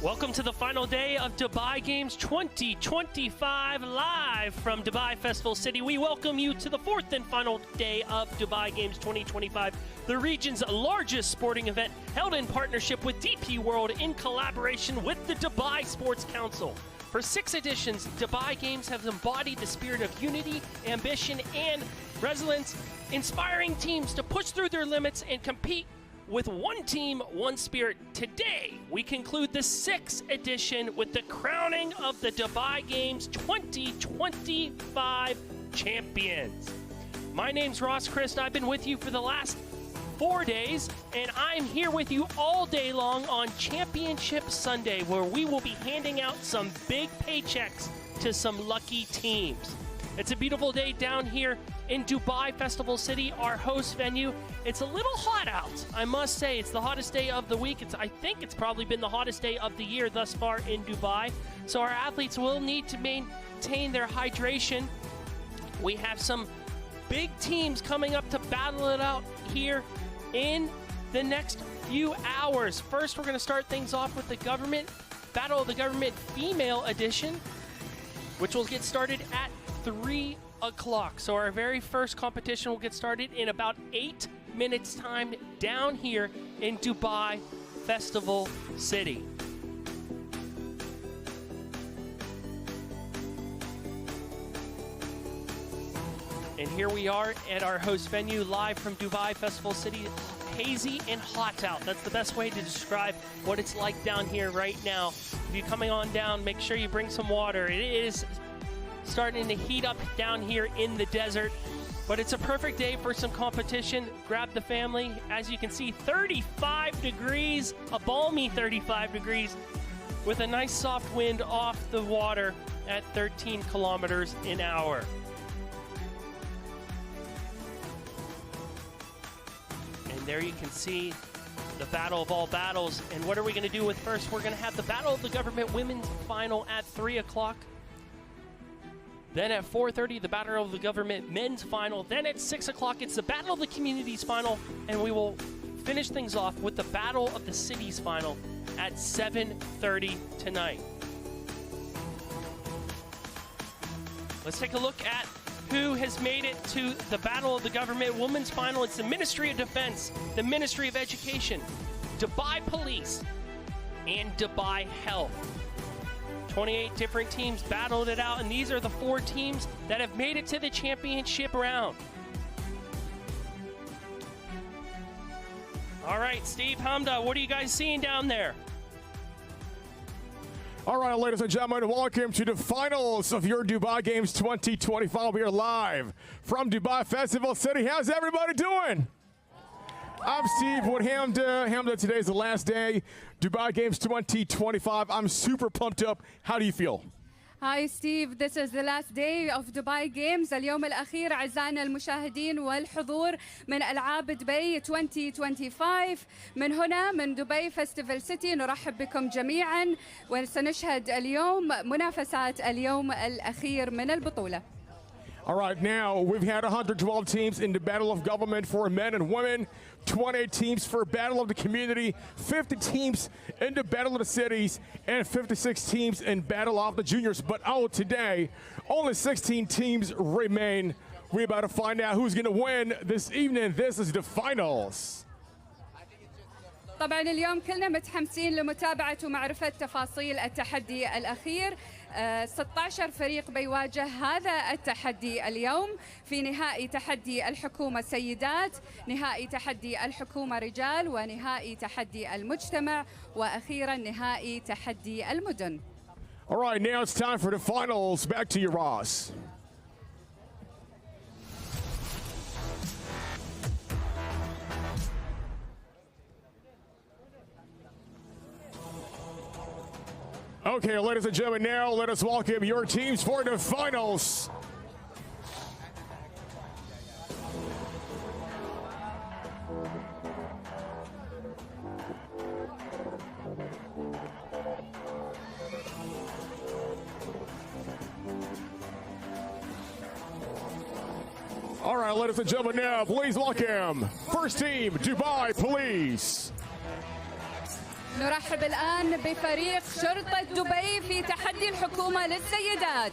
Welcome to the final day of Dubai Games 2025, live from Dubai Festival City. We welcome you to the fourth and final day of Dubai Games 2025, the region's largest sporting event held in partnership with DP World in collaboration with the Dubai Sports Council. For 6 editions, Dubai Games have embodied the spirit of unity, ambition, and resilience, inspiring teams to push through their limits and compete with one team, one spirit. Today, we conclude the 6th edition with the crowning of the Dubai Games 2025 champions. My name's Ross Christ. I've been with you for the last 4 days, and I'm here with you all day long on Championship Sunday, where we will be handing out some big paychecks to some lucky teams. It's a beautiful day down here in Dubai Festival City, our host venue. It's a little hot out, I must say. It's the hottest day of the week. I think it's probably been the hottest day of the year thus far in Dubai. So our athletes will need to maintain their hydration. We have some big teams coming up to battle it out here in the next few hours. First, we're going to start things off with the Battle of the Government Female Edition, which will get started at 3 o'clock. So our very first competition will get started in about 8 minutes time down here in Dubai Festival City. And here we are at our host venue, live from Dubai Festival City. Hazy and hot out. That's the best way to describe what it's like down here right now. If you're coming on down, make sure you bring some water. It is starting to heat up down here in the desert, but it's a perfect day for some competition. Grab the family. As you can see, 35 degrees, a balmy 35 degrees, with a nice soft wind off the water at 13 kilometers an hour. And there you can see the battle of all battles. And what are we going to do with first? We're going to have the Battle of the Government Women's Final at 3 o'clock. Then at 4:30, the Battle of the Government Men's Final. Then at 6 o'clock, it's the Battle of the Communities Final. And we will finish things off with the Battle of the Cities Final at 7:30 tonight. Let's take a look at who has made it to the Battle of the Government Women's Final. It's the Ministry of Defense, the Ministry of Education, Dubai Police, and Dubai Health. 28 different teams battled it out, and these are the 4 teams that have made it to the championship round. All right, Steve, Hamda, what are you guys seeing down there? All right, ladies and gentlemen, welcome to the finals of your Dubai Games 2025. We are live from Dubai Festival City. How's everybody doing? I'm Steve with Hamda. Hamda, today's the last day, Dubai Games 2025. I'm super pumped up. How do you feel? Hi Steve, this is the last day of Dubai Games. اليوم الأخير أعزائنا المشاهدين والحضور من ألعاب دبي 2025. من هنا من دبي فestival سيتي نرحب بكم جميعا، وسنشهد اليوم منافسات اليوم الأخير من البطولة. All right, now we've had 112 teams in the Battle of Government for men and women, 28 teams for Battle of the Community, 50 teams in the Battle of the Cities, and 56 teams in Battle of the Juniors. But today, only 16 teams remain. We're about to find out who's going to win this evening. This is the finals. طبعا اليوم كلنا متحمسين لمتابعة ومعرفة تفاصيل التحدي الأخير. 16 فريق بيواجه هذا التحدي اليوم في نهائي تحدي الحكومة سيدات، نهائي تحدي الحكومة رجال، ونهائي تحدي المجتمع، وأخيرا نهائي تحدي المدن. All right, now it's time for the finals. Back to you, Ross. Okay, ladies and gentlemen, now let us welcome your teams for the finals. All right, ladies and gentlemen, now please welcome first team, Dubai Police. نرحب الآن بفريق شرطة دبي في تحدي الحكومة للسيدات.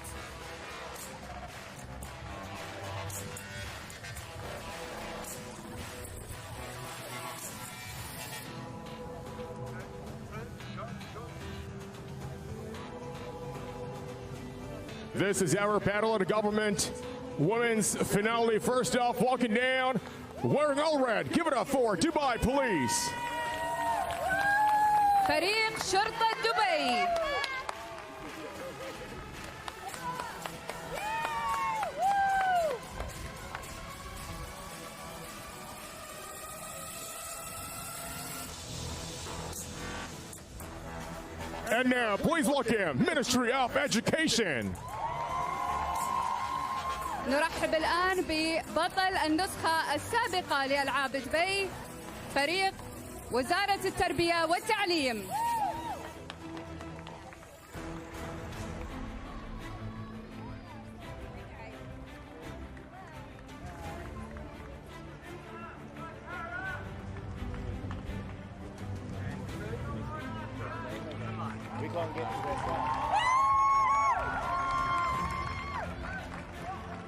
This is our battle of the government women's finale. First off, walking down, wearing all red. Give it up for Dubai Police. فريق شرطة دبي. And now, please welcome Ministry of Education. نرحب الآن ببطل النسخة السابقة لألعاب دبي فريق وزارة التربية والتعليم.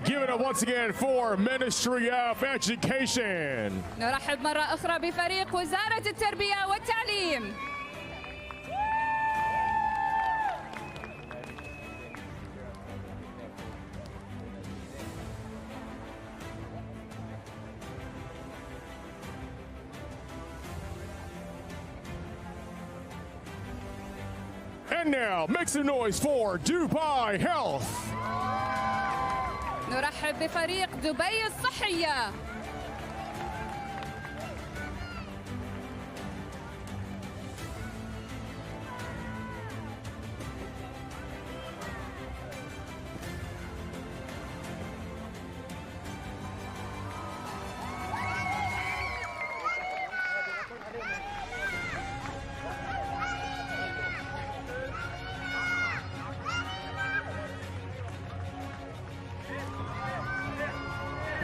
Give it up once again for Ministry of Education. نرحب مرة أخرى بفريق وزارة التربية والتعليم. And now, make some noise for Dubai Health. نرحب بفريق دبي الصحية.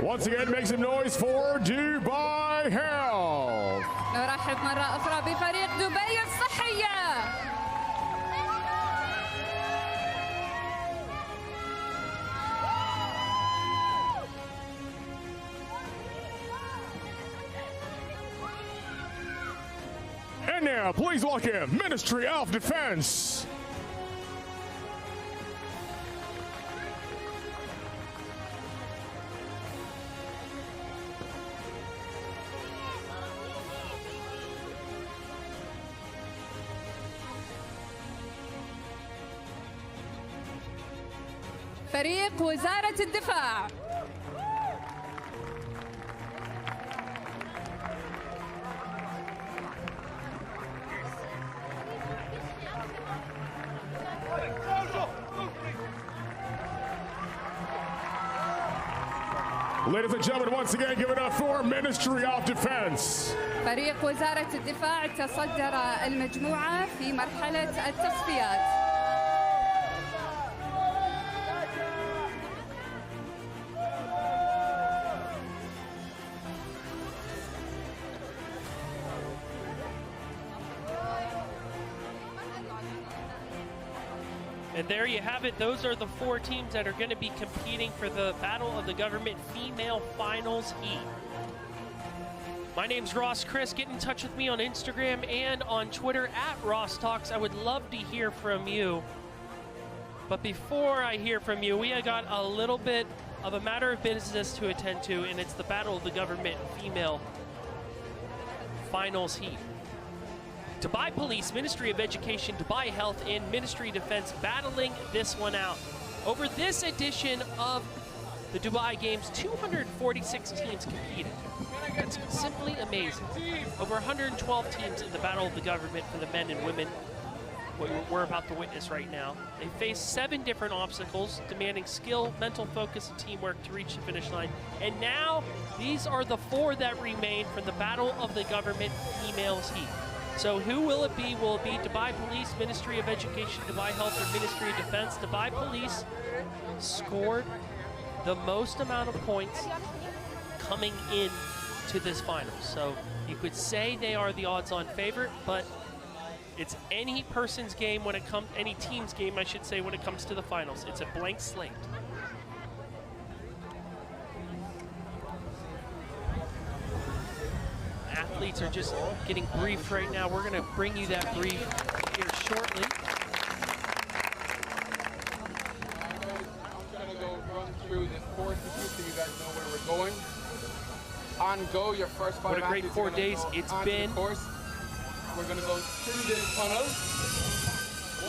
Once again, make some noise for Dubai Health. نرحب مرة أخرى بفريق دبي الصحية. And now, please welcome Ministry of Defense. فريق وزارة الدفاع. Ladies and gentlemen, once again, give it up for Ministry of Defense. فريق وزارة الدفاع تصدر المجموعة في مرحلة التصفيات. And there you have it. Those are the 4 teams that are going to be competing for the Battle of the Government Female Finals Heat. My name's Ross Chris. Get in touch with me on Instagram and on Twitter at Ross Talks. I would love to hear from you. But before I hear from you, we have got a little bit of a matter of business to attend to, and it's the Battle of the Government Female Finals Heat. Dubai Police, Ministry of Education, Dubai Health, and Ministry of Defense battling this one out. Over this edition of the Dubai Games, 246 teams competed. That's simply amazing. Over 112 teams in the Battle of the Government for the men and women, what we're about to witness right now. They faced 7 different obstacles, demanding skill, mental focus, and teamwork to reach the finish line. And now, these are the 4 that remain from the Battle of the Government Females Heat. So who will it be? Will it be Dubai Police, Ministry of Education, Dubai Health, or Ministry of Defense? Dubai Police scored the most amount of points coming in to this final. So you could say they are the odds-on favorite, but It's any person's game when it comes, any team's game, I should say, when it comes to the finals. It's a blank slate. Athletes are just getting briefed right now. We're going to bring you that brief here shortly. I'm going to go run through this course with you so you guys know where we're going. On go, your first 5 What a great athletes 4 are gonna days go it's onto been. the course. We're going to go through this tunnel.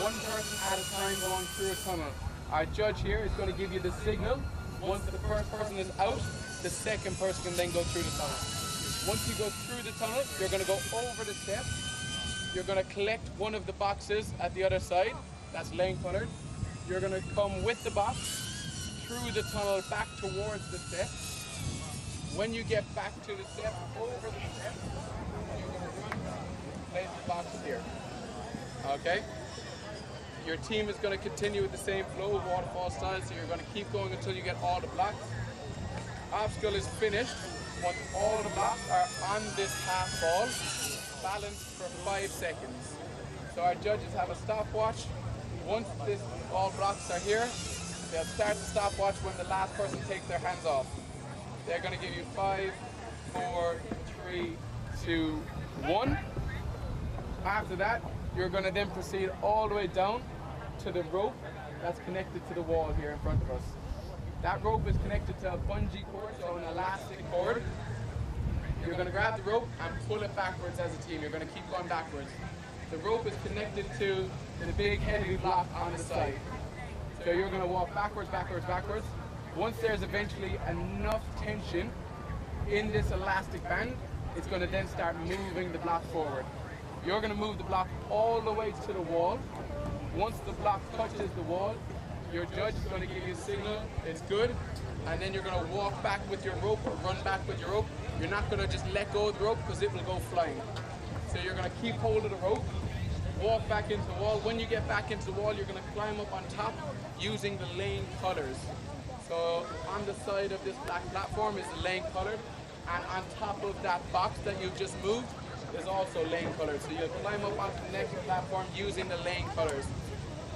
One person at a time going through a tunnel. Our judge here is going to give you the signal. Once the first person is out, the second person can then go through the tunnel. Once you go through the tunnel, you're going to go over the steps. You're going to collect one of the boxes at the other side. That's lane colored. You're going to come with the box through the tunnel back towards the steps. When you get back to the steps, over the steps, you're going to run, place the box here. Okay? Your team is going to continue with the same flow, waterfall style, so you're going to keep going until you get all the blocks. Obstacle is finished once all the blocks are on this half ball, balanced for 5 seconds. So our judges have a stopwatch. Once all blocks are here, they'll start the stopwatch when the last person takes their hands off. They're going to give you 5, 4, 3, 2, 1. After that, you're going to then proceed all the way down to the rope that's connected to the wall here in front of us. That rope is connected to a bungee cord, so an elastic cord. You're going to grab the rope and pull it backwards as a team. You're going to keep going backwards. The rope is connected to the big heavy block on the side. So you're going to walk backwards, backwards, backwards. Once there's eventually enough tension in this elastic band, it's going to then start moving the block forward. You're going to move the block all the way to the wall. Once the block touches the wall, your judge is going to give you a signal, it's good, and then you're going to walk back with your rope or run back with your rope. You're not going to just let go of the rope because it will go flying. So you're going to keep hold of the rope, walk back into the wall. When you get back into the wall, you're going to climb up on top using the lane colors. So on the side of this black platform is the lane colored, and on top of that box that you've just moved is also lane colored. So you'll climb up onto the next platform using the lane colors.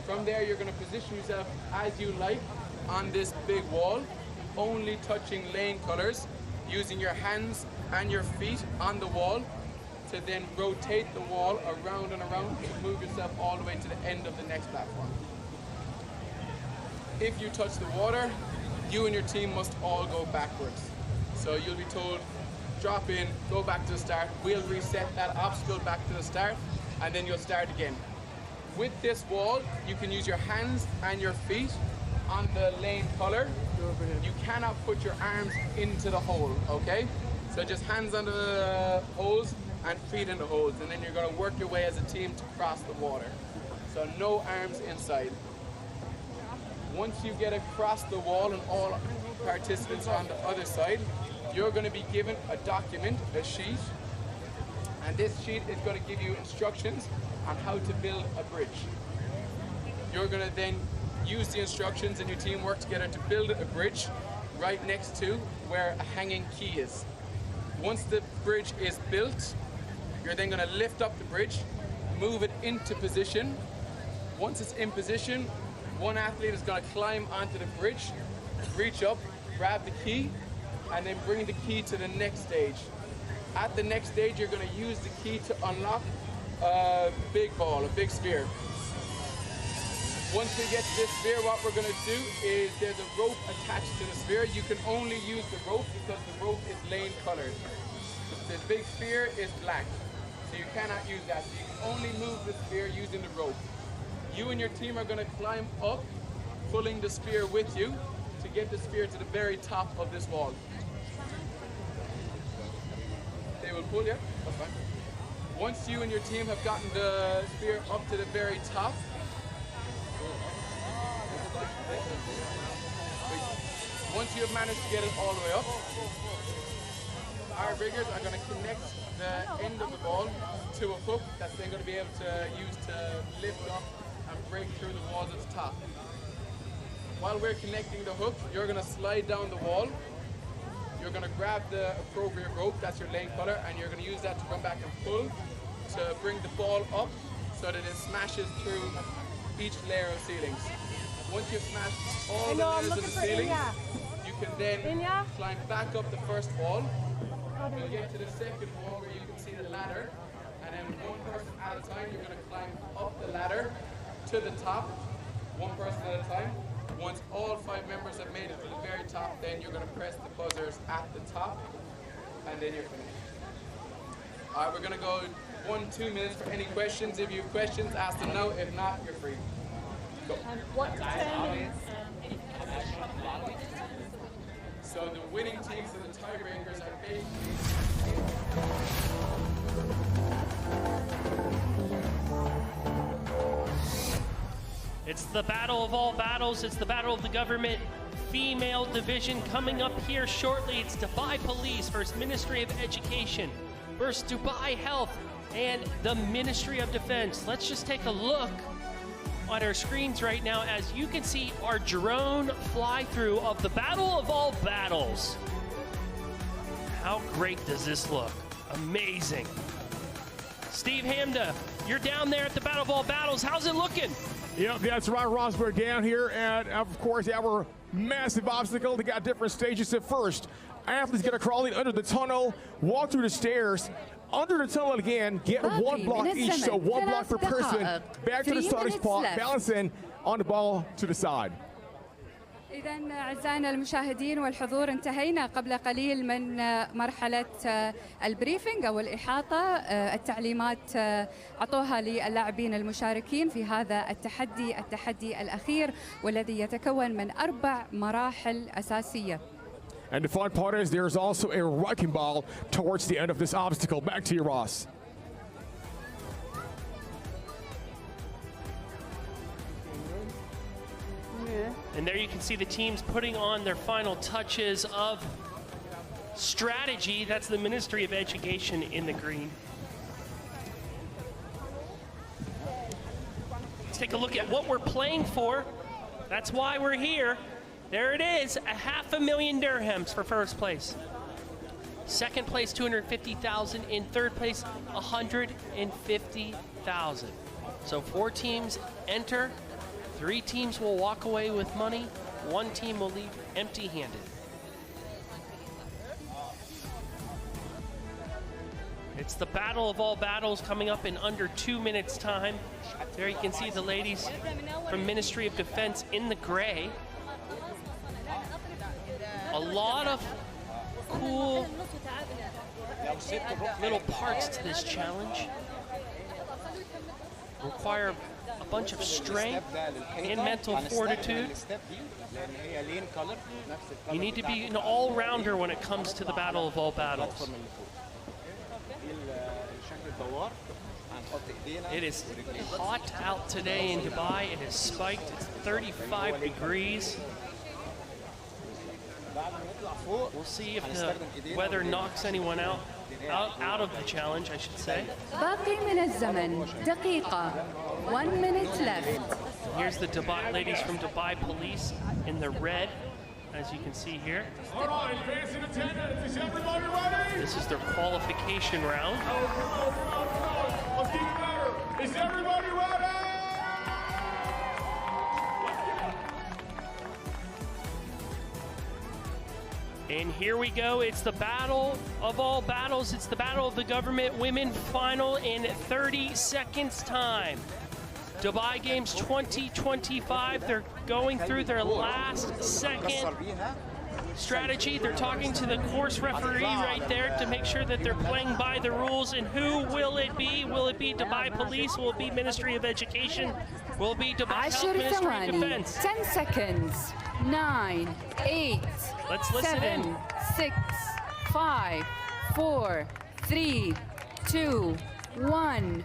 From there, you're going to position yourself as you like on this big wall, only touching lane colors, using your hands and your feet on the wall to then rotate the wall around and around to move yourself all the way to the end of the next platform. If you touch the water, you and your team must all go backwards. So you'll be told, drop in, go back to the start. We'll reset that obstacle back to the start, and then you'll start again. With this wall, you can use your hands and your feet on the lane color. You cannot put your arms into the hole, okay? So just hands under the holes and feet in the holes, and then you're going to work your way as a team to cross the water. So no arms inside. Once you get across the wall and all participants are on the other side, you're going to be given a document, a sheet, and this sheet is going to give you instructions on how to build a bridge. You're going to then use the instructions and your team work together to build a bridge right next to where a hanging key is. Once the bridge is built, you're then going to lift up the bridge, move it into position. Once it's in position, one athlete is going to climb onto the bridge, reach up, grab the key, and then bring the key to the next stage. At the next stage, you're going to use the key to unlock a big ball, a big sphere. Once we get to this sphere, what we're going to do is there's a rope attached to the sphere. You can only use the rope because the rope is lane colored. The big sphere is black, so you cannot use that. So you can only move the sphere using the rope. You and your team are going to climb up, pulling the sphere with you to get the sphere to the very top of this wall. They will pull you, that's fine. Once you and your team have gotten the sphere up to the very top, once you have managed to get it all the way up, our riggers are going to connect the end of the ball to a hook that's then going to be able to use to lift up and break through the walls at the top. While we're connecting the hook, you're going to slide down the wall. You're going to grab the appropriate rope, that's your lane color, and you're going to use that to come back and pull to bring the ball up so that it smashes through each layer of ceilings. Once you've smashed all the layers of the ceilings, you can then climb back up the first wall. You'll get to the second wall where you can see the ladder, and then one person at a time, you're going to climb up the ladder to the top, one person at a time. Once all 5 members have made it to the very top, then you're going to press the buzzers at the top, and then you're finished. All right, we're going to go 1-2 minutes for any questions. If you have questions, ask them now. If not, you're free. Go. 1 to 10 minutes. So the winning teams and the tiebreakers are basically... It's the battle of all battles. It's the battle of the government female division coming up here shortly. It's Dubai Police versus Ministry of Education versus Dubai Health and the Ministry of Defense. Let's just take a look on our screens right now as you can see our drone fly through of the battle of all battles. How great does this look? Amazing. Steve Hamda, you're down there at the battle of all battles. How's it looking? Yep, that's right, Ross. We're down here, and of course, our massive obstacle. They got different stages. At first, athletes get a crawling under the tunnel, walk through the stairs, under the tunnel again, get 1 block each, so 1 block per person, back to the starting spot, balancing on the ball to the side. إذن أعزائنا المشاهدين والحضور، انتهينا قبل قليل من مرحلة البريفنج أو الإحاطة. التعليمات عطوها للاعبين المشاركين في هذا التحدي الأخير والذي يتكون من 4 مراحل أساسية. And the fun part is there's also a wrecking ball towards the end of this obstacle. Back to you, Ross. And there you can see the teams putting on their final touches of strategy. That's the Ministry of Education in the green. Let's take a look at what we're playing for. That's why we're here. There it is, 500,000 dirhams for first place. Second place, 250,000. In third place, 150,000. So 4 teams enter. 3 teams will walk away with money. 1 team will leave empty-handed. It's the battle of all battles coming up in under 2 minutes' time. There you can see the ladies from Ministry of Defense in the gray. A lot of cool little parts to this challenge. Require a bunch of strength and mental fortitude. You need to be an all-rounder when it comes to the battle of all battles. It is hot out today in Dubai. It has spiked. It's 35 degrees. We'll see if the weather knocks anyone out of the challenge, I should say. باقي من الزمن دقيقة. 1 minute left. Here's the Dubai ladies from Dubai Police in the red, as you can see here. All right, fans in attendance, is everybody ready? This is their qualification round. Let's get better. Is everybody ready? And here we go. It's the battle of all battles. It's the battle of the government women final in 30 seconds time. Dubai Games 2025, they're going through their last second strategy. They're talking to the course referee right there to make sure that they're playing by the rules. And who will it be? Will it be Dubai Police? Will it be Ministry of Education? Will it be Dubai Health, 10 Ministry of ثواني. Defense? 10 seconds. 9, 8, Let's listen 7, in. 6, 5, 4, 3, 2, 1.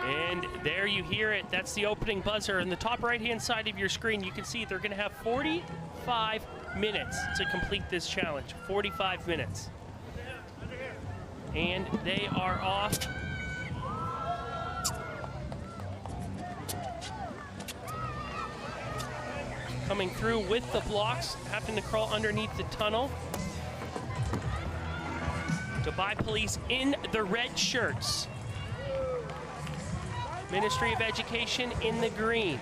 And there you hear it. That's the opening buzzer. In the top right-hand side of your screen, you can see they're going to have 45 minutes to complete this challenge. 45 minutes. And they are off. Coming through with the blocks, having to crawl underneath the tunnel. Dubai Police in the red shirts. Ministry of Education in the green.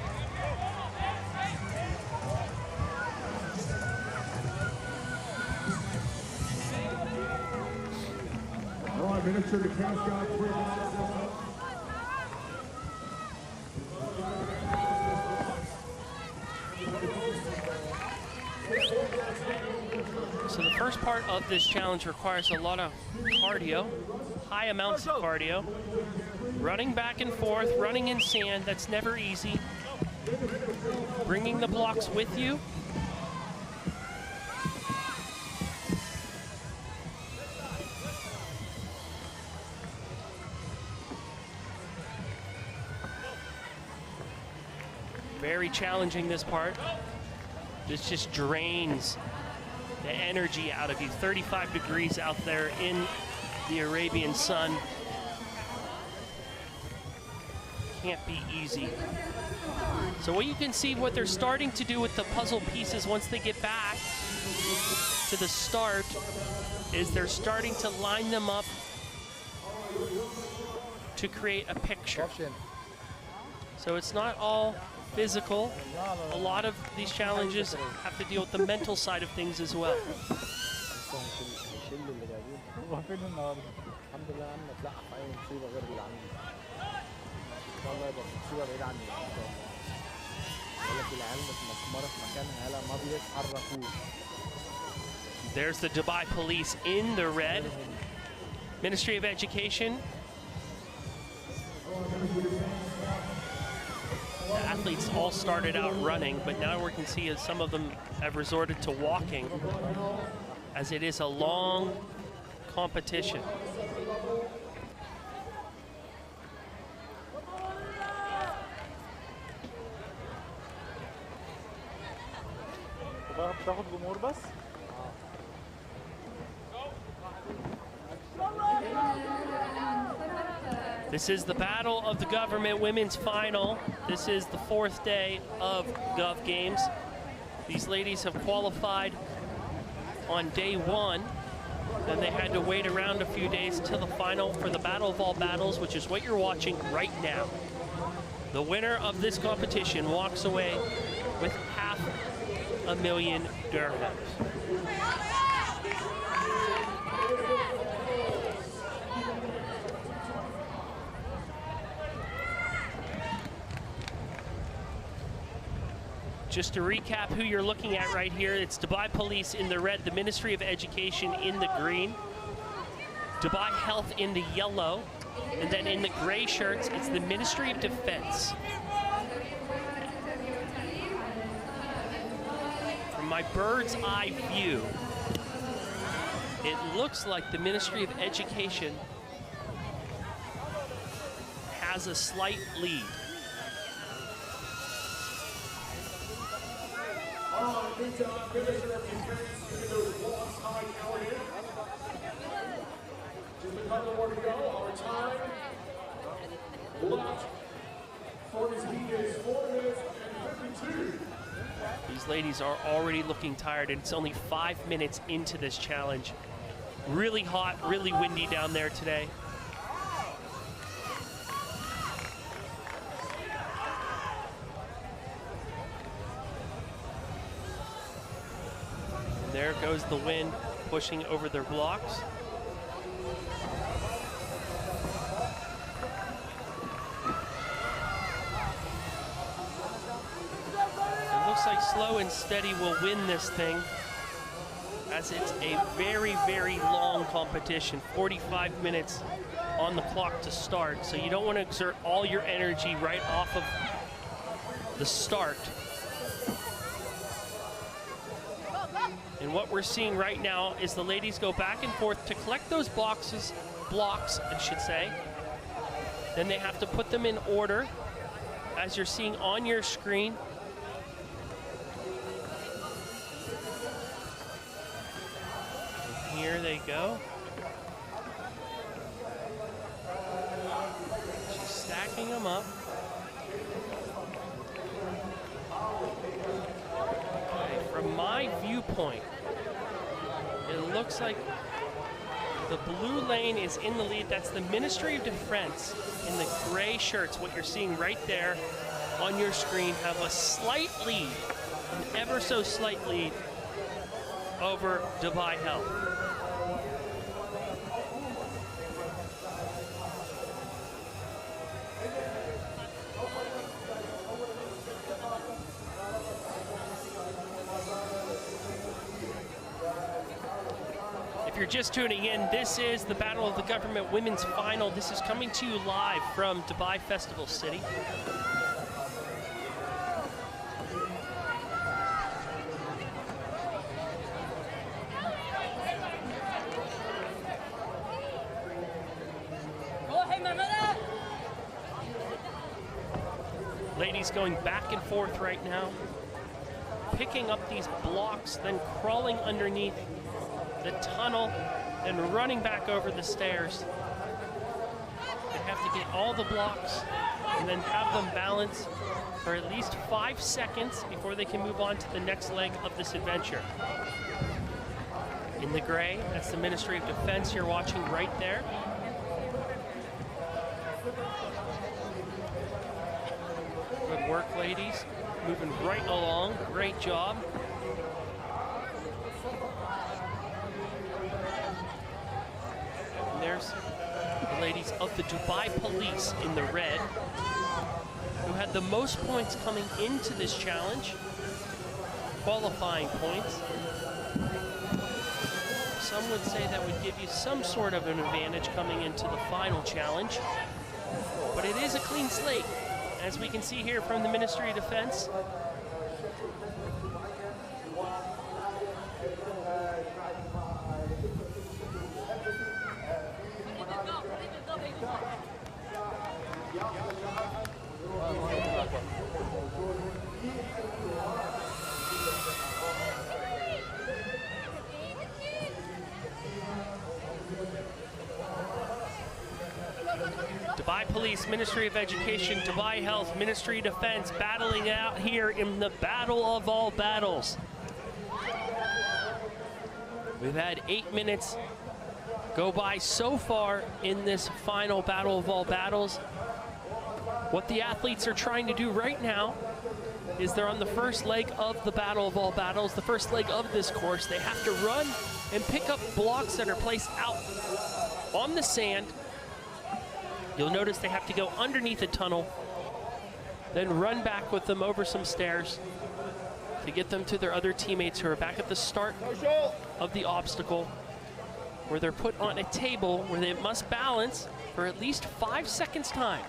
All right, Minister of Defense got 3 balls. So the first part of this challenge requires a lot of cardio, high amounts of cardio. Running back and forth, running in sand, that's never easy. Bringing the blocks with you. Very challenging, this part. This just drains the energy out of you. 35 degrees out there in the Arabian sun. Can't be easy. So what you can see, what they're starting to do with the puzzle pieces once they get back to the start, is they're starting to line them up to create a picture. So it's not all physical. A lot of these challenges have to deal with the mental side of things as well. There's the Dubai Police in the red. Ministry of Education. The athletes all started out running, but now we can see as some of them have resorted to walking, as it is a long competition. This is the Battle of the Government Women's Final. This is the 4th day of Gov Games. These ladies have qualified on day 1. Then they had to wait around a few days till the final for the Battle of All Battles, which is what you're watching right now. The winner of this competition walks away with $500,000 dirhams. Just to recap who you're looking at right here, it's Dubai Police in the red, the Ministry of Education in the green, Dubai Health in the yellow, and then in the gray shirts, it's the Ministry of Defense. From my bird's eye view, it looks like the Ministry of Education has a slight lead. Minister of Defense in those blocks high counted. Just a couple more to go. Our time left for this heat is 4 minutes and 52. These ladies are already looking tired, and it's only 5 minutes into this challenge. Really hot, really windy down there today. There goes the wind pushing over their blocks. It looks like Slow and Steady will win this thing, as it's a very, very long competition. 45 minutes on the clock to start, so you don't want to exert all your energy right off of the start. And what we're seeing right now is the ladies go back and forth to collect those blocks, I should say. Then they have to put them in order, as you're seeing on your screen. And here they go. She's stacking them up. Okay, from my viewpoint, it looks like The blue lane is in the lead. That's the Ministry of Defense in the gray shirts. What you're seeing right there on your screen have a slight lead, an ever so slight lead over Dubai Health. If you're just tuning in, this is the Battle of the Government Women's Final. This is coming to you live from Dubai Festival City. Ladies going back and forth right now, picking up these blocks, then crawling underneath the tunnel, then running back over the stairs. They have to get all the blocks and then have them balance for at least 5 seconds before they can move on to the next leg of this adventure. In the gray, that's the Ministry of Defense you're watching right there. Good work, ladies. Moving right along. Great job. And there's the ladies of the Dubai Police in the red, who had the most points coming into this challenge, qualifying points. Some would say that would give you some sort of an advantage coming into the final challenge, but it is a clean slate, as we can see here from the Ministry of Defense. Dubai Police, Ministry of Education, Dubai Health, Ministry of Defense battling it out here in the battle of all battles. We've had 8 minutes go by so far in this final battle of all battles. What the athletes are trying to do right now is they're on the first leg of the battle of all battles, the first leg of this course. They have to run and pick up blocks that are placed out on the sand. You'll notice they have to go underneath a tunnel, then run back with them over some stairs to get them to their other teammates who are back at the start of the obstacle, where they're put on a table where they must balance for at least 5 seconds time.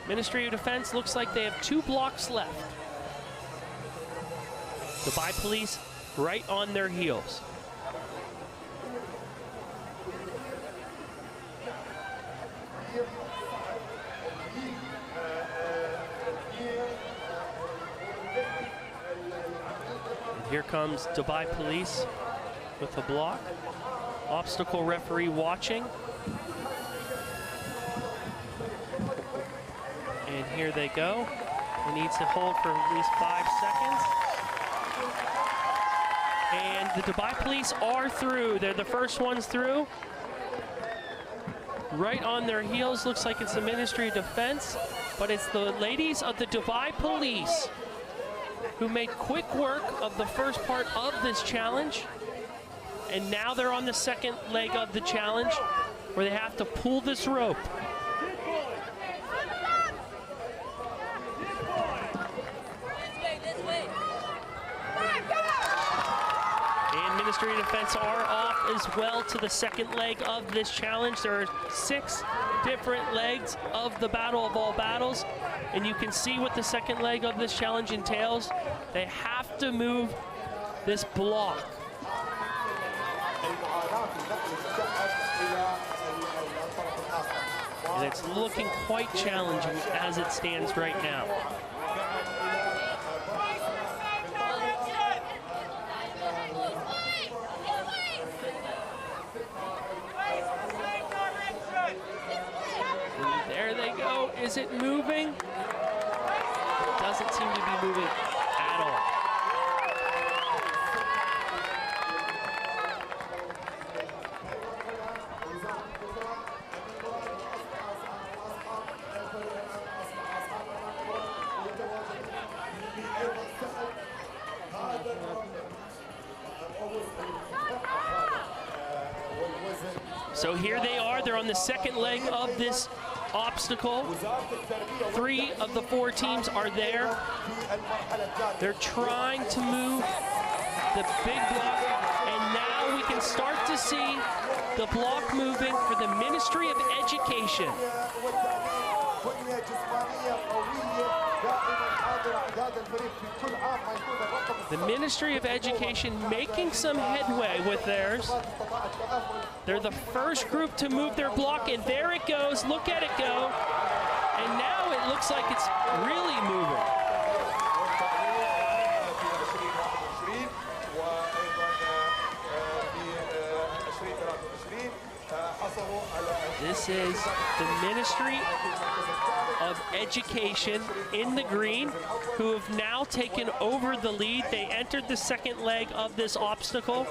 Ministry of Defense looks like they have 2 blocks left. Dubai Police right on their heels. Here comes Dubai Police with a block. Obstacle referee watching. And here they go. He needs to hold for at least 5 seconds. And the Dubai Police are through. They're the first ones through. Right on their heels, looks like it's the Ministry of Defense, but it's the ladies of the Dubai Police who made quick work of the first part of this challenge. And now they're on the second leg of the challenge, where they have to pull this rope. And Ministry of Defense are off as well to the second leg of this challenge. There are 6 different legs of the battle of all battles, and you can see what the second leg of this challenge entails. They have to move this block. And it's looking quite challenging as it stands right now. And there they go. Is it moving? It doesn't seem to be moving at all. So here they are, they're on the second leg of this obstacle. 3 of the 4 teams are there. They're trying to move the big block, and now we can start to see the block moving for the Ministry of Education. The Ministry of Education making some headway with theirs. They're the first group to move their block, and there it goes. Look at it go. And now it looks like it's really moving. This is the Ministry of Education in the green, who have now taken over the lead. They entered the second leg of this obstacle.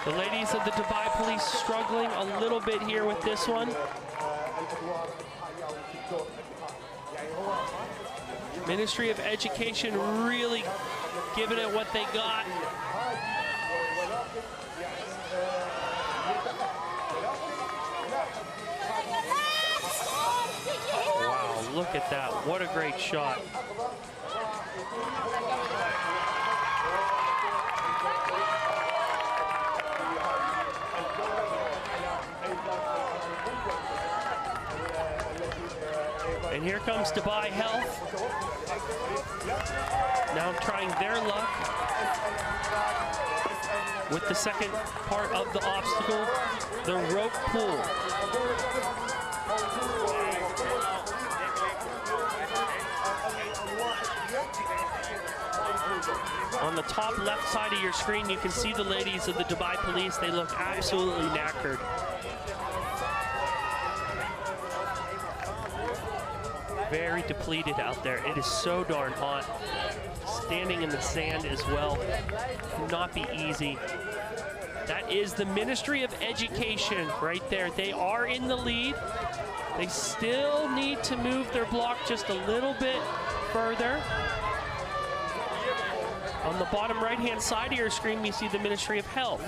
The ladies of the Dubai Police struggling a little bit here with this one. Ministry of Education really giving it what they got. Wow, look at that. What a great shot. And here comes Dubai Health. Now trying their luck with the second part of the obstacle, the rope pull. On the top left side of your screen, you can see the ladies of the Dubai Police. They look absolutely knackered. Very depleted out there. It is so darn hot. Standing in the sand as well cannot be easy. That is the Ministry of Education right there. They are in the lead. They still need to move their block just a little bit further. On the bottom right-hand side of your screen, we see the Ministry of Health.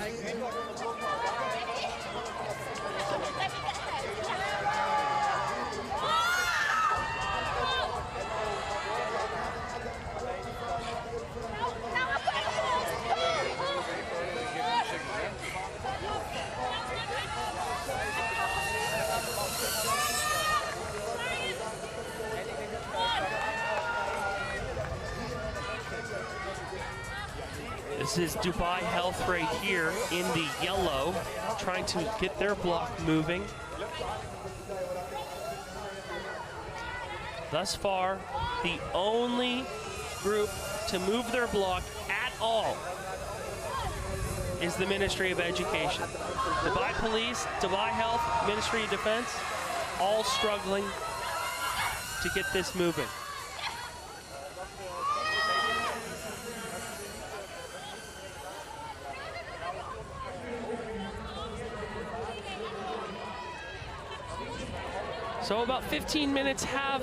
This is Dubai Health right here in the yellow, trying to get their block moving. Thus far, the only group to move their block at all is the Ministry of Education. Dubai Police, Dubai Health, Ministry of Defense, all struggling to get this moving. So about 15 minutes have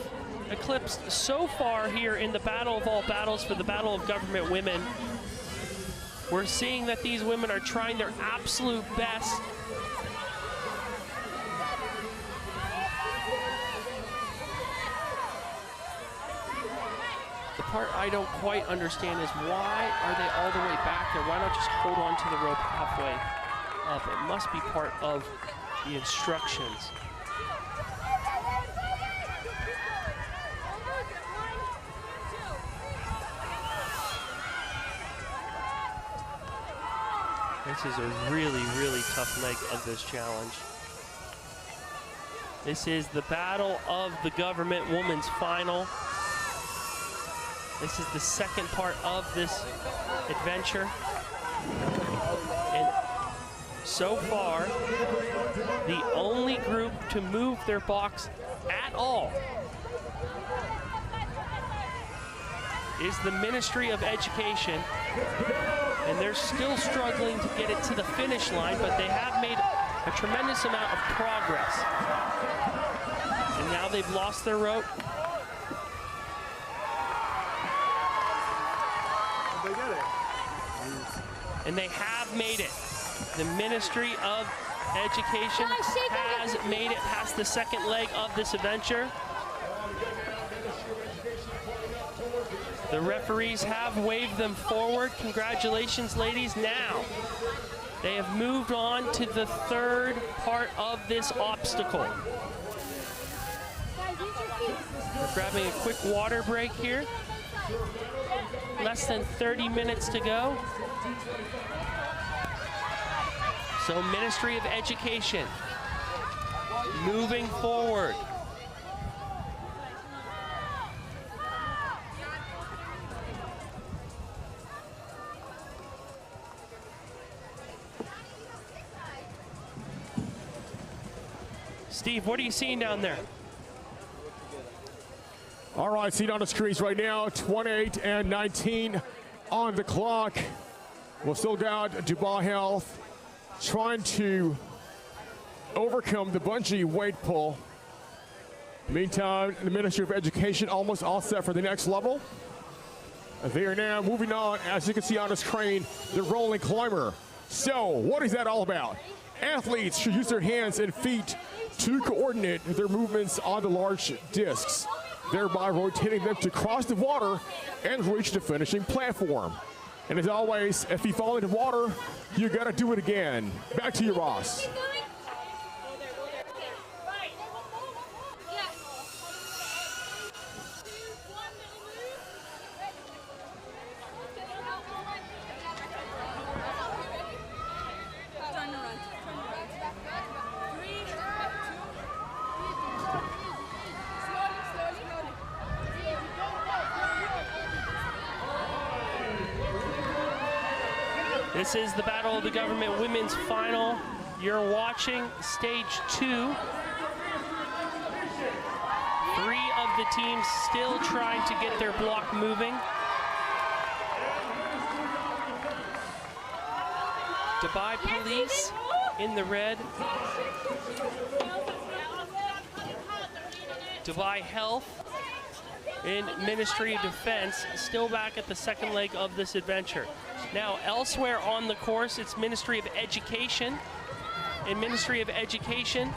eclipsed so far here in the battle of all battles for the Battle of Government Women. We're seeing that these women are trying their absolute best . The part I don't quite understand is why are they all the way back there? Why not just hold on to the rope halfway up? It must be part of the instructions. This is a really, really tough leg of this challenge. This is the Battle of the Government Women's Final. This is the second part of this adventure. And so far, the only group to move their box at all is the Ministry of Education. And they're still struggling to get it to the finish line, but they have made a tremendous amount of progress. And now they've lost their rope. And they have made it. The Ministry of Education has made it past the second leg of this adventure. The referees have waved them forward. Congratulations, ladies. Now, they have moved on to the third part of this obstacle. We're grabbing a quick water break here. Less than 30 minutes to go. So Ministry of Education moving forward. Steve, what are you seeing down there? All right, see it on the screens right now, 28 and 19 on the clock. We've still got Dubai Health trying to overcome the bungee weight pull. Meantime, the Ministry of Education almost all set for the next level. They are now moving on, as you can see on the screen, the rolling climber. So, what is that all about? Athletes should use their hands and feet to coordinate their movements on the large discs, thereby rotating them to cross the water and reach the finishing platform. And as always, if you fall into water, you gotta do it again. Back to you, Ross. This is the Battle of the Government Women's Final. You're watching stage 2. 3 of the teams still trying to get their block moving. Dubai Police in the red. Dubai Health in Ministry of Defense still back at the second leg of this adventure. Now, elsewhere on the course, it's Ministry of Education. In Ministry of Education,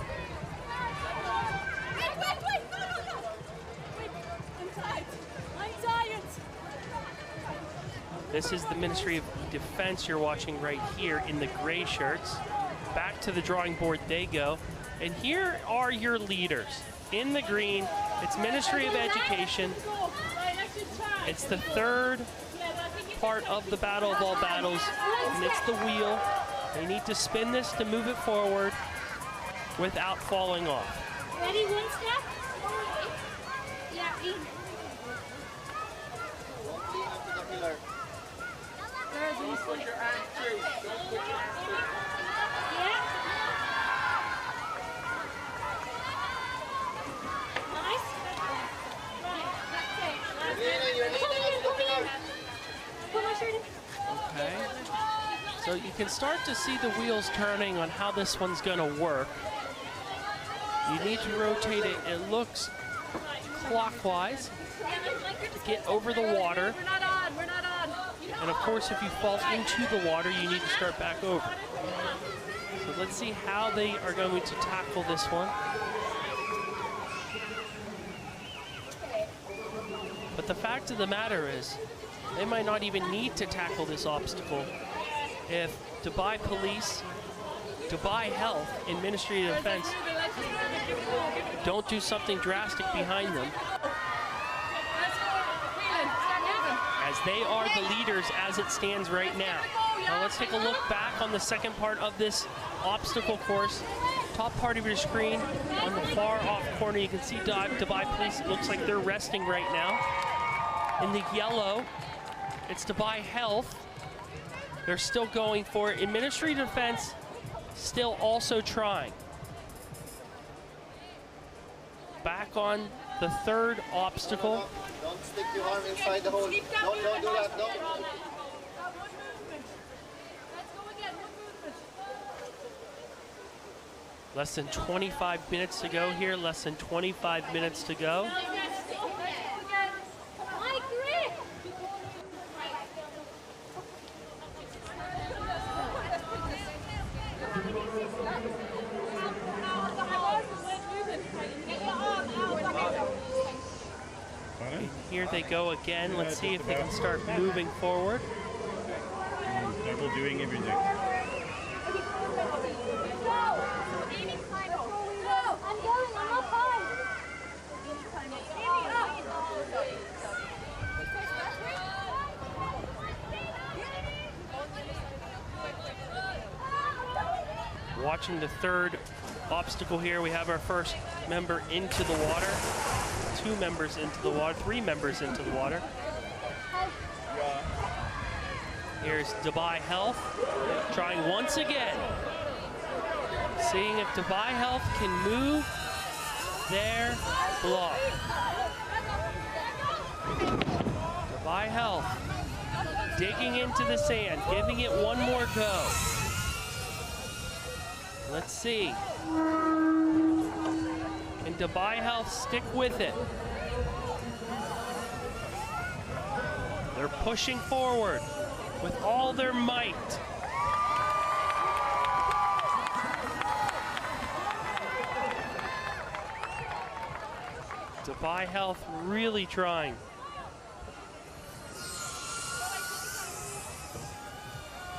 this is the Ministry of Defense you're watching right here in the gray shirts. Back to the drawing board they go. And here are your leaders. In the green, it's Ministry of Education. It's the third part of the battle of all battles, and it's the wheel. They need to spin this to move it forward without falling off. Ready, one step? Yeah, Don't push your hands through. Don't push your hands through. Yeah. Nice. Okay. So you can start to see the wheels turning on how this one's going to work. You need to rotate it, it looks clockwise to get over the water. We're not on, we're not on. And of course, if you fall into the water, you need to start back over. So let's see how they are going to tackle this one. But the fact of the matter is, they might not even need to tackle this obstacle if Dubai Police, Dubai Health, and Ministry of Defense don't do something drastic behind them, as they are the leaders as it stands right now. Now let's take a look back on the second part of this obstacle course. Top part of your screen, on the far off corner, you can see Dubai Police. It looks like they're resting right now. In the yellow, it's Dubai Health. They're still going for it. In Ministry of Defense, still also trying. Back on the third obstacle. Don't stick your arm inside the hole. Don't do that. Don't. Less than 25 minutes to go here. Less than 25 minutes to go. And here they go again. Let's see if they can start moving forward. Double doing everything. Watching the third obstacle here, we have our first member into the water, 2 members into the water, 3 members into the water. Here's Dubai Health trying once again, seeing if Dubai Health can move their block. Dubai Health digging into the sand, giving it one more go. Let's see. Can Dubai Health stick with it? They're pushing forward with all their might. Dubai Health really trying.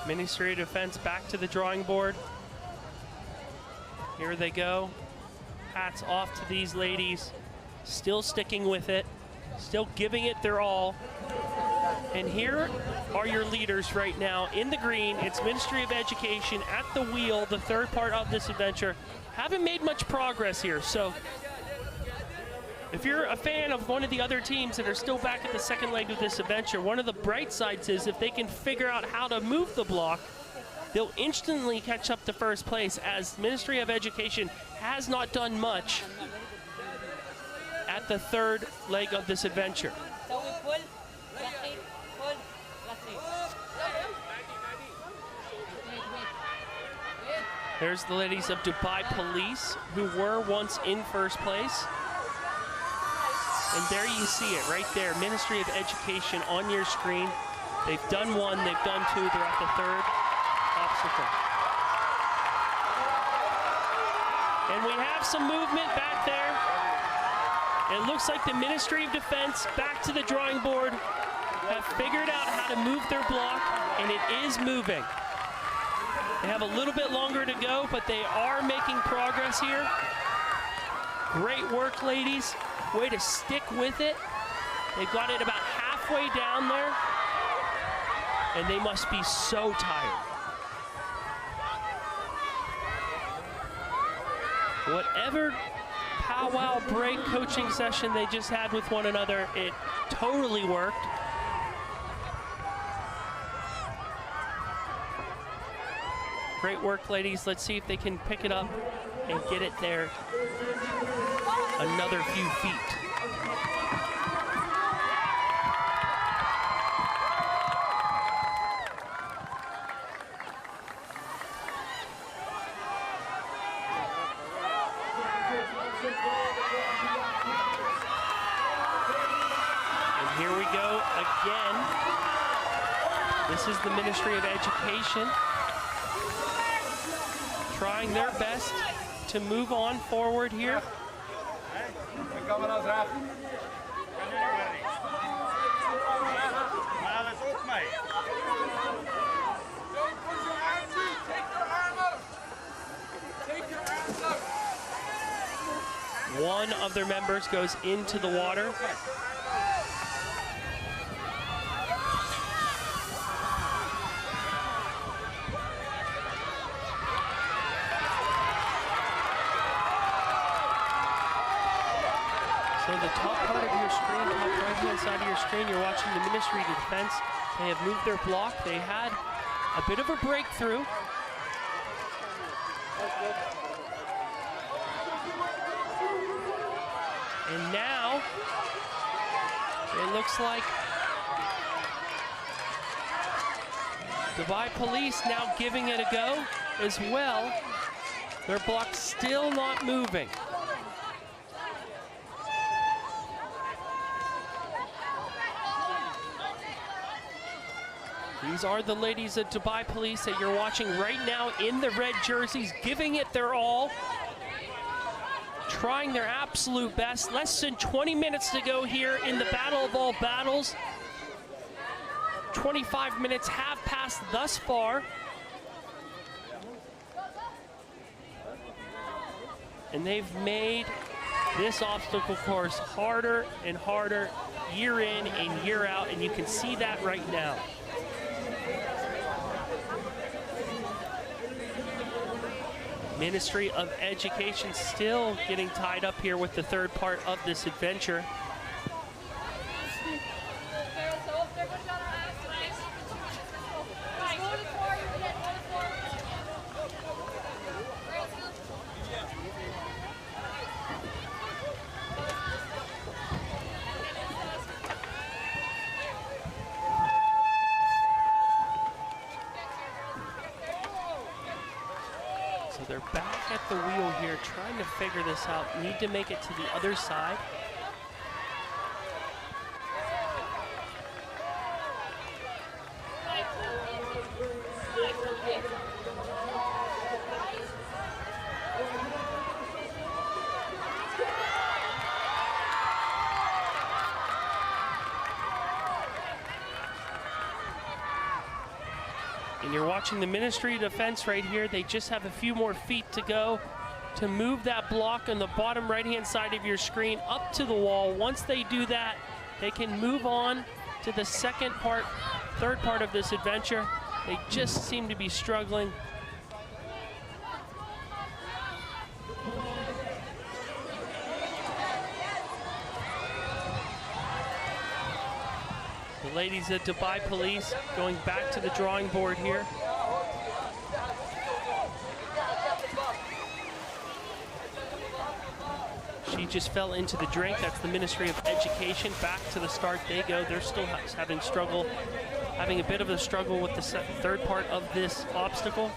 Ministry of Defense back to the drawing board. Here they go. Hats off to these ladies. Still sticking with it. Still giving it their all. And here are your leaders right now in the green. It's Ministry of Education at the wheel, the third part of this adventure. Haven't made much progress here, so if you're a fan of one of the other teams that are still back at the second leg of this adventure, one of the bright sides is if they can figure out how to move the block, they'll instantly catch up to first place, as Ministry of Education has not done much at the third leg of this adventure. There's the ladies of Dubai Police, who were once in first place. And there you see it right there, Ministry of Education on your screen. They've done one, they've done 2, they're at the third obstacle. And we have some movement back there. It looks like the Ministry of Defense back to the drawing board have figured out how to move their block, and it is moving. They have a little bit longer to go, but they are making progress here. Great work, ladies. Way to stick with it. They've got it about halfway down there, and they must be so tired. Whatever powwow break coaching session they just had with one another, it totally worked. Great work, ladies. Let's see if they can pick it up and get it there another few feet. And here we go again. This is the Ministry of Education trying their best to move on forward here. One of their members goes into the water. So the top part of your screen, top right-hand side of your screen, you're watching the Ministry of Defense. They have moved their block. They had a bit of a breakthrough. And now, it looks like Dubai Police now giving it a go as well. Their block's still not moving. These are the ladies at Dubai Police that you're watching right now in the red jerseys, giving it their all, trying their absolute best. Less than 20 minutes to go here in the battle of all battles. 25 minutes have passed thus far. And they've made this obstacle course harder and harder year in and year out, and you can see that right now. Ministry of Education still getting tied up here with the third part of this adventure. So they're back at the wheel here, trying to figure this out. Need to make it to the other side. And you're watching the Ministry of Defense right here. They just have a few more feet to go to move that block on the bottom right-hand side of your screen up to the wall. Once they do that, they can move on to the third part of this adventure. They just seem to be struggling. The ladies at Dubai Police going back to the drawing board here. She just fell into the drink. That's the Ministry of Education. Back to the start they go. They're still having a bit of a struggle with the third part of this obstacle.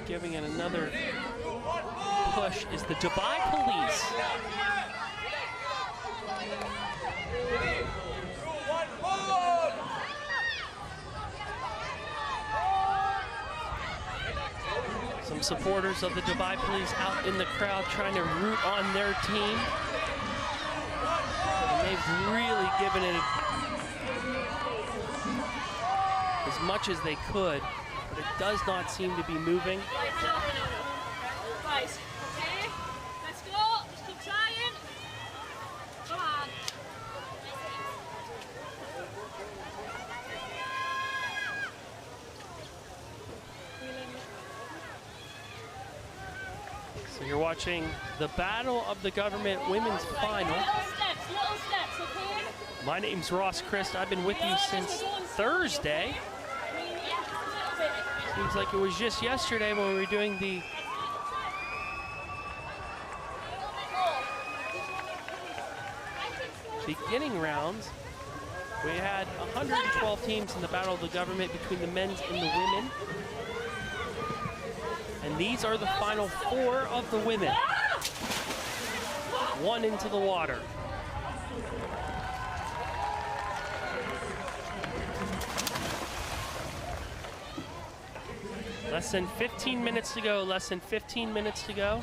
Giving it another push is the Dubai Police. Some supporters of the Dubai Police out in the crowd trying to root on their team. And they've really given it as much as they could. But it does not seem to be moving. Right, okay, let's go. Just keep trying. Come on. So you're watching the Battle of the Government Women's Final. Little steps, okay? My name's Ross Christ. I've been with you since Thursday. Seems like it was just yesterday when we were doing the beginning rounds. We had 112 teams in the Battle of the Government between the men's and the women. And these are the final 4 of the women. 1 into the water. Less than 15 minutes to go, less than 15 minutes to go.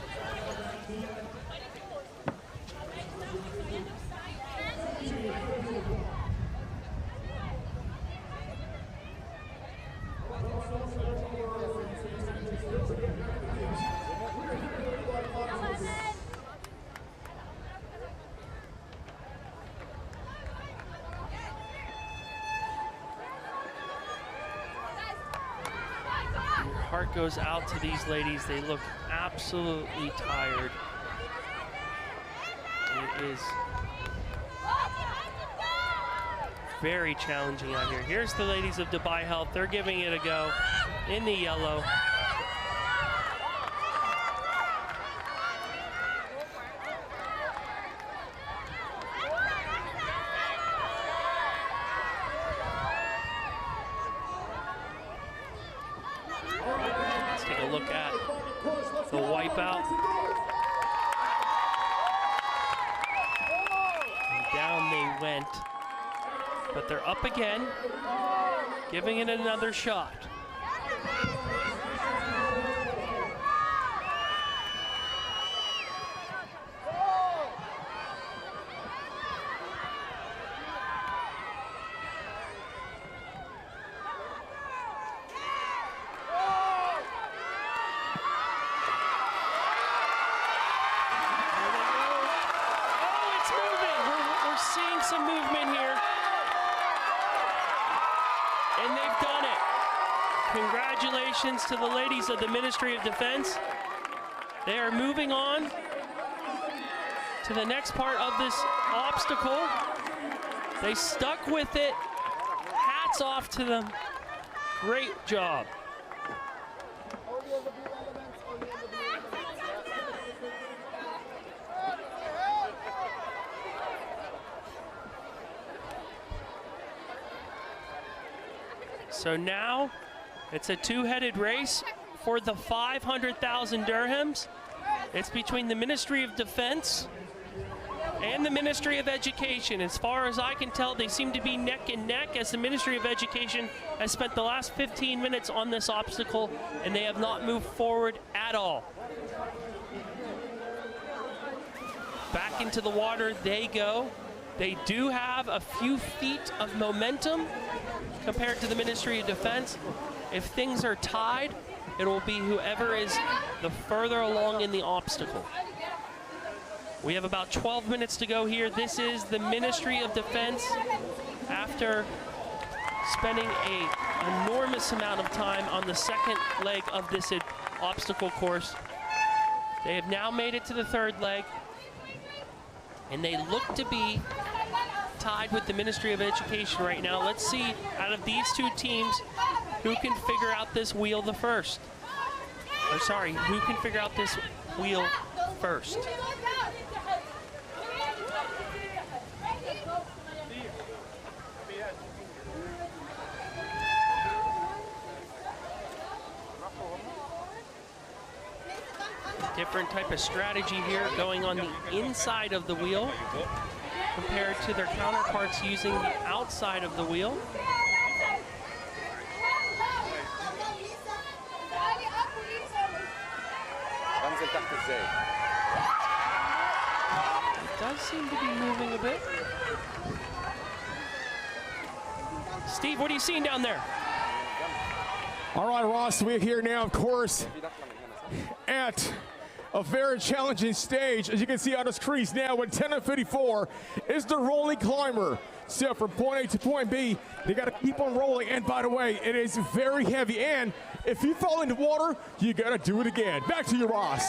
Heart goes out to these ladies. They look absolutely tired. It is very challenging out here. Here's the ladies of Dubai Health. They're giving it a go in the yellow. out. And down they went. But they're up again, giving it another shot. Some movement here, and they've done it. Congratulations to the ladies of the Ministry of Defense. They are moving on to the next part of this obstacle. They stuck with it. Hats off to them. Great job. So now it's a two-headed race for the 500,000 dirhams. It's between the Ministry of Defense and the Ministry of Education. As far as I can tell, they seem to be neck and neck, as the Ministry of Education has spent the last 15 minutes on this obstacle and they have not moved forward at all. Back into the water they go. They do have a few feet of momentum compared to the Ministry of Defense. If things are tied, it will be whoever is the further along in the obstacle. We have about 12 minutes to go here. This is the Ministry of Defense after spending an enormous amount of time on the second leg of this obstacle course. They have now made it to the third leg, and they look to be tied with the Ministry of Education right now. Let's see, out of these two teams, who can figure out this wheel the first. Or sorry, who can figure out this wheel first? Different type of strategy here going on the inside of the wheel compared to their counterparts using the outside of the wheel. It does seem to be moving a bit. Steve, what are you seeing down there? All right, Ross, we're here now, of course, at a very challenging stage. As you can see on the screens now, with 10:54 is the rolling climber. So from point A to point B, they got to keep on rolling. And by the way, it is very heavy. And if you fall in the water, you got to do it again. Back to you, Ross.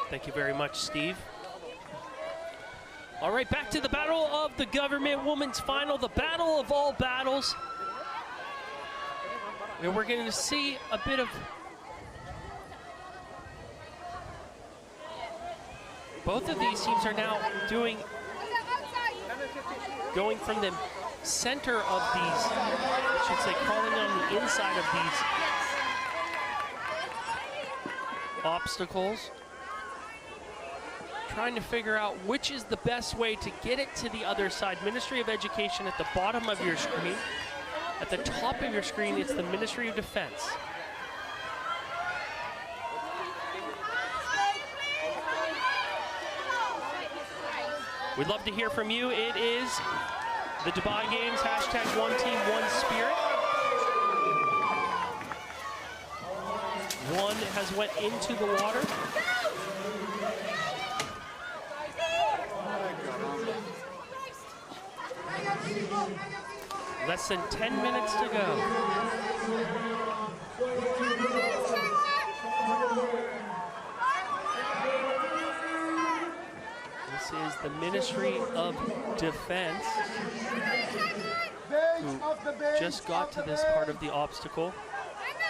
Thank you very much, Steve. All right, back to the Battle of the Government Women's Final, the battle of all battles. And we're going to see a bit of both of these teams are now going from the center of these, I should say, crawling on the inside of these obstacles, trying to figure out which is the best way to get it to the other side. Ministry of Education at the bottom of your screen. At the top of your screen, it's the Ministry of Defense. We'd love to hear from you. It is the Dubai Games, hashtag One Team, One Spirit. One has went into the water. Less than 10 minutes to go. This is the Ministry of Defense, who just got to this part of the obstacle,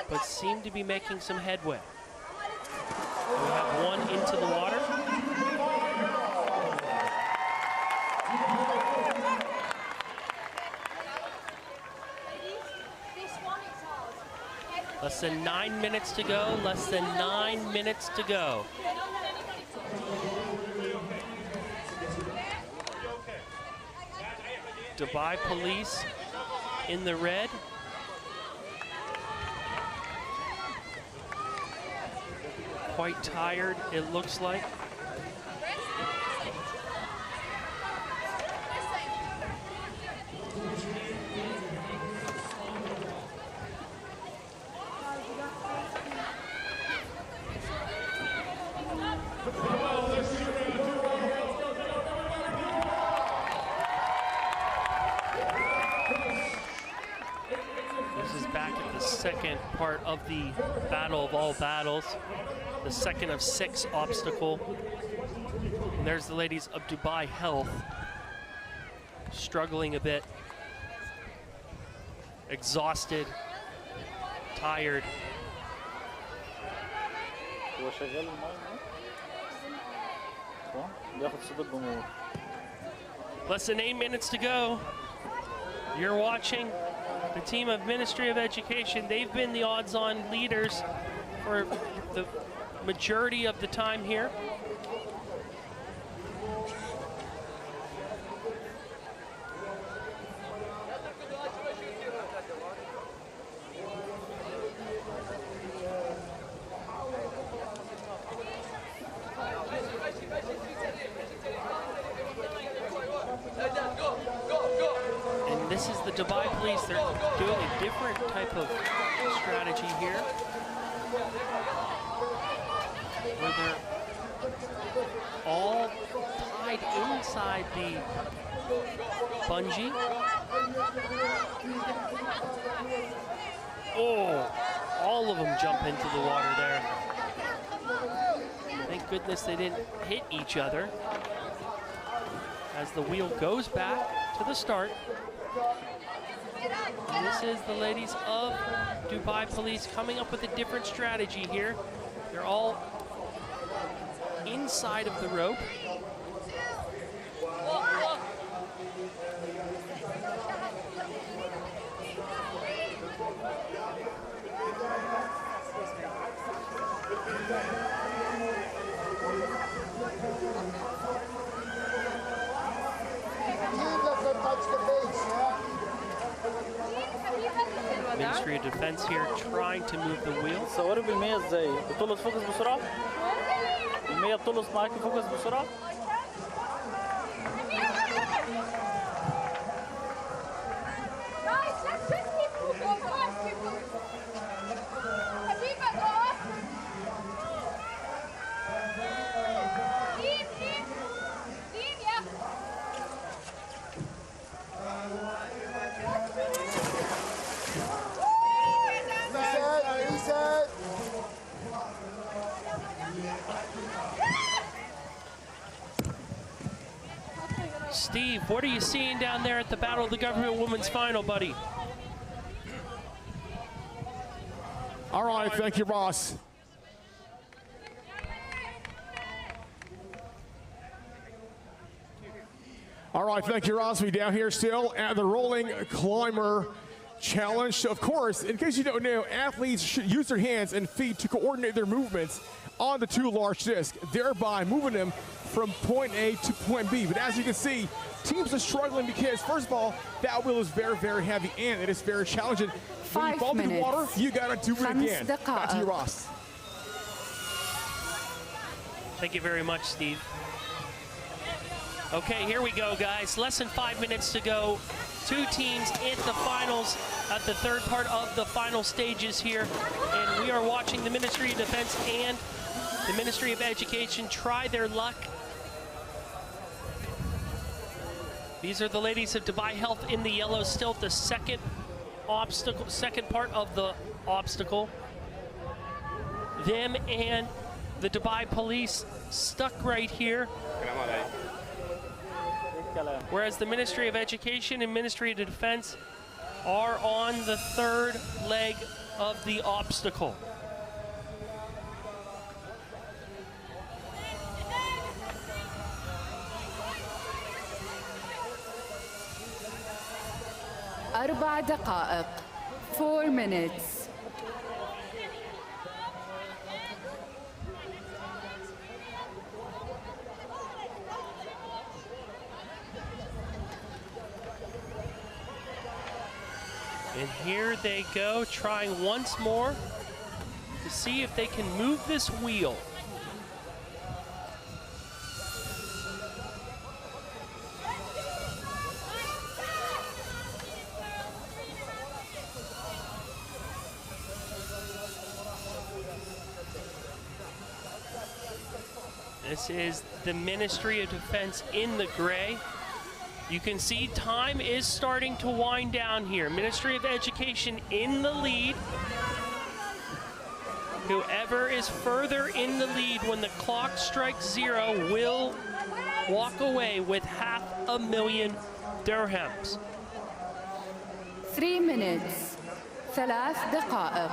but seem to be making some headway. We have one into the water. Less than 9 minutes to go, less than 9 minutes to go. Dubai Police in the red. Quite tired, it looks like. Second part of the battle of all battles, the second of 6 obstacle. And there's the ladies of Dubai Health, struggling a bit, exhausted, tired. Less than 8 minutes to go. You're watching the team of Ministry of Education. They've been the odds-on leaders for the majority of the time here. This is the Dubai Police. They're doing a different type of strategy here, where they're all tied inside the bungee. Oh, all of them jump into the water there. Thank goodness they didn't hit each other as the wheel goes back to the start. This is the ladies of Dubai Police coming up with a different strategy here. They're all inside of the rope. Ministry of Defense here trying to move the wheel. صوري بالمية ازاي؟ بتلقط فوكس بسرعة؟ المية بتلقط معاكي فوكس بسرعة؟ Steve, what are you seeing down there at the Battle of the Government Women's Final, buddy? All right, thank you, Ross. All right, thank you, Ross. We down here still at the Rolling Climber Challenge. Of course, in case you don't know, athletes should use their hands and feet to coordinate their movements on the 2 large discs, thereby moving them from point A to point B. But as you can see, teams are struggling because, first of all, that wheel is very, very heavy and it is very challenging. When you fall into the water, you gotta do it again. Back to you, Ross. Thank you very much, Steve. Okay, here we go, guys. Less than 5 minutes to go. 2 teams in the finals at the third part of the final stages here. And we are watching the Ministry of Defense and the Ministry of Education try their luck. These are the ladies of Dubai Health in the yellow, still at the second part of the obstacle. Them and the Dubai Police stuck right here. Whereas the Ministry of Education and Ministry of Defense are on the third leg of the obstacle. أربع دقائق. 4 minutes. And here they go, trying once more to see if they can move this wheel. This is the Ministry of Defense in the gray. You can see time is starting to wind down here. Ministry of Education in the lead. Whoever is further in the lead when the clock strikes 0 will walk away with $500,000 dirhams. 3 minutes 3 دقائق.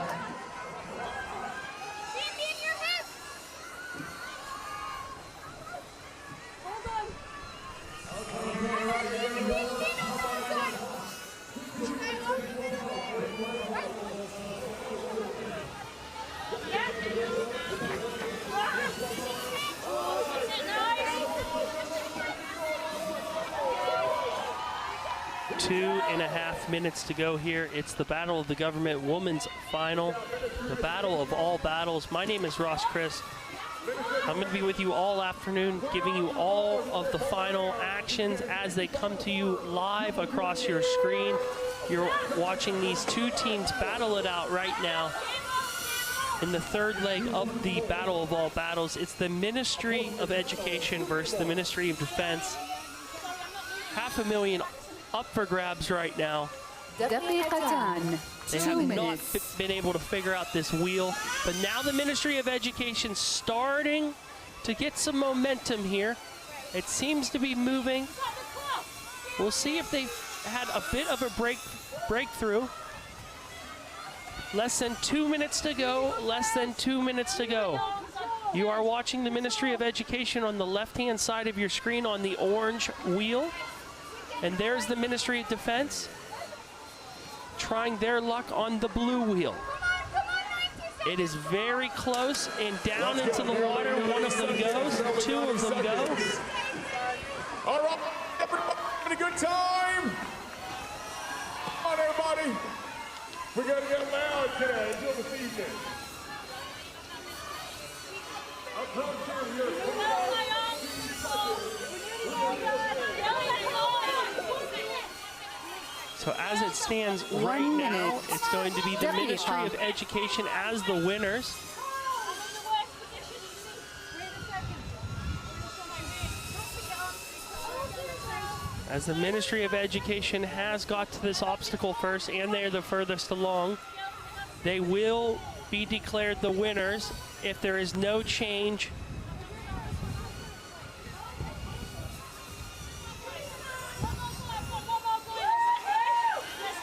Two and a half minutes to go here. It's the Battle of the Government Women's Final, the battle of all battles. My name is Ross Chris. I'm going to be with you all afternoon, giving you all of the final actions as they come to you live across your screen. You're watching these two teams battle it out right now in the third leg of the Battle of All Battles. It's the Ministry of Education versus the Ministry of Defense. $500,000 up for grabs right now. They have not been able to figure out this wheel, but now the Ministry of Education starting to get some momentum here. It seems to be moving. We'll see if they've had a bit of a breakthrough. Less than 2 minutes to go, less than 2 minutes to go. You are watching the Ministry of Education on the left-hand side of your screen on the orange wheel. And there's the Ministry of Defense trying their luck on the blue wheel. It is very close and down into the water. One of them goes, two of them go. All right, everybody, having a good time. Come on, everybody. We're gonna get loud today. Enjoy the season. So as it stands right now, it's going to be the Ministry of Education as the winners. As the Ministry of Education has got to this obstacle first, and they're the furthest along, they will be declared the winners if there is no change.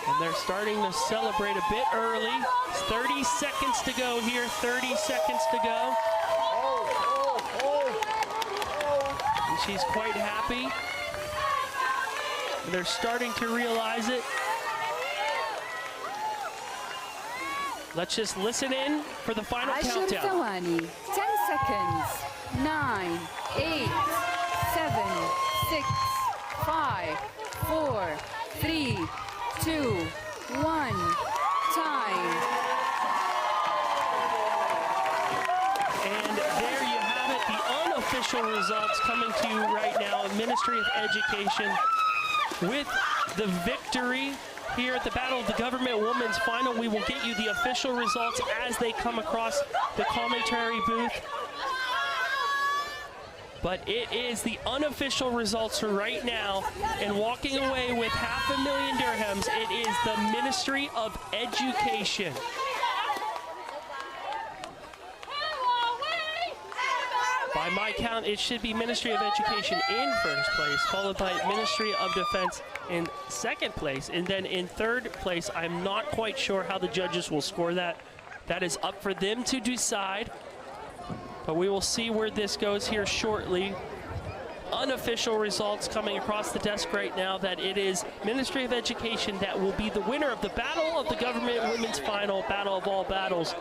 And they're starting to celebrate a bit early. It's 30 seconds to go here, 30 seconds to go. And she's quite happy. They're starting to realize it. Let's just listen in for the final 10 countdown. ثواني 10 seconds 9 8 7 6 5 4 3 2 1 time. And there you have it, the unofficial results coming to you right now. Ministry of Education with the victory here at the Battle of the Government Women's Final. We will get you the official results as they come across the commentary booth. But it is the unofficial results for right now, and walking away with $500,000 dirhams, it is the Ministry of Education. By my count, it should be Ministry of Education in first place, followed by Ministry of Defense in second place, and then in third place, I'm not quite sure how the judges will score that. That is up for them to decide, but we will see where this goes here shortly. Unofficial results coming across the desk right now that it is Ministry of Education that will be the winner of the Battle of the Government Women's Final, Battle of All Battles.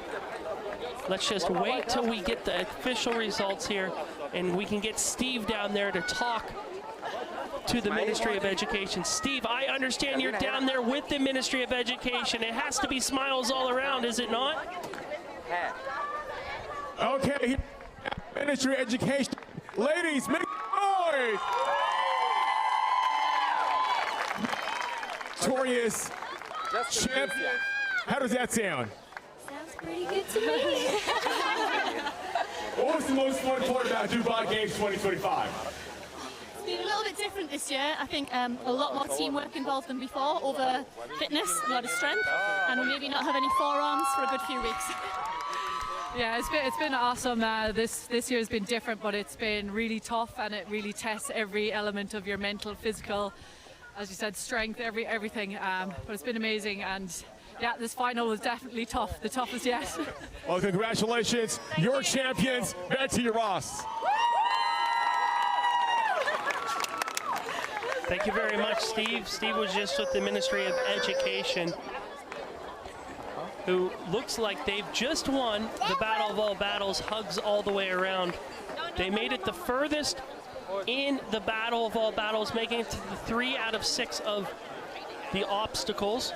Let's just wait till we get the official results here, and we can get Steve down there to talk to the Ministry of Education. Steve, I understand you're down there with the Ministry of Education. It has to be smiles all around, is it not? Okay, Ministry of Education. Ladies, make noise! Victorious champ. How does that sound? Sounds pretty good to me. What was the most fun part about Dubai Games 2025? It's been a little bit different this year. I think a lot more teamwork involved than before, over fitness, a lot of strength, and we'll maybe not have any forearms for a good few weeks. Yeah, it's been awesome. This year has been different, but it's been really tough, and it really tests every element of your mental, physical, as you said, strength, everything. But it's been amazing, and yeah, this final was definitely tough, the toughest yet. Well, congratulations, you're champions. Back to you, Ross. Thank you very much, Steve. Steve was just with the Ministry of Education, who looks like they've just won the Battle of All Battles, hugs all the way around. They made it the furthest in the Battle of All Battles, making it to the 3 out of 6 of the obstacles.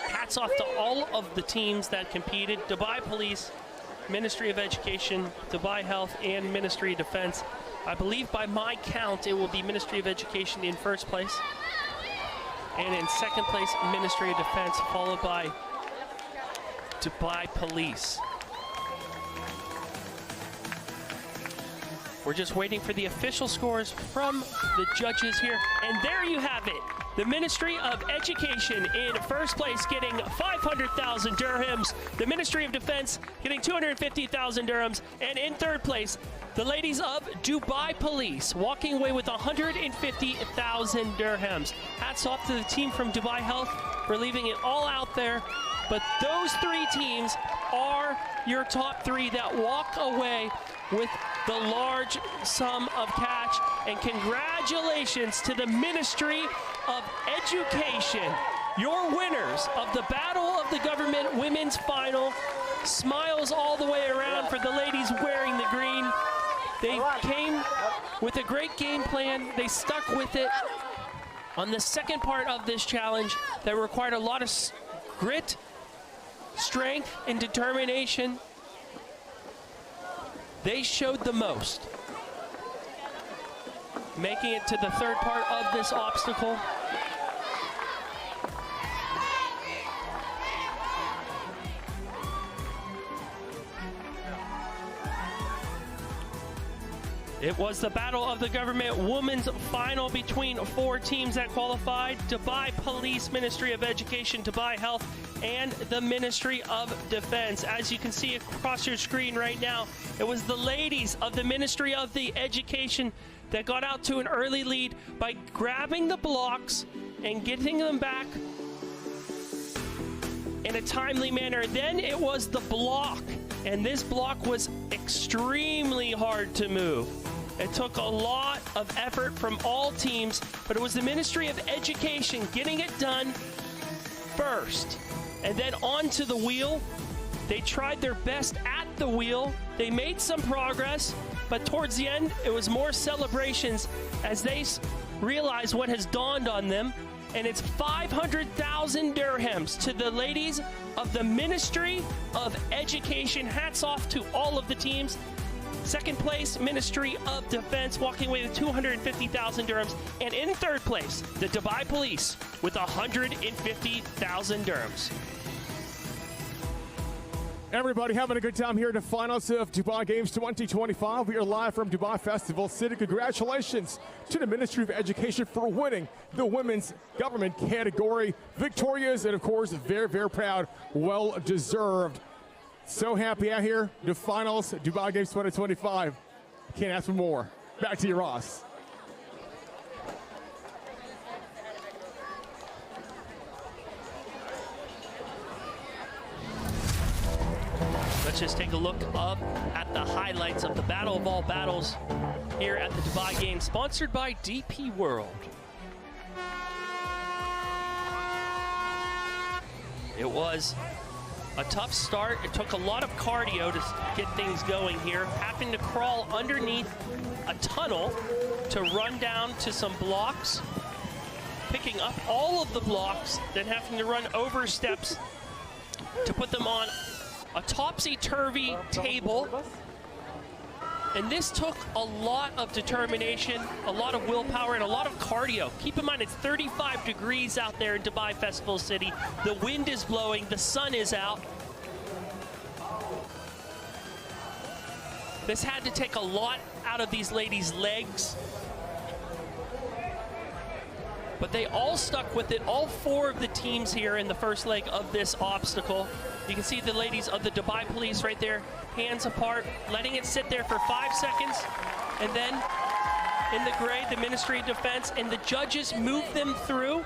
Hats off to all of the teams that competed. Dubai Police, Ministry of Education, Dubai Health, and Ministry of Defense. I believe by my count, it will be Ministry of Education in first place. And in second place, Ministry of Defense, followed by Dubai Police. We're just waiting for the official scores from the judges here. And there you have it. The Ministry of Education in first place getting 500,000 dirhams. The Ministry of Defense getting 250,000 dirhams. And in third place, the ladies of Dubai Police walking away with 150,000 dirhams. Hats off to the team from Dubai Health for leaving it all out there. But those 3 teams are your top 3 that walk away with the large sum of cash. And congratulations to the Ministry of Education, your winners of the Battle of the Government Women's Final. Smiles all the way around for the ladies wearing the green. They came with a great game plan. They stuck with it. On the second part of this challenge that required a lot of grit, strength, and determination, they showed the most, making it to the third part of this obstacle. It was the Battle of the Government Women's Final between 4 teams that qualified: Dubai Police, Ministry of Education, Dubai Health, and the Ministry of Defense. As you can see across your screen right now, it was the ladies of the Ministry of the Education that got out to an early lead by grabbing the blocks and getting them back in a timely manner. Then it was the block, and this block was extremely hard to move. It took a lot of effort from all teams, but it was the Ministry of Education getting it done first. And then onto the wheel. They tried their best at the wheel. They made some progress, but towards the end, it was more celebrations as they realized what has dawned on them. And it's 500,000 dirhams to the ladies of the Ministry of Education. Hats off to all of the teams. Second place, Ministry of Defense, walking away with 250,000 dirhams. And in third place, the Dubai Police with 150,000 dirhams. Everybody having a good time here at the finals of Dubai Games 2025. We are live from Dubai Festival City. Congratulations to the Ministry of Education for winning the Women's Government category. Victorious and, of course, very, very proud. Well deserved. So happy out here. The finals, Dubai Games 2025. Can't ask for more. Back to you, Ross. Let's just take a look up at the highlights of the Battle of All Battles here at the Dubai Games, sponsored by DP World. It was a tough start. It took a lot of cardio to get things going here, having to crawl underneath a tunnel to run down to some blocks, picking up all of the blocks, then having to run over steps to put them on a topsy-turvy table. And this took a lot of determination, a lot of willpower, and a lot of cardio. Keep in mind, it's 35 degrees out there in Dubai Festival City. The wind is blowing, the sun is out. This had to take a lot out of these ladies' legs. But they all stuck with it, all 4 of the teams here in the first leg of this obstacle. You can see the ladies of the Dubai Police right there, hands apart, letting it sit there for 5 seconds. And then in the gray, the Ministry of Defense, and the judges move them through.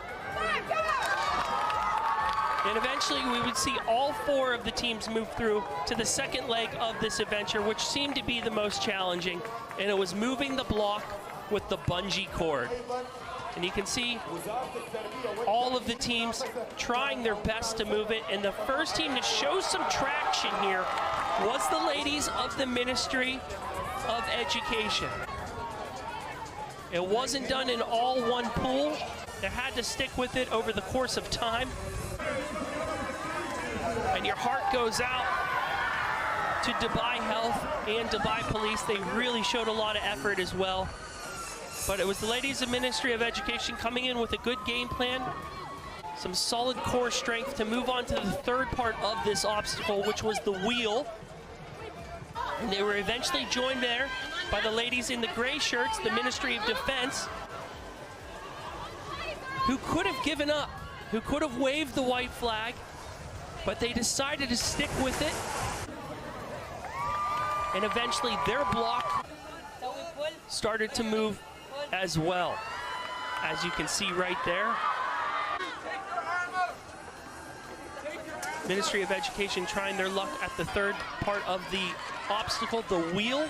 And eventually we would see all 4 of the teams move through to the second leg of this adventure, which seemed to be the most challenging. And it was moving the block with the bungee cord. And you can see all of the teams trying their best to move it. And the first team to show some traction here was the ladies of the Ministry of Education. It wasn't done in all one pool. They had to stick with it over the course of time. And your heart goes out to Dubai Health and Dubai Police. They really showed a lot of effort as well. But it was the ladies of Ministry of Education coming in with a good game plan, some solid core strength to move on to the third part of this obstacle, which was the wheel. And they were eventually joined there by the ladies in the gray shirts, the Ministry of Defense, who could have given up, who could have waved the white flag, but they decided to stick with it. And eventually their block started to move as well, as you can see right there. Ministry of Education trying their luck at the third part of the obstacle, the wheel.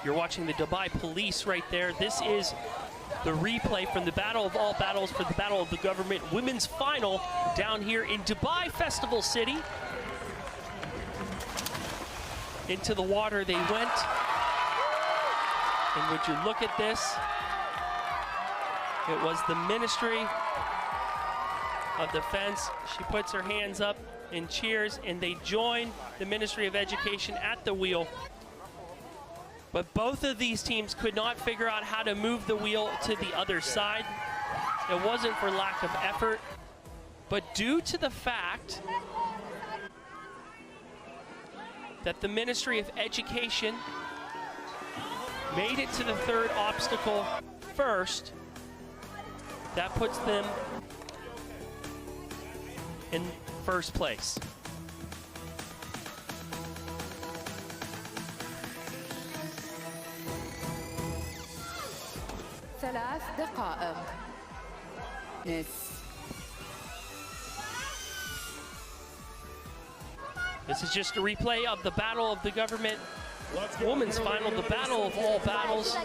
You're watching the Dubai Police right there. This is the replay from the Battle of All Battles for the Battle of the Government Women's Final down here in Dubai Festival City. Into the water they went. And would you look at this? It was the Ministry of Defense. She puts her hands up and cheers, and they join the Ministry of Education at the wheel. But both of these teams could not figure out how to move the wheel to the other side. It wasn't for lack of effort, but due to the fact that the Ministry of Education made it to the third obstacle first, that puts them in first place. ثلاث دقائق. This is just a replay of the Battle of the Government Women's Final, the Battle of All Battles.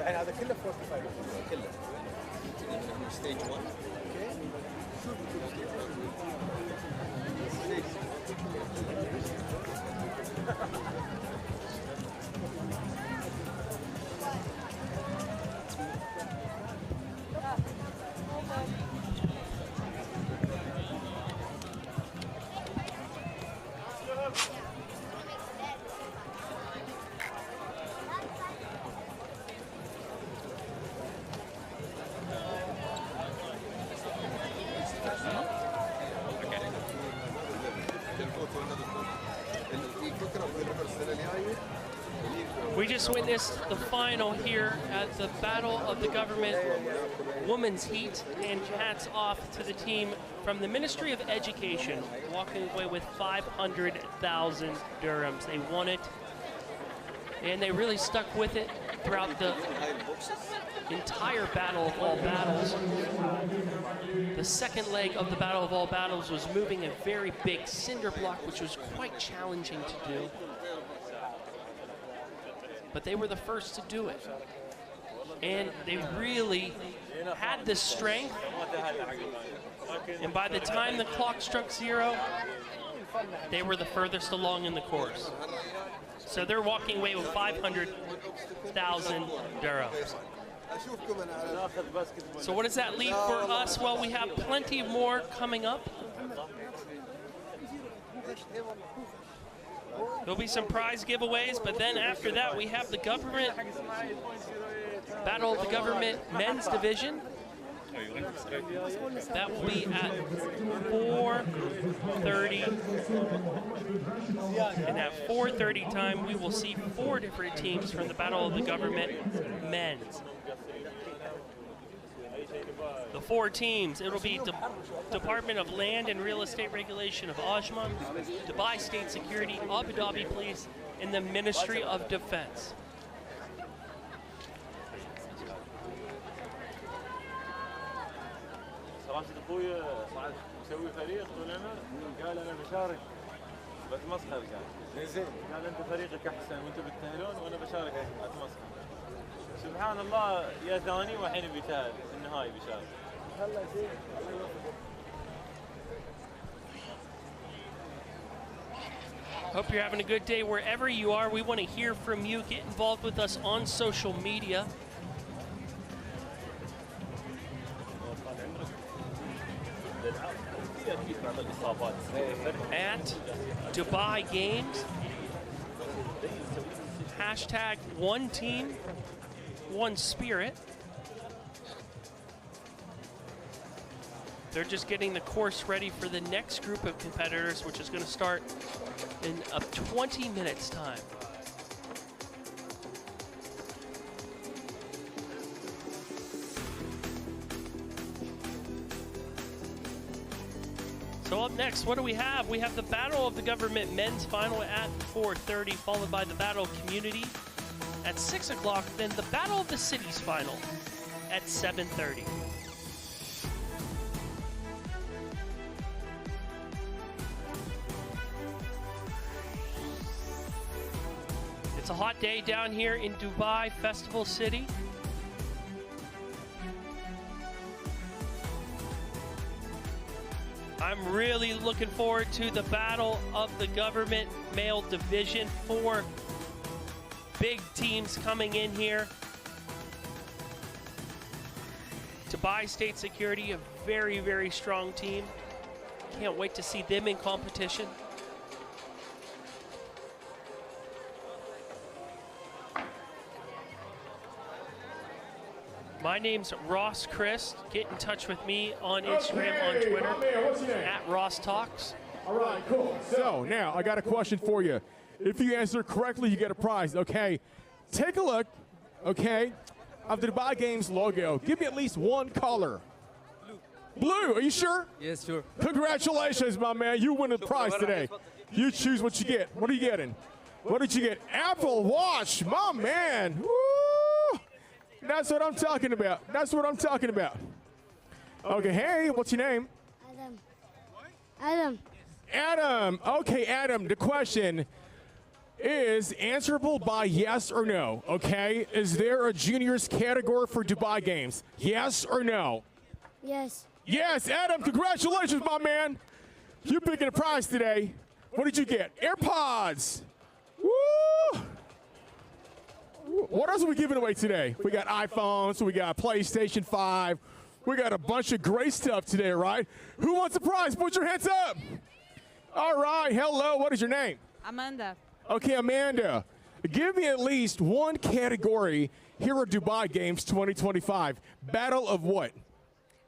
هذا كله 45 كله ستيج 1 اوكي We just witnessed the final here at the Battle of the Government Women's Heat, and hats off to the team from the Ministry of Education, walking away with 500,000 dirhams. They won it, and they really stuck with it throughout the entire Battle of All Battles. The second leg of the Battle of All Battles was moving a very big cinder block, which was quite challenging to do. But they were the first to do it. And they really had the strength. And by the time the clock struck 0, they were the furthest along in the course. So they're walking away with 500,000 dirhams. So what does that leave for us? Well, we have plenty more coming up. There'll be some prize giveaways, but then after that we have the government Battle of the Government Men's Division. That will be at 4:30. And at 4:30 time, we will see 4 different teams from the Battle of the Government Men's. The 4 teams, it'll be Department of Land and Real Estate Regulation of Ajman, Dubai State Security, Abu Dhabi Police, and the Ministry of Defense. راشد اخوي صعد مسوي فريق طول العمر قال انا بشارك بتمسخر قال انت فريقك احسن وانتم بتتاهلون وانا بشارك اتمسخر. سبحان الله يا ثاني والحين بيتاهل في النهائي بيشارك. Hope you're having a good day wherever you are. We want to hear from you. Get involved with us on social media. At Dubai Games, hashtag one team, one spirit. They're just getting the course ready for the next group of competitors, which is going to start in 20 minutes time. So up next, what do we have? We have the Battle of the Government Men's Final at 4:30, followed by the Battle of Community at 6 o'clock, then the Battle of the Cities Final at 7:30. It's a hot day down here in Dubai Festival City. I'm really looking forward to the Battle of the Government Male Division. 4 big teams coming in here. Dubai State Security, a very, very strong team. Can't wait to see them in competition. My name's Ross Christ. Get in touch with me on Instagram, on Twitter, at Ross Talks. All right, cool. So now I got a question for you. If you answer correctly, you get a prize, okay? Take a look, okay, of the Dubai Games logo. Give me at least one color. Blue, are you sure? Yes, sure. Congratulations, my man. You win the prize today. You choose what you get. What are you getting? What did you get? Apple Watch, my man. Woo! That's what I'm talking about. That's what I'm talking about. Okay, hey, what's your name? Adam. Adam. Adam. Okay, Adam, the question is answerable by yes or no, okay? Is there a juniors category for Dubai Games? Yes or no? Yes. Yes, Adam, congratulations, my man. You're picking a prize today. What did you get? AirPods. Woo! What else are we giving away today? We got iPhones, we got PlayStation 5. We got a bunch of great stuff today, right? Who wants a prize? Put your hands up. All right, hello, what is your name? Amanda. Okay, Amanda, give me at least one category here at Dubai Games 2025. Battle of what?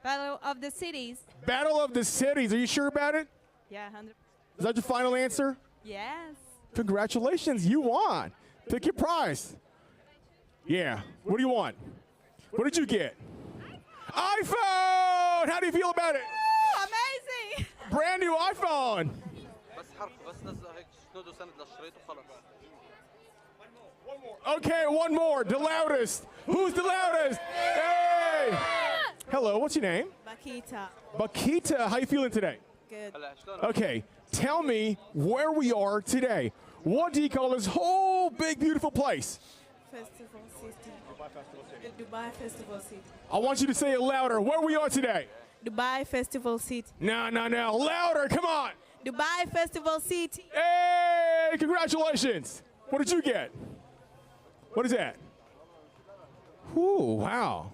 Battle of the Cities. Battle of the Cities. Are you sure about it? Yeah, 100%. Is that your final answer? Yes. Congratulations, you won. Pick your prize. Yeah. What do you want? What did you get? iPhone! How do you feel about it? Oh, amazing! Brand new iPhone. Okay, one more. The loudest. Who's the loudest? Hey! Hello, what's your name? Bakita. Bakita, how you feeling today? Good. Okay, tell me where we are today. What do you call this whole big, beautiful place? Festival City. Dubai Festival City. I want you to say it louder. Where we are today? Dubai Festival City. No. Louder, come on. Dubai Festival City. Hey, congratulations. What did you get? What is that? Ooh, wow.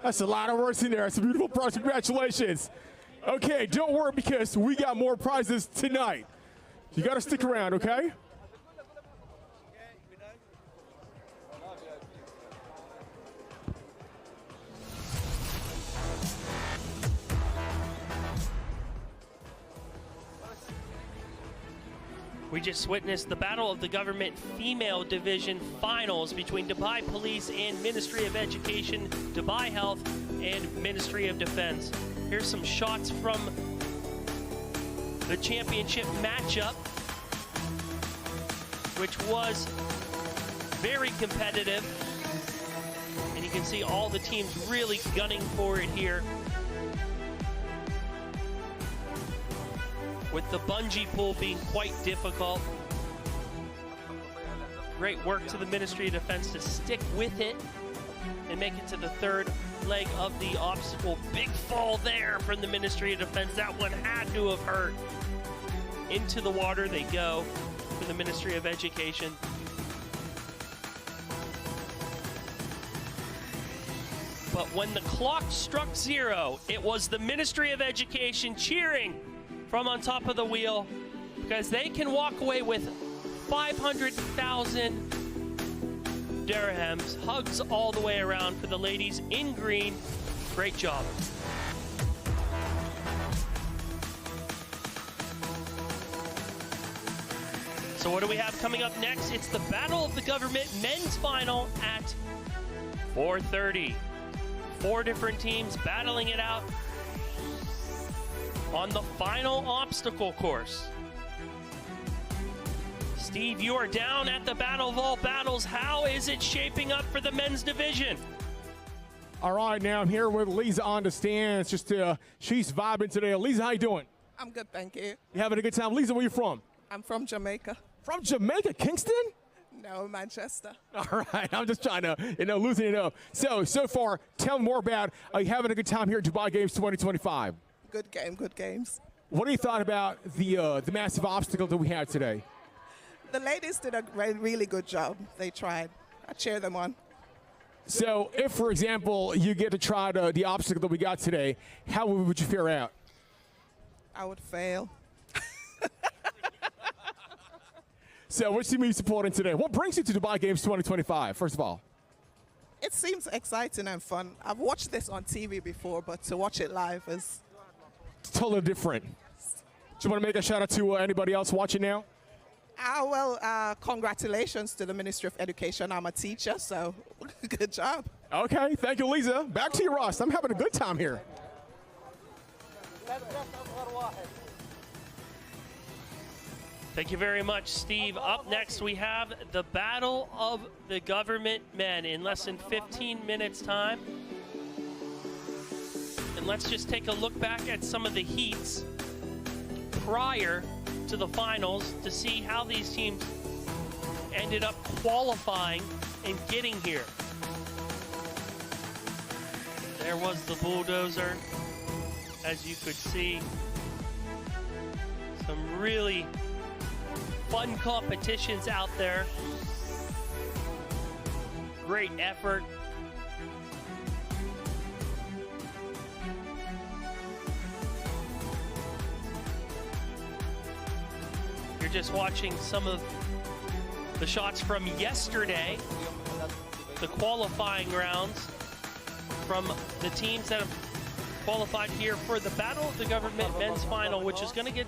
That's a lot of words in there. It's a beautiful prize. Congratulations. Okay, don't worry because we got more prizes tonight. You got to stick around, okay? We just witnessed the Battle of the Government Female Division Finals between Dubai Police and Ministry of Education, Dubai Health, and Ministry of Defense. Here's some shots from the championship matchup, which was very competitive. And you can see all the teams really gunning for it here. With the bungee pull being quite difficult. Great work to the Ministry of Defense to stick with it and make it to the third leg of the obstacle. Big fall there from the Ministry of Defense. That one had to have hurt. Into the water they go for the Ministry of Education. But when the clock struck 0, it was the Ministry of Education cheering from on top of the wheel because they can walk away with 500,000 dirhams. Hugs all the way around for the ladies in green. Great job. So what do we have coming up next? It's the Battle of the Government men's final at 4:30. 4 different teams battling it out on the final obstacle course. Steve, you are down at the battle of all battles. How is it shaping up for the men's division? All right, now I'm here with Lisa on the stands. She's vibing today. Lisa, how you doing? I'm good, thank you. You having a good time? Lisa, where you from? I'm from Jamaica. From Jamaica, Kingston? No, Manchester. All right, I'm just trying to, loosen it up. So far, tell me more about you having a good time here at Dubai Games 2025. Good game, good games. What do you thought about the massive obstacle that we had today? The ladies did a really good job. They tried. I cheer them on. So if, for example, you get to try the obstacle that we got today, how would you fare out? I would fail. So which team are you supporting today? What brings you to Dubai Games 2025, first of all? It seems exciting and fun. I've watched this on TV before, but to watch it live is totally different. Do you want to make a shout out to anybody else watching now? Congratulations to the Ministry of Education. I'm a teacher, so good job. Okay, thank you, Lisa. Back to you, Ross. I'm having a good time here. Thank you very much, Steve. Up next, we have the Battle of the Government Men in less than 15 minutes' time. And let's just take a look back at some of the heats prior to the finals to see how these teams ended up qualifying and getting here. There was the bulldozer, as you could see. Some really fun competitions out there. Great effort. You're just watching some of the shots from yesterday, the qualifying rounds from the teams that have qualified here for the Battle of the Government men's final, which is going to get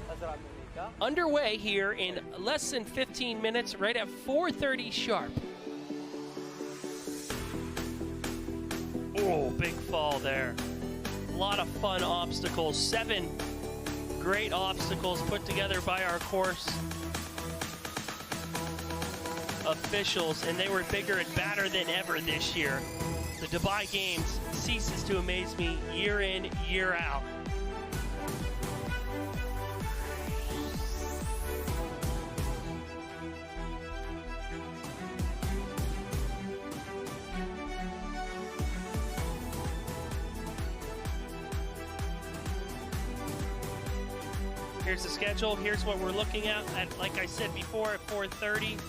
underway here in less than 15 minutes, right at 4:30 sharp. Oh, big fall there. A lot of fun obstacles. 7 great obstacles put together by our course officials, and they were bigger and badder than ever this year. The Dubai Games ceases to amaze me year in, year out. Here's the schedule. Here's what we're looking at like I said before, at 4:30.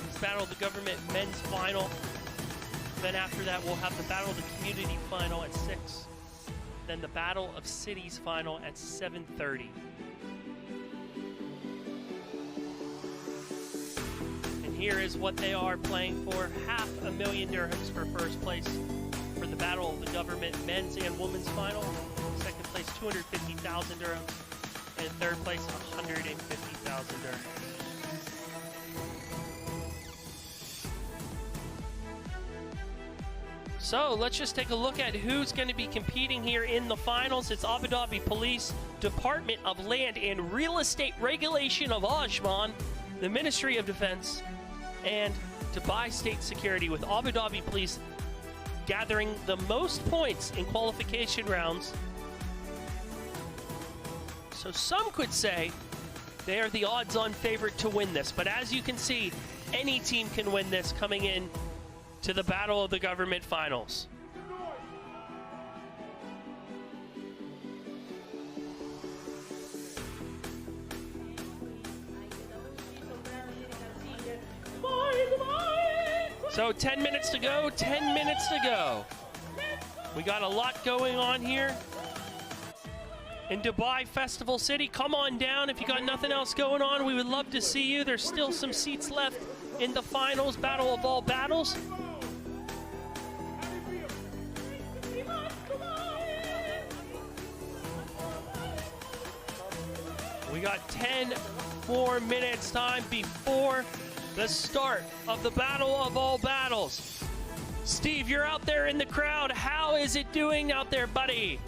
It's Battle of the Government men's final. Then after that, we'll have the Battle of the Community final at 6. Then the Battle of Cities final at 7:30. And here is what they are playing for. $500,000 dirhams for first place for the Battle of the Government men's and women's final. Second place, 250,000 dirhams. And third place, 150,000 dirhams. So let's just take a look at who's going to be competing here in the finals. It's Abu Dhabi Police, Department of Land and Real Estate Regulation of Ajman, the Ministry of Defense, and Dubai State Security, with Abu Dhabi Police gathering the most points in qualification rounds. So some could say they are the odds-on favorite to win this. But as you can see, any team can win this coming in to the Battle of the Government finals. So 10 minutes to go, 10 minutes to go. We got a lot going on here in Dubai Festival City. Come on down if you got nothing else going on. We would love to see you. There's still some seats left in the finals, Battle of all battles. We got 10 more minutes time before the start of the Battle of all battles. Steve, you're out there in the crowd. How is it doing out there, buddy?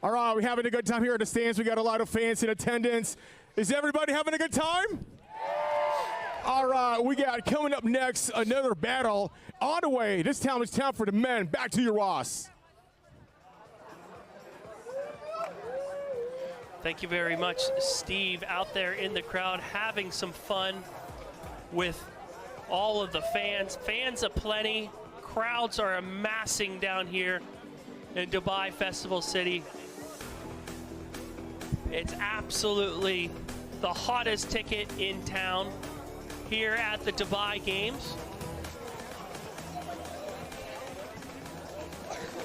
All right, we're having a good time here at the stands. We got a lot of fans in attendance. Is everybody having a good time? All right, we got coming up next another battle on the way. This time it's time for the men. Back to you, Ross. Thank you very much, Steve, out there in the crowd having some fun with all of the fans. Fans aplenty. Crowds are amassing down here in Dubai Festival City. It's absolutely the hottest ticket in town here at the Dubai Games.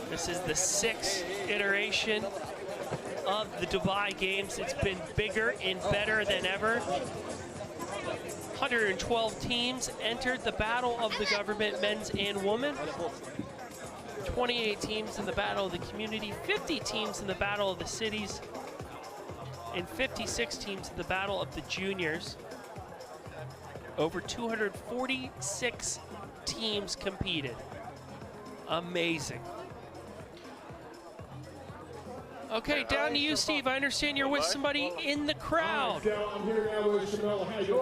This is the 6th iteration of the Dubai Games. It's been bigger and better than ever. 112 teams entered the Battle of the Government men's and women. 28 teams in the Battle of the Community, 50 teams in the Battle of the Cities, and 56 teams in the Battle of the Juniors. Over 246 teams competed. Amazing. Okay, down to you, Steve. I understand you're with somebody in the crowd. I'm here now with Chanel. How you doing?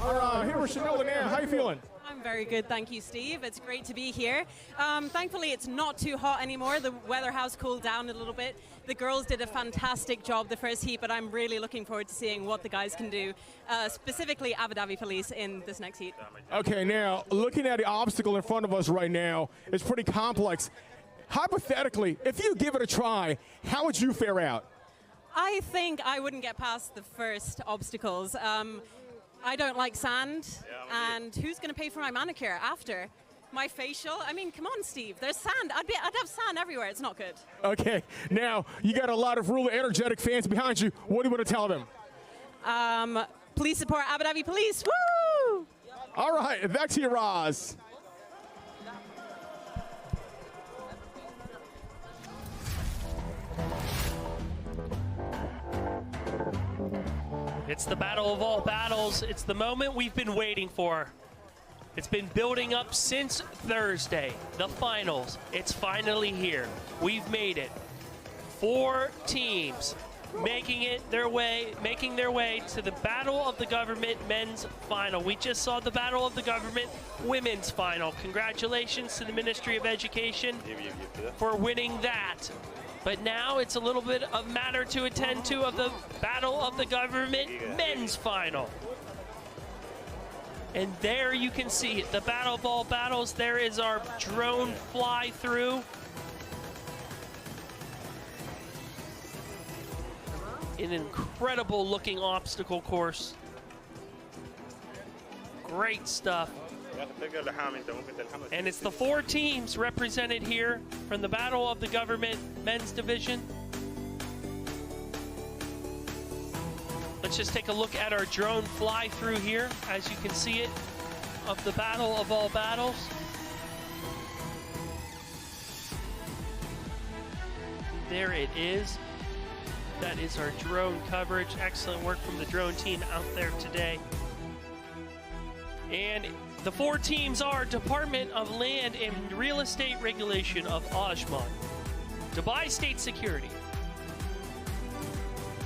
All right, here with Chanel now. How you feeling? I'm very good, thank you, Steve. It's great to be here. Thankfully, it's not too hot anymore. The weather has cooled down a little bit. The girls did a fantastic job the first heat, but I'm really looking forward to seeing what the guys can do, specifically Abu Dhabi Police in this next heat. Okay, now, looking at the obstacle in front of us right now, it's pretty complex. Hypothetically, if you give it a try, how would you fare out? I think I wouldn't get past the first obstacles. I don't like sand, and who's going to pay for my manicure after? My facial? I mean, come on, Steve. There's sand. I'd have sand everywhere. It's not good. Okay, now you got a lot of really energetic fans behind you. What do you want to tell them? Please support Abu Dhabi Police. Woo! All right, back to you, Roz. It's the battle of all battles. It's the moment we've been waiting for. It's been building up since Thursday, the finals. It's finally here. We've made it. 4 teams making their way to the Battle of the Government men's final. We just saw the Battle of the Government women's final. Congratulations to the Ministry of Education for winning that. But now it's a little bit of matter to attend to of the Battle of the Government men's final. And there you can see it, the battle of all battles. There is our drone fly through. An incredible looking obstacle course. Great stuff. And it's the 4 teams represented here from the Battle of the Government men's division. Let's just take a look at our drone fly through here, as you can see it, of the Battle of all battles. There it is. That is our drone coverage. Excellent work from the drone team out there today. And the 4 teams are Department of Land and Real Estate Regulation of Ajman, Dubai State Security,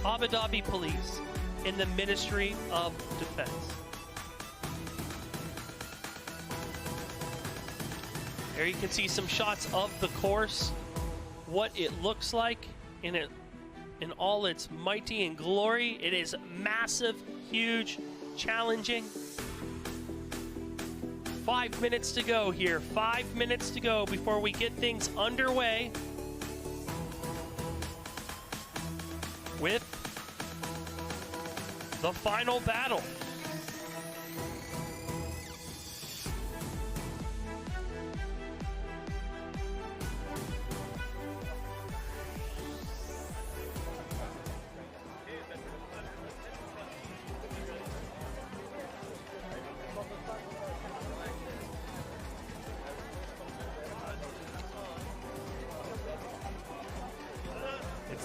Abu Dhabi Police, and the Ministry of Defense. There you can see some shots of the course, what it looks like in all its mighty and glory. It is massive, huge, challenging. 5 minutes to go here. 5 minutes to go before we get things underway with the final battle.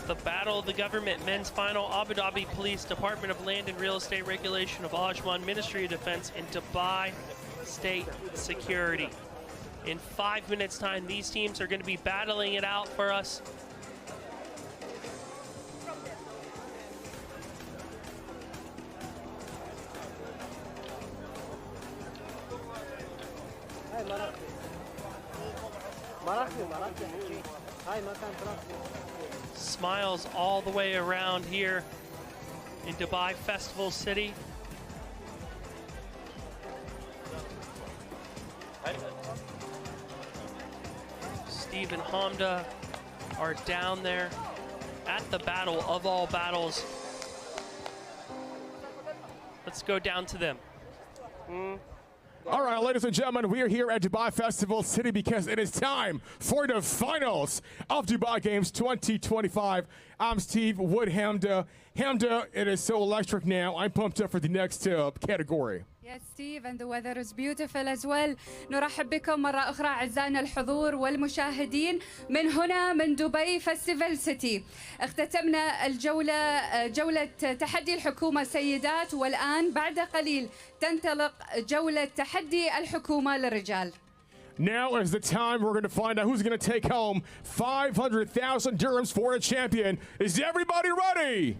The Battle of the Government men's final. Abu Dhabi Police, Department of Land and Real Estate Regulation of Ajman, Ministry of Defense, and Dubai State Security. In 5 minutes time, these teams are going to be battling it out for us. Smiles all the way around here in Dubai Festival City. Steve and Hamda are down there at the Battle of all battles. Let's go down to them. All right, ladies and gentlemen, we are here at Dubai Festival City because it is time for the finals of Dubai Games 2025. I'm Steve with Hamda. Hamda, it is so electric now. I'm pumped up for the next category. Yes, Steve, and the weather is beautiful as well. نرحب بكم مرة أخرى أعزائنا الحضور والمشاهدين من هنا من دبي فestival سيتي. اختتمنا جولة تحدي الحكومة سيدات، والآن بعد قليل تنطلق جولة تحدي الحكومة للرجال. Now is the time we're going to find out who's going to take home 500,000 dirhams for a champion. Is everybody ready?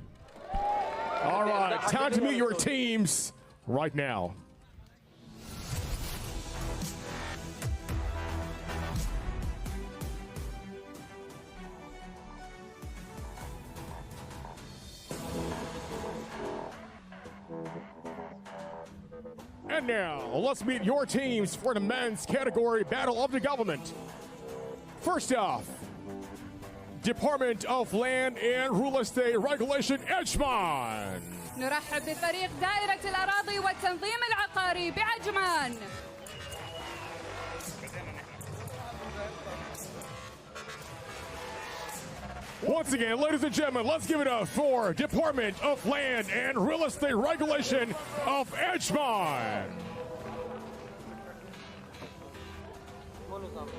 All right, time to meet your teams right now. And now, let's meet your teams for the men's category Battle of the Government. First off, Department of Land and Real Estate Regulation, Ajman. نرحب بفريق دائرة الأراضي والتنظيم العقاري بعجمان. Once again, ladies and gentlemen, let's give it up for Department of Land and Real Estate Regulation of Edgemont.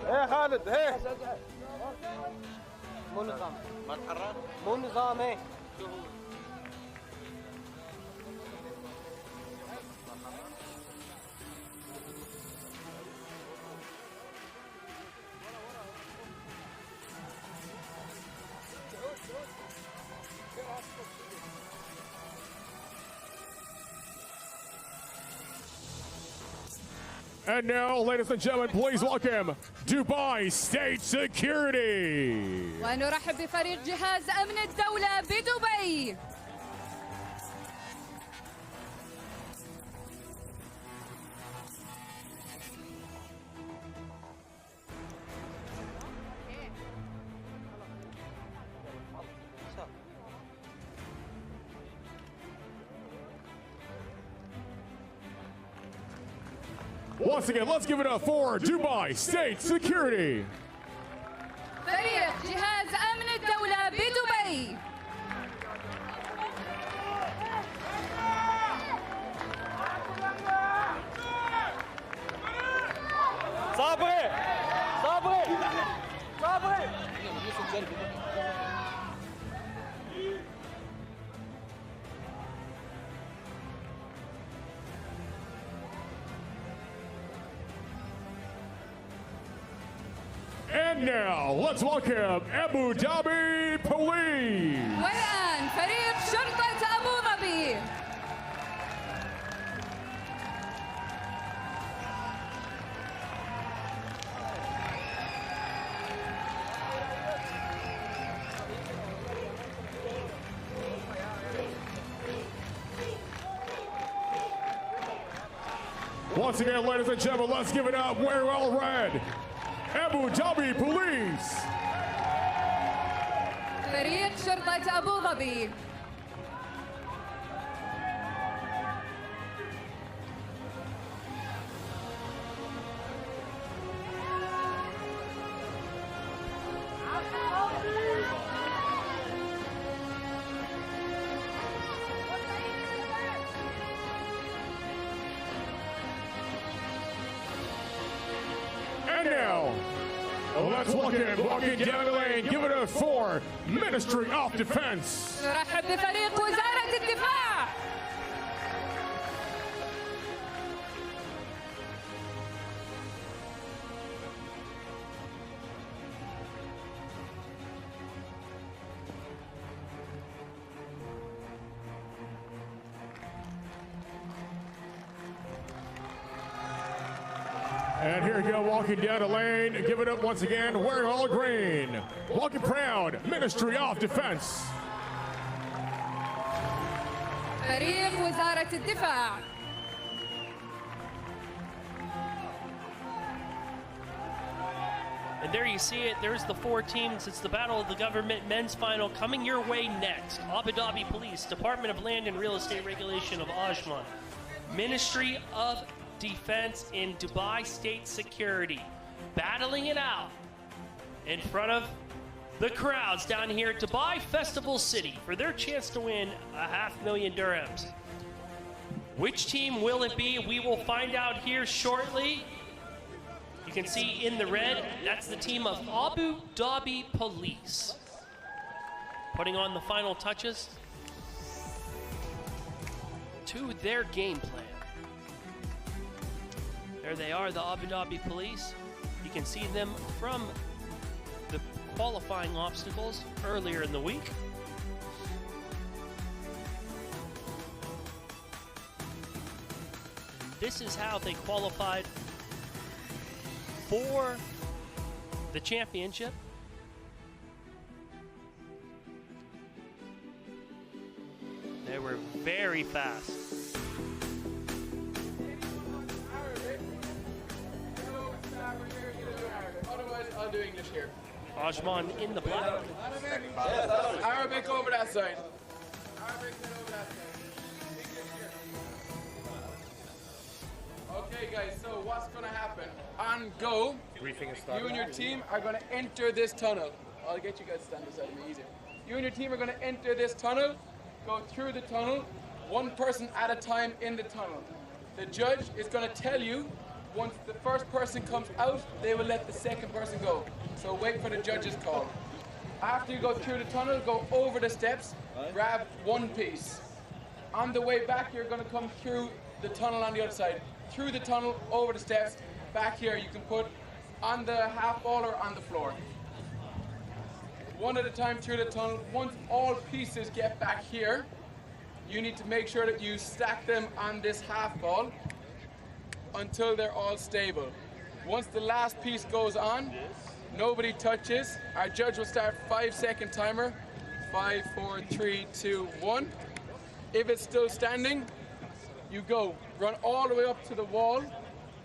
ايه خالد ايه مو نظام ما تحرك مو نظام ايه And now, ladies and gentlemen, please welcome Dubai State Security. ونرحب بفريق جهاز أمن الدولة بدبي. Once again, let's give it up for Dubai State Security. فريق جهاز أمن الدولة بدبي. صابري صابري صابري And now, let's welcome Abu Dhabi Police. والآن فريق شرطة أبو ظبي. Once again, ladies and gentlemen, let's give it up. We're all red. Abu Dhabi Police. فريق شرطة أبو ظبي. And now, let's welcome walking down the lane, give it up for Ministry of Defense. نرحب بفريق وزارة الدفاع. And here we go, walking down the lane. Give it up once again, wearing all green. Walking proud, Ministry of Defense. فريق وزارة الدفاع. And there you see it. There's the four teams. It's the Battle of the Government men's final coming your way next. Abu Dhabi Police, Department of Land and Real Estate Regulation of Ajman, Ministry of Defense in Dubai State Security, battling it out in front of the crowds down here at Dubai Festival City for their chance to win $500,000 dirhams. Which team will it be? We will find out here shortly. You can see in the red, that's the team of Abu Dhabi Police. Putting on the final touches to their game plan. There they are, the Abu Dhabi Police. You can see them from the qualifying obstacles earlier in the week. And this is how they qualified for the championship. They were very fast. Otherwise, I'll do English here. Ajman in the black. Arabic over that side. Arabic over that side. English here. Okay, guys, so what's going to happen? On go, you and your team are going to enter this tunnel. I'll get you guys to stand beside me easier. You and your team are going to enter this tunnel, go through the tunnel, one person at a time in the tunnel. The judge is going to tell you, once the first person comes out, they will let the second person go. So wait for the judge's call. After you go through the tunnel, go over the steps, grab one piece. On the way back, you're going to come through the tunnel on the other side. Through the tunnel, over the steps, back here. You can put on the half ball or on the floor. One at a time through the tunnel. Once all pieces get back here, you need to make sure that you stack them on this half ball until they're all stable. Once the last piece goes on, nobody touches. Our judge will start 5-second timer. 5, 4, 3, 2, 1. If it's still standing, you go. Run all the way up to the wall,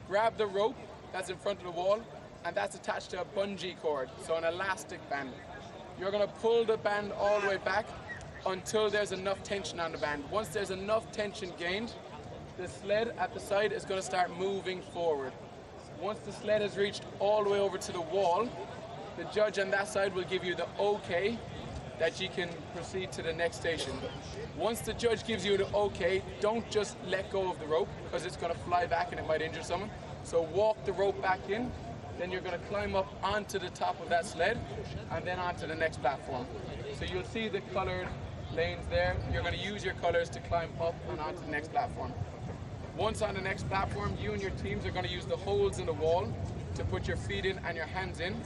grab the rope that's in front of the wall, and that's attached to a bungee cord, so an elastic band. You're gonna pull the band all the way back until there's enough tension on the band. Once there's enough tension gained, the sled at the side is gonna start moving forward. Once the sled has reached all the way over to the wall, the judge on that side will give you the okay that you can proceed to the next station. Once the judge gives you the okay, don't just let go of the rope because it's gonna fly back and it might injure someone. So walk the rope back in, then you're gonna climb up onto the top of that sled and then onto the next platform. So you'll see the colored lanes there. You're gonna use your colors to climb up and onto the next platform. Once on the next platform, you and your teams are gonna use the holes in the wall to put your feet in and your hands in,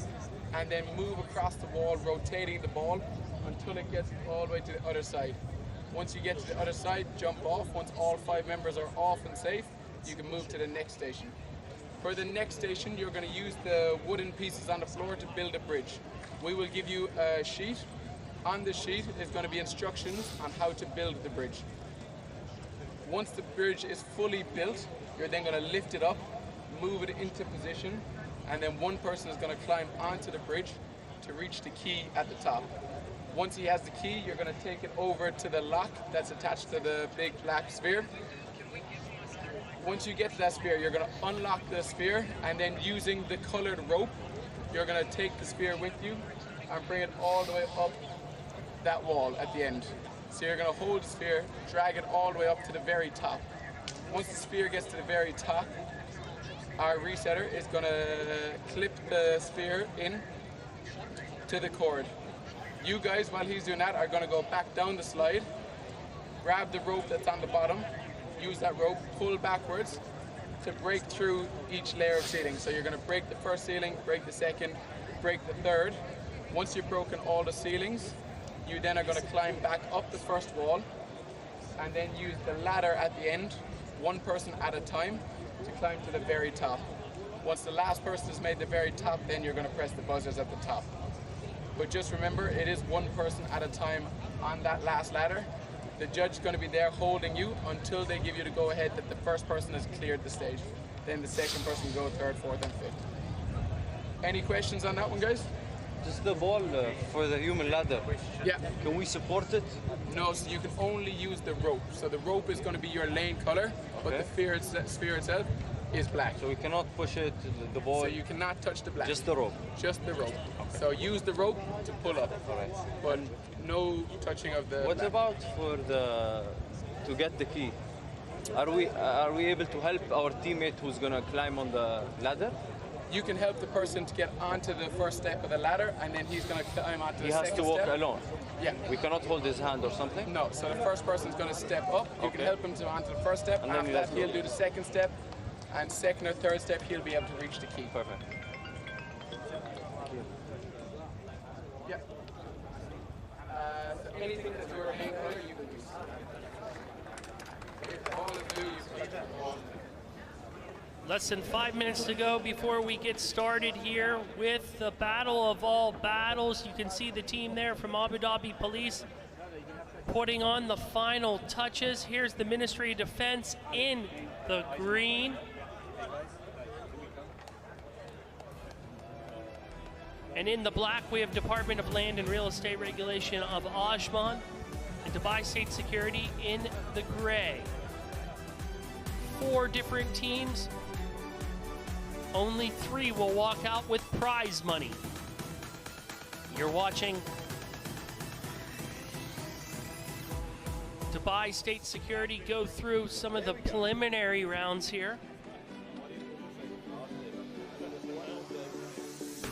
and then move across the wall, rotating the ball until it gets all the way to the other side. Once you get to the other side, jump off. Once all 5 members are off and safe, you can move to the next station. For the next station, you're going to use the wooden pieces on the floor to build a bridge. We will give you a sheet. On the sheet is going to be instructions on how to build the bridge. Once the bridge is fully built, you're then going to lift it up, move it into position, and then one person is going to climb onto the bridge to reach the key at the top. Once he has the key, you're going to take it over to the lock that's attached to the big black sphere. Once you get to that sphere, you're going to unlock the sphere, and then using the colored rope, you're going to take the sphere with you and bring it all the way up that wall at the end. So you're going to hold the sphere, drag it all the way up to the very top. Once the sphere gets to the very top, our resetter is going to clip the sphere in to the cord. You guys, while he's doing that, are going to go back down the slide, grab the rope that's on the bottom, use that rope, pull backwards to break through each layer of ceiling. So you're going to break the first ceiling, break the second, break the third. Once you've broken all the ceilings, you then are going to climb back up the first wall and then use the ladder at the end, one person at a time, to climb to the very top. Once the last person has made the very top, then you're going to press the buzzers at the top. But just remember, it is one person at a time on that last ladder. The judge is going to be there holding you until they give you the go-ahead that the first person has cleared the stage. Then the second person will go third, fourth, and fifth. Any questions on that one, guys? Just the ball for the human ladder. Yeah. Can we support it? No, so you can only use the rope. So the rope is going to be your lane color, but the sphere itself is black. So we cannot push it, the ball? So you cannot touch the black. Just the rope? Just the rope. So use the rope to pull up. All right. But no touching of the What black. about to get the key? Are we able to help our teammate who's gonna climb on the ladder? You can help the person to get onto the first step of the ladder, and then he's going to climb onto the second step. He has to walk alone? Yeah. We cannot hold his hand or something? No, so the first person's going to step up. You can help him to onto the first step. And After then that, he'll do the second step, and second or third step, he'll be able to reach the key. Perfect. Yeah. So anything that's your main color, you can use. All of you, you can use. Less than 5 minutes to go before we get started here with the battle of all battles. You can see the team there from Abu Dhabi Police putting on the final touches. Here's the Ministry of Defense in the green. And in the black, we have Department of Land and Real Estate Regulation of Ajman and Dubai State Security in the gray. 4 different teams. Only 3 will walk out with prize money. You're watching Dubai State Security go through some of the preliminary rounds here.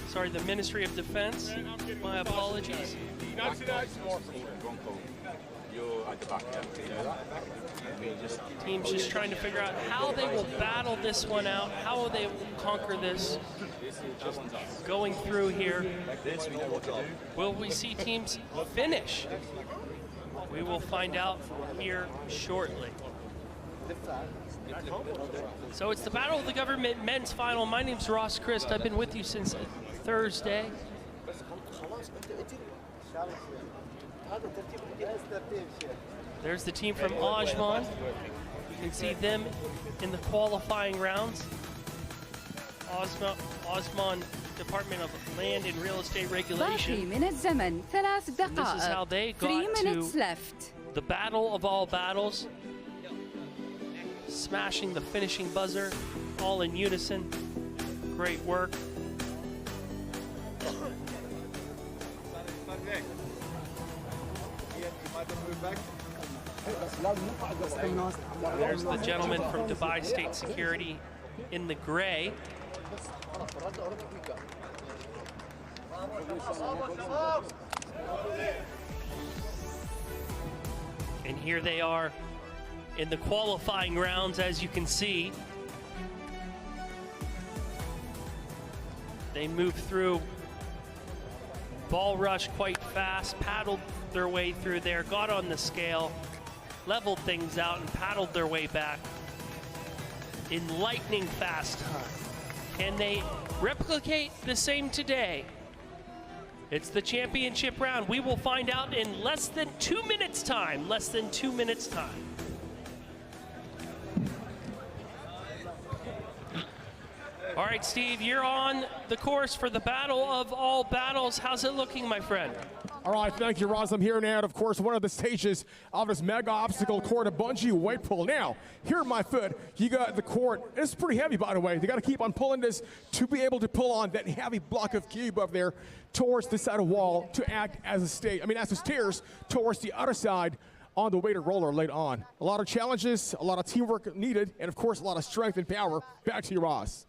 Sorry, the Ministry of Defense. My apologies. Teams just trying to figure out how they will battle this one out, how they will conquer this. Going through here, will we see teams finish? We will find out here shortly. So it's the Battle of the Government men's final. My name's Ross Christ. I've been with you since Thursday. There's the team from Osman. You can see them in the qualifying rounds. Osman Department of Land and Real Estate Regulation. This is how they got to the battle of all battles. Smashing the finishing buzzer, all in unison. Great work. There's the gentleman from Dubai State Security in the gray. And here they are in the qualifying rounds, as you can see. They moved through ball rush quite fast, paddled their way through there, got on the scale, leveled things out, and paddled their way back in lightning fast time. Can they replicate the same today? It's the championship round. We will find out in less than 2 minutes time. Less than 2 minutes time. All right, Steve, you're on the course for the battle of all battles. How's it looking, my friend? All right, thank you, Roz. I'm here now at, of course, one of the stages of this mega obstacle court, a bungee weight pull. Now, here at my foot, you got the court. It's pretty heavy, by the way. They got to keep on pulling this to be able to pull on that heavy block of cube up there towards the side of the wall to act as as the stairs towards the other side on the weighted roller later on. A lot of challenges, a lot of teamwork needed, and, of course, a lot of strength and power. Back to you, Roz.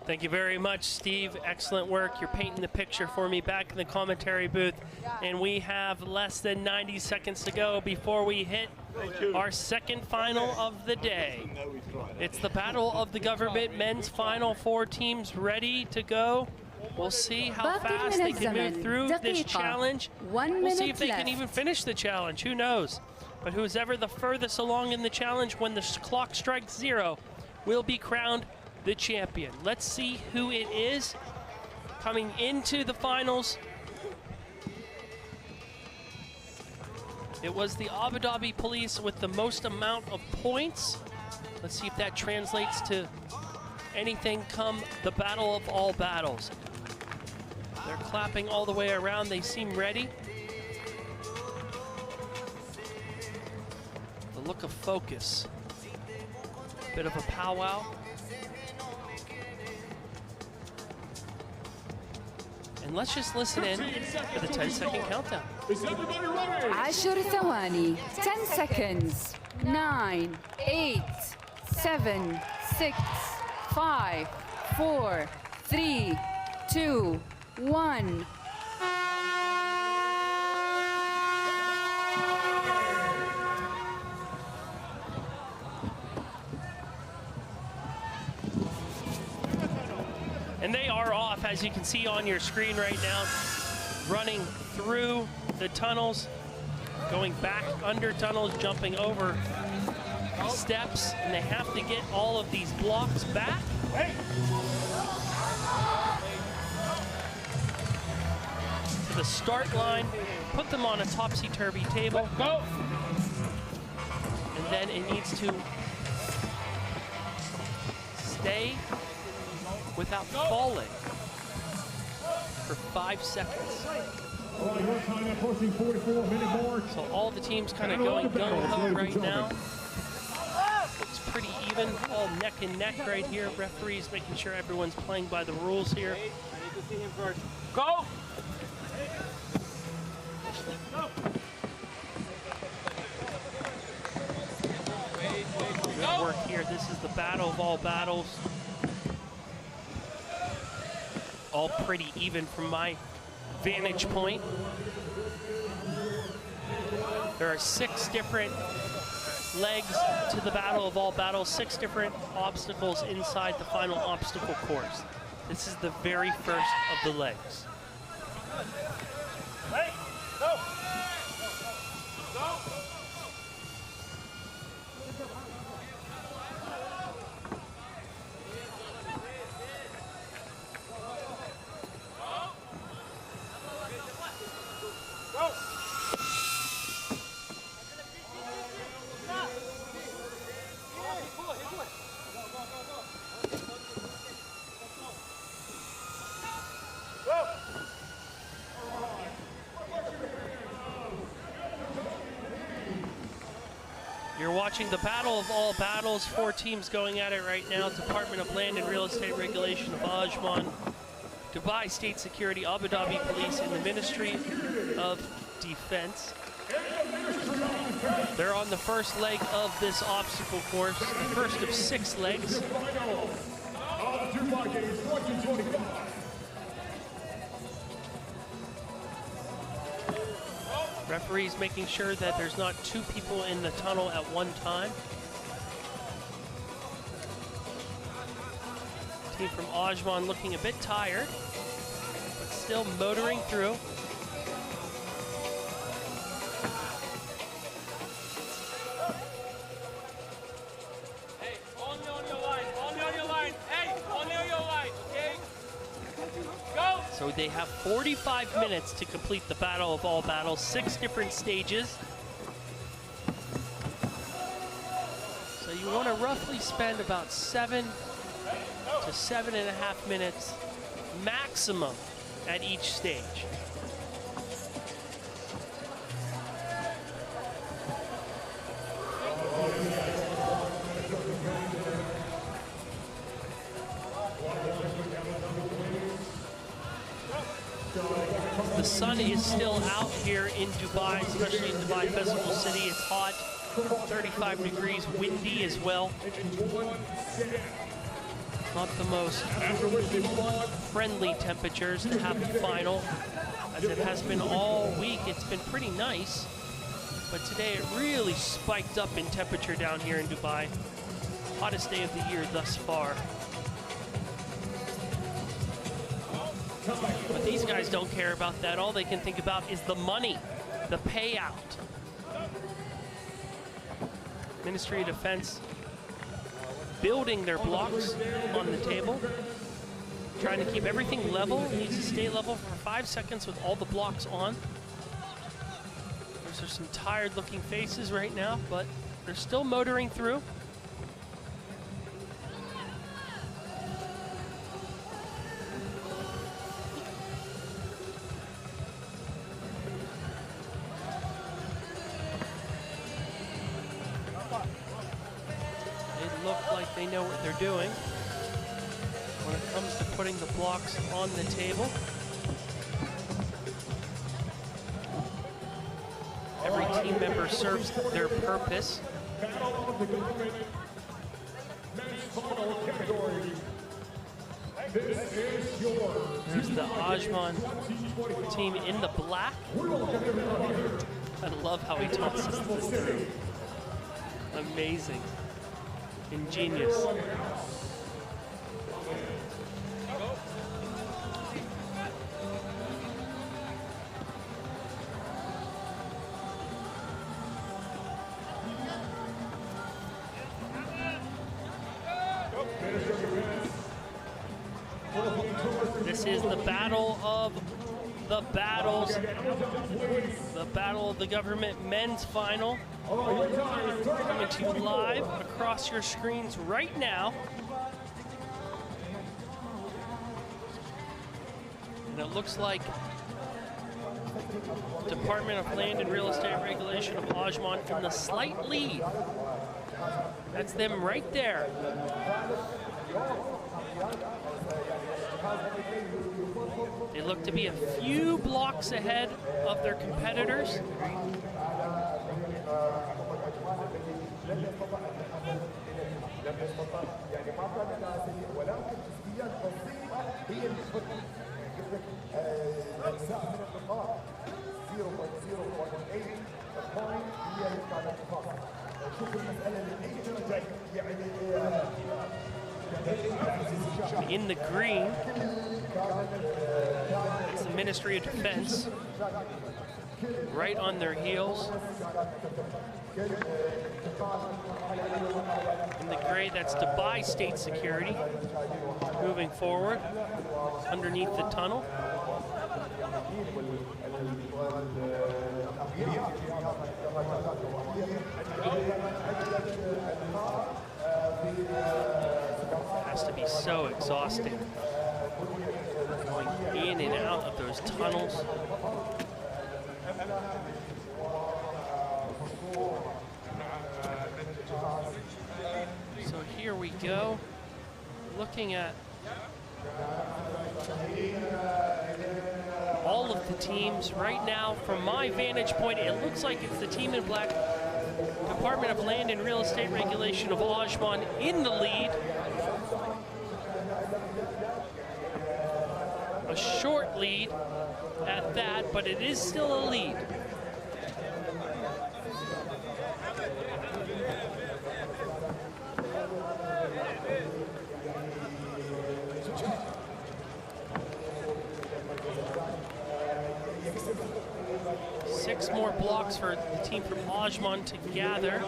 Thank you very much, Steve. Excellent work. You're painting the picture for me back in the commentary booth. And we have less than 90 seconds to go before we hit our second final of the day. It's the Battle of the Government men's final. 4 teams ready to go. We'll see how fast they can move through this challenge. We'll see if they can even finish the challenge. Who knows? But who's ever the furthest along in the challenge when the clock strikes 0 will be crowned the champion. Let's see who it is coming into the finals. It was the Abu Dhabi police with the most amount of points. Let's see if that translates to anything come the battle of all battles. They're clapping all the way around. They seem ready. The look of focus. Bit of a powwow. And let's just listen in for the 10-second countdown. 10 ثواني. 10 seconds. 9, 8, 7, 6, 5, 4, 3, 2, 1. And they are off, as you can see on your screen right now, running through the tunnels, going back under tunnels, jumping over steps, and they have to get all of these blocks back. To the start line, put them on a topsy-turvy table. Go. And then it needs to stay without falling for 5 seconds. So all the teams kind of going gung-ho right now. Looks pretty even, all neck and neck right here. Referees making sure everyone's playing by the rules here. I need to see him first. Go! here. This is the battle of all battles. All pretty even from my vantage point. There are 6 different legs to the battle of all battles, 6 different obstacles inside the final obstacle course. This is the very first of the legs. Hey, go! Go! You're watching the battle of all battles. 4 teams going at it right now. Department of Land and Real Estate Regulation of Ajman, Dubai State Security, Abu Dhabi Police, and the Ministry of Defense. They're on the first leg of this obstacle course, the first of 6 legs. Referees making sure that there's not 2 people in the tunnel at one time. Team from Ajman looking a bit tired, but still motoring through. Hey, only on your line, only on your line. Hey, only on your line, okay? Go! So they have 45 minutes to complete the battle of all battles, 6 different stages. So you want to roughly spend about 7 to 7.5 minutes maximum at each stage. The sun is still out here in Dubai, especially in Dubai Festival City. It's hot, 35 degrees, windy as well. Not the most friendly temperatures to have the final, as it has been all week. It's been pretty nice, but today it really spiked up in temperature down here in Dubai. Hottest day of the year thus far. But these guys don't care about that. All they can think about is the money, the payout. Ministry of Defense building their blocks on the table, trying to keep everything level. Needs to stay level for 5 seconds with all the blocks on. There's some tired looking faces right now, but they're still motoring through. They know what they're doing when it comes to putting the blocks on the table. Every team member serves their purpose. There's the Ajman team in the black. I love how he tosses this through. Amazing. Ingenious. This is the battle of the battles, the battle of the government men's final. Coming to you live across your screens right now. And it looks like Department of Land and Real Estate Regulation of Ajman in the slight lead. That's them right there. They look to be a few blocks ahead of their competitors. لم يستطع يعني ما كان الاساسي ولكن جزئيات بسيطه هي اللي تفرق قلت لك اجزاء من النقاط 0.018 البوينت هي اللي كانت تفاصل. شوف المساله لاي درجه يعني In the green, it's the Ministry of Defense, right on their heels. In the gray, that's Dubai State Security, moving forward underneath the tunnel. Has to be so exhausting, going in and out of those tunnels. So here we go, looking at all of the teams right now. From my vantage point, it looks like it's the team in black, Department of Land and Real Estate Regulation of Ajman, in the lead. A short lead at that, but it is still a lead. Six more blocks for the team from Ajman to gather.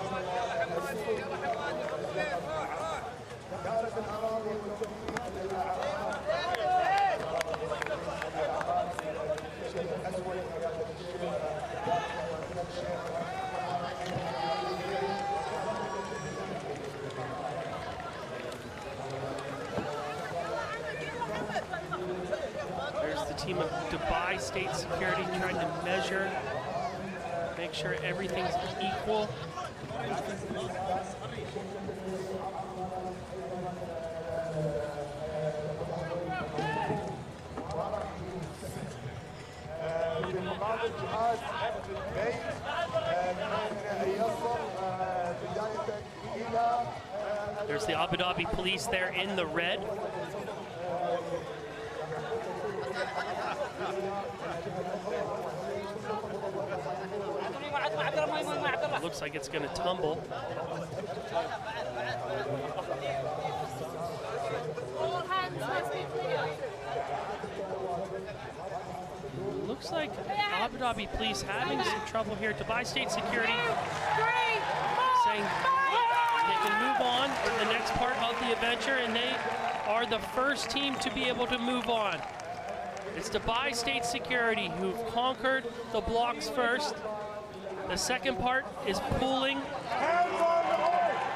There's the team of Dubai State Security trying to measure, make sure everything's equal. There's the Abu Dhabi police there in the red. It looks like it's going to tumble. Looks like Abu Dhabi police having some trouble here. Dubai State Security saying they can move on to the next part of the adventure, and they are the first team to be able to move on. It's Dubai State Security who've conquered the blocks first. The second part is pulling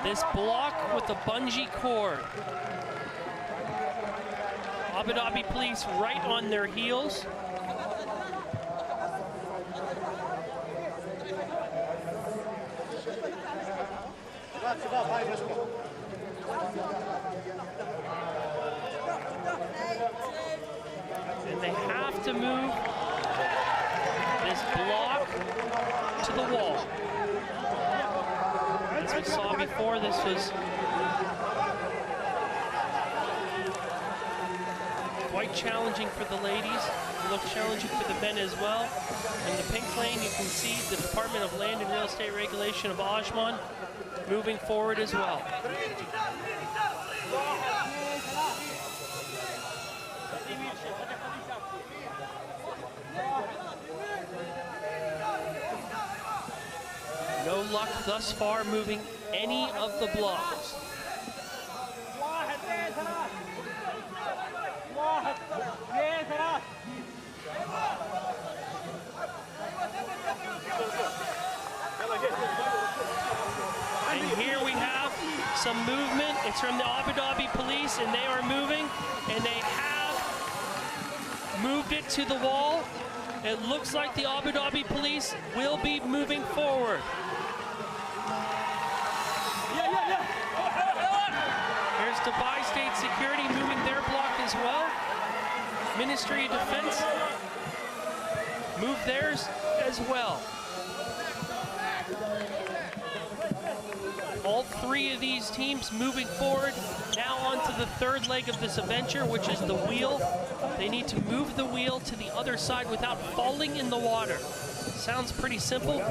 this block with the bungee cord. Abu Dhabi police right on their heels. And they have to move this block to the wall. As we saw before, this was quite challenging for the ladies. It looked challenging for the men as well. In the pink lane, you can see the Department of Land and Real Estate Regulation of Ajman moving forward as well. No luck thus far moving any of the blocks. And here we have some movement. It's from the Abu Dhabi police, and they are moving, and they have moved it to the wall. It looks like the Abu Dhabi police will be moving forward. Here's Dubai State Security moving their block as well. Ministry of Defense moved theirs as well. All three of these teams moving forward. Now on to the third leg of this adventure, which is the wheel. They need to move the wheel to the other side without falling in the water. Sounds pretty simple,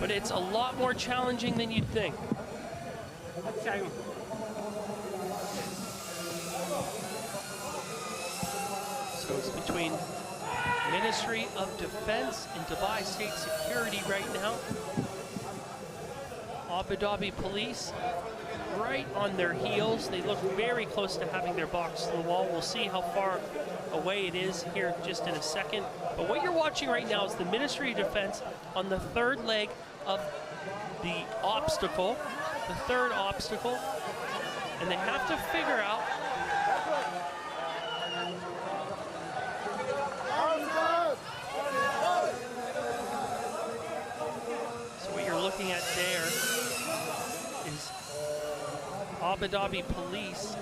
but it's a lot more challenging than you'd think. So it's between Ministry of Defense and Dubai State Security right now. Abu Dhabi police right on their heels. They look very close to having their box to the wall. We'll see how far away it is here just in a second. But what you're watching right now is the Ministry of Defense on the third leg of the obstacle, the third obstacle, and they have to figure out looking at there is Abu Dhabi police.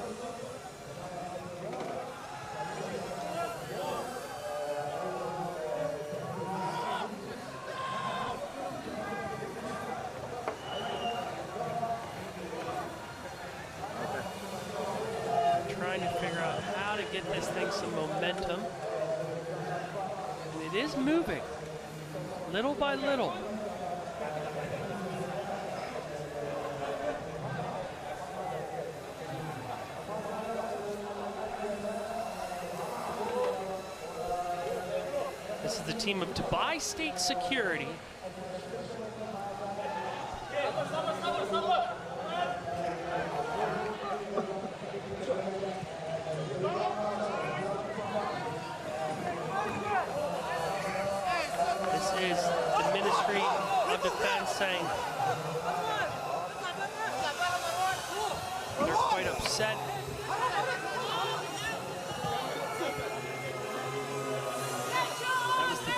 Trying to figure out how to get this thing some momentum. And it is moving, little by little. This is the team of Dubai State Security. This is the Ministry of Defense saying they're quite upset.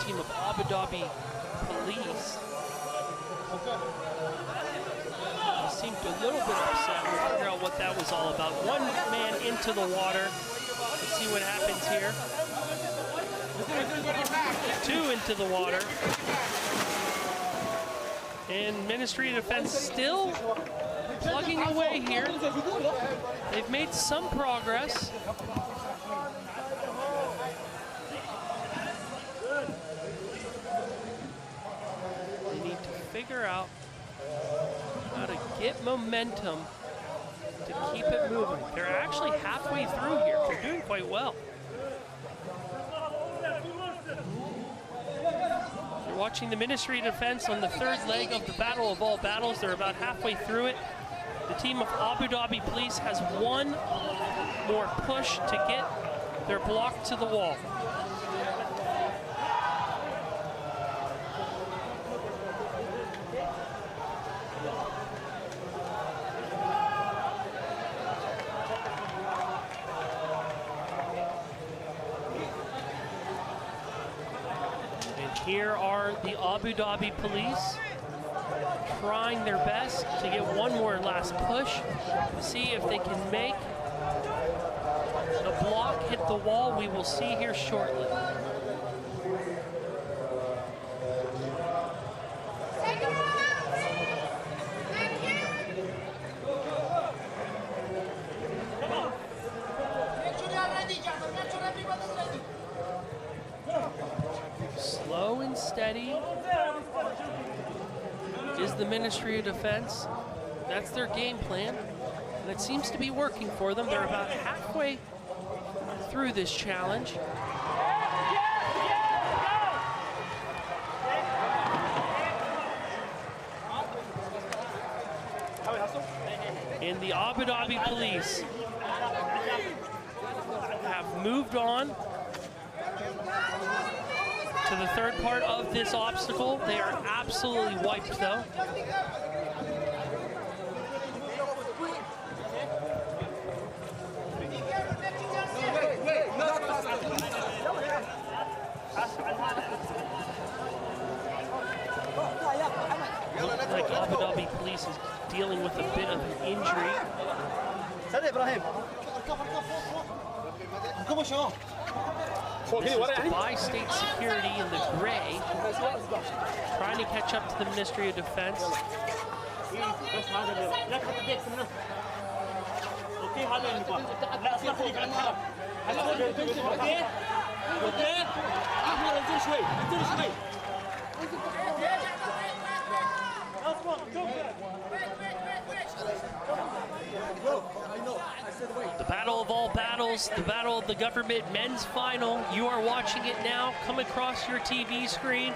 Team of Abu Dhabi police. They seemed a little bit upset. We'll figure out what that was all about. One man into the water. Let's see what happens here. Two into the water. And Ministry of Defense still plugging away here. They've made some progress. Figure out how to get momentum to keep it moving. They're actually halfway through here. They're doing quite well. You're watching the Ministry of Defense on the third leg of the Battle of All Battles. They're about halfway through it. The team of Abu Dhabi Police has one more push to get their block to the wall. Here are the Abu Dhabi police trying their best to get one more last push to see if they can make the block hit the wall. We will see here shortly. Slow and steady is the Ministry of Defense. That's their game plan, and it seems to be working for them. They're about halfway through this challenge. And the Abu Dhabi police have moved on to the third part of this obstacle. They are absolutely wiped though. Looks like Abu Dhabi police is dealing with a bit of an injury. This is Dubai State Security in the gray, trying to catch up to the Ministry of Defense. بس هذا اللي لا تحط ايديك في النص. اوكي هذا اللي نبغاه. لا اصبر خليك على الحرب. اوكي اوكي احمد انزل شوي انزل شوي. The battle of all battles, the battle of the government men's final. You are watching it now come across your TV screen.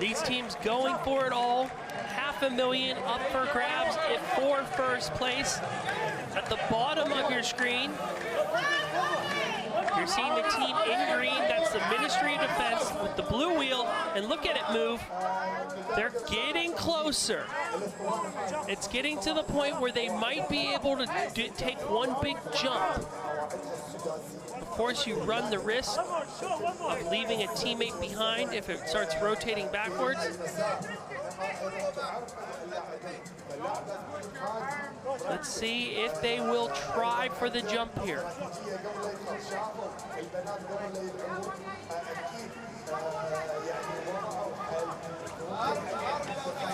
These teams going for it all. $500,000 up for grabs for first place. At the bottom of your screen, you're seeing the team in green. That's the Ministry of Defense with the blue wheel. And look at it move. They're getting closer. It's getting to the point where they might be able to take one big jump. Of course, you run the risk of leaving a teammate behind if it starts rotating backwards. Let's see if they will try for the jump here.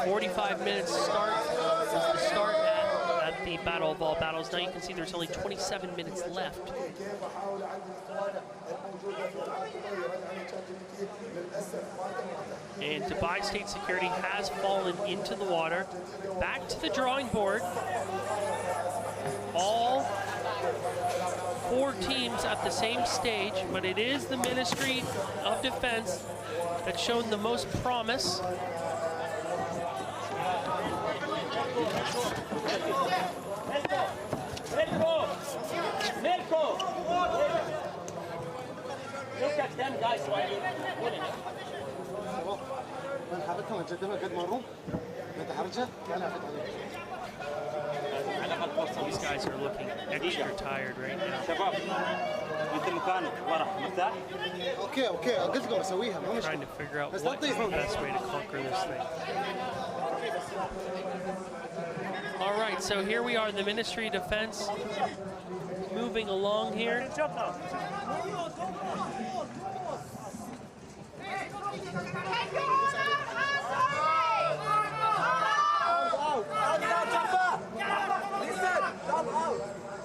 45 minutes start is the start at the Battle of All Battles. Now you can see there's only 27 minutes left. And Dubai State Security has fallen into the water. Back to the drawing board. All 4 teams at the same stage, but it is the Ministry of Defense that's shown the most promise. Look at them guys while you're pulling it. These guys are looking extra tired right now. Trying to figure out what is the best way to conquer this thing. All right, so here we are, the Ministry of Defense moving along here.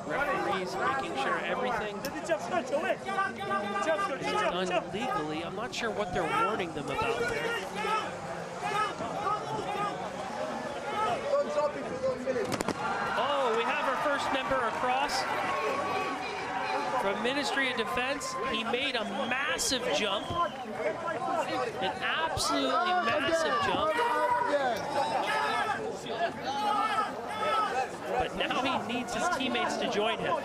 Referees making sure everything is done legally. I'm not sure what they're warning them about there. Oh, we have our first member across from Ministry of Defense. He made a massive jump, an absolutely massive jump. But now he needs his teammates to join him.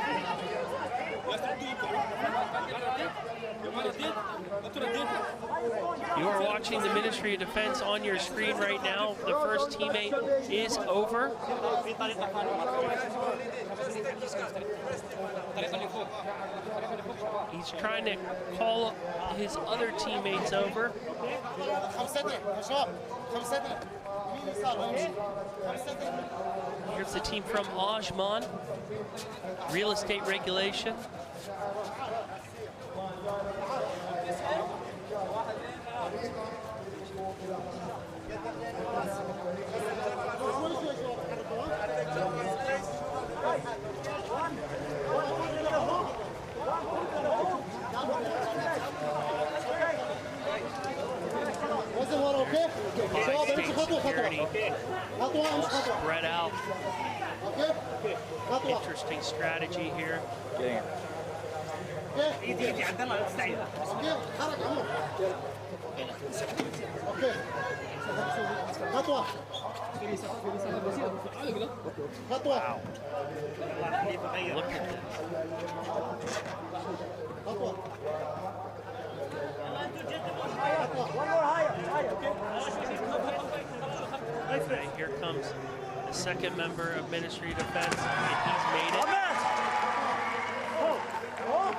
You are watching the Ministry of Defense on your screen right now. The first teammate is over. He's trying to call his other teammates over. Here's the team from Ajman, real estate regulation. Security all spread out. Interesting strategy here. Wow. Look at this. Okay, here comes the second member of Ministry of Defense, and he's made it.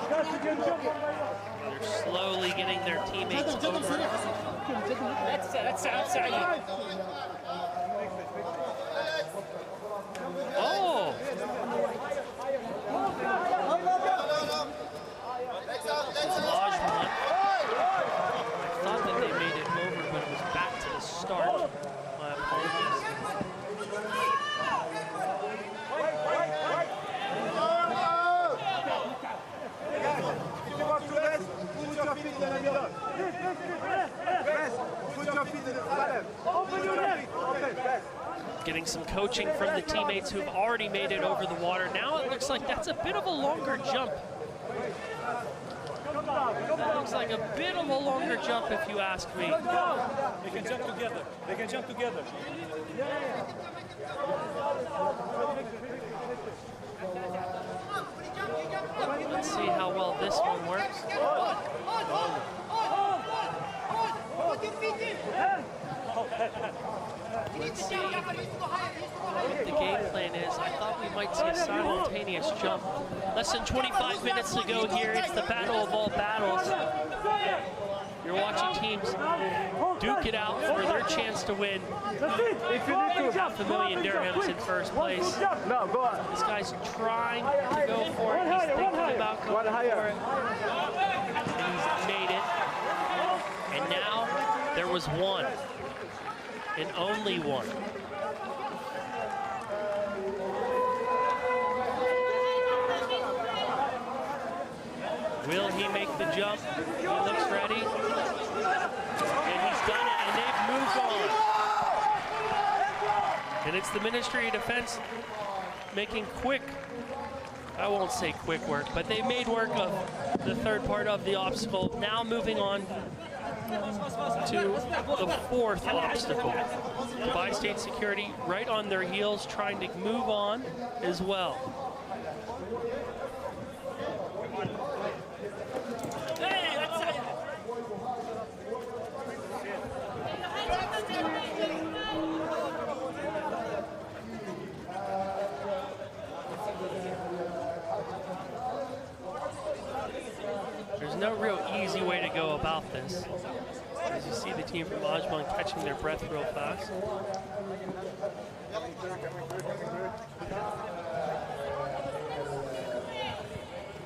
They're slowly getting their teammates over. Oh! This is Ajman. I thought that they made it over, but it was back to the start. My apologies. Getting some coaching from the teammates who've already made it over the water. Now it looks like that's a bit of a longer jump. That looks like a bit of a longer jump, if you ask me. They can jump together. They can jump together. Let's see how well this one works. Let's see what the game plan is. I thought we might see a simultaneous jump. Less than 25 minutes to go here. It's the battle of all battles. You're watching teams duke it out for their chance to win $500,000 dirhams in first place. This guy's trying to go for it. He's thinking about going for it. He's made it. And now there was one. And only one. Will he make the jump? He looks ready. And he's done it, and they've moved on. And it's the Ministry of Defense making quick, I won't say quick work, but they made work of the third part of the obstacle. Now moving on to the fourth obstacle. Dubai State Security right on their heels, trying to move on as well. There's no real easy way to go about this. As you see the team from Ajman catching their breath real fast.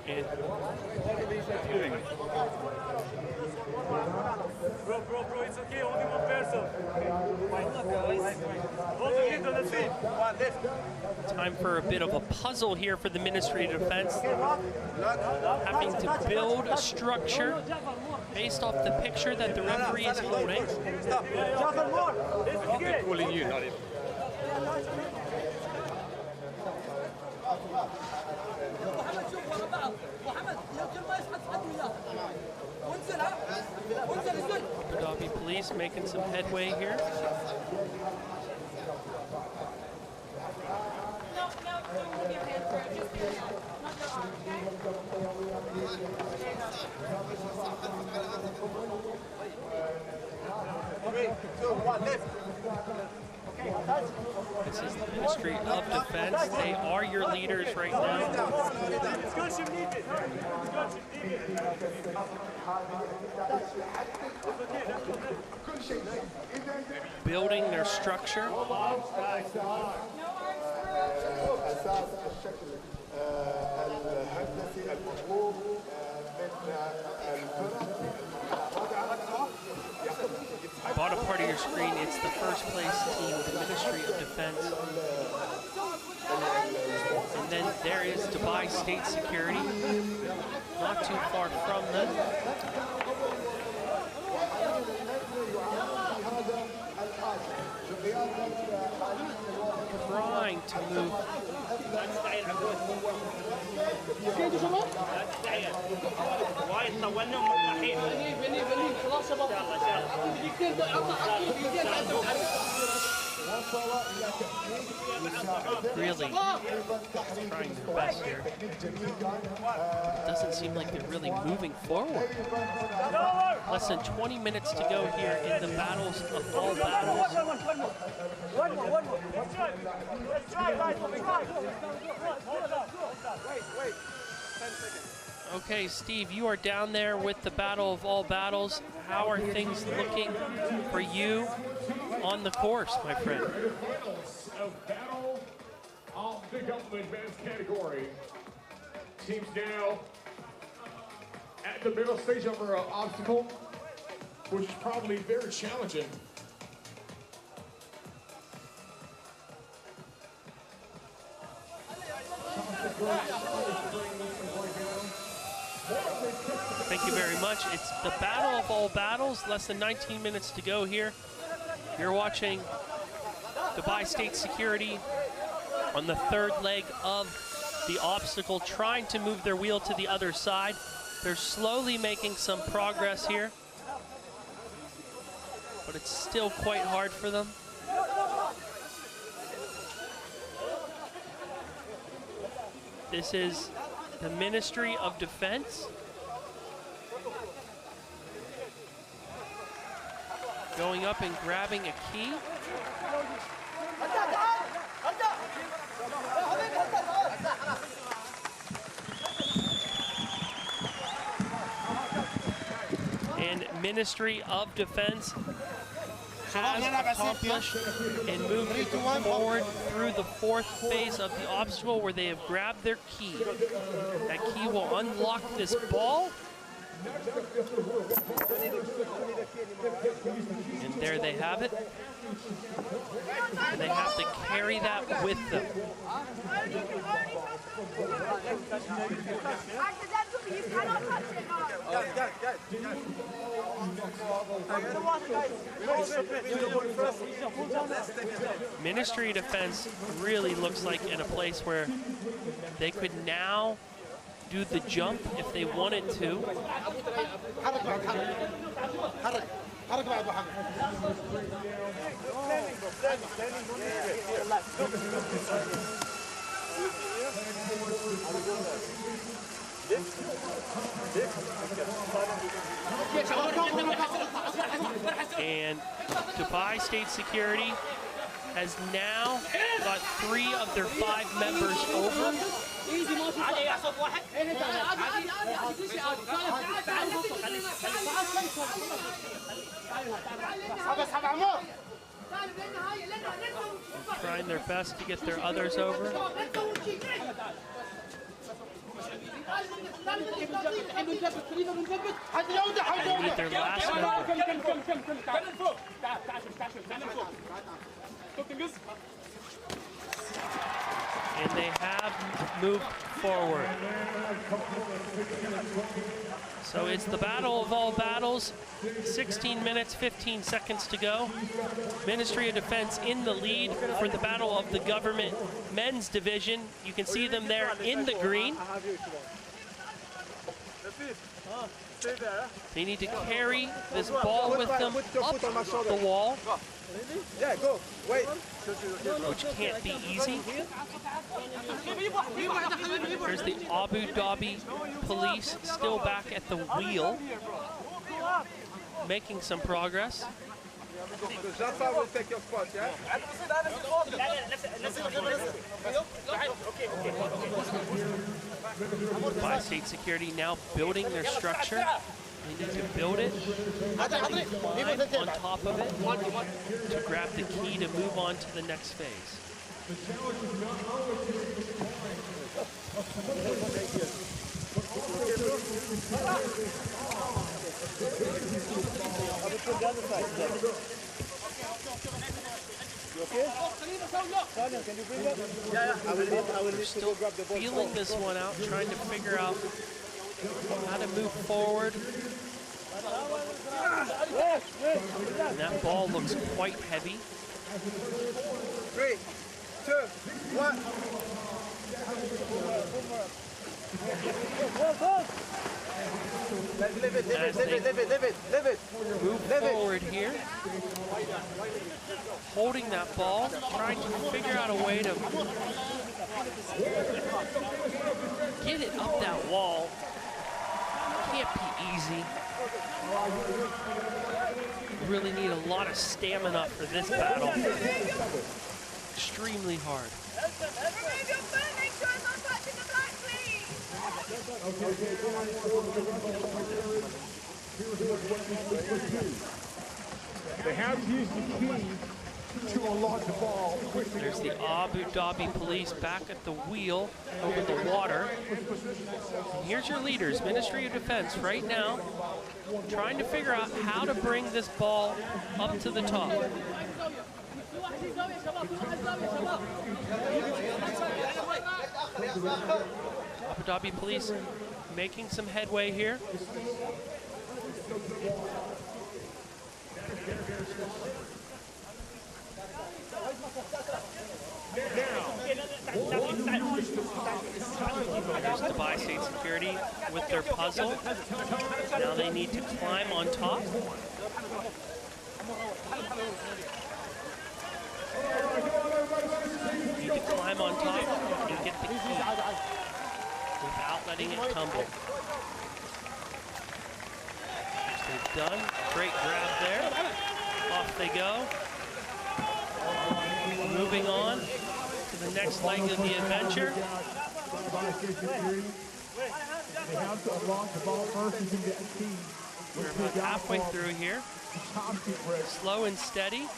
And Bro, it's okay, only one person. time for a bit of a puzzle here for the Ministry of Defense. Having to build a structure based off the picture that the referee is holding. They're pulling you, not him. Abu Dhabi police making some headway here. This is the Ministry of Defense. They are your leaders right now. Building their structure. Bottom part of your screen, it's the first place team, the Ministry of Defense. And then there is Dubai State Security, not too far from them. Trying to move. Really trying their best here. It doesn't seem like they're really moving forward. Less than 20 minutes to go here in the battles of all battles. One more. Let's try. Wait. 10 seconds. Okay, Steve, you are down there with the battle of all battles. How are things looking for you on the course, my friend? Of battle of the government men's category. Teams now at the middle stage of our obstacle, which is probably very challenging. Thank you very much. It's the battle of all battles. Less than 19 minutes to go here. You're watching Dubai State Security on the third leg of the obstacle, trying to move their wheel to the other side. They're slowly making some progress here, but it's still quite hard for them. This is the Ministry of Defense. Going up and grabbing a key. And Ministry of Defense has accomplished and moved forward through the fourth phase of the obstacle where they have grabbed their key. That key will unlock this ball. And there they have it. And they have to carry that with them. Ministry of Defense really looks like in a place where they could now do the jump if they wanted to. And Dubai State Security has now got 3 of their 5 members over. Trying their best to get their others over. They need their last member. And they have moved forward. So it's the battle of all battles. 16 minutes, 15 seconds to go. Ministry of Defense in the lead for the battle of the government men's division. You can see them there in the green. They need to carry this ball with them up the wall. Yeah, go. Wait. Which can't be easy. There's the Abu Dhabi police still back at the wheel, making some progress. Jaffa will take your spot, yeah? Dubai State Security now building their structure. They need to build it, climb on top of it to grab the key to move on to the next phase. We're still feeling this one out, trying to figure out how to move forward. And that ball looks quite heavy. 3, 2, 1. Move forward here, holding that ball, trying to figure out a way to get it up that wall. Can't be easy. You really need a lot of stamina for this battle. Extremely hard. They have to use the key to unlock the ball. There's the Abu Dhabi police back at the wheel over the water. And here's your leaders, Ministry of Defense, right now, trying to figure out how to bring this ball up to the top. Abu Dhabi police making some headway here. There's Dubai State Security with their puzzle. Now they need to climb on top. Need to climb on top and get the key without letting it tumble. Which they've done. Great grab there. Off they go. Moving on to the next leg of the adventure. We're about halfway through here. Slow and steady,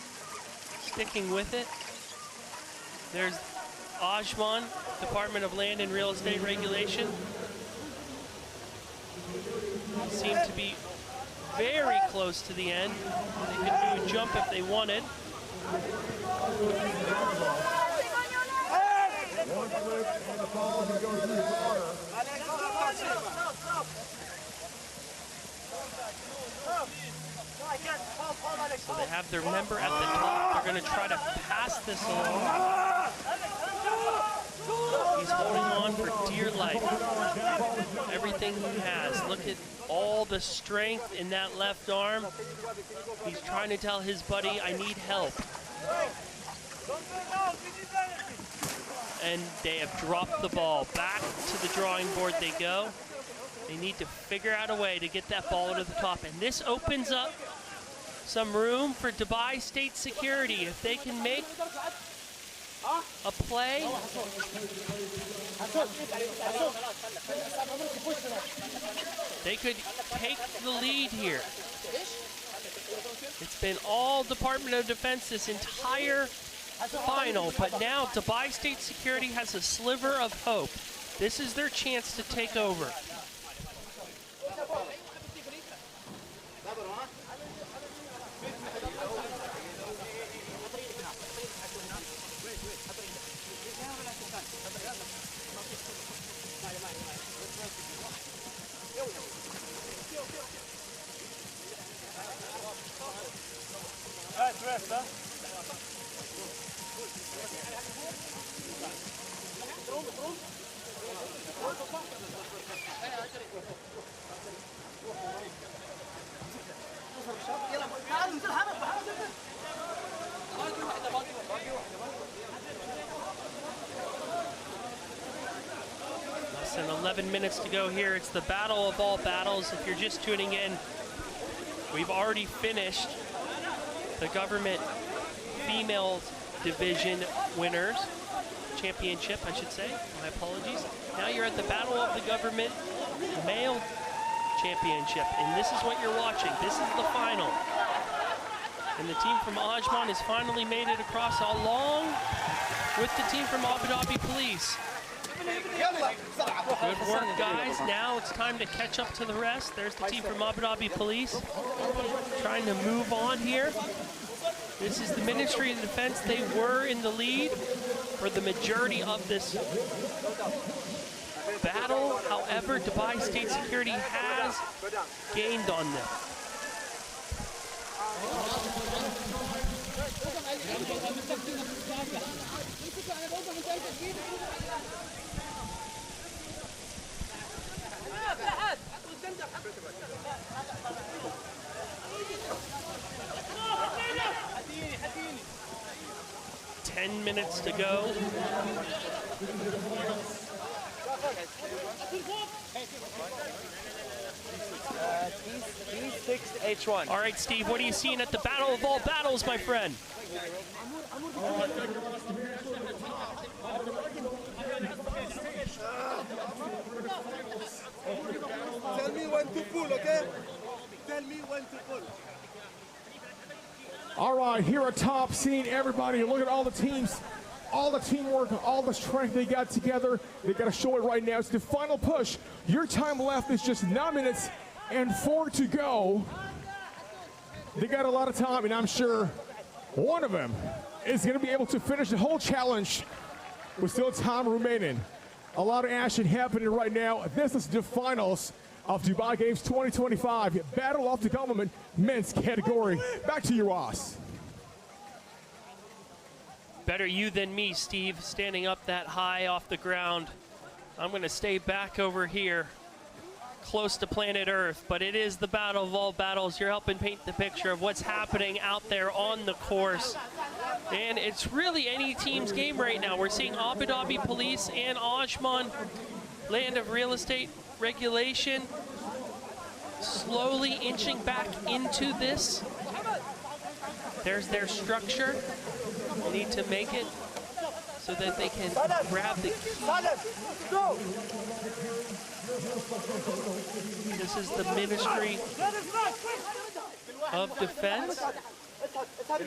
sticking with it. There's Ajman, Department of Land and Real Estate Regulation. Seem to be very close to the end. They could do a jump if they wanted. So they have their member at the top. They're going to try to pass this along. He's holding on for dear life. Everything he has. Look at all the strength in that left arm. He's trying to tell his buddy, I need help. And they have dropped the ball. Back to the drawing board they go. They need to figure out a way to get that ball to the top. And this opens up some room for Dubai State Security. If they can make a play, they could take the lead here. It's been all Department of Defense this entire final, but now Dubai State Security has a sliver of hope. This is their chance to take over. Less than 11 minutes to go here. It's the battle of all battles. If you're just tuning in, we've already finished the government female division winners championship, I should say. My apologies. Now you're at the battle of the government male championship, and this is what you're watching. This is the final. And the team from Ajman has finally made it across along with the team from Abu Dhabi Police. Good work, guys. Now it's time to catch up to the rest. There's the team from Abu Dhabi Police trying to move on here. This is the Ministry of Defense. They were in the lead for the majority of this battle. However, Dubai State Security has gained on them. Ten minutes to go. H1. All right, Steve, what are you seeing at the battle of all battles, my friend? Tell me when to pull, okay? Tell me when to pull. All right, here at top, seeing everybody. Look at all the teams, all the teamwork, all the strength they got together. They got to show it right now. It's the final push. Your time left is just 9 minutes and 4 to go. They got a lot of time, and I'm sure one of them is going to be able to finish the whole challenge with still time remaining. A lot of action happening right now. This is the finals of Dubai Games 2025, Battle of the Government men's category. Back to you, Ross. Better you than me, Steve, standing up that high off the ground. I'm going to stay back over here, close to planet Earth, but it is the battle of all battles. You're helping paint the picture of what's happening out there on the course. And it's really any team's game right now. We're seeing Abu Dhabi Police and Ajman, land of real estate regulation, slowly inching back into this. There's their structure. They need to make it so that they can grab the key. This is the Ministry of Defense. Abu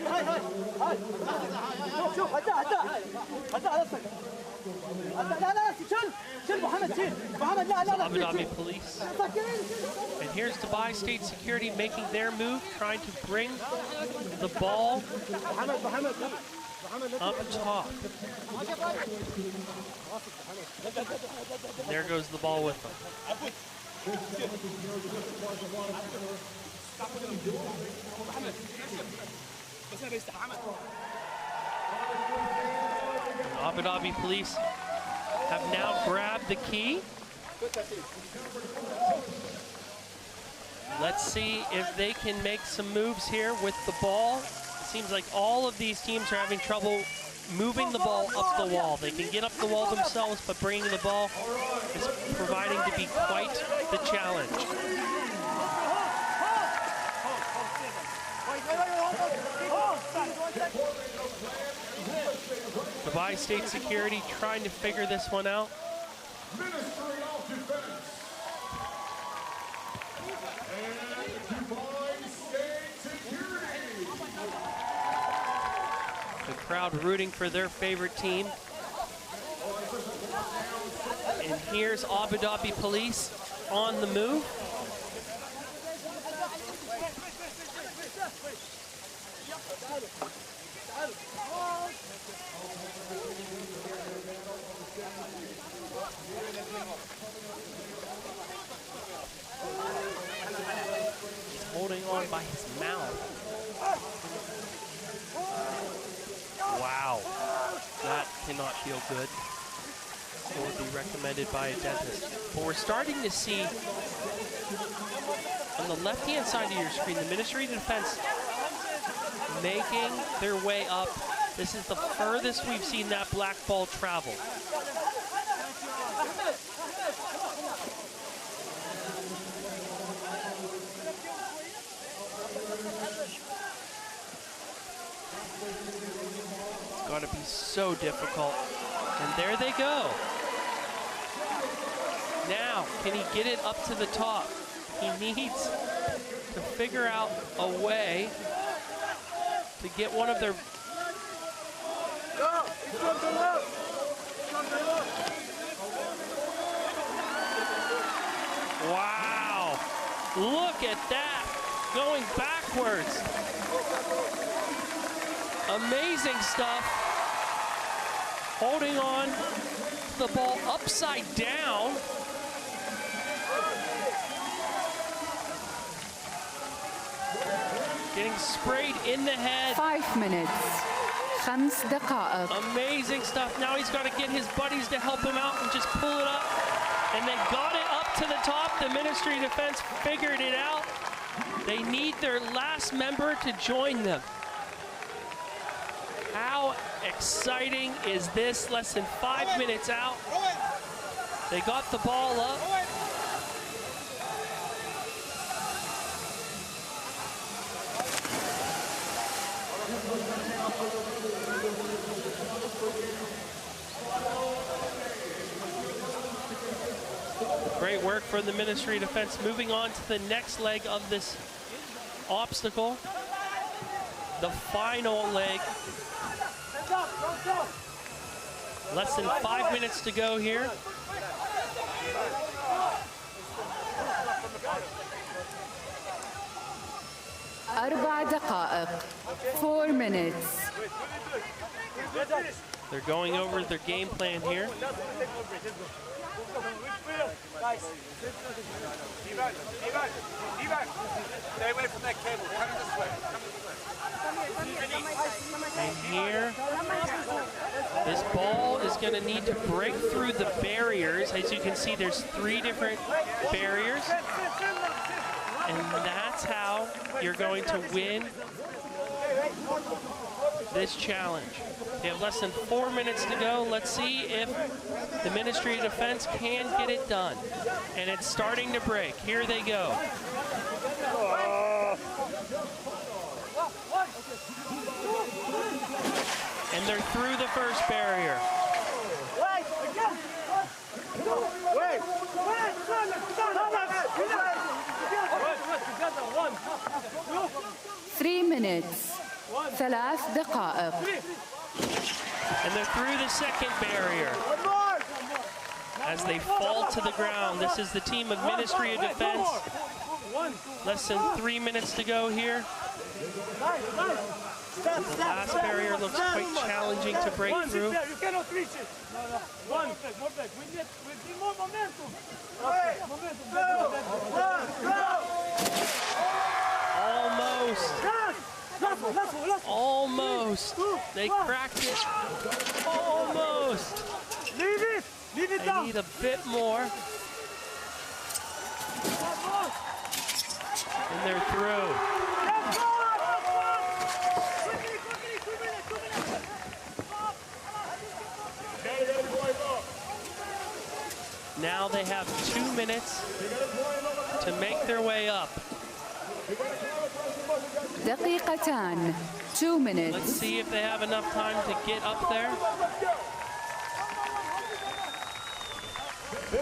Dhabi Police. And here's Dubai State Security making their move, trying to bring the ball up top. There goes the ball with them. Abu Dhabi Police have now grabbed the key. Let's see if they can make some moves here with the ball. It seems like all of these teams are having trouble moving the ball up the wall. They can get up the wall themselves, but bringing the ball is proving to be quite the challenge. Dubai State Security trying to figure this one out. The crowd rooting for their favorite team. And here's Abu Dhabi Police on the move. He's holding on by his mouth. Wow, that cannot feel good. It would be recommended by a dentist. But we're starting to see on the left-hand side of your screen, the Ministry of Defense making their way up. This is the furthest we've seen that black ball travel. It's got to be so difficult. And there they go. Now, can he get it up to the top? He needs to figure out a way to get one of their... Wow, look at that, going backwards. Amazing stuff. Holding on to the ball upside down. Getting sprayed in the head. 5 minutes. 5 دقائق. Amazing stuff. Now he's got to get his buddies to help him out and just pull it up. And they got it up to the top. The Ministry of Defense figured it out. They need their last member to join them. How exciting is this? Less than 5 minutes out. They got the ball up. Great work for the Ministry of Defense. Moving on to the next leg of this obstacle. The final leg. Less than 5 minutes to go here. $4 minutes. They're going over their game plan here. Stay away from that cable. Come this way. And here, This ball is going to need to break through the barriers. As you can see, there's 3 different barriers. And that's how you're going to win this challenge. They have less than 4 minutes to go. Let's see if the Ministry of Defense can get it done. And it's starting to break. Here they go. And they're through the first barrier. 3 minutes. 3 دقائق. And they're through the second barrier. As they fall to the ground, this is the team of Ministry of Defense. Less than 3 minutes to go here. The last barrier looks quite challenging to break through. You cannot reach it. More back. We need more momentum. Almost. They cracked it. Almost. Leave it down. They need a bit more. And they're through. Now they have 2 minutes to make their way up. دقيقتان. 2 minutes. Let's see if they have enough time to get up there.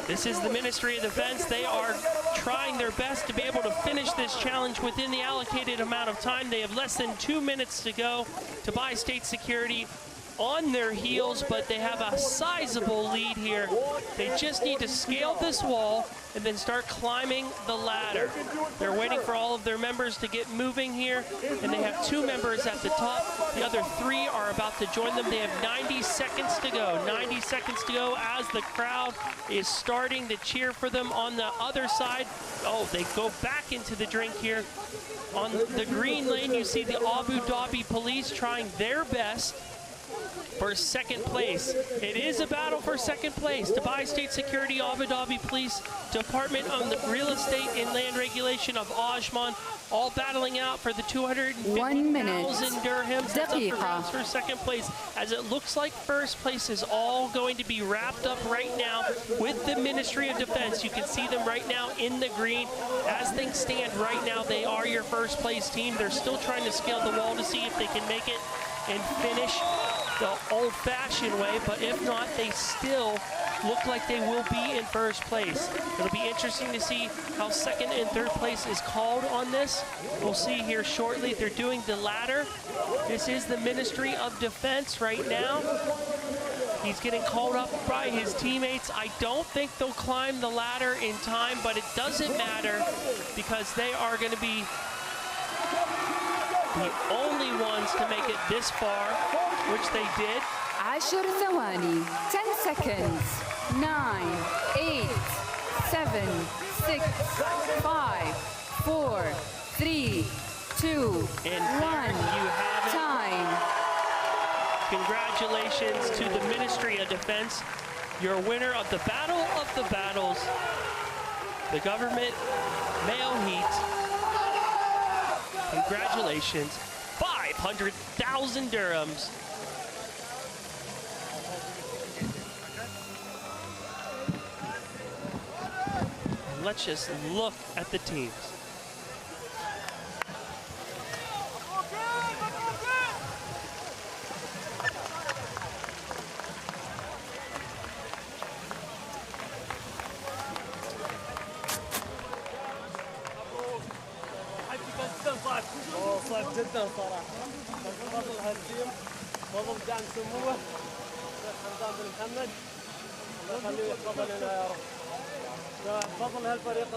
This is the Ministry of Defense. They are trying their best to be able to finish this challenge within the allocated amount of time. They have less than 2 minutes to go. Dubai State Security on their heels, but they have a sizable lead here. They just need to scale this wall and then start climbing the ladder. They're waiting for all of their members to get moving here, and they have 2 members at the top. The other 3 are about to join them. They have 90 seconds to go. 90 seconds to go as the crowd is starting to cheer for them on the other side. Oh, they go back into the drink here. On the green lane, you see the Abu Dhabi police trying their best for second place. It is a battle for second place. Dubai State Security, Abu Dhabi Police, Department of the Real Estate and Land Regulation of Ajman, all battling out for the 250,000 dirhams. That's up for grabs for second place, as it looks like first place is all going to be wrapped up right now with the Ministry of Defense. You can see them right now in the green. As things stand right now, they are your first place team. They're still trying to scale the wall to see if they can make it and finish the old-fashioned way, but if not, they still look like they will be in first place. It'll be interesting to see how second and third place is called on this. We'll see here shortly. They're doing the ladder. This is the Ministry of Defense right now. He's getting called up by his teammates. I don't think they'll climb the ladder in time, but it doesn't matter because they are going to be the only ones to make it this far, which they did. 10 ثواني. 10 seconds. 9, 8, 7, 6, 5, 4, 3, 2, and 1. You have it. Time. Congratulations to the Ministry of Defense. Your winner of the Battle of the Battles, the government male heat. Congratulations, 500,000 dirhams. And let's just look at the teams. صعب جدا صراحه. فضل هالتيم، فضل دعم سموه الشيخ حمدان بن محمد، الله يخليه ويحفظه لنا يا رب. فضل هالفريق.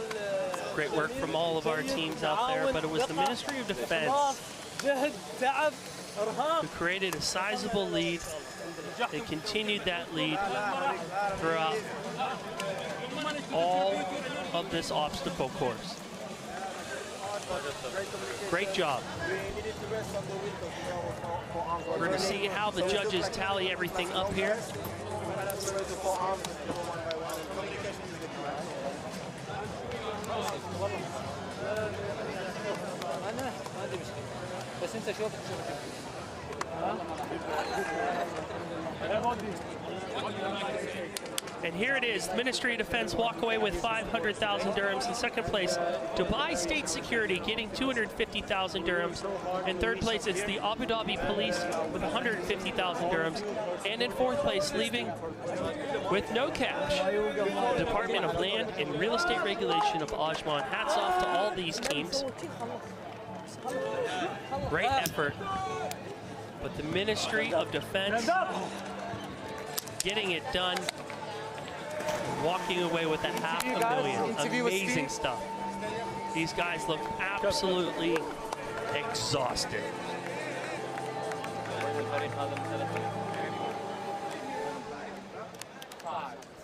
Great work from all of our teams out there, but it was the Ministry of Defense جهد تعب ارهاق who created a sizable lead. They continued that lead throughout all of this obstacle course. Great job. We're going to see how the judges tally everything up here. And here it is, the Ministry of Defense walk away with 500,000 dirhams. In second place, Dubai State Security getting 250,000 dirhams. In third place, it's the Abu Dhabi Police with 150,000 dirhams. And in fourth place, leaving with no cash, Department of Land and Real Estate Regulation of Ajman. Hats off to all these teams. Great effort. But the Ministry of Defense getting it done. Walking away with a $500,000. Amazing stuff. These guys look absolutely exhausted.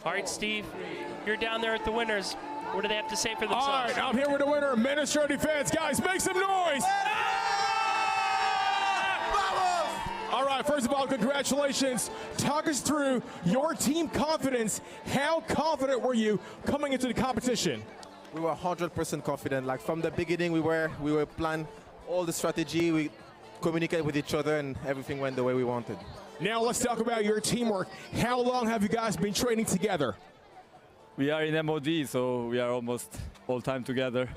All right, Steve, you're down there at the winners. What do they have to say for themselves? All right, I'm here with the winner, Ministry of Defense. Guys, make some noise. All right, first of all, congratulations. Talk us through your team confidence. How confident were you coming into the competition? We were 100% confident. Like from the beginning, we were planning all the strategy. We communicated with each other, and everything went the way we wanted. Now let's talk about your teamwork. How long have you guys been training together? We are in MOD, so we are almost all time together.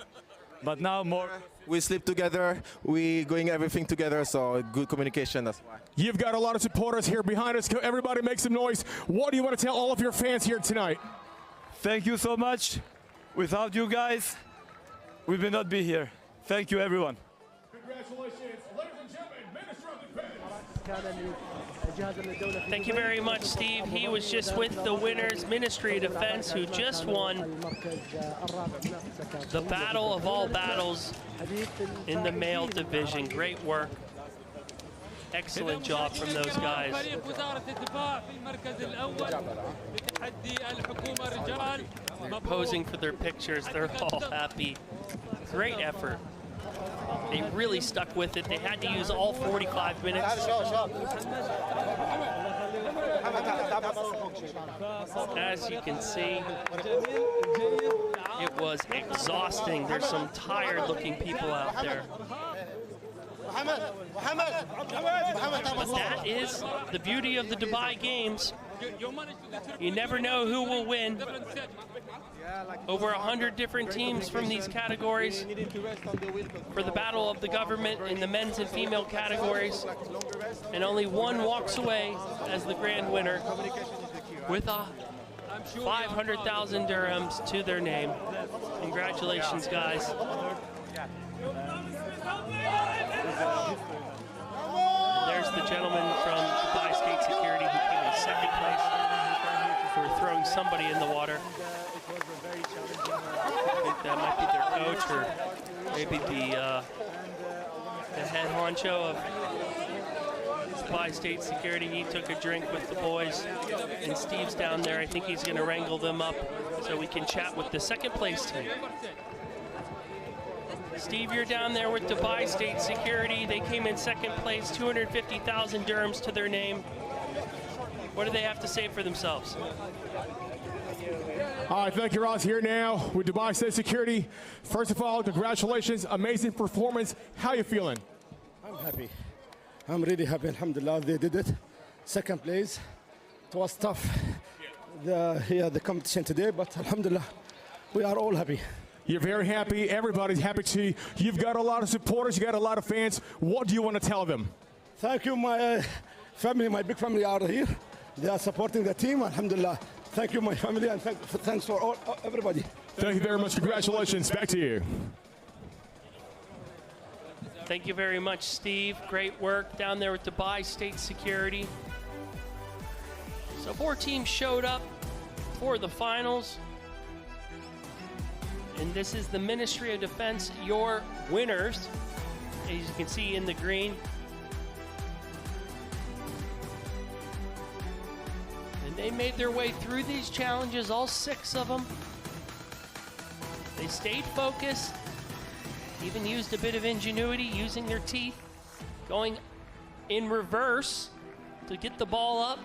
But now more. We sleep together, we going everything together, so good communication, that's why. You've got a lot of supporters here behind us. Everybody make some noise. What do you want to tell all of your fans here tonight? Thank you so much. Without you guys, we would not be here. Thank you, everyone. Congratulations, ladies and gentlemen, Minister of Defense. Thank you very much, Steve. He was just with the winners, Ministry of Defense, who just won the battle of all battles in the male division. Great work. Excellent job from those guys. They're posing for their pictures. They're all happy. Great effort. They really stuck with it. They had to use all 45 minutes. As you can see, it was exhausting. There's some tired-looking people out there. But that is the beauty of the Dubai Games. You never know who will win. Over 100 different teams from these categories for the battle of the government in the men's and female categories. And only one walks away as the grand winner with a 500,000 dirhams to their name. Congratulations, guys. There's the gentleman from Dubai State Security who came in second place for throwing somebody in the water. I think that might be their coach or maybe the head honcho of Dubai State Security. He took a drink with the boys, and Steve's down there. I think he's going to wrangle them up so we can chat with the second place team. Steve, you're down there with Dubai State Security. They came in second place, 250,000 dirhams to their name. What do they have to say for themselves? All right, thank you, Ross. Here now with Dubai State Security. First of all, congratulations, amazing performance. How are you feeling? I'm happy. I'm really happy, alhamdulillah, they did it. Second place. It was tough, the competition today, but alhamdulillah, we are all happy. You're very happy. Everybody's happy too. You've got a lot of supporters. You got a lot of fans. What do you want to tell them? Thank you, my family, my big family are here. They are supporting the team, alhamdulillah. Thank you, my family, and thanks for everybody. Thank you very much. Congratulations. Back to you. Thank you very much, Steve. Great work down there with Dubai State Security. So 4 teams showed up for the finals. And this is the Ministry of Defense, your winners, as you can see in the green. And they made their way through these challenges, all 6 of them. They stayed focused. Even used a bit of ingenuity, using their teeth, going in reverse to get the ball up.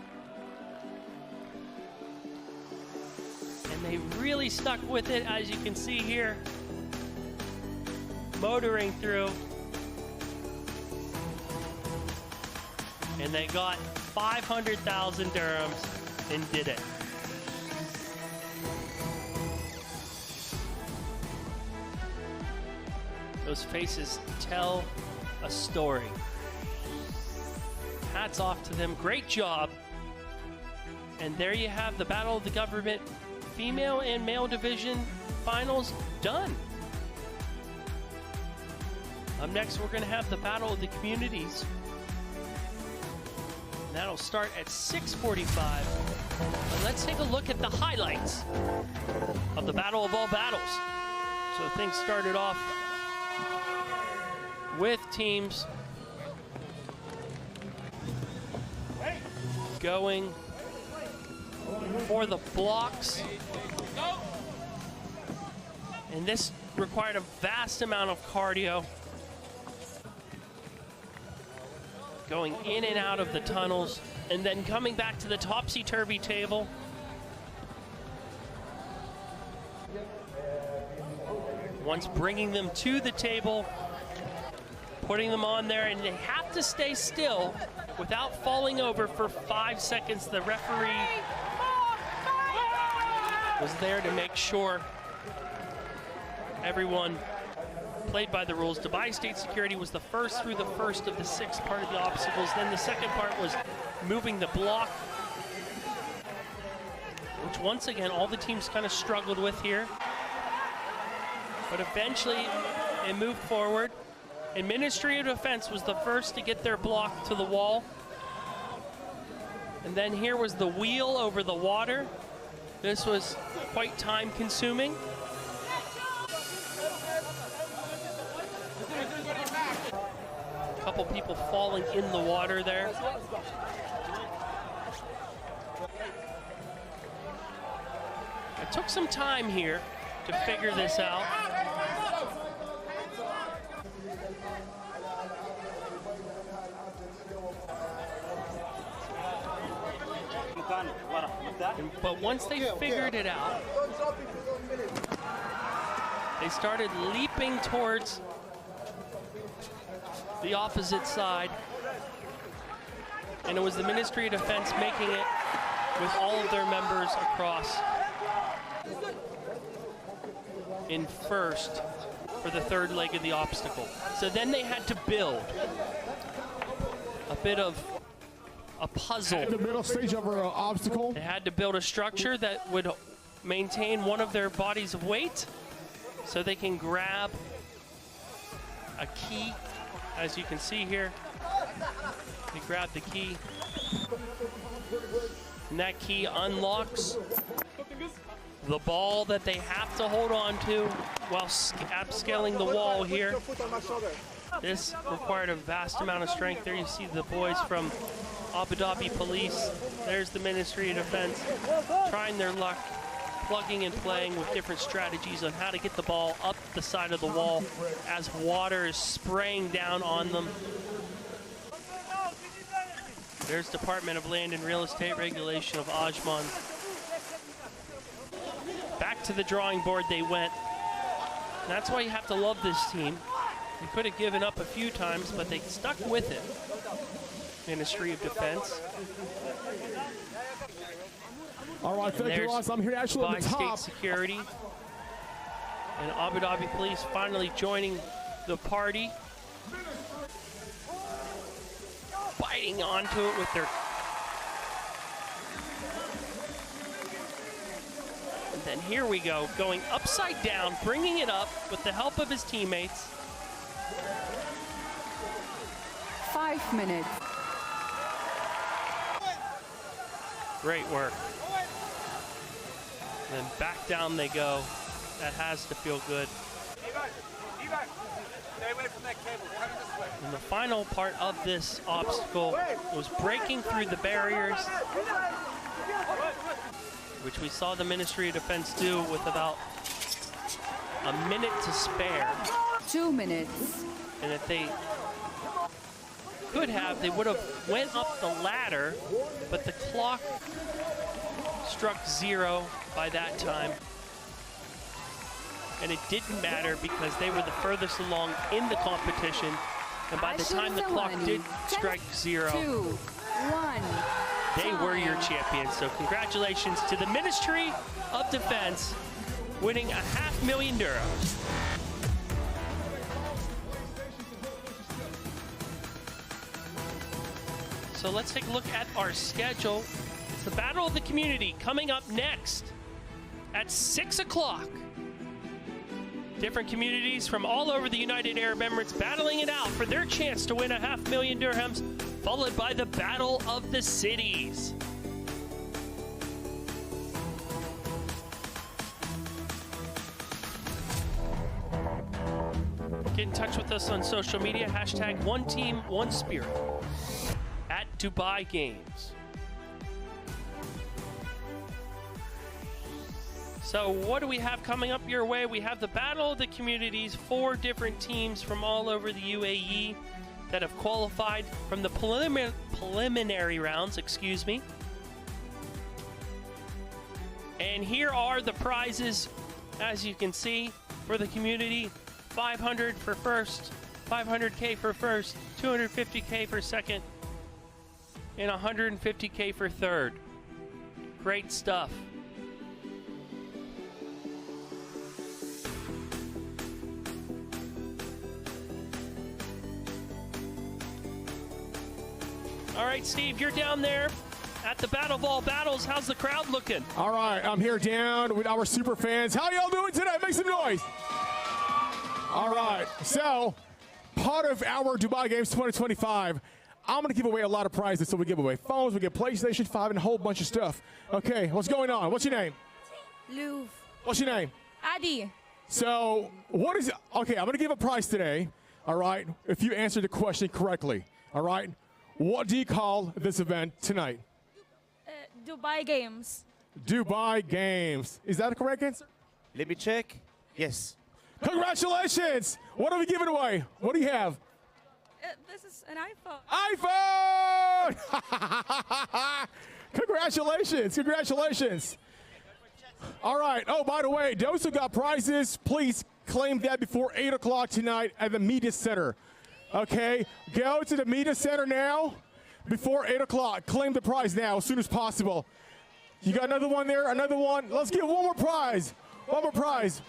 And they really stuck with it, as you can see here. Motoring through. And they got 500,000 dirhams and did it. Those faces tell a story. Hats off to them, great job. And there you have the Battle of the Government female and male division finals done. Up next, we're gonna have the Battle of the Communities. And that'll start at 6:45. But let's take a look at the highlights of the Battle of all battles. So things started off with teams going for the blocks. And this required a vast amount of cardio. Going in and out of the tunnels and then coming back to the topsy-turvy table. Once bringing them to the table, putting them on there, and they have to stay still without falling over for 5 seconds. The referee was there to make sure everyone played by the rules. Dubai State Security was the first through the first of the 6 part of the obstacles. Then the second part was moving the block, which once again all the teams kind of struggled with here. But eventually it moved forward. And Ministry of Defense was the first to get their block to the wall. And then here was the wheel over the water. This was quite time consuming. A couple people falling in the water there. It took some time here to figure this out. But once they figured it out, they started leaping towards the opposite side. And it was the Ministry of Defense making it with all of their members across in first for the third leg of the obstacle. So then they had to build a bit of a puzzle. In the middle stage of our obstacle. They had to build a structure that would maintain one of their bodies of weight so they can grab a key. As you can see here, they grab the key. And that key unlocks the ball that they have to hold on to while upscaling the wall here. This required a vast amount of strength. There you see the boys from Abu Dhabi Police. There's the Ministry of Defense trying their luck, plugging and playing with different strategies on how to get the ball up the side of the wall as water is spraying down on them. There's Department of Land and Real Estate Regulation of Ajman. Back to the drawing board they went. And that's why you have to love this team. They could have given up a few times, but they stuck with it. Ministry of Defense. All right, thank you, Ross. I'm here actually at the top. State Security and Abu Dhabi Police finally joining the party. Biting onto it with their... And then here we go, going upside down, bringing it up with the help of his teammates. 5 minutes. Great work. And then back down they go. That has to feel good. And the final part of this obstacle was breaking through the barriers, which we saw the Ministry of Defense do with about a minute to spare. 2 minutes. And if they could have, they would have went up the ladder, but the clock struck 0 by that time. And it didn't matter because they were the furthest along in the competition. And by the time the clock did strike 0, 2, 1. they were your champions. So congratulations to the Ministry of Defense winning €500,000. So let's take a look at our schedule. It's the Battle of the Community coming up next at 6 o'clock. Different communities from all over the United Arab Emirates battling it out for their chance to win $500,000, followed by the Battle of the Cities. Get in touch with us on social media, hashtag #OneTeamOneSpirit at Dubai Games. So what do we have coming up your way? We have the Battle of the Communities, 4 different teams from all over the UAE that have qualified from the preliminary rounds, And here are the prizes, as you can see, for the community. 500 for first, 500K for first, 250K for second, and 150K for third. Great stuff. All right, Steve, you're down there at the Battle of All Battles. How's the crowd looking? All right, I'm here down with our super fans. How y'all doing today? Make some noise. All right, so part of our Dubai Games 2025, I'm going to give away a lot of prizes. So we give away phones, we get PlayStation 5, and a whole bunch of stuff. Okay, what's going on? What's your name? Louvre. What's your name? Adi. So what is it? Okay, I'm going to give a prize today, all right, if you answer the question correctly, all right? What do you call this event tonight? Dubai Games. Dubai Games. Is that a correct answer? Let me check. Yes. Congratulations! What are we giving away? What do you have? This is an iPhone. iPhone! Congratulations, congratulations. All right, oh, by the way, those who got prizes, please claim that before 8 o'clock tonight at the Media Center. Okay, go to the Media Center now before 8 o'clock. Claim the prize now as soon as possible. You got another one there, another one. Let's give one more prize. One more prize.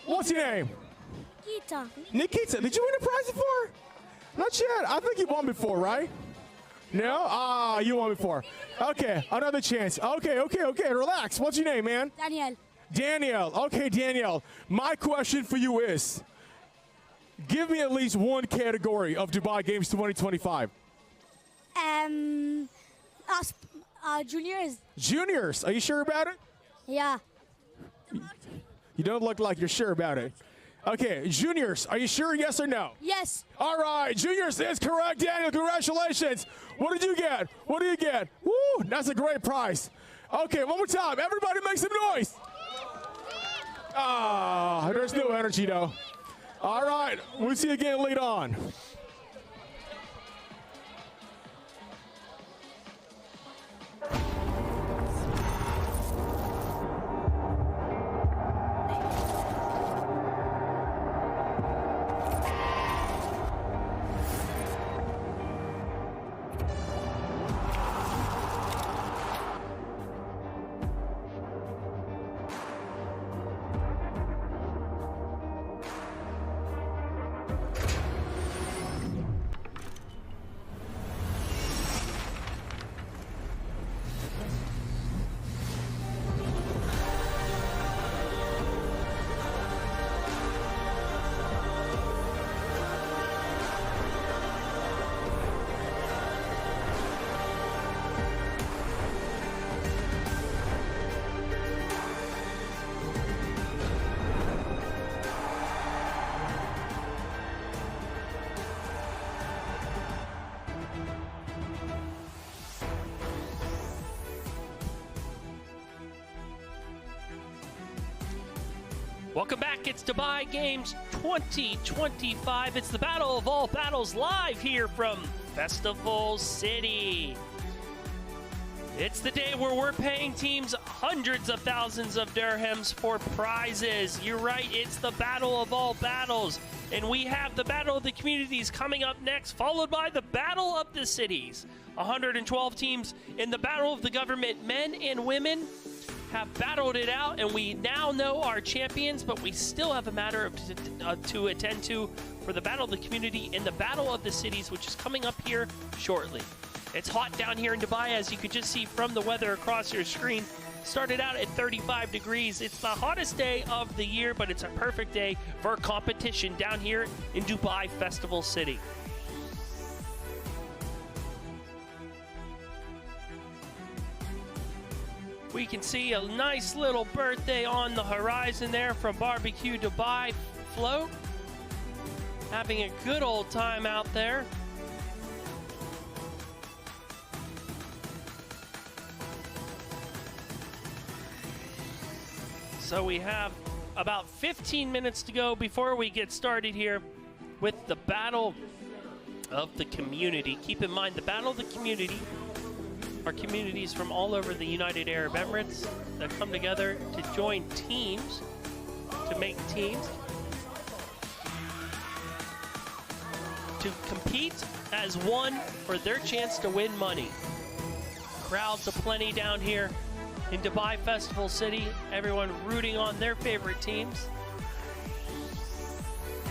What's your name? Nikita. Nikita, did you win a prize before? Not yet. I think you won before, right? No? Ah, you won before. Okay, another chance. Okay, relax. What's your name, man? Daniel. Daniel. Okay, Daniel. My question for you is, give me at least one category of Dubai Games 2025. Juniors. Juniors. Are you sure about it? Yeah. You don't look like you're sure about it. Okay, juniors, are you sure, yes or no? Yes. All right, juniors is correct, Daniel. Congratulations. What did you get? What do you get? Woo, that's a great prize. Okay, one more time. Everybody make some noise. Ah, there's no energy, though. All right, we'll see you again later on. Welcome back. It's Dubai Games 2025. It's the battle of all battles live here from Festival City. It's the day where we're paying teams hundreds of thousands of dirhams for prizes. You're right, it's the battle of all battles. And we have the Battle of the Communities coming up next, followed by the Battle of the Cities. 112 teams in the Battle of the Government, men and women, have battled it out, and we now know our champions, but we still have a matter to attend to for the Battle of the Community and the Battle of the Cities, which is coming up here shortly. It's hot down here in Dubai, as you could just see from the weather across your screen. Started out at 35 degrees. It's the hottest day of the year, but it's a perfect day for competition down here in Dubai Festival City. We can see a nice little birthday on the horizon there from Barbecue Dubai Float. Having a good old time out there. So we have about 15 minutes to go before we get started here with the Battle of the Community. Keep in mind, the Battle of the Community are communities from all over the United Arab Emirates that come together to join teams, to make teams, to compete as one for their chance to win money. Crowds aplenty down here in Dubai Festival City, everyone rooting on their favorite teams.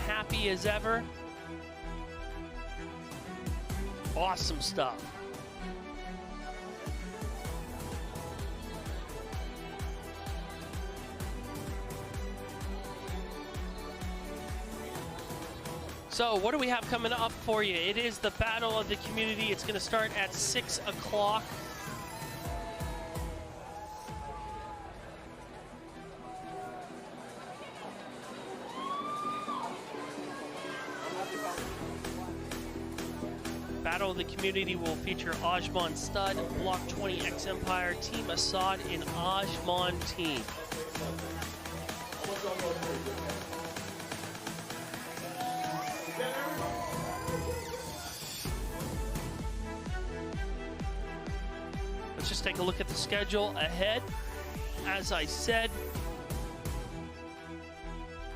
Happy as ever. Awesome stuff. So what do we have coming up for you? It is the Battle of the Community. It's going to start at 6 o'clock. Battle of the Community will feature Ajman Stud, Block 20 X Empire, Team Assad, and Ajman Team. Let's just take a look at the schedule ahead. As I said,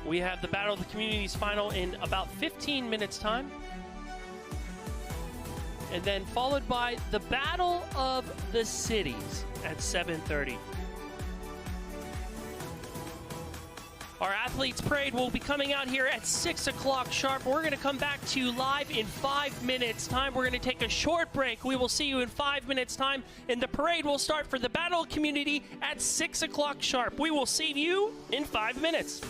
we have the Battle of the Communities final in about 15 minutes time. And then followed by the Battle of the Cities at 7:30. Our Athletes Parade will be coming out here at 6 o'clock sharp. We're going to come back to you live in 5 minutes time. We're going to take a short break. We will see you in 5 minutes time. And the parade will start for the Battle Community at 6 o'clock sharp. We will see you in 5 minutes.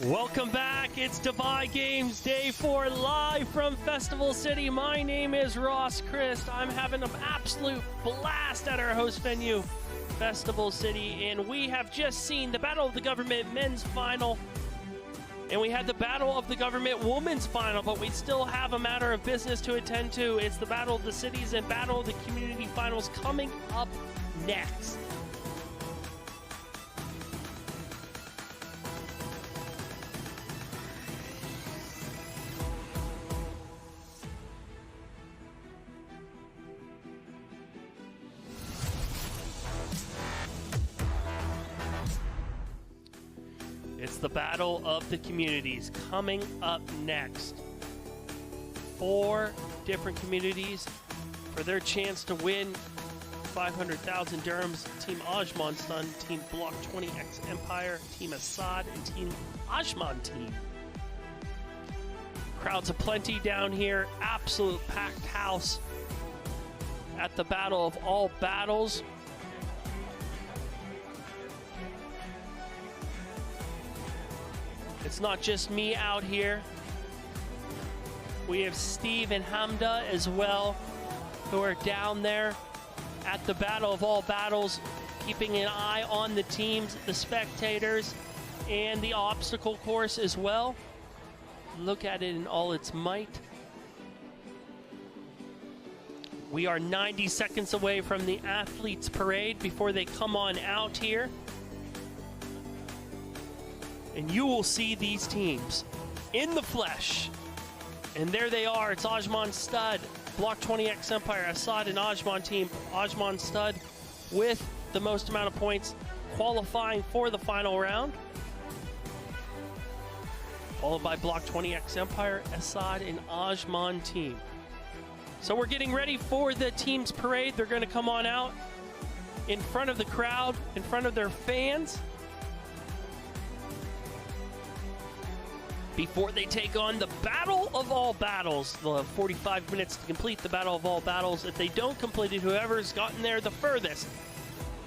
Welcome back. It's Dubai Games Day 4 live from Festival City. My name is Ross Christ. I'm having an absolute blast at our host venue, Festival City, and we have just seen the Battle of the Government men's final, and we had the Battle of the Government women's final, but we still have a matter of business to attend to. It's the Battle of the Cities and Battle of the Community finals coming up next. It's the Battle of the Communities coming up next. 4 different communities for their chance to win 500,000 dirhams. Team Ajman Stun, Team Block 20X Empire, Team Assad, and Team Ajman Team. Crowds aplenty down here. Absolute packed house at the Battle of all battles. It's not just me out here. We have Steve and Hamda as well, who are down there at the Battle of all battles, keeping an eye on the teams, the spectators, and the obstacle course as well. Look at it in all its might. We are 90 seconds away from the athletes parade before they come on out here. And you will see these teams in the flesh. And there they are. It's Ajman Stud, Block 20X Empire, Assad and Ajman team. Ajman Stud with the most amount of points qualifying for the final round. Followed by Block 20X Empire, Assad and Ajman team. So we're getting ready for the team's parade. They're going to come on out in front of the crowd, in front of their fans, before they take on the Battle of all battles. They'll have 45 minutes to complete the Battle of all battles. If they don't complete it, whoever's gotten there the furthest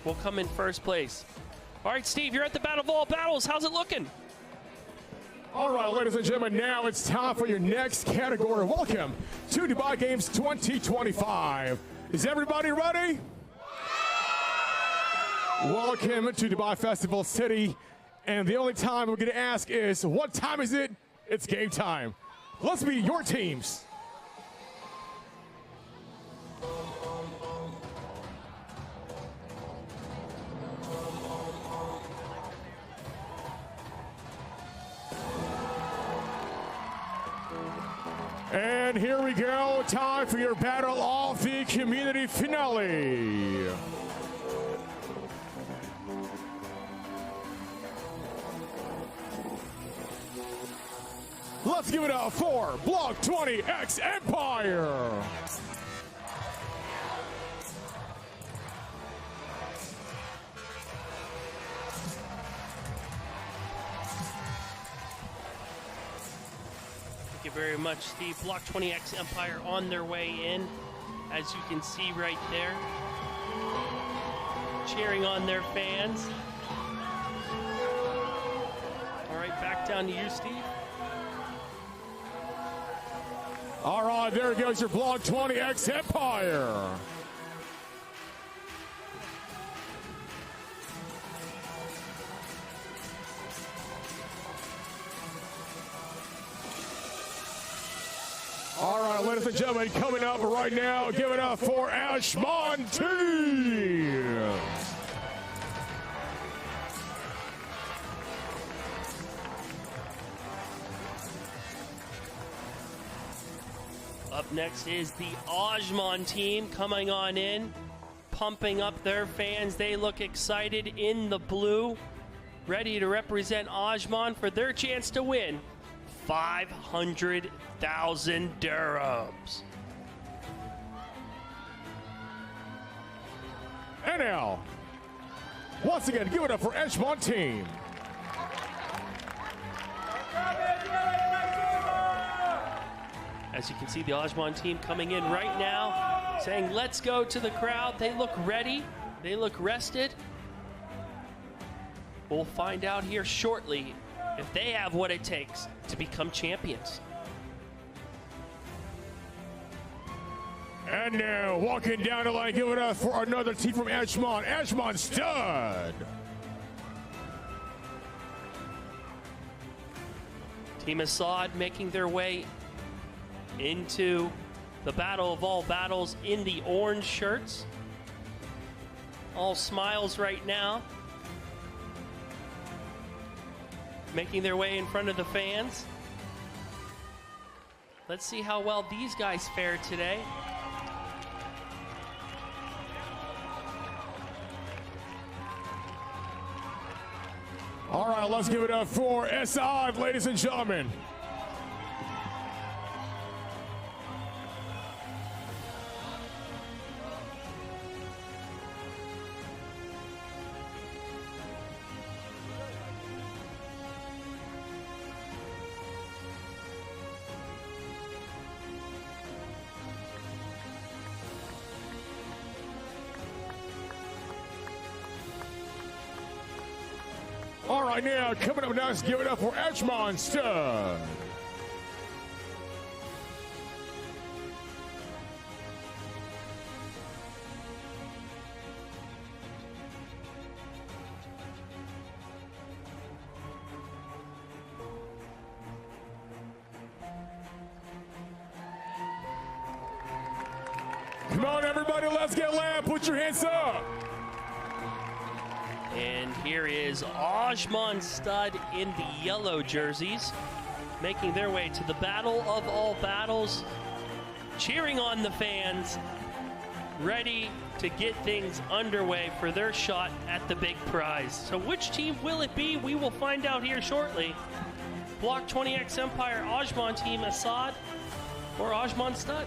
will come in first place. All right, Steve, you're at the Battle of all battles. How's it looking? All right, ladies and gentlemen, now it's time for your next category. Welcome to Dubai Games 2025. Is everybody ready? Welcome to Dubai Festival City. And the only time we're going to ask is, what time is it? It's game time. Let's meet your teams. And here we go. Time for your Battle of the Community finale. Let's give it up for Block 20X Empire. Thank you very much, Steve. Block 20X Empire on their way in, as you can see right there, cheering on their fans. All right, back down to you, Steve. All right, there goes your Block 20X Empire. All right, ladies and gentlemen, coming up right now, give it up for Ajman team. Up next is the Ajman team coming on in, pumping up their fans. They look excited in the blue, ready to represent Ajman for their chance to win 500,000 dirhams. And now, once again, give it up for Ajman team. As you can see, the Ajman team coming in right now, saying, let's go to the crowd. They look ready. They look rested. We'll find out here shortly if they have what it takes to become champions. And now, walking down the line, give it up for another team from Edgemont, Edgemont Stud. Team Assad making their way into the battle of all battles in the orange shirts. All smiles right now. Making their way in front of the fans. Let's see how well these guys fare today. All right, let's give it up for Assad, ladies and gentlemen. All right, now coming up next, give it up for Edgemont Stud. Come on, everybody, let's get loud. Put your hands up. And here is Edgemont Stud in the yellow jerseys, making their way to the battle of all battles, cheering on the fans, ready to get things underway for their shot at the big prize. So which team will it be? We will find out here shortly. Block 20X Empire, Edgemont Team Assad, or Edgemont Stud?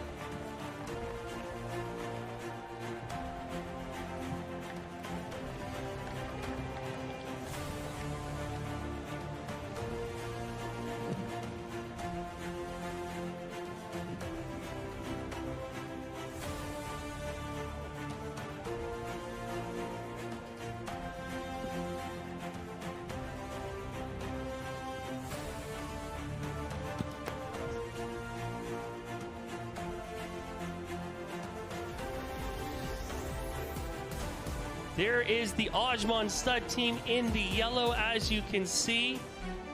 There is the Edgemont Stud team in the yellow, as you can see.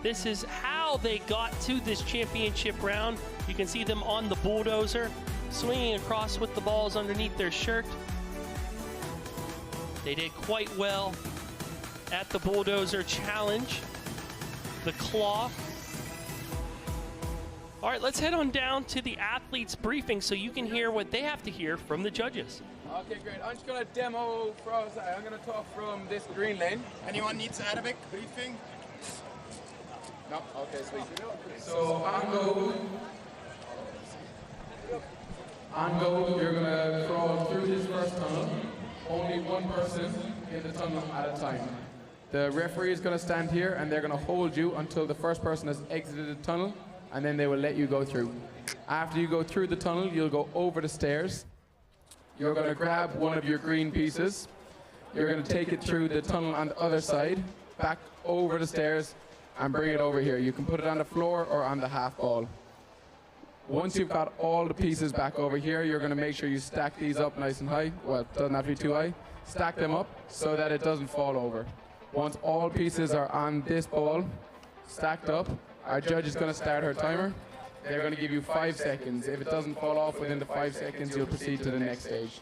This is how they got to this championship round. You can see them on the bulldozer, swinging across with the balls underneath their shirt. They did quite well at the bulldozer challenge, the claw. All right, let's head on down to the athletes briefing so you can hear what they have to hear from the judges. Okay, great. I'm just going to demo for us. I'm going to talk from this green lane. Anyone needs Arabic briefing? No? Okay, sweet. So on go, you're going to crawl through this first tunnel. Only one person in the tunnel at a time. The referee is going to stand here and they're going to hold you until the first person has exited the tunnel, and then they will let you go through. After you go through the tunnel, you'll go over the stairs. You're going to grab one of your green pieces. You're going to take it through the tunnel on the other side, back over the stairs, and bring it over here. You can put it on the floor or on the half ball. Once you've got all the pieces back over here, you're going to make sure you stack these up nice and high. Well, it doesn't have to be too high. Stack them up so that it doesn't fall over. Once all pieces are on this ball, stacked up, our judge is going to start her timer. They're going to give you 5 seconds. If it doesn't fall off within the 5 seconds, you'll proceed to the next stage.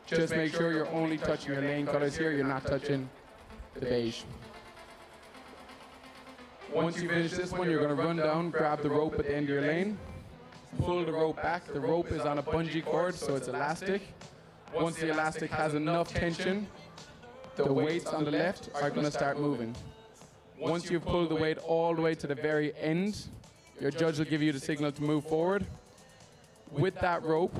Just make sure you're only touching your lane colors here. You're not touching the beige. Once you finish this one, you're going to run down, grab the rope at the end of your lane, pull the rope back. The rope is on a bungee cord, so it's elastic. Once the elastic has enough tension, the weights on the left are going to start moving. Once you've pulled the weight all the way to the very end, your judge will give you the signal to move forward. With that rope,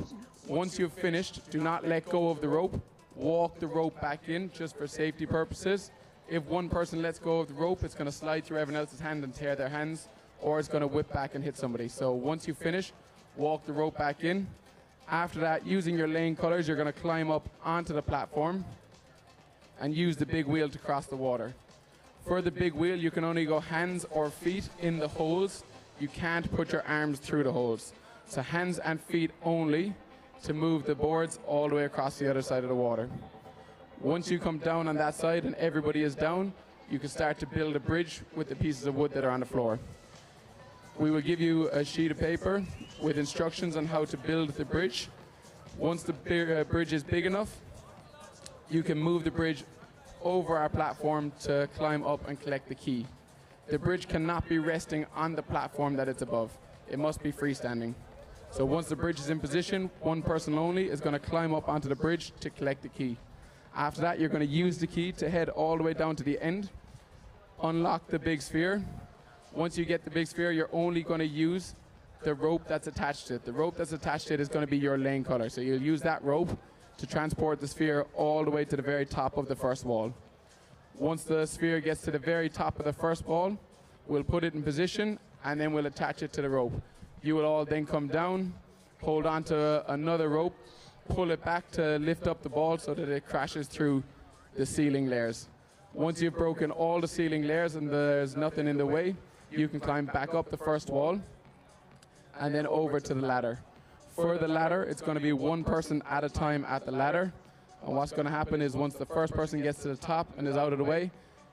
once you've finished, do not let go of the rope. Walk the rope back in just for safety purposes. If one person lets go of the rope, it's going to slide through everyone else's hand and tear their hands, or it's going to whip back and hit somebody. So once you finish, walk the rope back in. After that, using your lane colors, you're going to climb up onto the platform and use the big wheel to cross the water. For the big wheel, you can only go hands or feet in the holes. You can't put your arms through the holes. So hands and feet only to move the boards all the way across the other side of the water. Once you come down on that side and everybody is down, you can start to build a bridge with the pieces of wood that are on the floor. We will give you a sheet of paper with instructions on how to build the bridge. Once the bridge is big enough, you can move the bridge over our platform to climb up and collect the key. The bridge cannot be resting on the platform that it's above. It must be freestanding. So once the bridge is in position, one person only is going to climb up onto the bridge to collect the key. After that, you're going to use the key to head all the way down to the end, unlock the big sphere. Once you get the big sphere, you're only going to use the rope that's attached to it. The rope that's attached to it is going to be your lane color. So you'll use that rope to transport the sphere all the way to the very top of the first wall. Once the sphere gets to the very top of the first wall, we'll put it in position and then we'll attach it to the rope. You will all then come down, hold on to another rope, pull it back to lift up the ball so that it crashes through the ceiling layers. Once you've broken all the ceiling layers and there's nothing in the way, you can climb back up the first wall and then over to the ladder. For the ladder, it's going to be one person at a time at the ladder. And what's going to happen is once the first person gets to the top and is out of the way,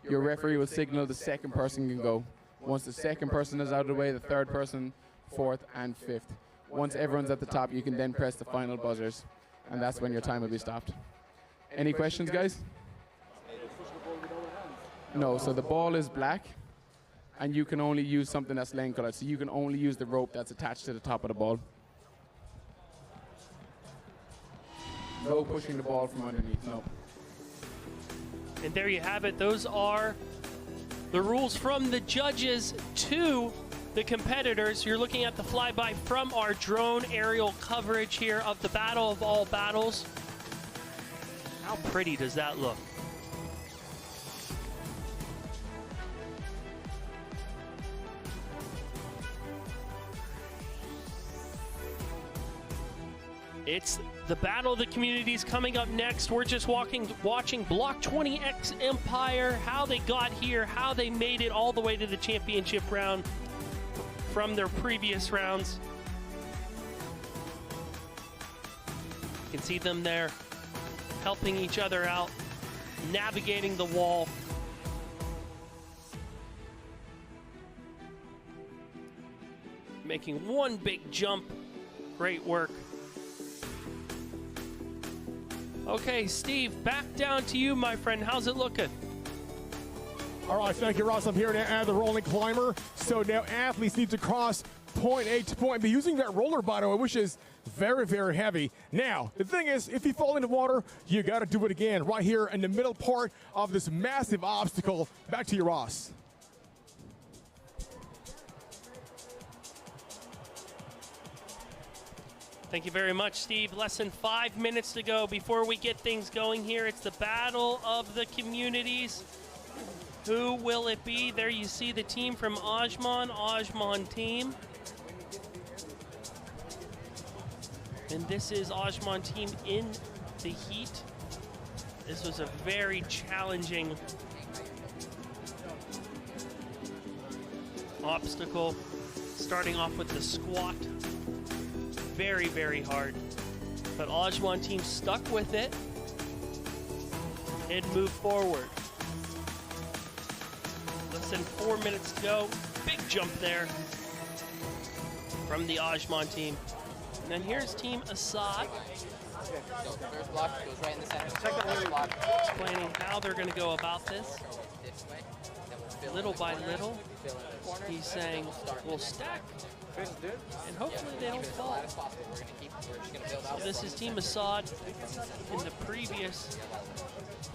your referee will signal the second person can go. Once the second person is out of the way, the third person, fourth, and fifth. Once everyone's at the top, you can then press the final buzzers, and that's when your time will be stopped. Any questions, guys? No, so the ball is black, and you can only use something that's lane colored. So you can only use the rope that's attached to the top of the ball. No pushing the ball from underneath, no. And there you have it. Those are the rules from the judges to the competitors. You're looking at the flyby from our drone aerial coverage here of the Battle of All Battles. How pretty does that look? It's the Battle of the Communities coming up next. We're just watching Block 20X Empire, how they got here, how they made it all the way to the championship round from their previous rounds. You can see them there helping each other out, navigating the wall. Making one big jump. Great work. Okay, Steve, back down to you, my friend. How's it looking? All right, thank you, Ross. I'm here to add the rolling climber. So now athletes need to cross point A to point B using that roller, by the way, which is very, very heavy. Now, the thing is, if you fall into water, you got to do it again right here in the middle part of this massive obstacle. Back to you, Ross. Thank you very much, Steve. Less than 5 minutes to go before we get things going here. It's the Battle of the Communities. Who will it be? There you see the team from Ajman team. And this is Ajman team in the heat. This was a very challenging obstacle. Starting off with the squat. Very, very hard. But Ajman team stuck with it and moved forward. Less than 4 minutes to go. Big jump there from the Ajman team. And then here's Team Assad. First block goes right in the center. Second block. Explaining how they're going to go about this. Little by little, he's saying, we'll stack. And hopefully they don't fall. So this is Team Assad in the previous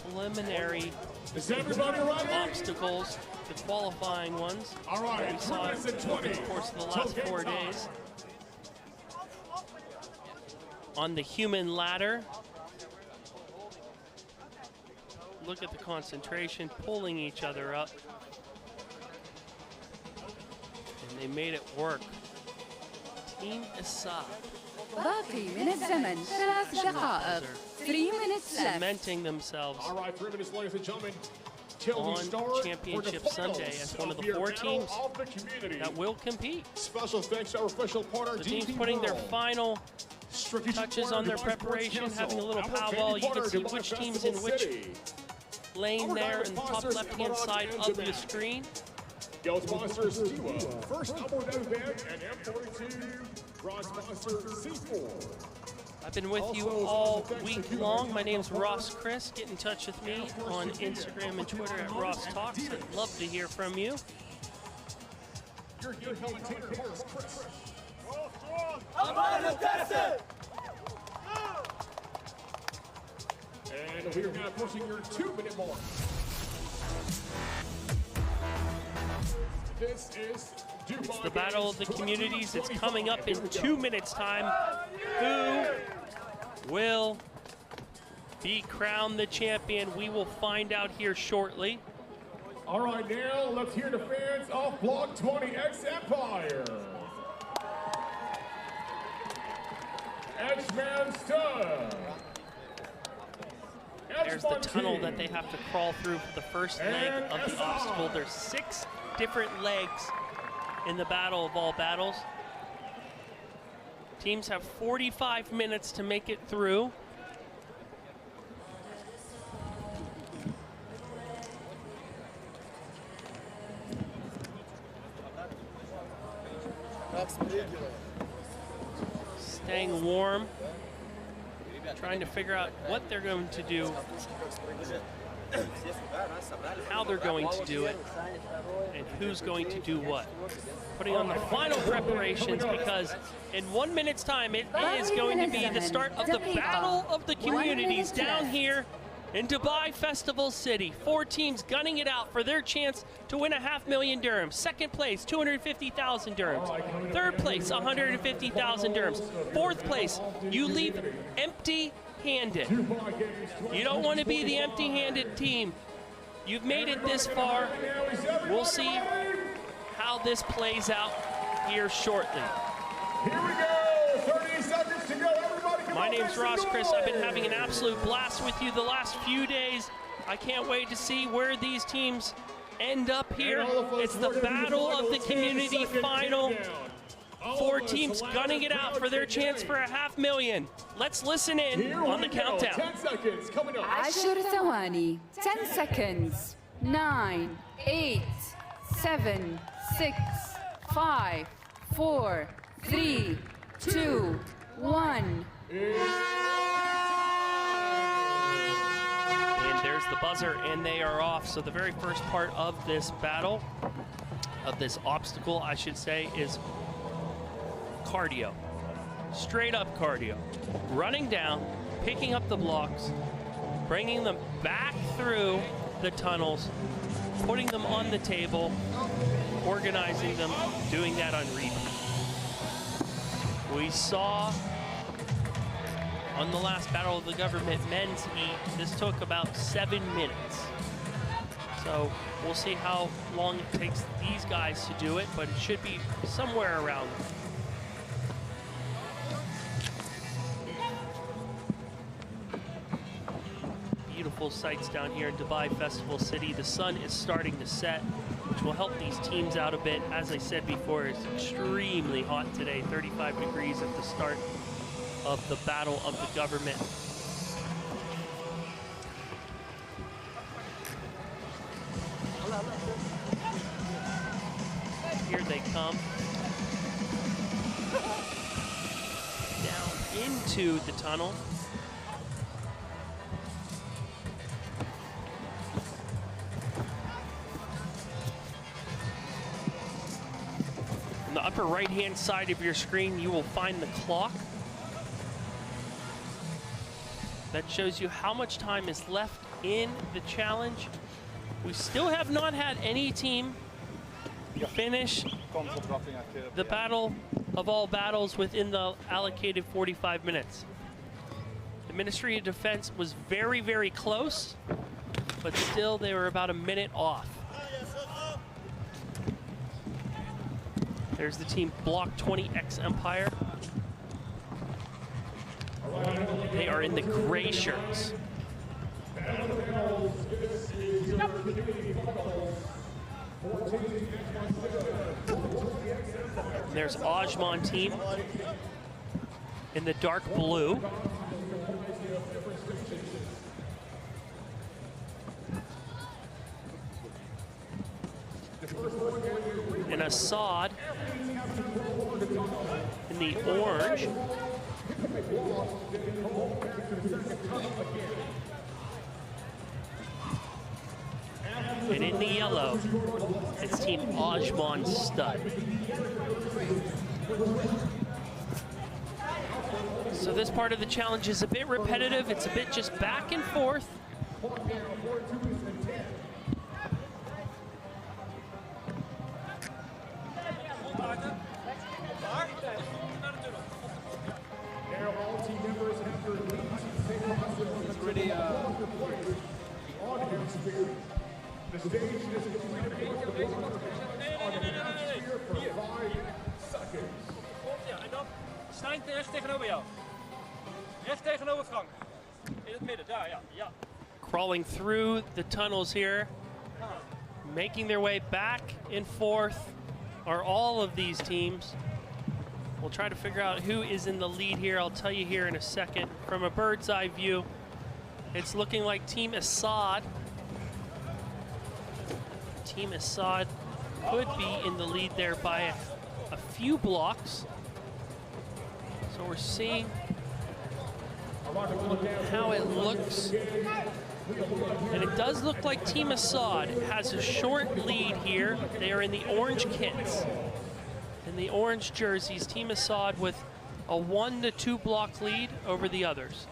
preliminary obstacles, the qualifying ones. All right, we saw over the course of the last 4 days. On the human ladder, look at the concentration, pulling each other up. And they made it work. Team Assad. باقي من الزمن 3 دقائق. 3 minutes left. Cementing themselves. All right, 3 minutes, ladies and gentlemen. on Championship Sunday as one of the 4 teams that will compete. Special thanks to our official partner, The teams putting their final touches on their preparation, having a little powwow. You can see which team's in which lane there in the top left-hand side of the screen. Guild sponsors Duo, First Abu Dhabi Bank, and M42, broad sponsor C4. I've been with you all week long. My name's Ross Chris. Get in touch with me on Instagram and Twitter at Ross Talks. I'd love to hear from you. Your game commentator, Ross Chris. And we are now approaching your 2-minute mark. This is Dubai. It's the Battle of the Communities. It's coming up in 2 minutes' time. Who will be crowned the champion? We will find out here shortly. All right, now let's hear the fans of Block 20X Empire. X-Man Stud. There's the tunnel that they have to crawl through for the first leg of the obstacle. There's 6 different legs in the Battle of All Battles. Teams have 45 minutes to make it through. Staying warm, trying to figure out what they're going to do, how they're going to do it, and who's going to do what. Putting on the final preparations, because in 1 minute's time it is going to be the start of the Battle of the Communities down here in Dubai Festival City. 4 teams gunning it out for their chance to win $500,000 dirhams. Second place, 250,000 dirhams. Third place, 150,000 dirhams. Fourth place, you leave empty-handed. You don't want to be the empty-handed team. You've made it this far. We'll see how this plays out here shortly. Here we go, 30 seconds to go, everybody. My name's Ross Chris. I've been having an absolute blast with you the last few days. I can't wait to see where these teams end up here. It's the Battle of the Community final. 4 teams gunning it out for their chance for $500,000. Let's listen in on the countdown. 10 seconds coming up. 10 ثواني. 10 seconds. 9, 8, 7, 6, 5, 4, 3, 2, 1. And there's the buzzer, and they are off. So the very first part of this battle, of this obstacle, I should say, is cardio. Straight up cardio. Running down, picking up the blocks, bringing them back through the tunnels, putting them on the table, organizing them, doing that on repeat. We saw on the last Battle of the Government men's heat, this took about 7 minutes. So we'll see how long it takes these guys to do it, but it should be somewhere around. Beautiful sights down here in Dubai Festival City. The sun is starting to set, which will help these teams out a bit. As I said before, it's extremely hot today, 35 degrees at the start of the Battle of the Government. Here they come. Down into the tunnel. On the upper right-hand side of your screen, you will find the clock. That shows you how much time is left in the challenge. We still have not had any team finish the Battle of All Battles within the allocated 45 minutes. The Ministry of Defense was very, very close, but still they were about a minute off. There's the team Block 20X Empire. They are in the gray shirts. There's Ajman team in the dark blue. And Assad in the orange. And in the yellow, it's Team Ajman Stud. So this part of the challenge is a bit repetitive. It's a bit just back and forth. The stage is for 5 seconds. En dan Stijn recht tegenover jou. Recht tegenover Frank. In het midden, daar, ja. Ja. Crawling through the tunnels here, making their way back and forth are all of these teams. We'll try to figure out who is in the lead here. I'll tell you here in a second. From a bird's eye view, it's looking like Team Assad. Team Assad could be in the lead there by a few blocks. So we're seeing how it looks. And it does look like Team Assad has a short lead here. They are in the orange kits, in the orange jerseys. Team Assad with a 1 to 2 block lead over the others.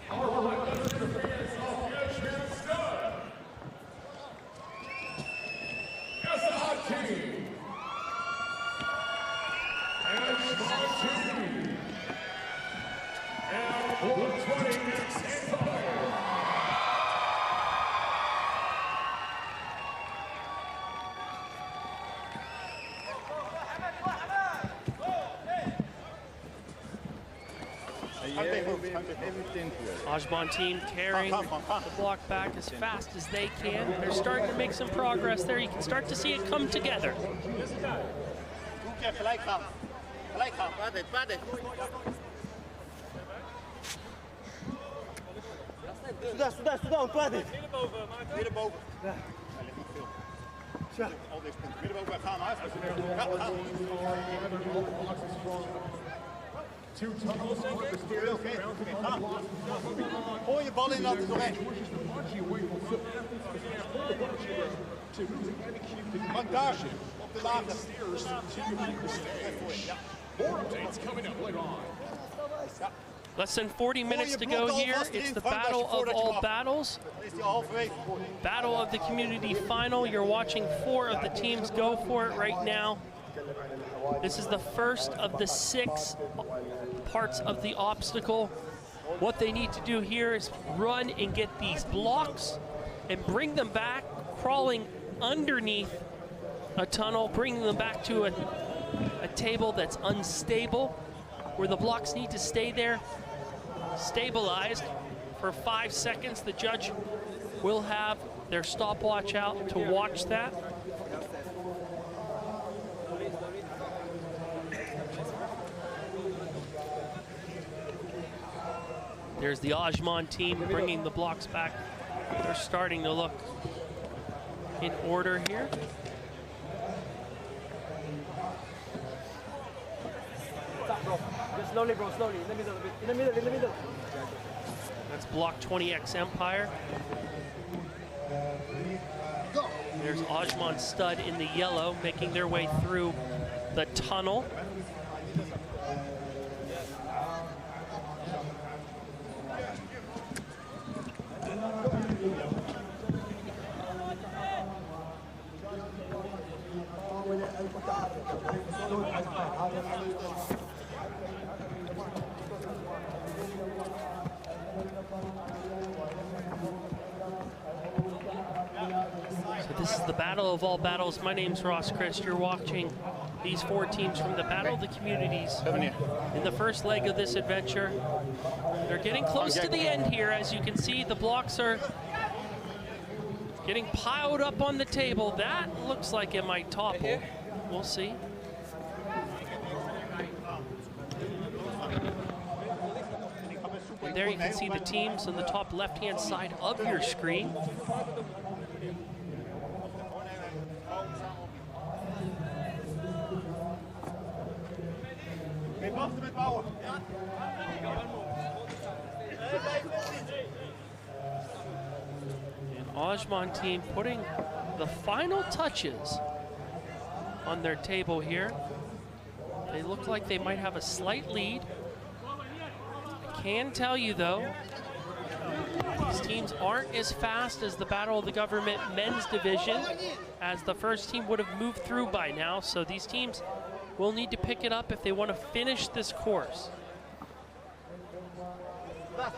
Ajman team carrying the block back as fast as they can. They're starting to make some progress there. You can start to see it come together. Middenboven, middenboven. Ja. Al deze punten. Middenboven, gaan uit. Gooi je bal in, laat het doorheen. Maak daar op de lage. Less than 40 minutes to go here. It's the battle of all battles. Battle of the community final. You're watching 4 of the teams go for it right now. This is the first of the 6 parts of the obstacle. What they need to do here is run and get these blocks and bring them back, crawling underneath a tunnel, bringing them back to a table that's unstable, where the blocks need to stay there, stabilized for 5 seconds. The judge will have their stopwatch out to watch that. There's the Ajman team bringing the blocks back. They're starting to look in order here. Slowly, bro, slowly. In the middle of it. In the middle, in the middle. That's block 20X Empire. There's Ajman Stud in the yellow, making their way through the tunnel. So this is the battle of all battles. My name's Ross Christ. You're watching these 4 teams from the Battle of the Communities in the first leg of this adventure. They're getting close to the end here. As you can see, the blocks are getting piled up on the table. That looks like it might topple. We'll see. And there you can see the teams on the top left-hand side of your screen. And Ajman team putting the final touches on their table here. They look like they might have a slight lead. I can tell you though, these teams aren't as fast as the Battle of the Government men's division, as the first team would have moved through by now, so these teams will need to pick it up if they want to finish this course. Let's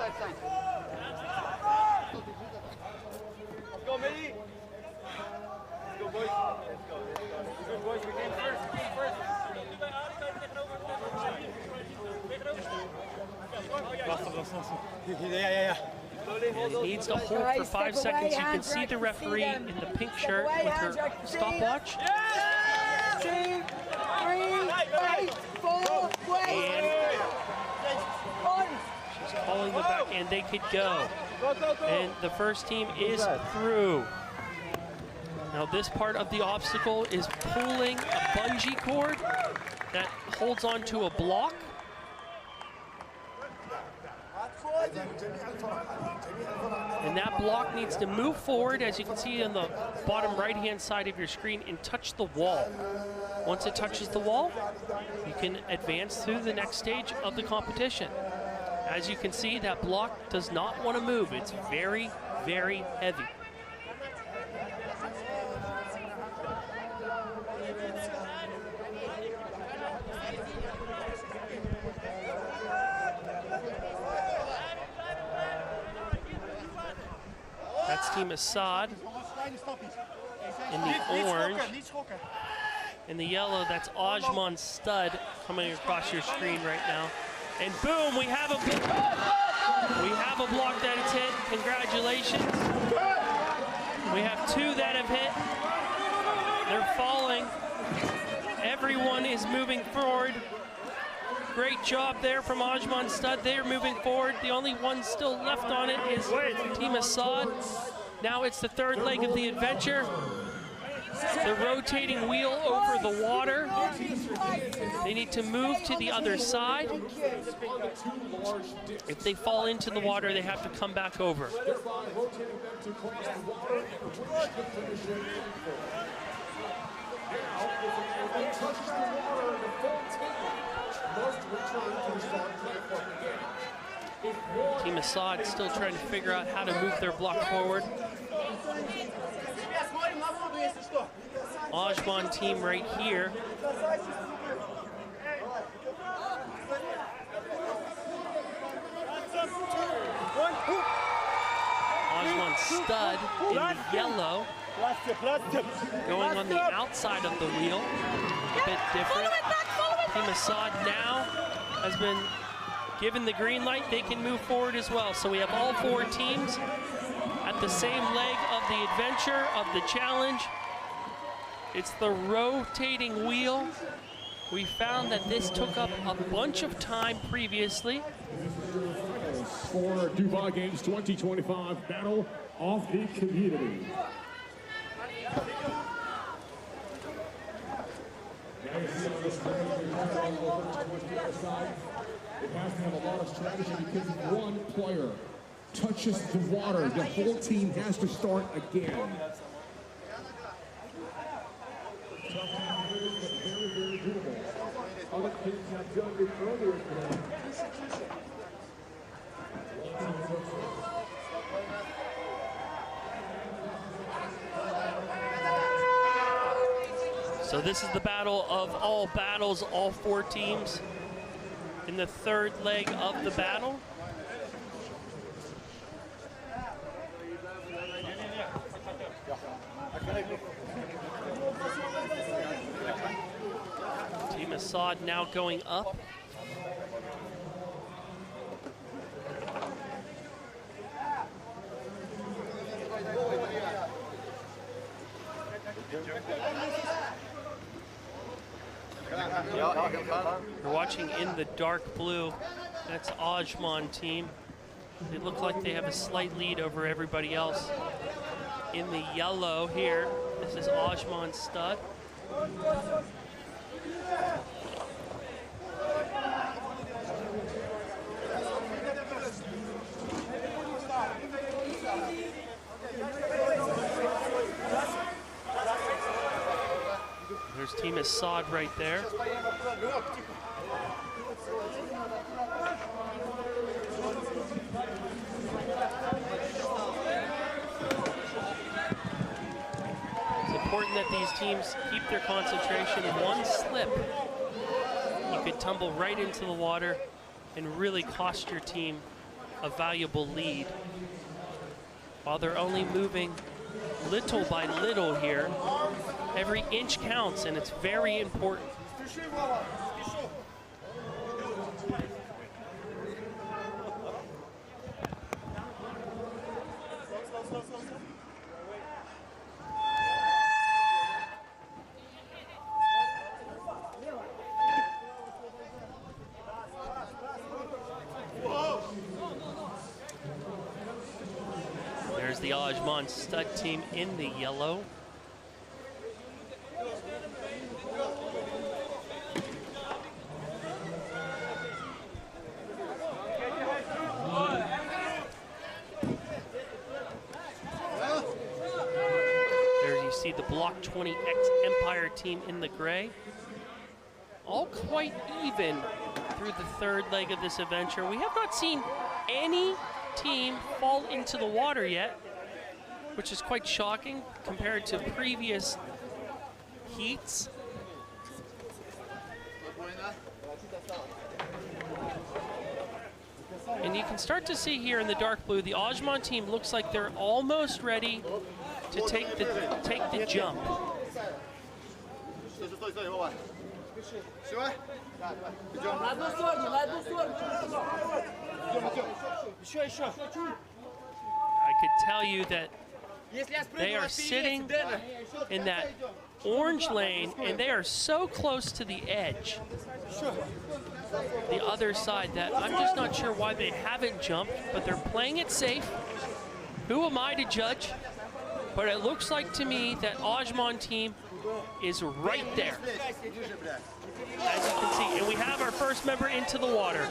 go, Millie. Let's go, boys. Let's go. Good, boys. We came first. We came first. Yeah. And he needs to hold for 5 seconds. You can see the referee in the pink shirt with her stopwatch. 2, 3, 8, 4, And she's calling the back, and they could go. And the first team is through. Now this part of the obstacle is pulling a bungee cord that holds onto a block. And that block needs to move forward, as you can see on the bottom right-hand side of your screen, and touch the wall. Once it touches the wall, you can advance through the next stage of the competition. As you can see, that block does not want to move. It's very, very heavy. That's Team Assad in the orange. In the yellow, that's Ajman Stud coming across your screen right now. And boom, we have a block that is hit. Congratulations. We have 2 that have hit. They're falling. Everyone is moving forward. Great job there from Ajman Stud. They're moving forward. The only one still left on it is Team Assad. Now it's the third leg of the adventure. The rotating wheel over the water. They need to move to the other side. If they fall into the water, they have to come back over. Team Assad still trying to figure out how to move their block forward. Ajman team right here. Ajman Stud in the yellow, going on the outside of the wheel, a bit different. Team Assad now has been given the green light. They can move forward as well. So we have all 4 teams at the same leg of the adventure, of the challenge. It's the rotating wheel. We found that this took up a bunch of time previously. For Dubai Games 2025 Battle of the Community. It has to have a lot of strategy because if one player touches the water, the whole team has to start again. Very doable. Other teams have done it earlier today. So this is the battle of all battles, all 4 teams in the third leg of the battle. Team Assad now going up. You're watching in the dark blue. That's Ajman team. They look like they have a slight lead over everybody else. In the yellow here, this is Ajman stud. There's Team Assad right there. It's important that these teams keep their concentration. One slip, you could tumble right into the water and really cost your team a valuable lead. While they're only moving little by little here, every inch counts, and it's very important. There's the Ajman stud team in the yellow. There you see the Block 20X Empire team in the gray. All quite even through the third leg of this adventure. We have not seen any team fall into the water yet, which is quite shocking compared to previous heats. And you can start to see here in the dark blue, the Ajman team looks like they're almost ready to take the jump. I could tell you that they are sitting in that orange lane, and they are so close to the edge, the other side, that I'm just not sure why they haven't jumped, but they're playing it safe. Who am I to judge? But it looks like to me that Ajman team is right there, as you can see. And we have our first member into the water.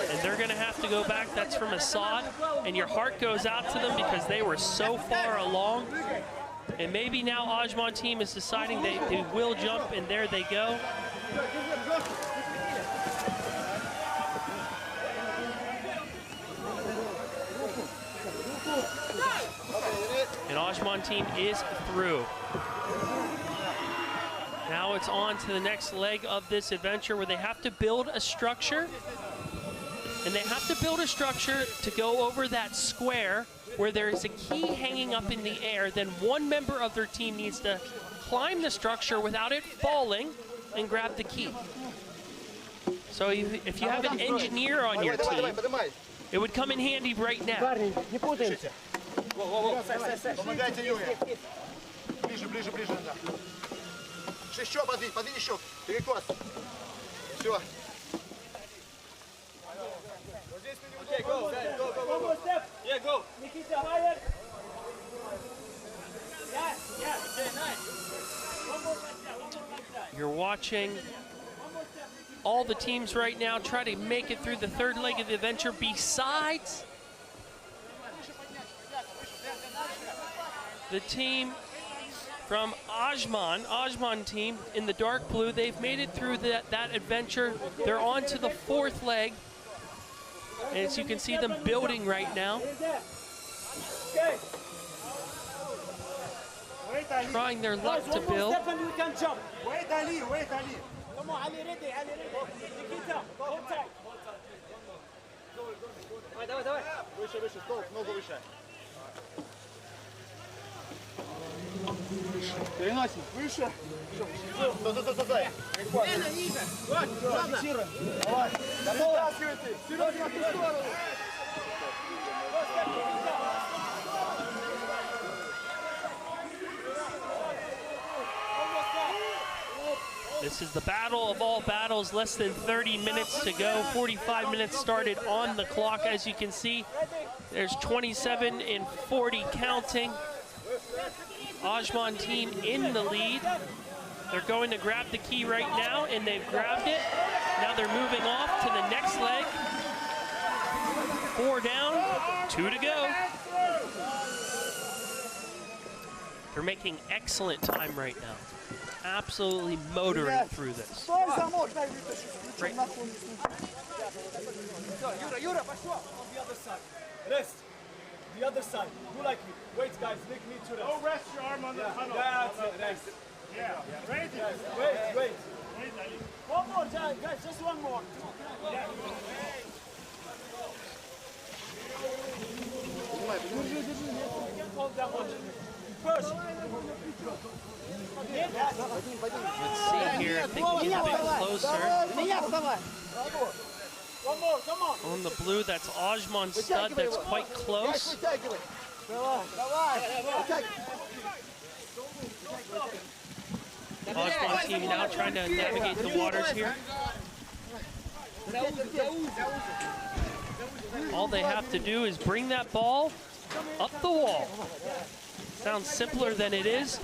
And they're going to have to go back. That's from Assad. And your heart goes out to them because they were so far along. And maybe now Ajman team is deciding they will jump, and there they go. And Ajman team is through. Now it's on to the next leg of this adventure where they have to build a structure. And they have to build a structure to go over that square where there is a key hanging up in the air. Then one member of their team needs to climb the structure without it falling and grab the key. So if you have an engineer on your team, it would come in handy right now. Okay, go. One more step. Yeah, go. Nikita, higher. Yeah. Okay, nice. One more step. You're watching all the teams right now try to make it through the third leg of the adventure, besides the team from Ajman team in the dark blue. They've made it through that adventure. They're on to the fourth leg. And as you can see them building right now. Trying their luck to build. Wait, Ali. Come on, Ali, ready. Nikita, hold tight. Давай. Выше, стоп, ногу выше. Переносим. Выше. Стой. Ниже. Вот, фиксируем. Давай. Вытаскивайте. Вперед на ту сторону. This is the battle of all battles, less than 30 minutes to go. 45 minutes started on the clock, as you can see. There's 27 and 40 counting. Ajman team in the lead. They're going to grab the key right now, and they've grabbed it. Now they're moving off to the next leg. 4 down, 2 to go. They're making excellent time right now. Absolutely motoring through this. Great. Yura, on the other side. Rest. The other side. Do like me. Wait, guys. Make me to rest. Don't rest your arm on the tunnel. That's it. Rest. Yeah. Ready? Wait. One more, guys. Just one more. Hold that one. Push. Let's see here if they can get a bit closer. One more, come on. On the blue, that's Ajman Stud, that's quite close. Ajman team now trying to navigate the waters here. All they have to do is bring that ball up the wall. Sounds simpler than it is.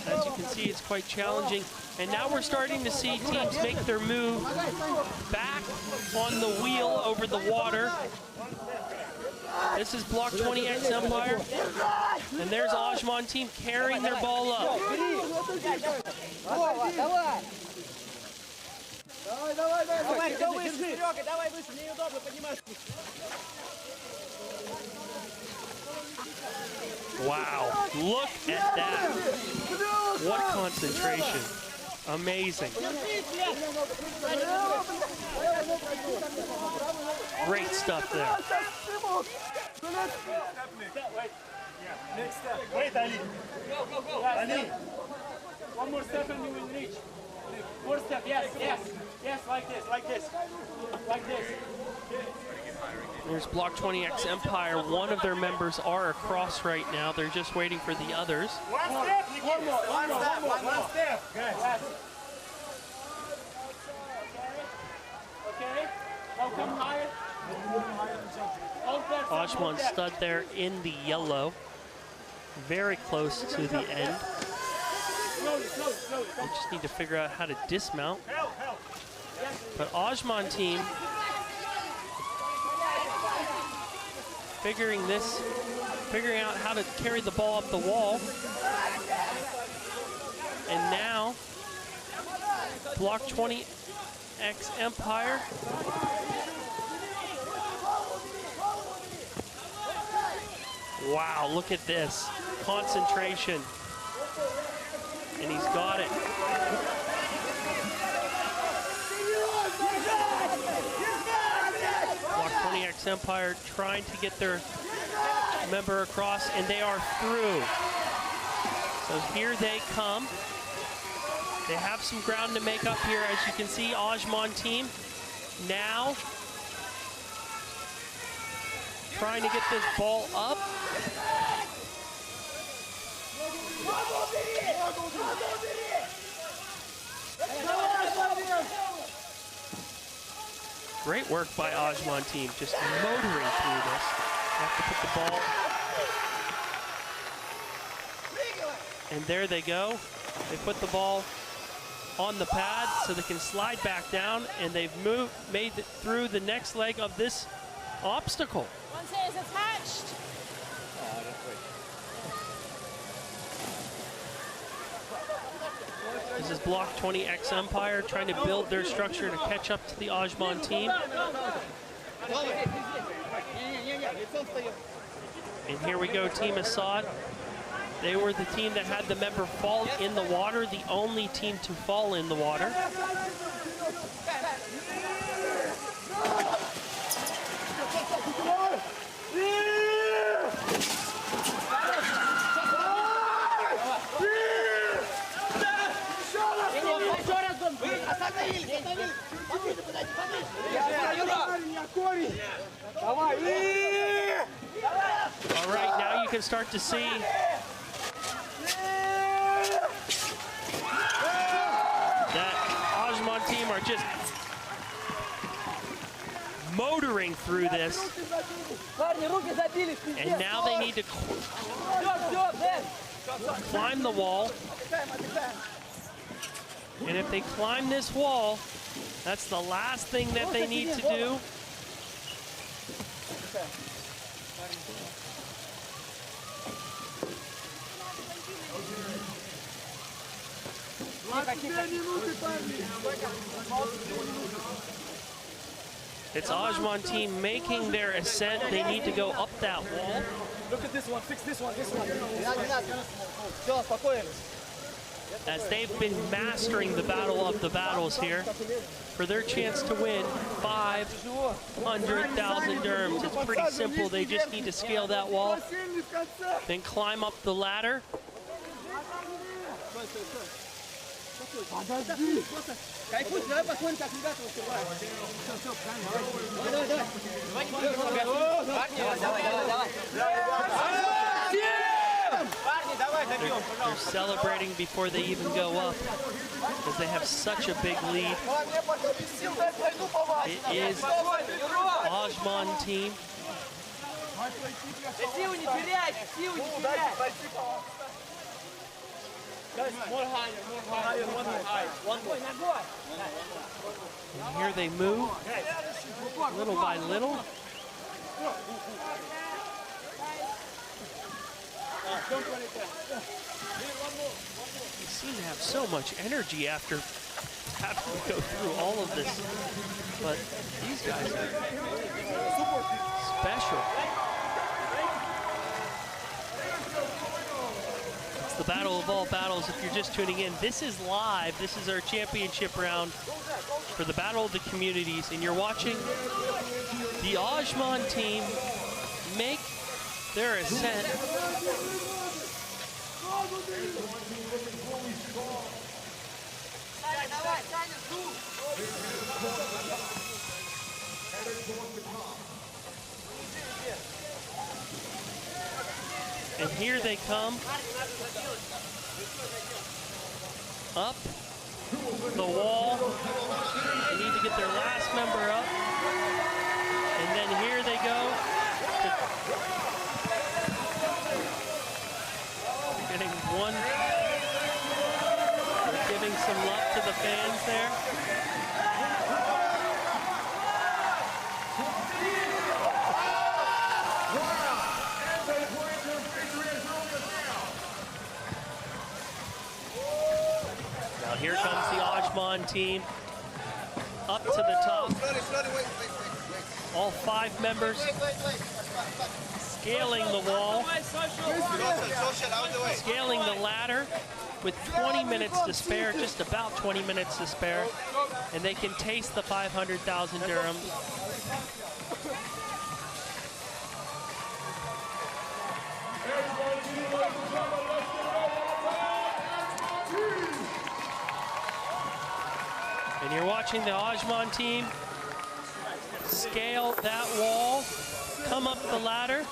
As you can see, it's quite challenging. And now we're starting to see teams make their move back on the wheel over the water. This is Block 20X Empire. And there's Ajman team carrying their ball up. Wow, look at that. What concentration. Amazing. Great stuff there. Next step. Wait, Ali. Go. Ali. One more step and you will reach. More step. Yes, like this. There's Block 20X Empire. One of their members are across right now. They're just waiting for the others. One step. Guys. Okay. Now come higher. Ajman Stud there in the yellow. Very close to the end. They just need to figure out how to dismount. But Ajman team figuring out how to carry the ball up the wall. And now, Block 20X Empire. Wow, look at this. Concentration. And he's got it. Block 20X Empire trying to get their member across, and they are through. So here they come. They have some ground to make up here, as you can see. Ajman team now trying to get this ball up. Great work by Ajman team, just motoring through this. Have to put the ball. And there they go. They put the ball on the pad so they can slide back down, and they've made it through the next leg of this obstacle. Once it is attached. This is Block 20X Empire trying to build their structure to catch up to the Ajman team. And here we go, Team Assad. They were the team that had the member fall in the water, the only team to fall in the water. All right, now you can start to see just motoring through this. And now they need to climb the wall. And if they climb this wall, that's the last thing that they need to do. It's Ajman team making their ascent. They need to go up that wall. Look at this one, fix this one, this one. As they've been mastering the battle of the battles here for their chance to win 500,000 dirhams. It's pretty simple. They just need to scale that wall, then climb up the ladder. They're celebrating before they even go up because they have such a big lead. It is Ajman team. And here they move little by little. They seem to have so much energy after having to go through all of this, but these guys are special. It's the battle of all battles. If you're just tuning in, this is live. This is our championship round for the Battle of the Communities, and you're watching the Ajman team make their ascent. And here they come up the wall. They need to get their last member up. And then here they go. Getting one, giving some love to the fans there. Now here comes the Ajman team up to the top. All 5 members scaling the wall, scaling the ladder with 20 minutes to spare, just about 20 minutes to spare, and they can taste the 500,000 dirhams. And you're watching the Ajman team scale that wall, come up the ladder.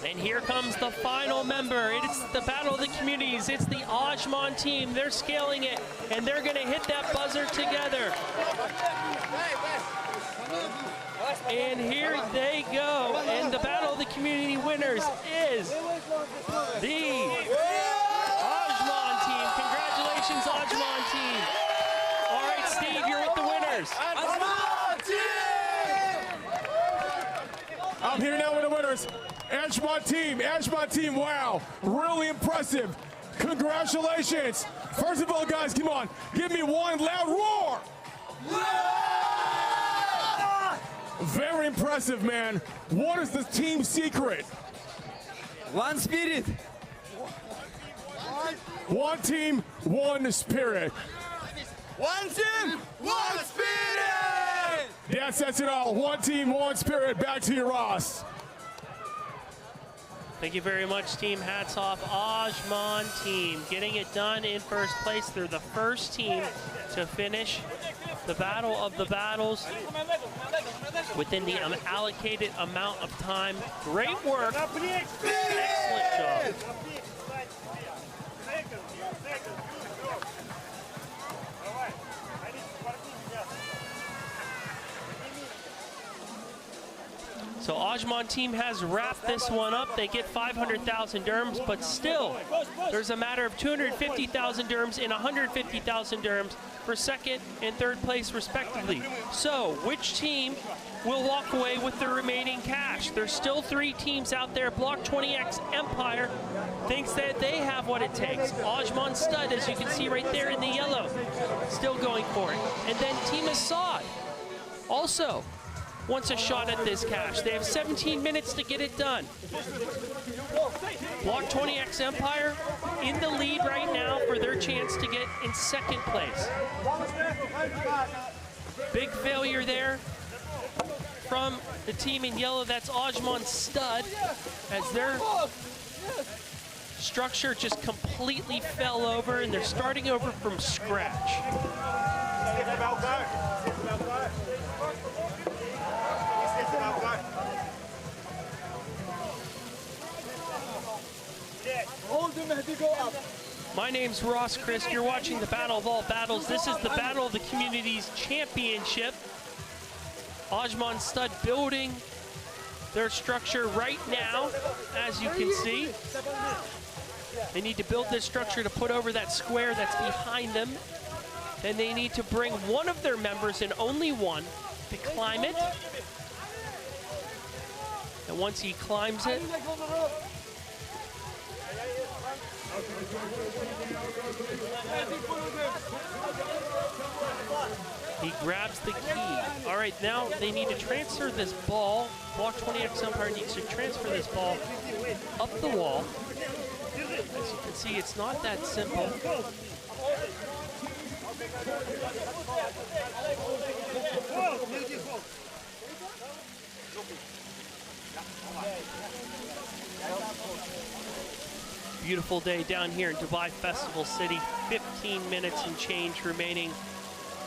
And here comes the final member. It's the Battle of the Communities. It's the Ajman team. They're scaling it, and they're going to hit that buzzer together. And here they go. And the Battle of the Community winners is the Ajman team. Congratulations, Ajman team. All right, Steve, you're with the winners. I'm here now with the winners. Ajman team, wow, really impressive. Congratulations. First of all, guys, come on, give me one loud roar. Very impressive, man. What is the team secret? One spirit. One team, one spirit. One team, one spirit. That says it all. One team, one spirit. Back to you, Ross. Thank you very much, team. Hats off. Ajman team getting it done in first place. They're the first team to finish the Battle of the Battles within the allocated amount of time. Great work. Excellent job. So Ajman team has wrapped this one up. They get 500,000 dirhams, but still, there's a matter of 250,000 dirhams and 150,000 dirhams for second and third place respectively. So which team will walk away with the remaining cash? There's still 3 teams out there. Block 20X Empire thinks that they have what it takes. Ajman Stud, as you can see right there in the yellow, still going for it. And then Team Assad also wants a shot at this cash. They have 17 minutes to get it done. Block 20X Empire in the lead right now for their chance to get in second place. Big failure there from the team in yellow. That's Ajman Stud, as their structure just completely fell over and they're starting over from scratch. My name's Ross Christ. You're watching the Battle of All Battles. This is the Battle of the Communities Championship. Ajman Stud building their structure right now, as you can see. They need to build this structure to put over that square that's behind them. Then they need to bring one of their members, and only one, to climb it. And once he climbs it, he grabs the key. All right, now they need to transfer this ball. Block 20X Empire needs to transfer this ball up the wall. As you can see, it's not that simple. Beautiful day down here in Dubai Festival City. 15 minutes and change remaining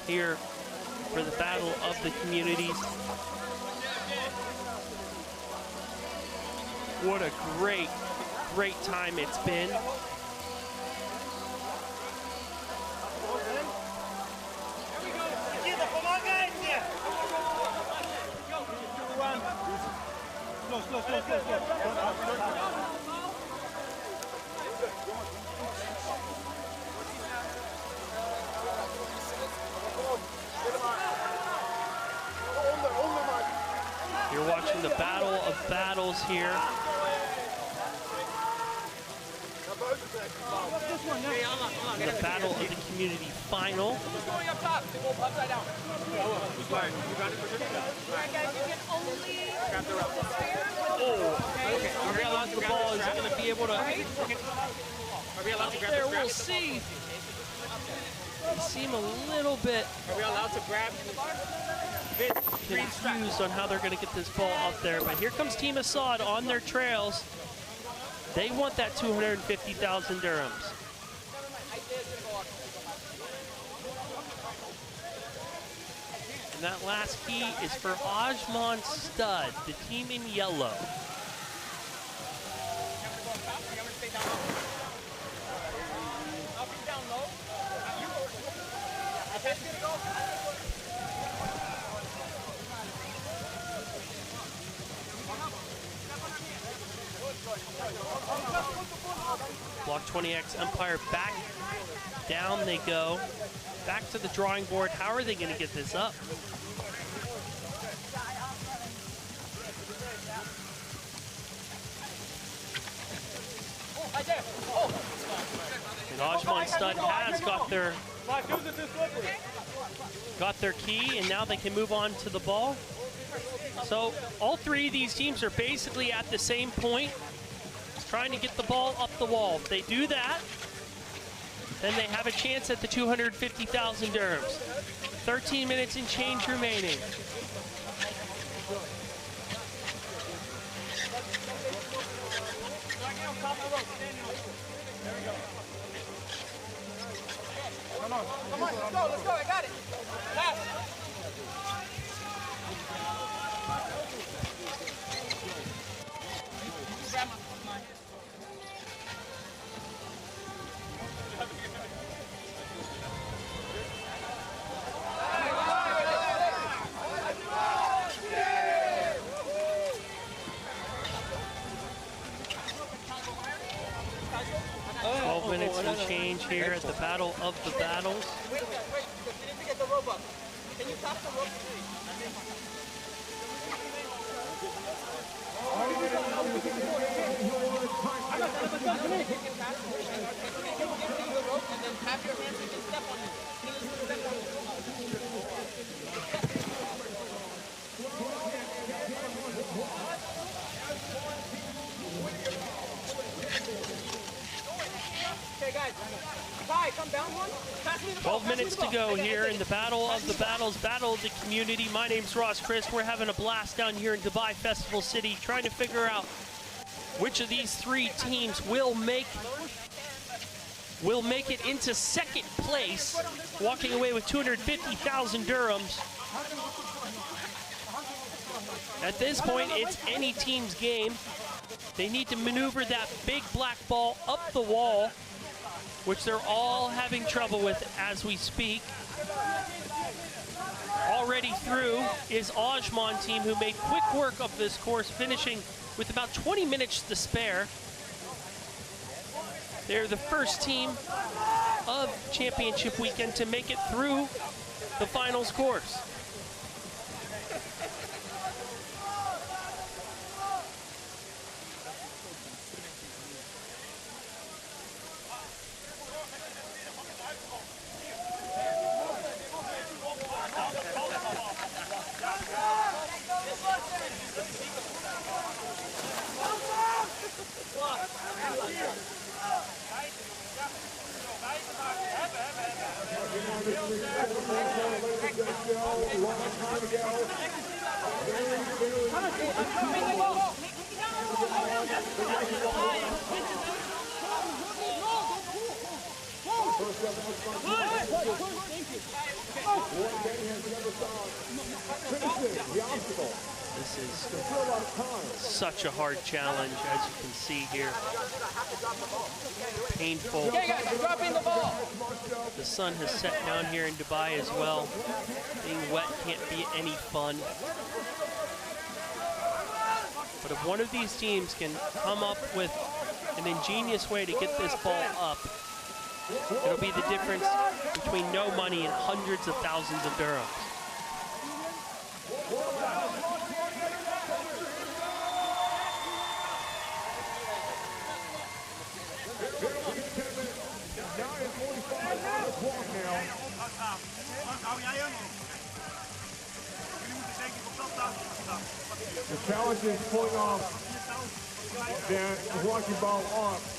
here for the Battle of the Communities. What a great, great time it's been. You're watching the Battle of Battles here. The Battle of the Community Final. The ball is going to be able to. There, we'll see. They seem a little bit confused on how they're going to get this ball up there. But here comes Team Assad on their trails. They want that 250,000 dirhams. And that last key is for Ajman Stud, the team in yellow. Block 20X Empire back. Down they go. Back to the drawing board. How are they going to get this up? And Ajman Stud has got their key, and now they can move on to the ball. So all 3 of these teams are basically at the same point, trying to get the ball up the wall. If they do that, then they have a chance at the 250,000 dirhams. 13 minutes and change remaining. Come on, let's go, I got it. Pass. some change here at the Battle of the Battles. Wait, because we need to get the rope up. Can you tap the rope, please? Okay, guys. Kai, come down one. Pass me the ball. 12 minutes to go here in the Battle of the Battles, Battle of the Community. My name's Ross Chris. We're having a blast down here in Dubai Festival City, trying to figure out which of these three teams will make it into second place, walking away with 250,000 dirhams. At this point, it's any team's game. They need to maneuver that big black ball up the wall, which they're all having trouble with as we speak. Already through is Ajman team, who made quick work of this course, finishing with about 20 minutes to spare. They're the first team of championship weekend to make it through the finals course. This is such a hard challenge, as you can see here. Painful. Okay, guys, dropping the ball. The sun has set down here in Dubai as well. Being wet can't be any fun. But if one of these teams can come up with an ingenious way to get this ball up, it'll be the difference between no money and hundreds of thousands of dirhams. The challenge is pulling off that launching ball off.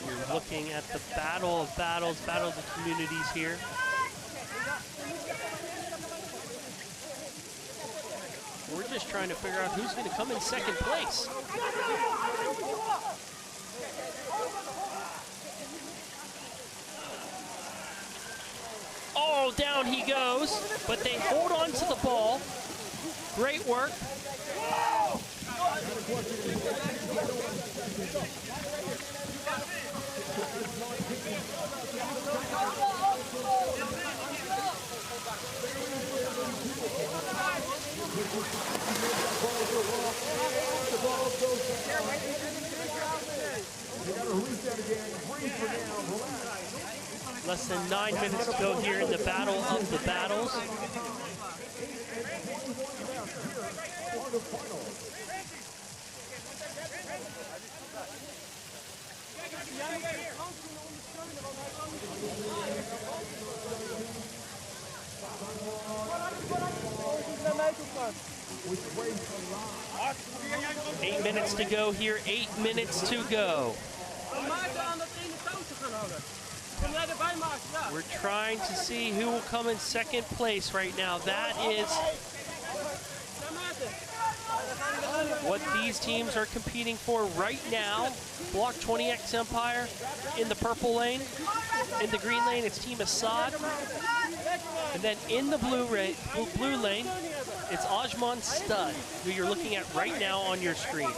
You're looking at the Battle of Battles, Battle of the Communities here. We're just trying to figure out who's going to come in second place. Oh, down he goes, but they hold on to the ball. Great work. Less than 9 minutes to go here in the Battle of the Battles. Eight minutes to go here, 8 minutes to go. We're trying to see who will come in second place right now. That is what these teams are competing for right now. Block 20X Empire in the purple lane. In the green lane, it's Team Assad. And then in the blue lane, it's Ajman Stud, who you're looking at right now on your screen.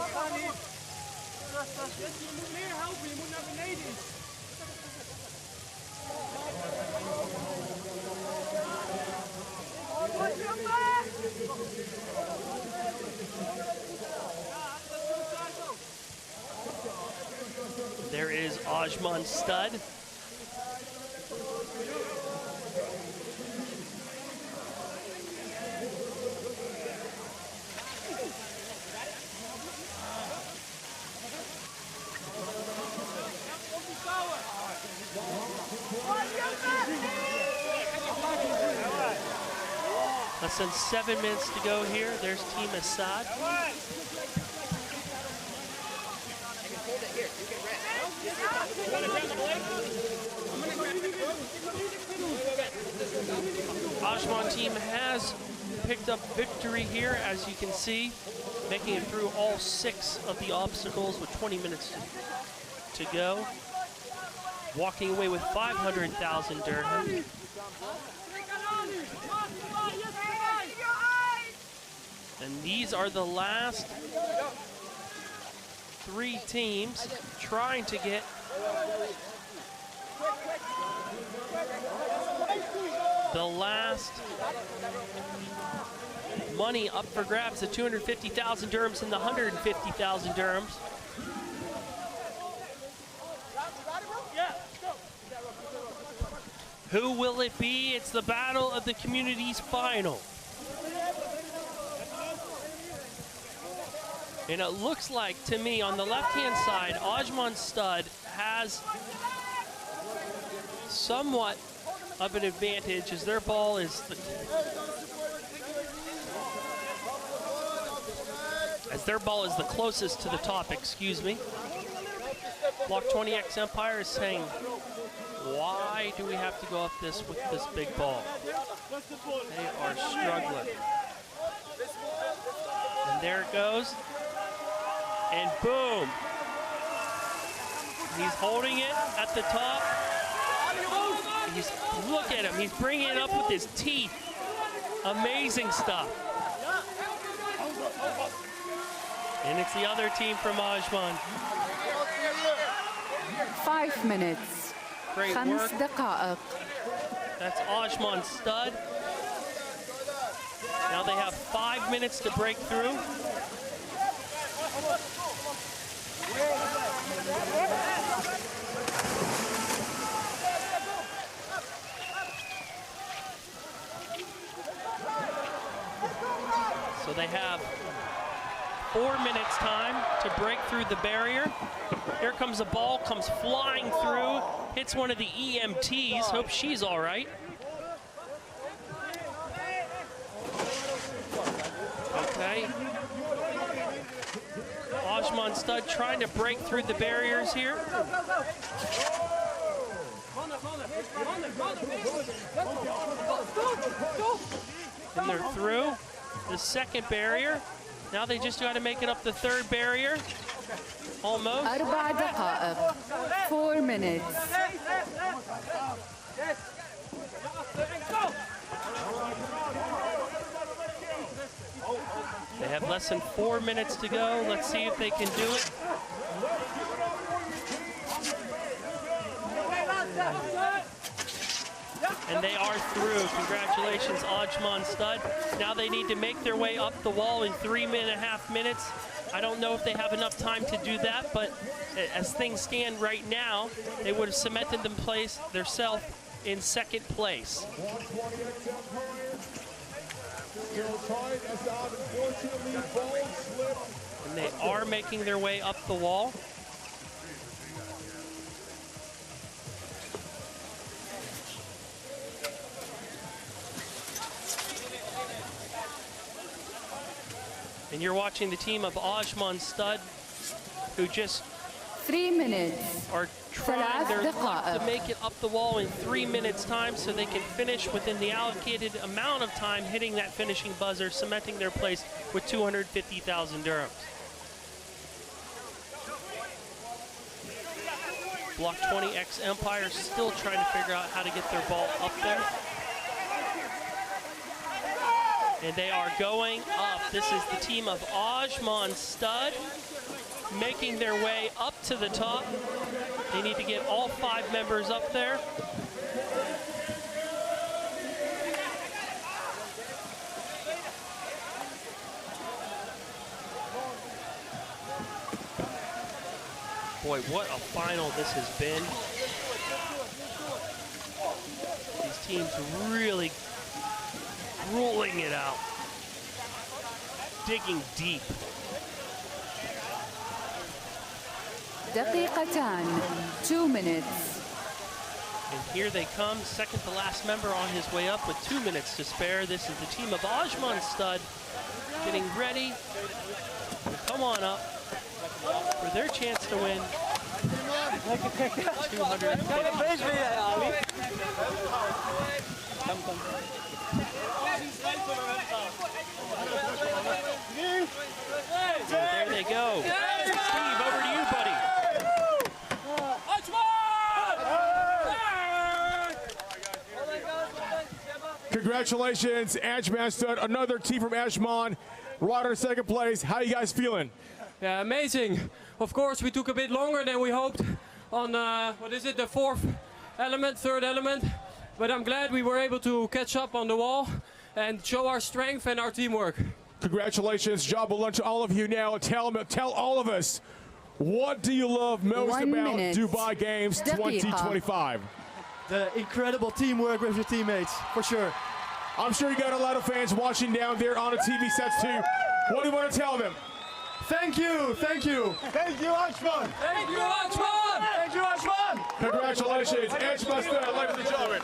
There is Ajman Stud. Less than 7 minutes to go here. There's Team Assad. Ajman team has picked up victory here, as you can see, making it through all 6 of the obstacles with 20 minutes to go. Walking away with 500,000 dirhams. And these are the last 3 teams trying to get the last money up for grabs, the 250,000 dirhams and the 150,000 dirhams. Who will it be? It's the Battle of the Communities final. And it looks like, to me, on the left-hand side, Ajman Stud has somewhat of an advantage as their ball is the closest to the top, excuse me. Block 20X Empire is saying, why do we have to go up this with this big ball? They are struggling. And there it goes. And boom. He's holding it at the top. Look at him, he's bringing it up with his teeth. Amazing stuff. And it's the other team from Ajman. 5 minutes. Great 5 work. دقائق. That's Ajman Stud. Now they have 5 minutes to break through. So they have 4 minutes time to break through the barrier. Here comes a ball, comes flying through, hits one of the EMTs. Hope she's all right. Okay. Ajman Stud trying to break through the barriers here. And they're through the second barrier. Now they just got to make it up the third barrier. Almost. 4 دقائق. 4 minutes. They have less than 4 minutes to go. Let's see if they can do it. And they are through. Congratulations, Ajman Stud. Now they need to make their way up the wall in 3.5 minutes. I don't know if they have enough time to do that, but as things stand right now, they would have cemented themselves in second place. And they are making their way up the wall. And you're watching the team of Ajman Stud, who just 3 minutes. are trying their luck to make it up the wall in 3 minutes time so they can finish within the allocated amount of time, hitting that finishing buzzer, cementing their place with 250,000 dirhams. Block 20X Empire still trying to figure out how to get their ball up there. And they are going up. This is the team of Ajman Stud making their way up to the top. They need to get all 5 members up there. Boy, what a final this has been. These teams really ruling it out, digging deep. دقيقتان, 2 minutes. And here they come, second to last member on his way up with 2 minutes to spare. This is the team of Ajman Stud getting ready to come on up for their chance to win 250. So there they go. Steve, over to you, buddy. Congratulations, Ajman Stud, another team from Ajman. Ryder, second place. How you guys feeling? Yeah, amazing. Of course, we took a bit longer than we hoped on, the third element. But I'm glad we were able to catch up on the wall and show our strength and our teamwork. Congratulations, job well done to all of you. Now tell all of us, what do you love most 1 about minute. Dubai Games 2025? The incredible teamwork with your teammates, for sure. I'm sure you got a lot of fans watching down there on the TV sets too. What do you want to tell them? Thank you, thank you. Thank you, Ajman. Thank you, Ajman. Thank you, Ajman. Congratulations, Ajman Stud, ladies and gentlemen.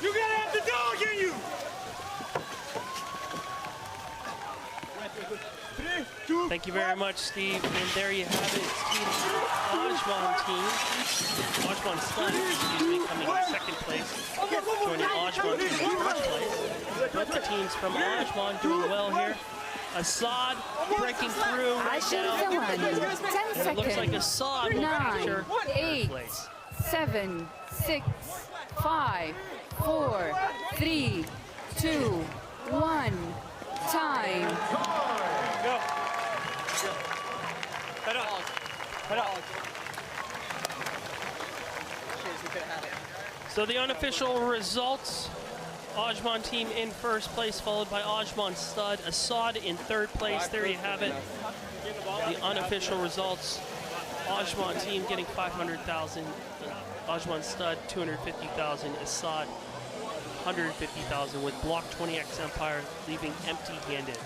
You gotta have the dog in you. 3, 2. Thank you very much, Steve. And there you have it. It's team Ajman team. Ajman Stud, excuse me, coming in second place. Joining Ajman team in first place. Both the teams from Ajman doing well here. Assad breaking through right now. 10 It looks like seconds. Assad will 9, capture 8, place. 7, 6, 5, 4, 3, 2, 1. Time. Go. Head up. Head up. So the unofficial results, Ajman team in first place, followed by Ajman Stud. Assad in third place. There you have it. The unofficial results, Ajman team getting 500,000. Ajman Stud, 250,000. Assad, 150,000, with Block 20X Empire leaving empty-handed.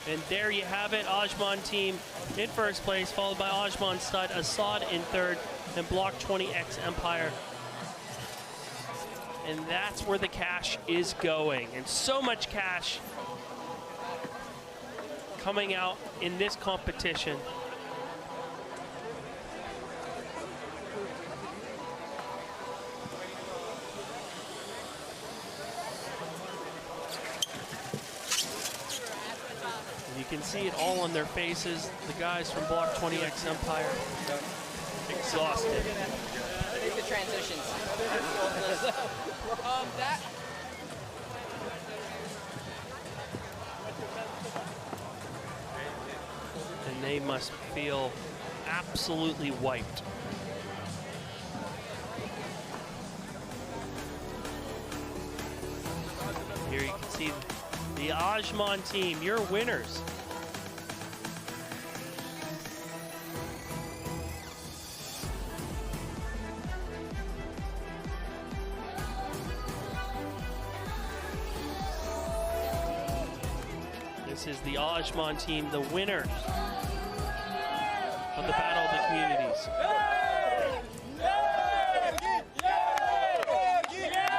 And there you have it, Ajman team in first place, followed by Ajman Stud, Assad in third, and Block 20X Empire. And that's where the cash is going. And so much cash coming out in this competition. You can see it all on their faces. The guys from Block 20X Empire, exhausted. I think the transitions. That. And they must feel absolutely wiped. Here you can see the Ajman team, your winners. This is the Ajman team, the winners of the Battle of the Communities.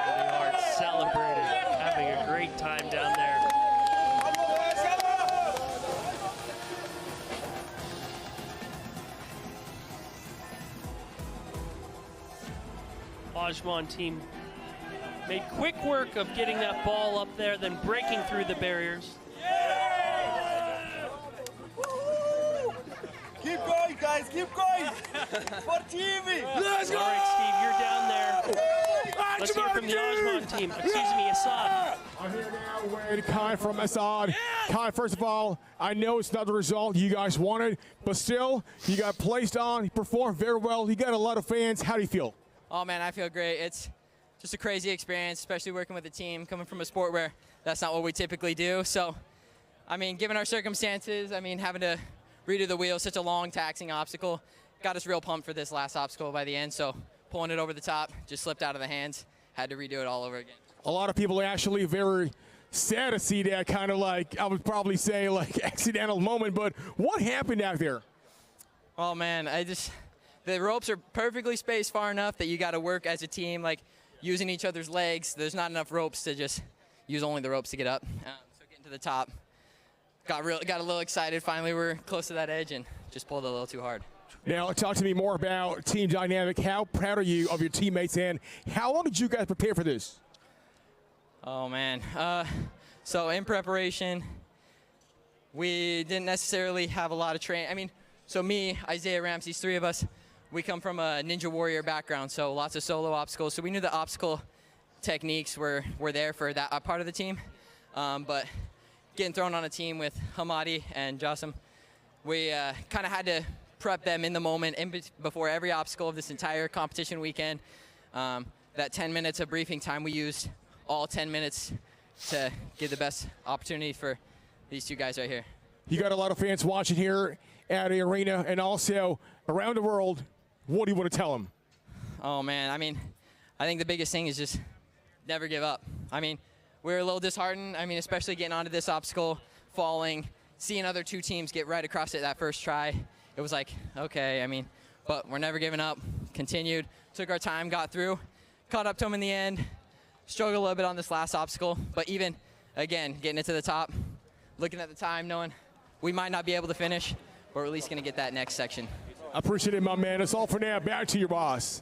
They are celebrating, having a great time down there. Ajman team made quick work of getting that ball up there, then breaking through the barriers. Let's go! All right, Steve, you're down there. Let's hear from the Ajman team. Excuse me, Assad. I'm here now with Kai from Assad. Kai, first of all, I know it's not the result you guys wanted, but still, you got placed on, you performed very well, you got a lot of fans. How do you feel? Oh man, I feel great. It's just a crazy experience, especially working with a team, coming from a sport where that's not what we typically do. So, I mean, given our circumstances, I mean, having to redo the wheel, such a long, taxing obstacle, got us real pumped for this last obstacle by the end. So, pulling it over the top, just slipped out of the hands, had to redo it all over again. A lot of people are actually very sad to see that kind of like, I would probably say like accidental moment, but what happened out there? Oh man, the ropes are perfectly spaced far enough that you got to work as a team, like using each other's legs. There's not enough ropes to just use only the ropes to get up. So getting to the top, got a little excited. Finally, we're close to that edge and just pulled a little too hard. Now, talk to me more about team dynamic. How proud are you of your teammates, and how long did you guys prepare for this? Oh man, so in preparation, we didn't necessarily have a lot of training. I mean, so me, Isaiah, Ramses, three of us, we come from a Ninja Warrior background, so lots of solo obstacles. So we knew the obstacle techniques were there for that part of the team. But getting thrown on a team with Hamadi and Jassim, we kind of had to prep them in the moment before every obstacle of this entire competition weekend. That 10 minutes of briefing time, we used all 10 minutes to give the best opportunity for these two guys right here. You got a lot of fans watching here at the arena and also around the world. What do you want to tell them? Oh man, I mean, I think the biggest thing is just never give up. I mean, we were a little disheartened. I mean, especially getting onto this obstacle, falling, seeing other two teams get right across it that first try. It was like, okay, I mean, but we're never giving up. Continued, took our time, got through, caught up to them in the end. Struggled a little bit on this last obstacle, but even, again, getting it to the top, looking at the time, knowing we might not be able to finish, but we're at least going to get that next section. I appreciate it, my man. That's all for now. Back to your boss.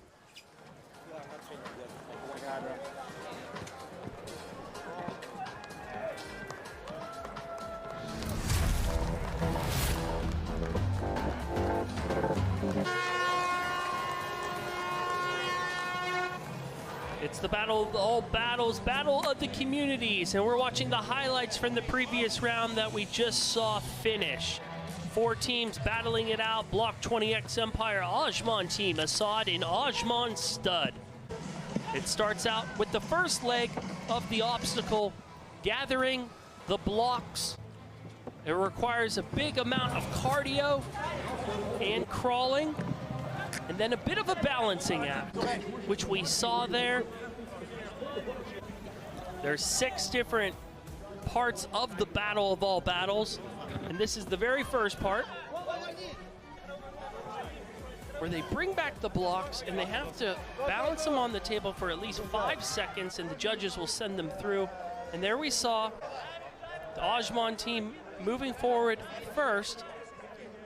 It's the battle of all battles, battle of the communities, and we're watching the highlights from the previous round that we just saw finish. 4 teams battling it out. Block 20X Empire, Ajman team, Assad and Ajman Stud. It starts out with the first leg of the obstacle, gathering the blocks. It requires a big amount of cardio and crawling, and then a bit of a balancing act, which we saw there. There's 6 different parts of the battle of all battles, and this is the very first part, where they bring back the blocks and they have to balance them on the table for at least 5 seconds, and the judges will send them through. And there we saw the Ajman team moving forward first,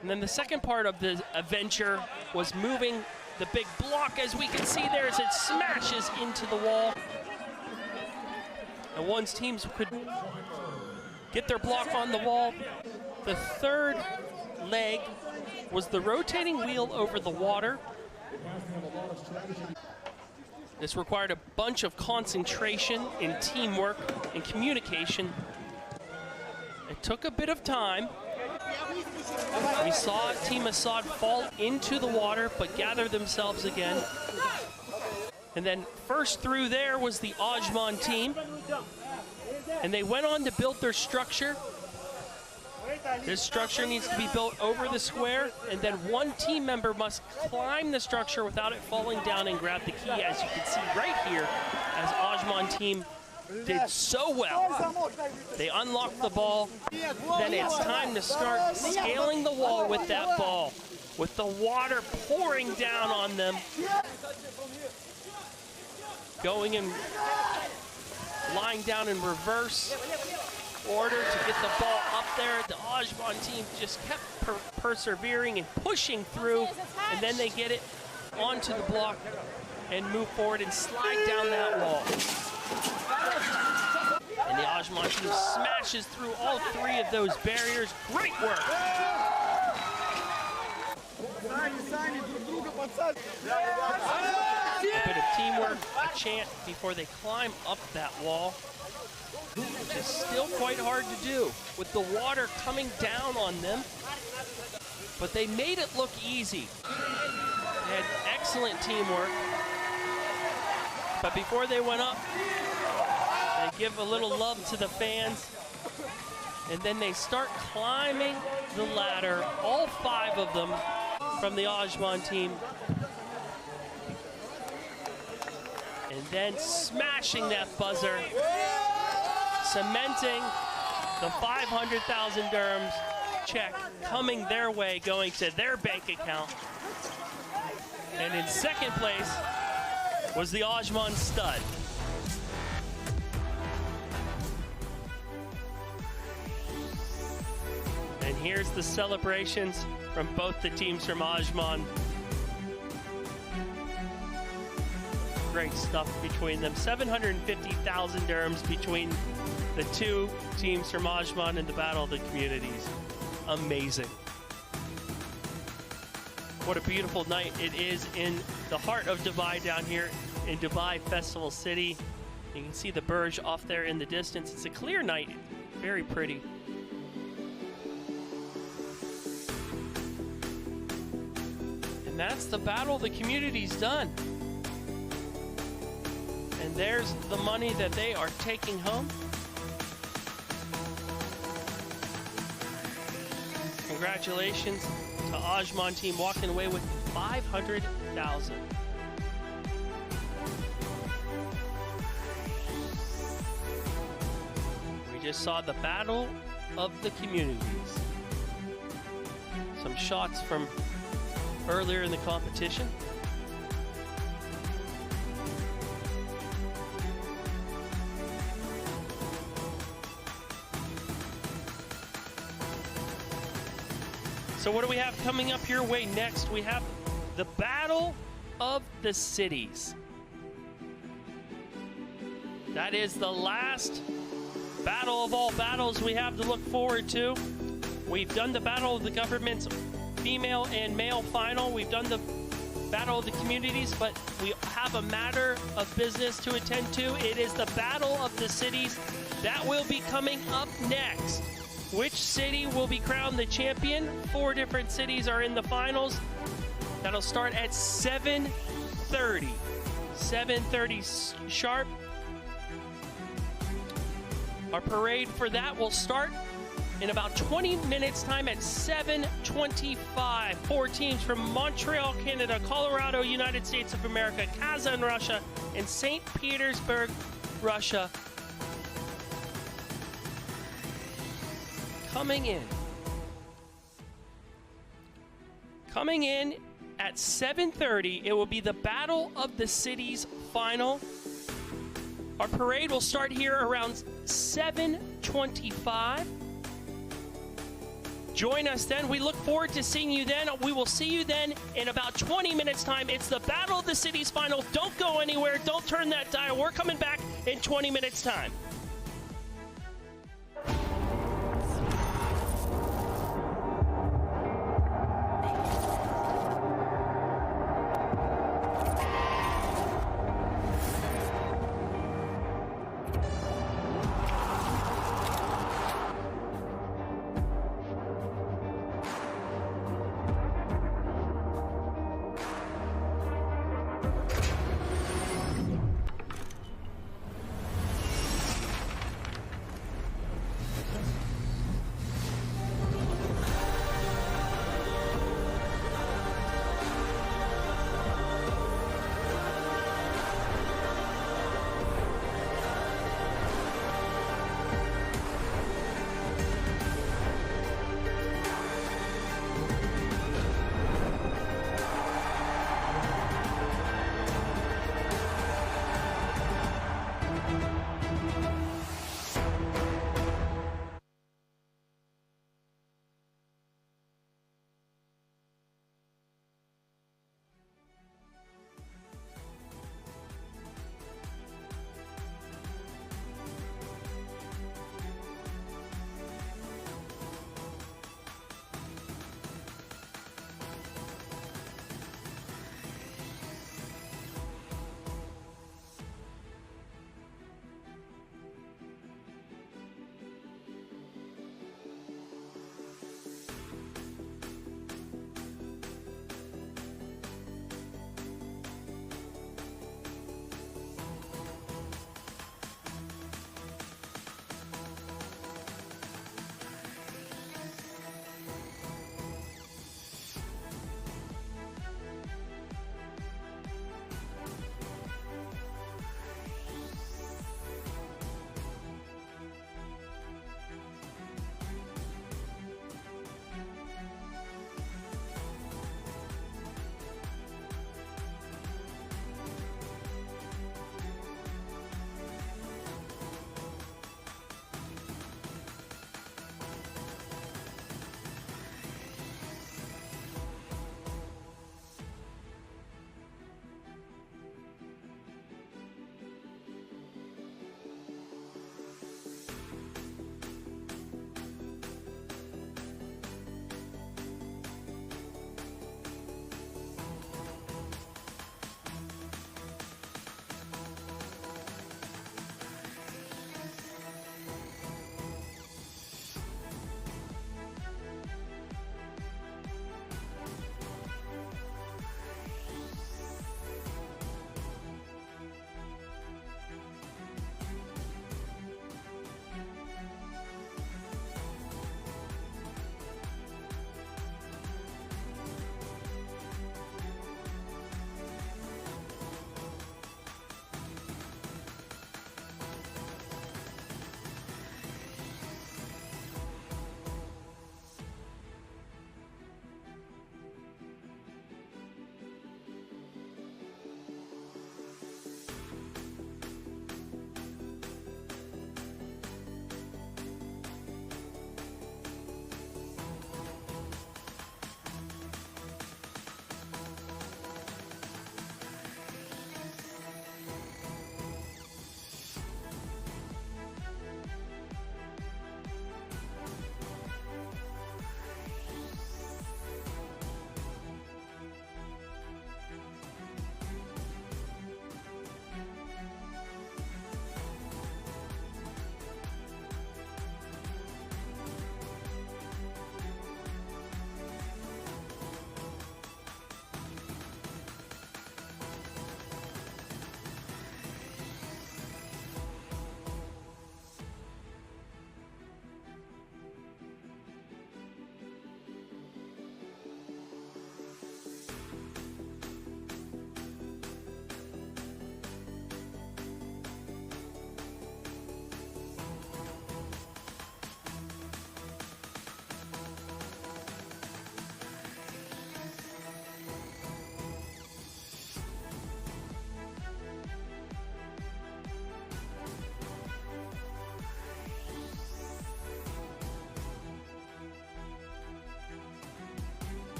and then the second part of the adventure was moving the big block, as we can see there, as it smashes into the wall. And once teams could get their block on the wall, the third leg was the rotating wheel over the water. This required a bunch of concentration and teamwork and communication. It took a bit of time. We saw Team Assad fall into the water, but gather themselves again. And then first through there was the Ajman team. And they went on to build their structure. This structure needs to be built over the square, and then one team member must climb the structure without it falling down and grab the key, as you can see right here, as Ajman team did so well. They unlocked the ball. Then it's time to start scaling the wall with that ball, with the water pouring down on them. Going and lying down in reverse order to get the ball up there. The Ajman team just kept persevering and pushing through, and then they get it onto the block and move forward and slide down that wall. And the Ajman team smashes through all 3 of those barriers. Great work. A bit of teamwork, a chant before they climb up that wall, which is still quite hard to do with the water coming down on them. But they made it look easy. They had excellent teamwork. But before they went up, they give a little love to the fans. And then they start climbing the ladder, all 5 of them from the Ajman team. And then smashing that buzzer, cementing the 500,000 dirhams check coming their way, going to their bank account. And in second place was the Ajman stud. And here's the celebrations from both the teams from Ajman. Great stuff between them. 750,000 dirhams between the 2 teams from Ajman in the Battle of the Communities. Amazing. What a beautiful night it is in the heart of Dubai down here in Dubai Festival City. You can see the Burj off there in the distance. It's a clear night, very pretty. And that's the Battle of the Communities done. And there's the money that they are taking home. Congratulations to Ajman team walking away with 500,000. We just saw the Battle of the Communities. Some shots from earlier in the competition. So what do we have coming up your way next? We have the Battle of the Cities. That is the last battle of all battles we have to look forward to. We've done the Battle of the Governments female and male final. We've done the Battle of the Communities, but we have a matter of business to attend to. It is the Battle of the Cities that will be coming up next. Which city will be crowned the champion? 4 different cities are in the finals. That'll start at 7:30. 7:30 sharp. Our parade for that will start in about 20 minutes time at 7:25. 4 teams from Montreal, Canada, Colorado, United States of America, Kazan, Russia, and St. Petersburg, Russia. Coming in at 7:30, it will be the Battle of the Cities final. Our parade will start here around 7:25. Join us then. We look forward to seeing you then. We will see you then in about 20 minutes time. It's the Battle of the Cities final. Don't go anywhere. Don't turn that dial. We're coming back in 20 minutes time.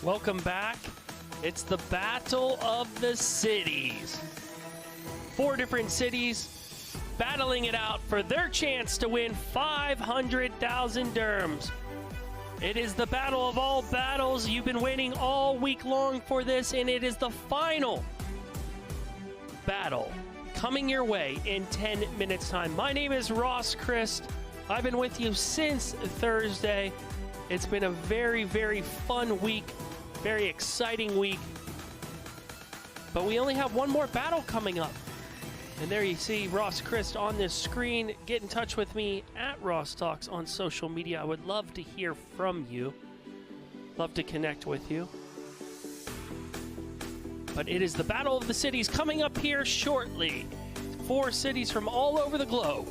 Welcome back. It's the Battle of the Cities. 4 different cities battling it out for their chance to win 500,000 dirhams. It is the battle of all battles. You've been waiting all week long for this, and it is the final battle coming your way in 10 minutes time. My name is Ross Christ. I've been with you since Thursday. It's been a very, very fun week, very exciting week. But we only have one more battle coming up. And there you see Ross Christ on this screen. Get in touch with me at Ross Talks on social media. I would love to hear from you. Love to connect with you. But it is the Battle of the Cities coming up here shortly. 4 cities from all over the globe.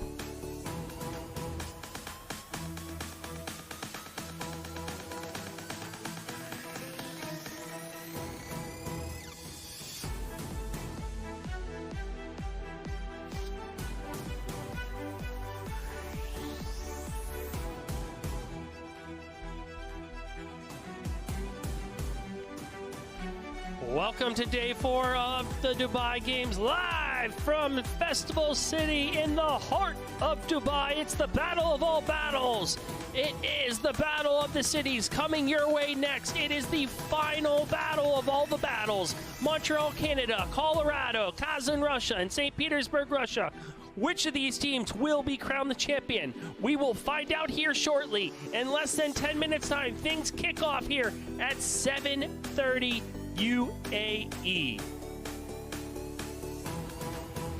Welcome to day 4 of the Dubai Games, live from Festival City in the heart of Dubai. It's the battle of all battles. It is the Battle of the Cities coming your way next. It is the final battle of all the battles. Montreal, Canada, Colorado, Kazan, Russia, and St. Petersburg, Russia. Which of these teams will be crowned the champion? We will find out here shortly. In less than 10 minutes time, things kick off here at 7:30 UAE.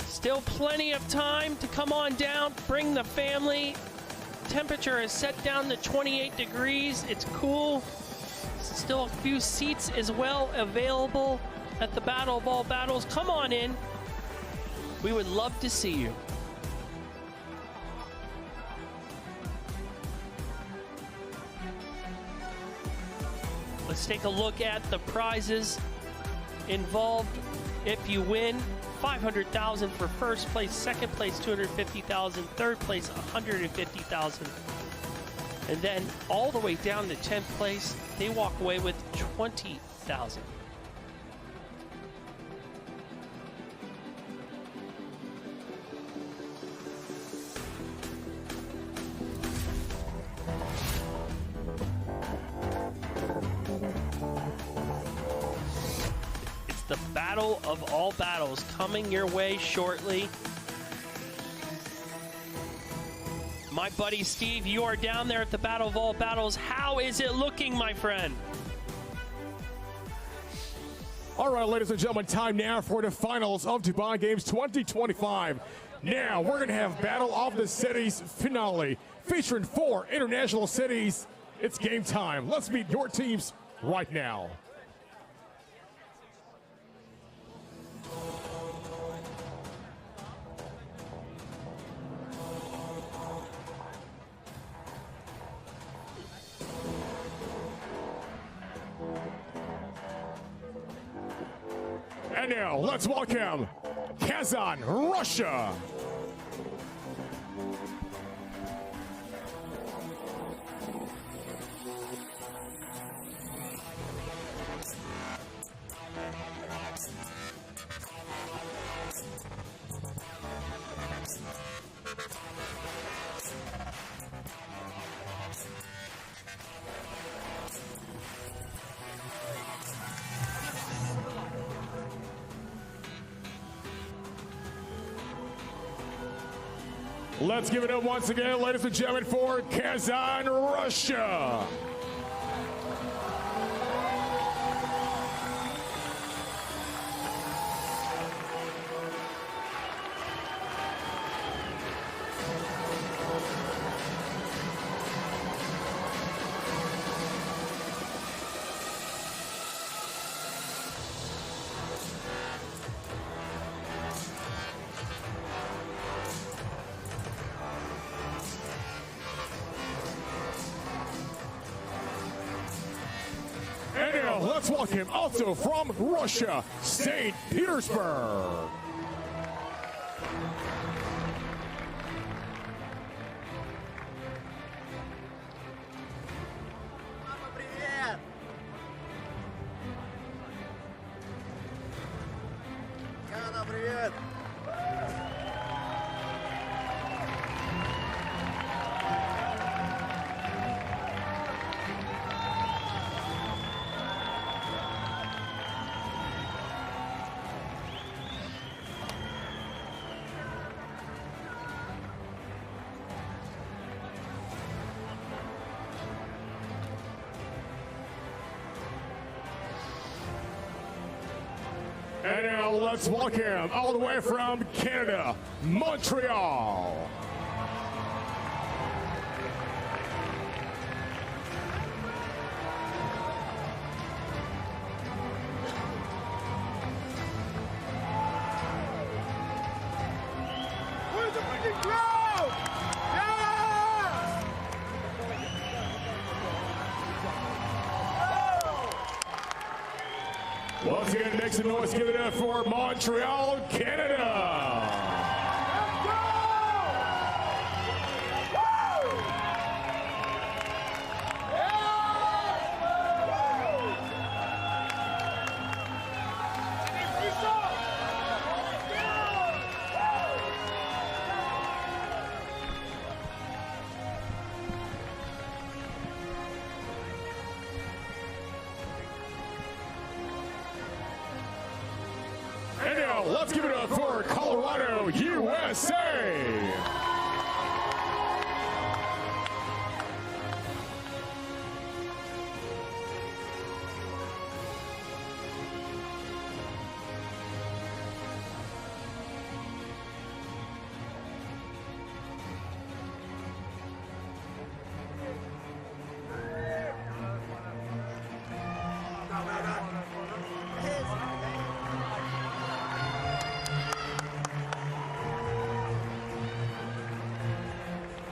Still plenty of time to come on down, bring the family. Temperature is set down to 28 degrees. It's cool. Still a few seats as well available at the Battle of All Battles. Come on in. We would love to see you. Let's take a look at the prizes involved. If you win, 500,000 for first place, second place 250,000, third place 150,000, and then all the way down to 10th place, they walk away with 20,000. The Battle of All Battles coming your way shortly. My buddy Steve, you are down there at the Battle of All Battles. How is it looking, my friend? All right, ladies and gentlemen, time now for the finals of Dubai Games 2025. Now, we're going to have Battle of the Cities finale featuring 4 international cities. It's game time. Let's meet your teams right now. And now, let's welcome Kazan, Russia. Let's give it up once again, ladies and gentlemen, for Kazan, Russia. And now, let's welcome also from Russia, St. Petersburg. And now let's welcome all the way from Canada, Montreal. Where's the freaking crowd? Yeah! Once again, make some noise, give it up for Montreal, Canada. And now, let's give it up for Colorado, USA.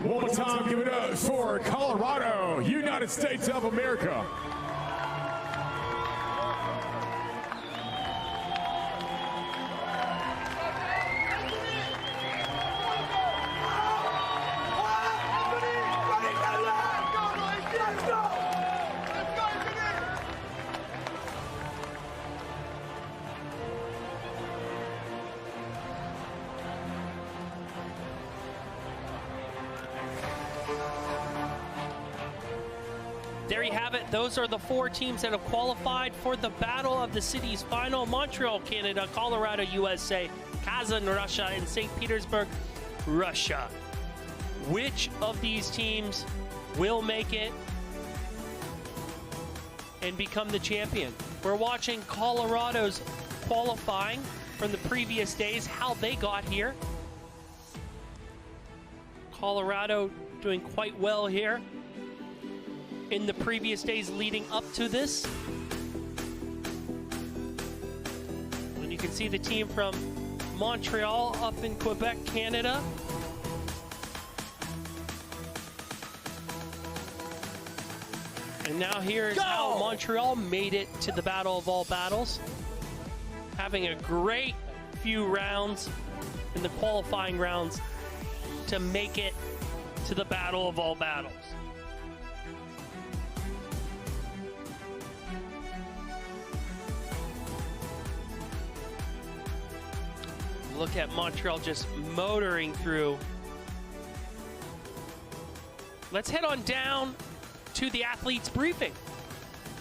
One more time, give it up for Colorado, United States of America. There you have it. Those are the 4 teams that have qualified for the Battle of the Cities final. Montreal, Canada, Colorado, USA, Kazan, Russia, and St. Petersburg, Russia. Which of these teams will make it and become the champion? We're watching Colorado's qualifying from the previous days, how they got here. Colorado doing quite well here in the previous days leading up to this. And you can see the team from Montreal up in Quebec, Canada. And now here's how Montreal made it to the Battle of All Battles. Having a great few rounds in the qualifying rounds to make it to the Battle of All Battles. Look at Montreal just motoring through. Let's head on down to the athletes briefing.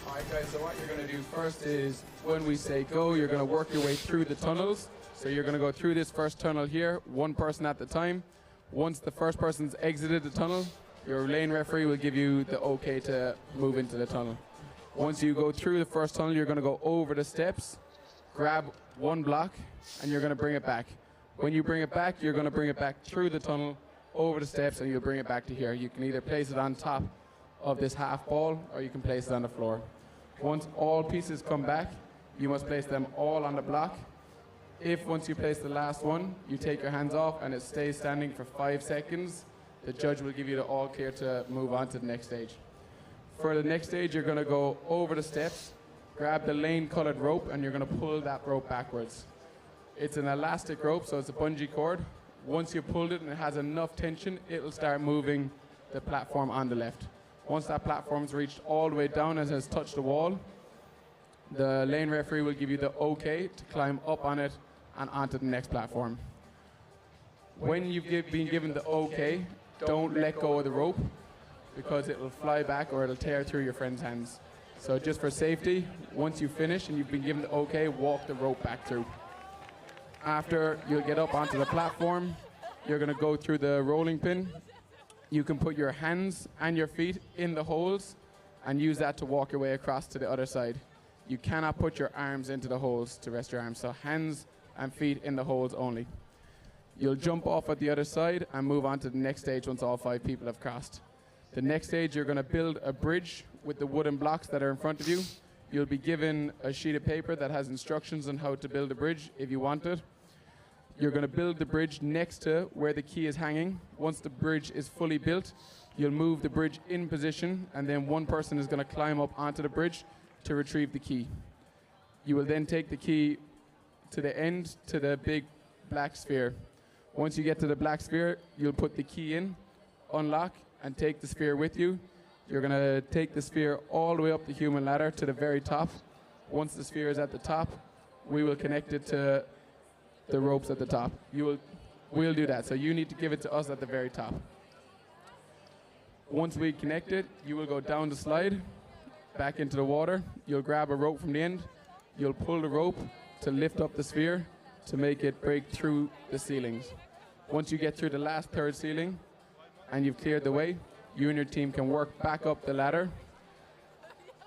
All right, guys, so what you're going to do first is when we say go, you're going to work your way through the tunnels. So you're going to go through this first tunnel here, one person at the time. Once the first person's exited the tunnel, your lane referee will give you the okay to move into the tunnel. Once you go through the first tunnel, you're going to go over the steps, grab one block, and you're going to bring it back. When you bring it back, you're going to bring it back through the tunnel, over the steps, and you'll bring it back to here. You can either place it on top of this half ball, or you can place it on the floor. Once all pieces come back, you must place them all on the block. If once you place the last one, you take your hands off and it stays standing for 5 seconds, the judge will give you the all clear to move on to the next stage. For the next stage, you're going to go over the steps, grab the lane-colored rope, and you're going to pull that rope backwards. It's an elastic rope, so it's a bungee cord. Once you pulled it and it has enough tension, it'll start moving the platform on the left. Once that platform's reached all the way down and has touched the wall, the lane referee will give you the okay to climb up on it and onto the next platform. When you've been given the okay, don't let go of the rope because it will fly back or it'll tear through your friend's hands. So just for safety, once you finish and you've been given the okay, walk the rope back through. After you'll get up onto the platform, you're going to go through the rolling pin. You can put your hands and your feet in the holes and use that to walk your way across to the other side. You cannot put your arms into the holes to rest your arms. So hands and feet in the holes only. You'll jump off at the other side and move on to the next stage once all 5 people have crossed. The next stage, you're going to build a bridge with the wooden blocks that are in front of you. You'll be given a sheet of paper that has instructions on how to build a bridge if you want it. You're going to build the bridge next to where the key is hanging. Once the bridge is fully built, you'll move the bridge in position, and then one person is going to climb up onto the bridge to retrieve the key. You will then take the key to the end, to the big black sphere. Once you get to the black sphere, you'll put the key in, unlock, and take the sphere with you. You're going to take the sphere all the way up the human ladder to the very top. Once the sphere is at the top, we will connect it to the ropes at the top. We'll do that. So you need to give it to us at the very top. Once we connect it, you will go down the slide, back into the water. You'll grab a rope from the end. You'll pull the rope to lift up the sphere to make it break through the ceilings. Once you get through the last third ceiling and you've cleared the way, you and your team can work back up the ladder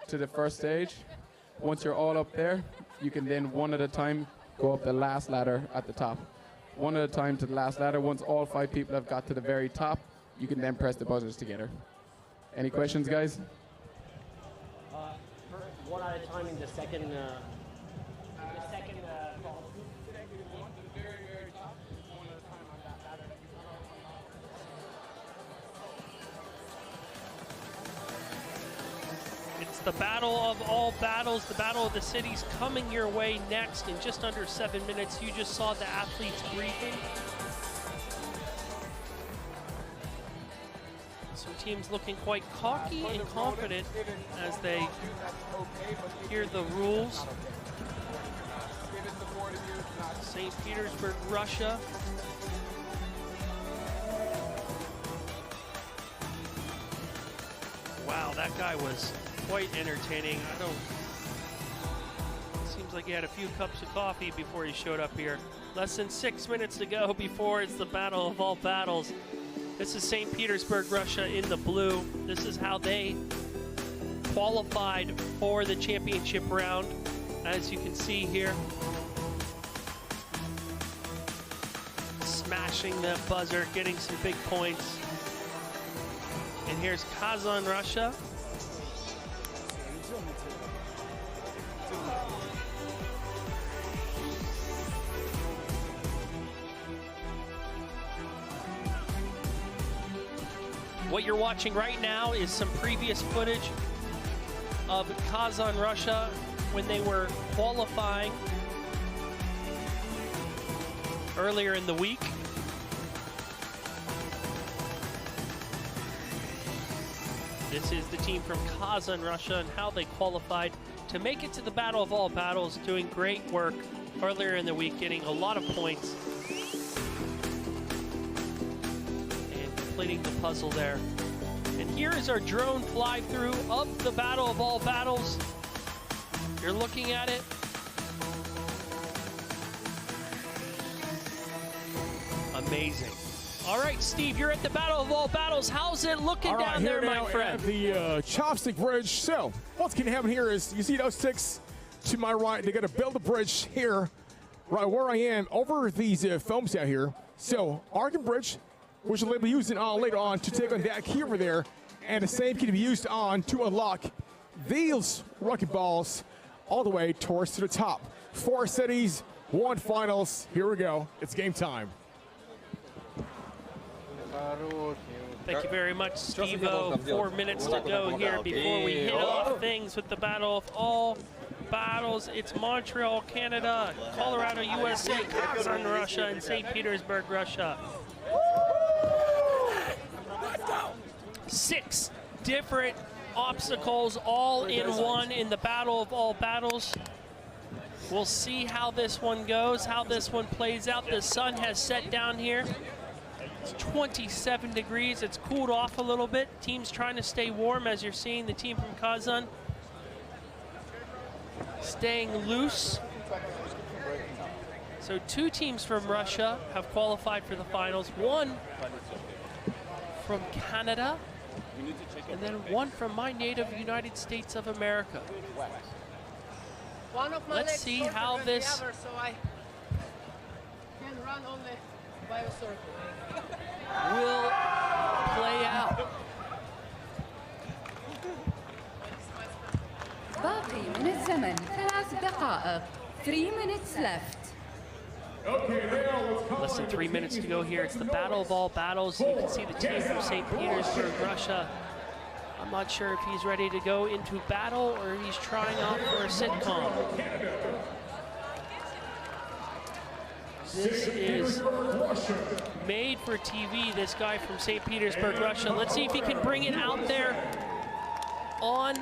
to the first stage. Once you're all up there, you can then one at a time go up the last ladder at the top. One at a time to the last ladder. Once all 5 people have got to the very top, you can then press the buzzers together. Any questions, guys? One at a time in the second. It's the battle of all battles, the battle of the cities coming your way next in just under 7 minutes. You just saw the athletes briefing. Some teams looking quite cocky and confident as they hear the rules. St. Petersburg, Russia. Wow, that guy was quite entertaining. Seems like he had a few cups of coffee before he showed up here. Less than 6 minutes to go before it's the battle of all battles. This is St. Petersburg, Russia in the blue. This is how they qualified for the championship round. As you can see here, smashing the buzzer, getting some big points. And here's Kazan, Russia. What you're watching right now is some previous footage of Kazan, Russia when they were qualifying earlier in the week. This is the team from Kazan, Russia, and how they qualified to make it to the battle of all battles, doing great work earlier in the week, getting a lot of points and completing the puzzle there. And here is our drone fly-through of the battle of all battles. You're looking at it. Amazing. All right, Steve, you're at the battle of all battles. How's it looking down there, my friend? At the chopstick bridge. So what's going to happen here is you see those sticks to my right. They're going to build a bridge here, right where I am, over these foams out here. So Arkin Bridge, which we'll be using on later on to take on that key over there, and the same can be used on to unlock these rocket balls all the way towards to the top. 4 cities, 1 finals. Here we go. It's game time. Thank you very much, Steve-O. 4 minutes to go here before we hit off things with the battle of all battles. It's Montreal, Canada, Colorado, USA, Kazan, Russia, and St. Petersburg, Russia. 6 different obstacles all in one in the battle of all battles. We'll see how this one goes, how this one plays out. The sun has set down here. It's 27 degrees. It's cooled off a little bit. Team's trying to stay warm, as you're seeing the team from Kazan staying loose. So 2 teams from Russia have qualified for the finals. 1 from Canada, and then 1 from my native United States of America. One of my Let's legs see shorter how than this the other, so I can run only by a circle. will play out. باقي من الزمن 3 دقائق. 3 minutes left. Less than 3 minutes to go here. It's the battle of all battles. You can see the team from St. Petersburg, Russia. I'm not sure if he's ready to go into battle or he's trying out for a sitcom. This is made for TV, this guy from St. Petersburg, Russia. Let's see if he can bring it out there on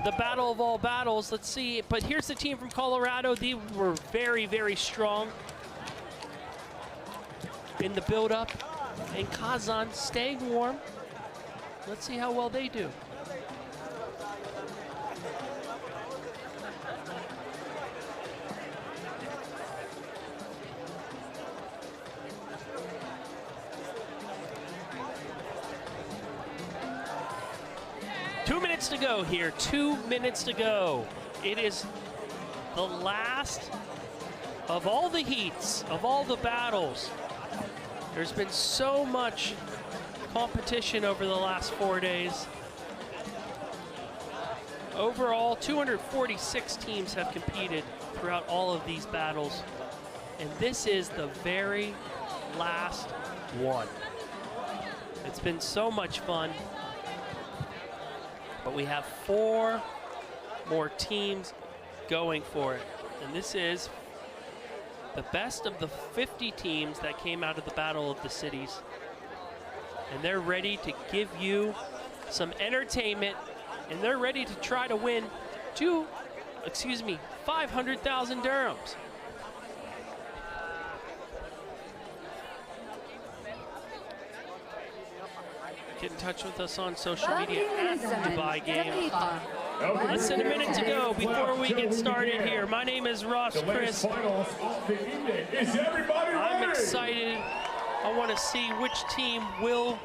the battle of all battles. Let's see, but here's the team from Colorado. They were very, very strong in the build-up. And Kazan staying warm. Let's see how well they do. Two minutes to go here, 2 minutes to go. It is the last of all the heats, of all the battles. There's been so much competition over the last 4 days. Overall, 246 teams have competed throughout all of these battles. And this is the very last one. It's been so much fun. But we have 4 more teams going for it. And this is the best of the 50 teams that came out of the Battle of the Cities. And they're ready to give you some entertainment, and they're ready to try to win 500,000 dirhams. Get in touch with us on social media at Dubai Game. Less than a minute to go before we get started here. My name is Ross Chris. I'm excited. I want to see which team will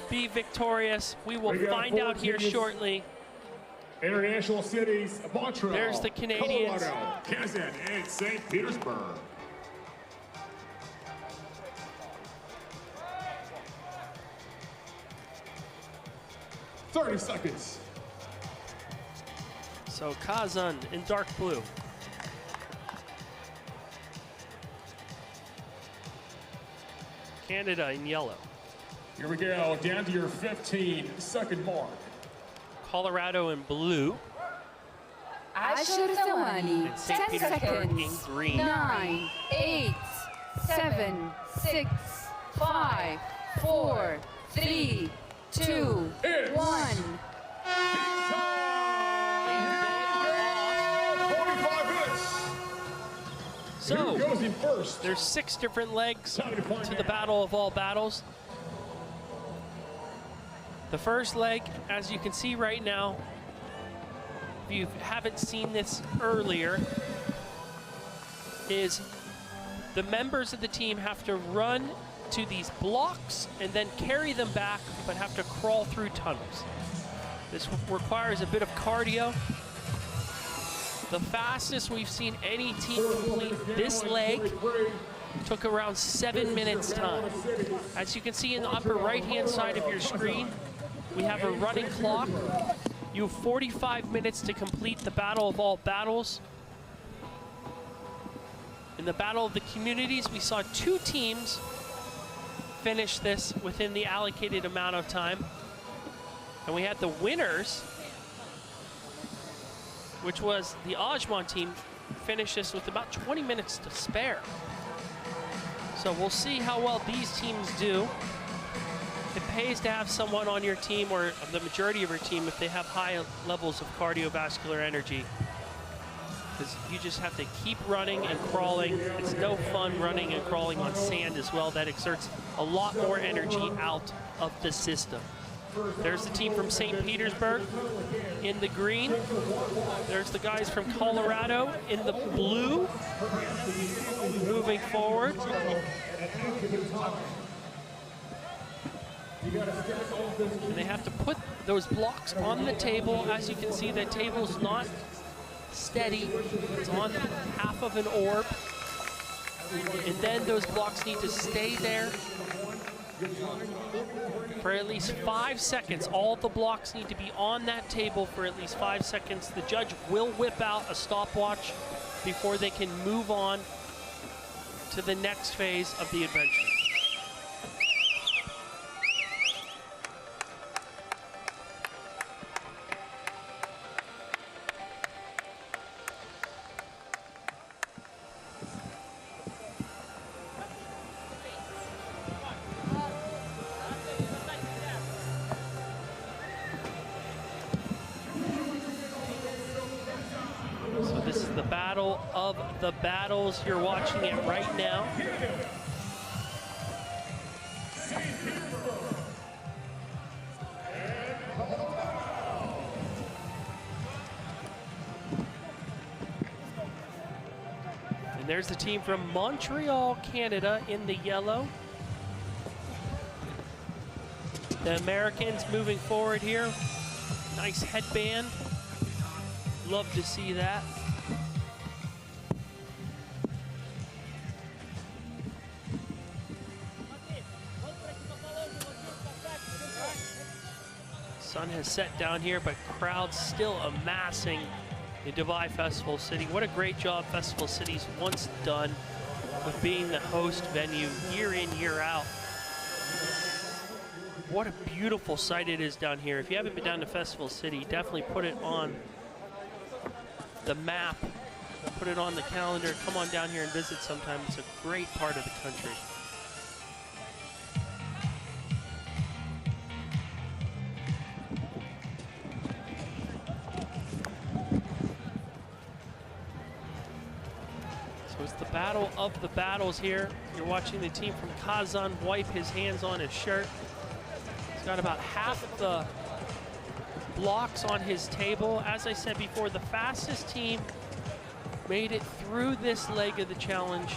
be victorious. We will find out here shortly. International cities, Montreal. There's the Canadians. Colorado, Kazan, and St. Petersburg. $30 seconds. So Kazan in dark blue. Canada in yellow. Here we go, down to your 15-second mark. Colorado in blue. 10 ثواني. 10 seconds. In green. 9, 8, 7, 6, 5, 4, 3, 2, 1. So, there's 6 different legs to the battle of all battles. The first leg, as you can see right now, if you haven't seen this earlier, is the members of the team have to run to these blocks and then carry them back, but have to crawl through tunnels. This requires a bit of cardio. The fastest we've seen any team complete this leg took around 7 minutes time. As you can see in the upper right-hand side of your screen, we have a running clock. You have 45 minutes to complete the Battle of All Battles. In the Battle of the Communities, we saw 2 teams finish this within the allocated amount of time. And we had the winners, which was the Ajman team, finish this with about 20 minutes to spare. So we'll see how well these teams do. It pays to have someone on your team, or the majority of your team, if they have high levels of cardiovascular energy. Because you just have to keep running and crawling. It's no fun running and crawling on sand as well. That exerts a lot more energy out of the system. There's the team from St. Petersburg in the green. There's the guys from Colorado in the blue, moving forward. And they have to put those blocks on the table. As you can see, the table's not steady. It's on half of an orb. And then those blocks need to stay there for at least 5 seconds. All the blocks need to be on that table for at least 5 seconds. The judge will whip out a stopwatch before they can move on to the next phase of the adventure. So this is the battle of the battles. You're watching it right now. And there's the team from Montreal, Canada in the yellow. The Americans moving forward here. Nice headband. Love to see that. Sun has set down here, but crowds still amassing in Dubai Festival City. What a great job Festival City's once done with being the host venue year in, year out. What a beautiful sight it is down here. If you haven't been down to Festival City, definitely put it on the map, put it on the calendar. Come on down here and visit sometime. It's a great part of the country. So it's the battle of the battles here. You're watching the team from Kazan wipe his hands on his shirt. He's got about half the blocks on his table. As I said before, the fastest team made it through this leg of the challenge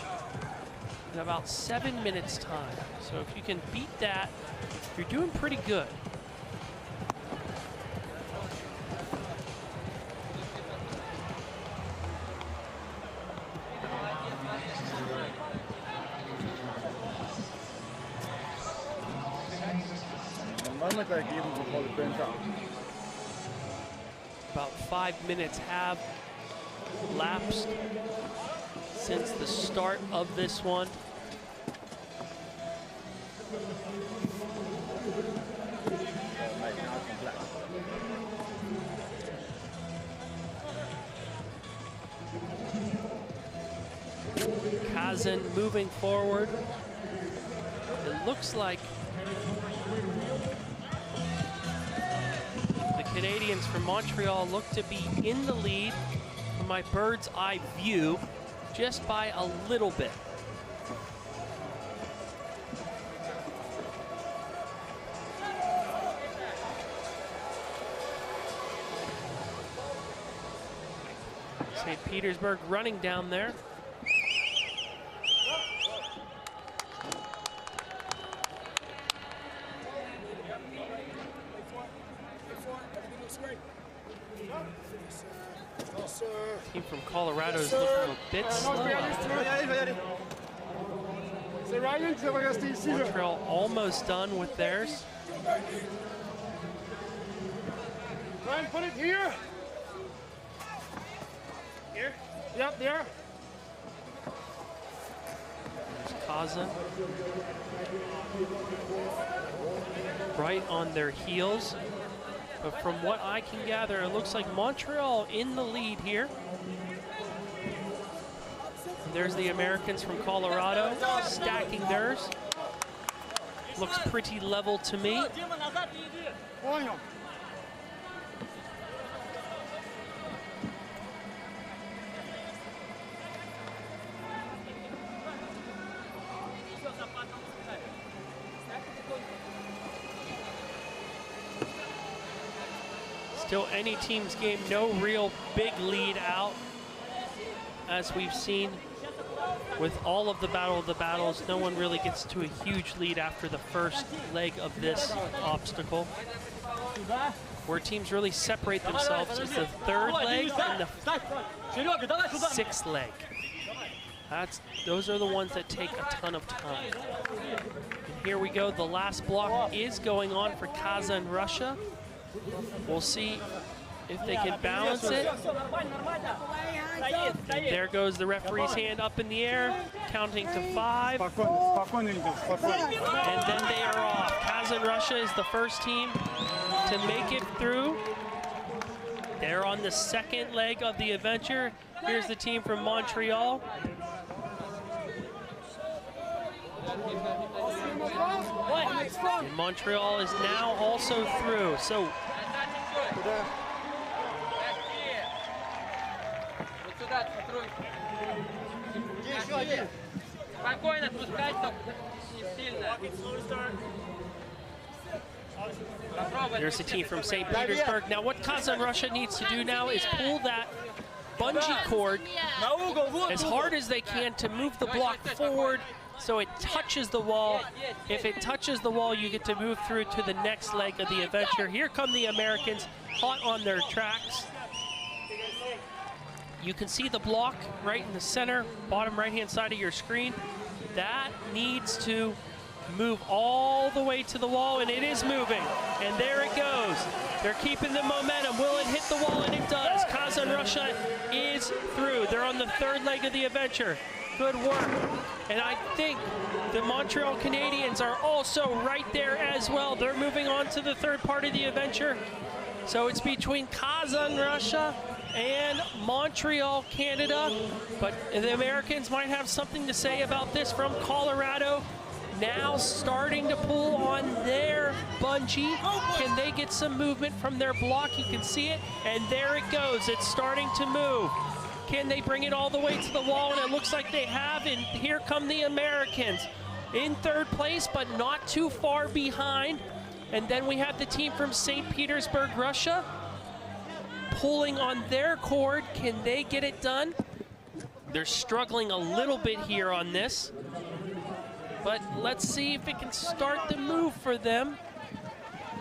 in about 7 minutes time. So if you can beat that, you're doing pretty good. About 5 minutes have lapsed since the start of this one. Kazan moving forward. It looks like the Canadians from Montreal look to be in the lead from my bird's eye view, just by a little bit. St. Petersburg running down there. Team from Colorado is looking a bit slow out there. Montreal almost done with theirs. Try and put it here. Here? Yep, there. There's Kazan. Right on their heels. But from what I can gather, it looks like Montreal in the lead here. And there's the Americans from Colorado stacking theirs. Looks pretty level to me. Still any team's game, no real big lead out, as we've seen with all of the Battle of the Battles. No one really gets to a huge lead after the first leg of this obstacle. where teams really separate themselves is the third leg and the sixth leg. Those are the ones that take a ton of time. And here we go, the last block is going on for Kazan, Russia. We'll see if they can balance it. And there goes the referee's hand up in the air, counting to 5. And then they are off. Kazan, Russia is the first team to make it through. They're on the second leg of the adventure. Here's the team from Montreal. And Montreal is now also through. So there's the team from St. Petersburg. Now what Kazan, Russia needs to do now is pull that bungee cord as hard as they can to move the block forward so it touches the wall. If it touches the wall, you get to move through to the next leg of the adventure. Here come the Americans, hot on their tracks. You can see the block right in the center, bottom right-hand side of your screen. That needs to move all the way to the wall, and it is moving. And there it goes. They're keeping the momentum. Will it hit the wall? And it does. Kazan, Russia is through. They're on the third leg of the adventure. Good work. And I think the Montreal Canadiens are also right there as well. They're moving on to the third part of the adventure. So it's between Kazan, Russia and Montreal, Canada. But the Americans might have something to say about this from Colorado. Now starting to pull on their bungee. Can they get some movement from their block? You can see it, and there it goes. It's starting to move. Can they bring it all the way to the wall? And it looks like they have, and here come the Americans. In third place, but not too far behind. And then we have the team from St. Petersburg, Russia, pulling on their cord. Can they get it done? They're struggling a little bit here on this. But let's see if it can start the move for them.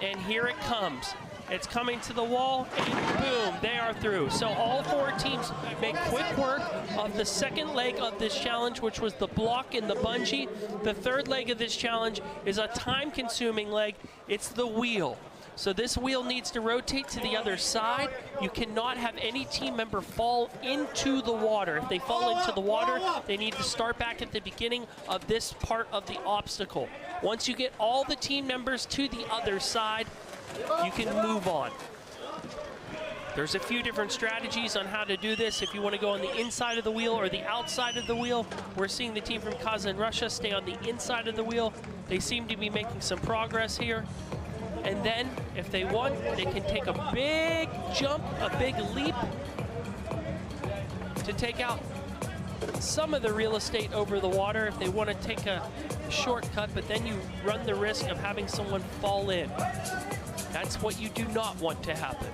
And here it comes. It's coming to the wall, and boom, they are through. So all four teams make quick work of the second leg of this challenge, which was the block and the bungee. The third leg of this challenge is a time-consuming leg. It's the wheel. So this wheel needs to rotate to the other side. You cannot have any team member fall into the water. If they fall into the water, they need to start back at the beginning of this part of the obstacle. Once you get all the team members to the other side, you can move on. There's a few different strategies on how to do this. If you want to go on the inside of the wheel or the outside of the wheel, we're seeing the team from Kazan, Russia stay on the inside of the wheel. They seem to be making some progress here. And then, if they want, they can take a big jump, a big leap to take out some of the real estate over the water if they want to take a shortcut, but then you run the risk of having someone fall in. That's what you do not want to happen.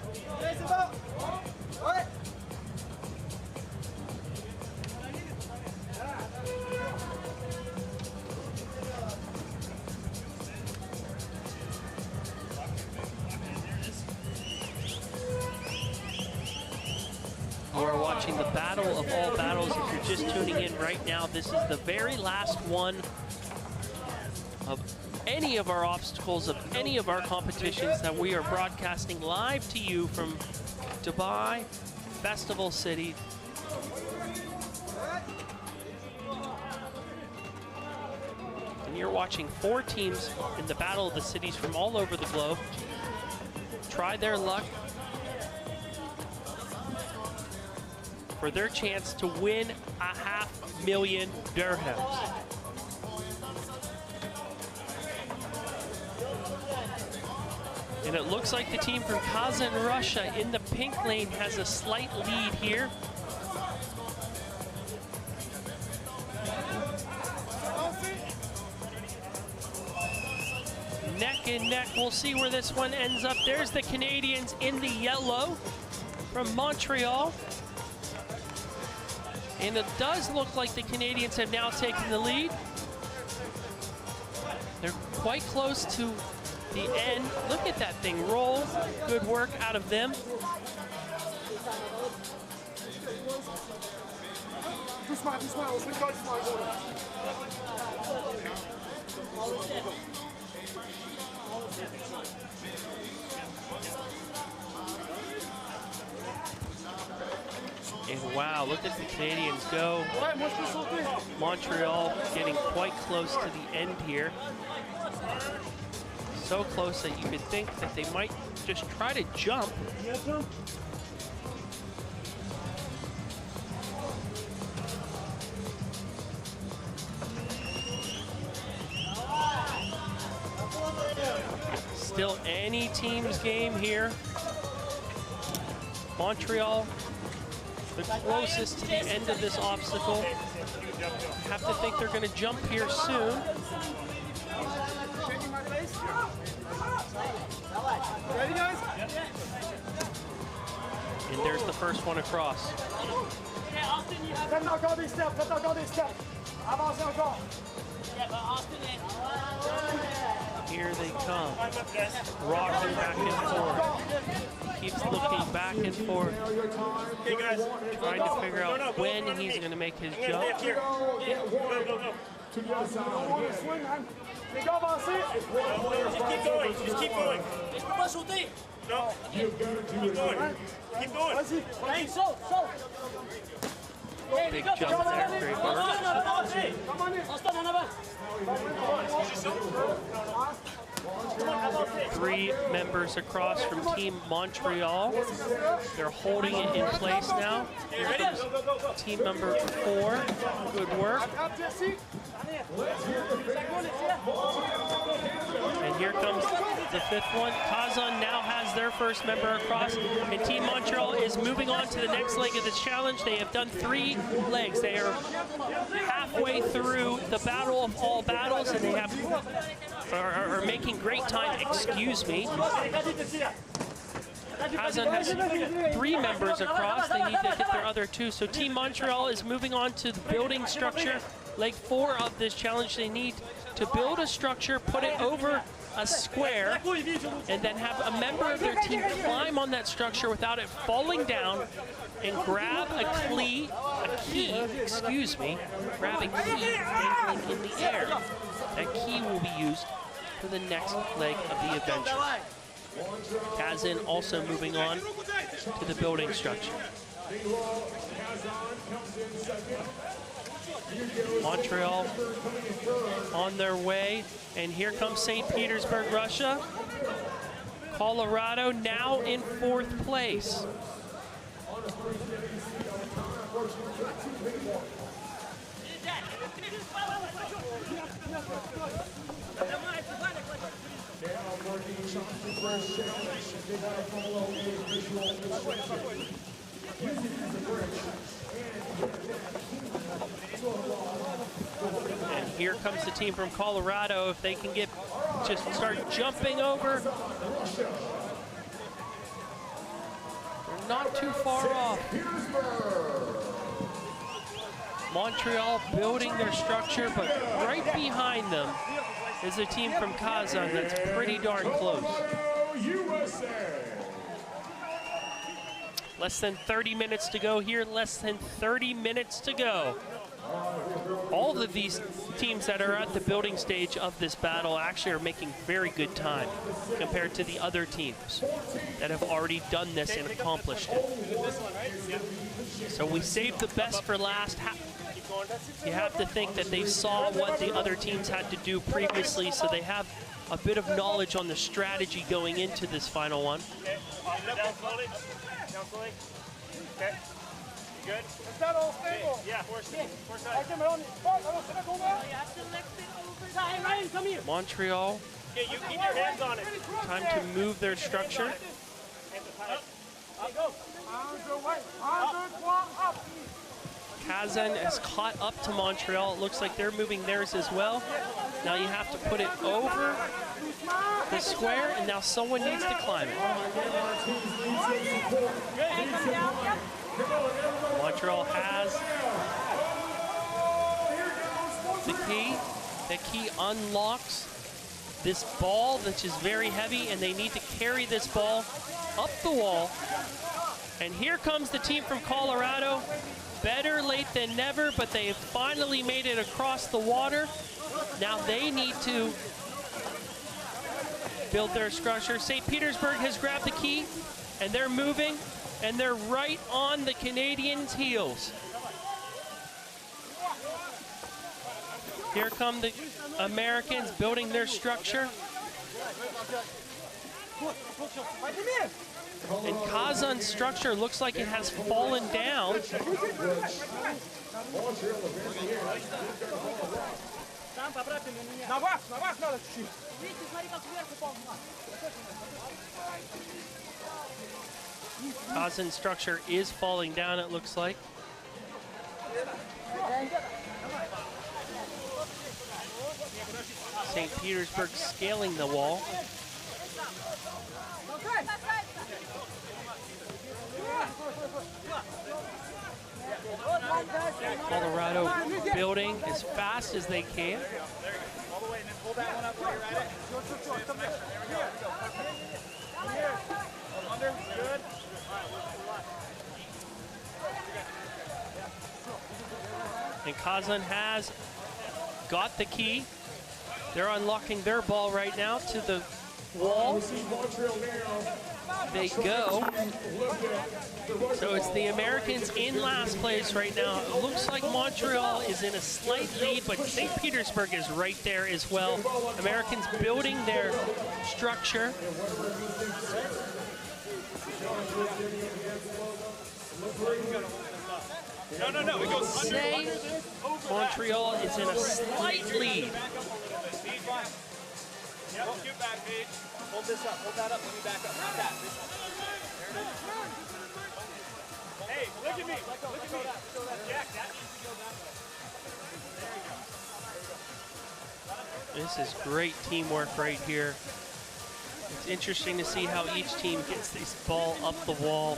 We're watching the battle of all battles. If you're just tuning in right now, this is the very last one of any of our obstacles, of any of our competitions that we are broadcasting live to you from Dubai Festival City. And you're watching four teams in the Battle of the Cities from all over the globe try their luck for their chance to win $500,000 dirhams. And it looks like the team from Kazan, Russia in the pink lane has a slight lead here. Neck and neck, we'll see where this one ends up. There's the Canadians in the yellow from Montreal. And it does look like the Canadians have now taken the lead. They're quite close to the end. Look at that thing roll. Good work out of them. And wow, look at the Canadians go. Montreal getting quite close to the end here. So close that you could think that they might just try to jump. Still any team's game here. Montreal, the closest to the end of this obstacle. Have to think they're going to jump here soon. Ready, guys? And there's the first one across. Faites encore des steps, faites encore des steps. Avancez encore. Here they come. Rocking back and forth. Keeps looking back and forth. Okay, guys. Trying to figure out when he's going to make his jump. Go, go, go. To the other side. Swing, man. Les gars, avancez. Just keep going. Just keep going. Je peux pas sauter. No. Keep going. Keep going. Vas-y. Hey, saute, saute. Big jump there. Great work. On se donne en avant. 3 members across from Team Montreal. They're holding it in place now. Here comes team number 4. Good work. And here comes the 5th one. Kazan now has their first member across, and Team Montreal is moving on to the next leg of this challenge. They have done 3 legs. They are halfway through the battle of all battles, and they are making great time. Excuse me. Kazan has 3 members across. They need to hit their other 2. So Team Montreal is moving on to the building structure. Leg 4 of this challenge. They need to build a structure, put it over a square, and then have a member of their team climb on that structure without it falling down and grab a key, grab a key dangling in the air. That key will be used for the next leg of the adventure. Kazan also moving on to the building structure. Montreal on their way, and here comes St. Petersburg, Russia. Colorado now in 4th place. And here comes the team from Colorado. If they can just start jumping over. They're not too far off. Montreal building their structure, but right behind them is a team from Kazan that's pretty darn close. Less than 30 minutes to go here, less than 30 minutes to go. All of these teams that are at the building stage of this battle actually are making very good time compared to the other teams that have already done this and accomplished it. So we saved the best for last. You have to think that they saw what the other teams had to do previously, so they have a bit of knowledge on the strategy going into this final one. Down slowly. Down slowly. Okay. You good? Is that all stable? Yeah, 4 sides. Montreal. Okay, you keep your hands on it. Time to move their structure. Kazan has caught up to Montreal. It looks like they're moving theirs as well. Now you have to put it over the square, and now someone needs to climb it. Montreal has the key. The key unlocks this ball, which is very heavy, and they need to carry this ball up the wall. And here comes the team from Colorado. Better late than never, but they finally made it across the water. Now they need to build their structure. St. Petersburg has grabbed the key, and they're moving, and they're right on the Canadians' heels. Here come the Americans building their structure. And Kazan's structure looks like it has fallen down. Kazan's structure is falling down, it looks like. St. Petersburg scaling the wall. Colorado building as fast as they can. And Kazan has got the key. They're unlocking their ball right now to the wall. They go. So it's the Americans in last place right now. It looks like Montreal is in a slight lead, but St. Petersburg is right there as well. Americans building their structure. No, it goes Say Montreal is in a slight lead. Yep, scoot back, Paige. Hold this up, hold that up, let me back up. Not that. There it is. Hey, look at me. Look at me. Jack, that needs to go back. This is great teamwork right here. It's interesting to see how each team gets this ball up the wall.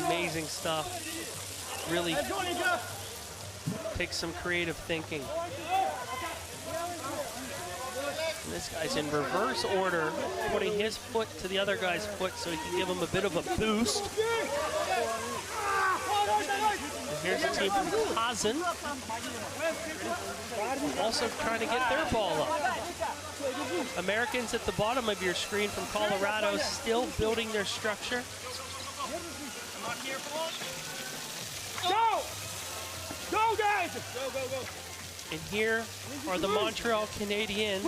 Amazing stuff. Really takes some creative thinking. And this guy's in reverse order, putting his foot to the other guy's foot so he can give him a bit of a boost. And here's the team from Kazan, also trying to get their ball up. Americans at the bottom of your screen from Colorado still building their structure. Go! Go, guys! Go, go, go. And here are the Montreal Canadiens.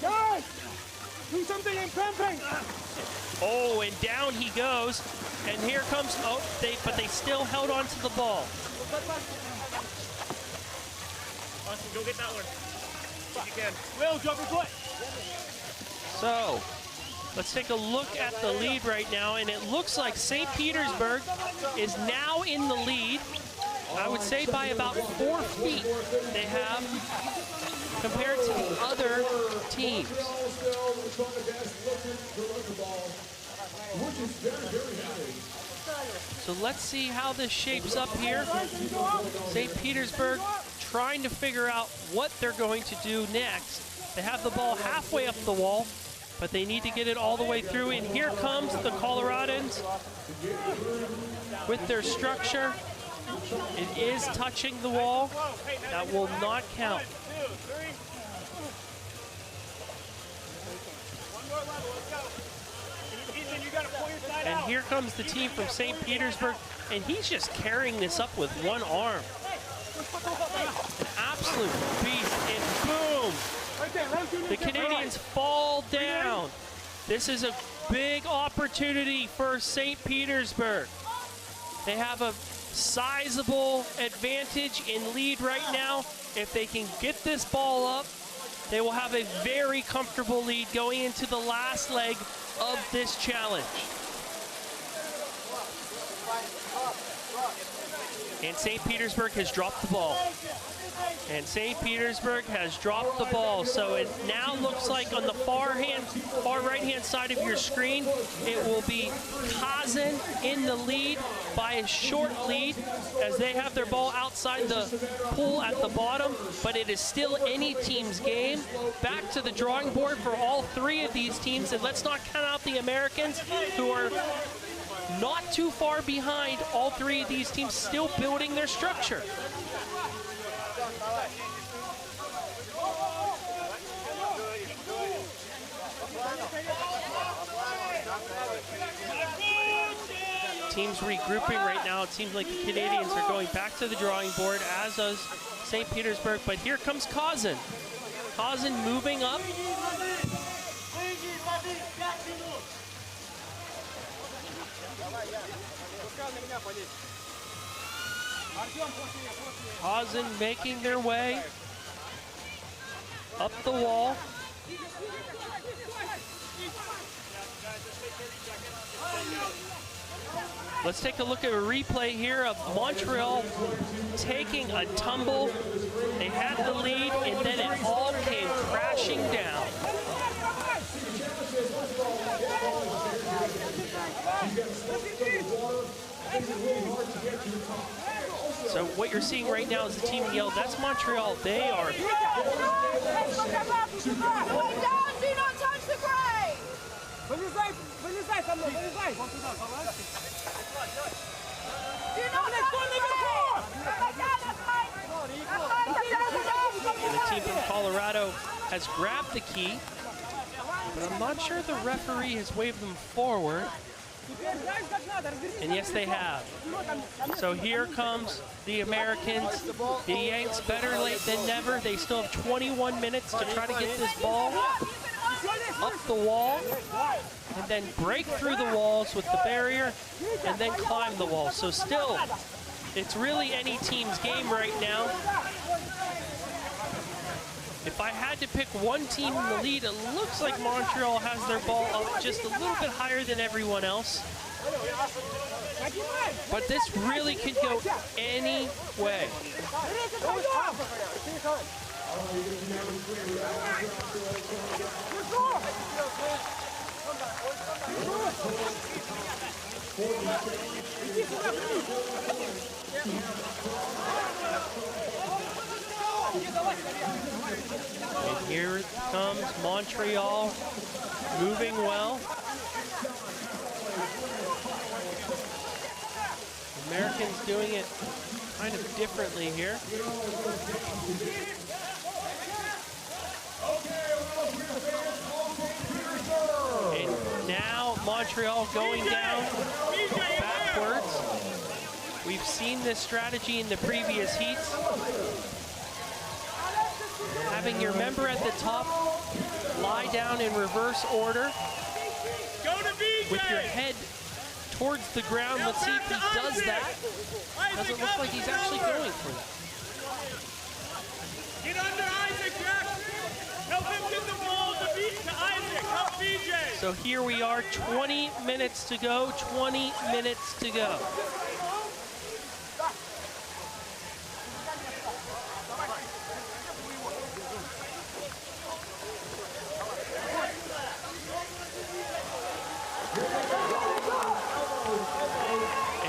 Guys! Do something in pumping! Oh, and down he goes. And here comes, but they still held on to the ball. Austin, go get that one. If you can. Will, drop your foot. So, let's take a look at the lead right now, and it looks like St. Petersburg is now in the lead. I would say by about 4 feet they have compared to the other teams. So let's see how this shapes up here. St. Petersburg trying to figure out what they're going to do next. They have the ball halfway up the wall, but they need to get it all the way through. And here comes the Coloradans with their structure. It is touching the wall. That will not count. And here comes the team from St. Petersburg, and he's just carrying this up with one arm. Absolute beast, and boom! The Canadians fall down. This is a big opportunity for St. Petersburg. They have a sizable advantage in lead right now. If they can get this ball up, they will have a very comfortable lead going into the last leg of this challenge. And St. Petersburg has dropped the ball. And St. Petersburg has dropped the ball. So it now looks like on the far right-hand side of your screen, it will be Kazan in the lead by a short lead as they have their ball outside the pool at the bottom, but it is still any team's game. Back to the drawing board for all three of these teams, and let's not count out the Americans, who are not too far behind. All three of these teams still building their structure. Teams regrouping right now. It seems like the Canadians are going back to the drawing board, as does St. Petersburg. But here comes Kazan. Kazan moving up. Kazan making their way up the wall. Let's take a look at a replay here of Montreal taking a tumble. They had the lead, and then it all came crashing down. So what you're seeing right now is the team yell, that's Montreal. They are... Way down, do not touch the gray! The team from Colorado has grabbed the key, but I'm not sure the referee has waved them forward. And yes, they have. So here comes the Americans. The Yanks, better late than never. They still have 21 minutes to try to get this ball up the wall and then break through the walls with the barrier and then climb the wall. So still, it's really any team's game right now. If I had to pick one team in the lead, it looks like Montreal has their ball up just a little bit higher than everyone else. But this really could go any way. And here comes Montreal, moving well. Americans doing it kind of differently here. And now Montreal going down backwards. We've seen this strategy in the previous heats. Having your member at the top lie down in reverse order with your head towards the ground. Let's see if he does that. Doesn't look like he's actually going for that. Get under Isaac, Jack. Help him get the ball to Isaac. Help BJ. So here we are, 20 minutes to go, 20 minutes to go.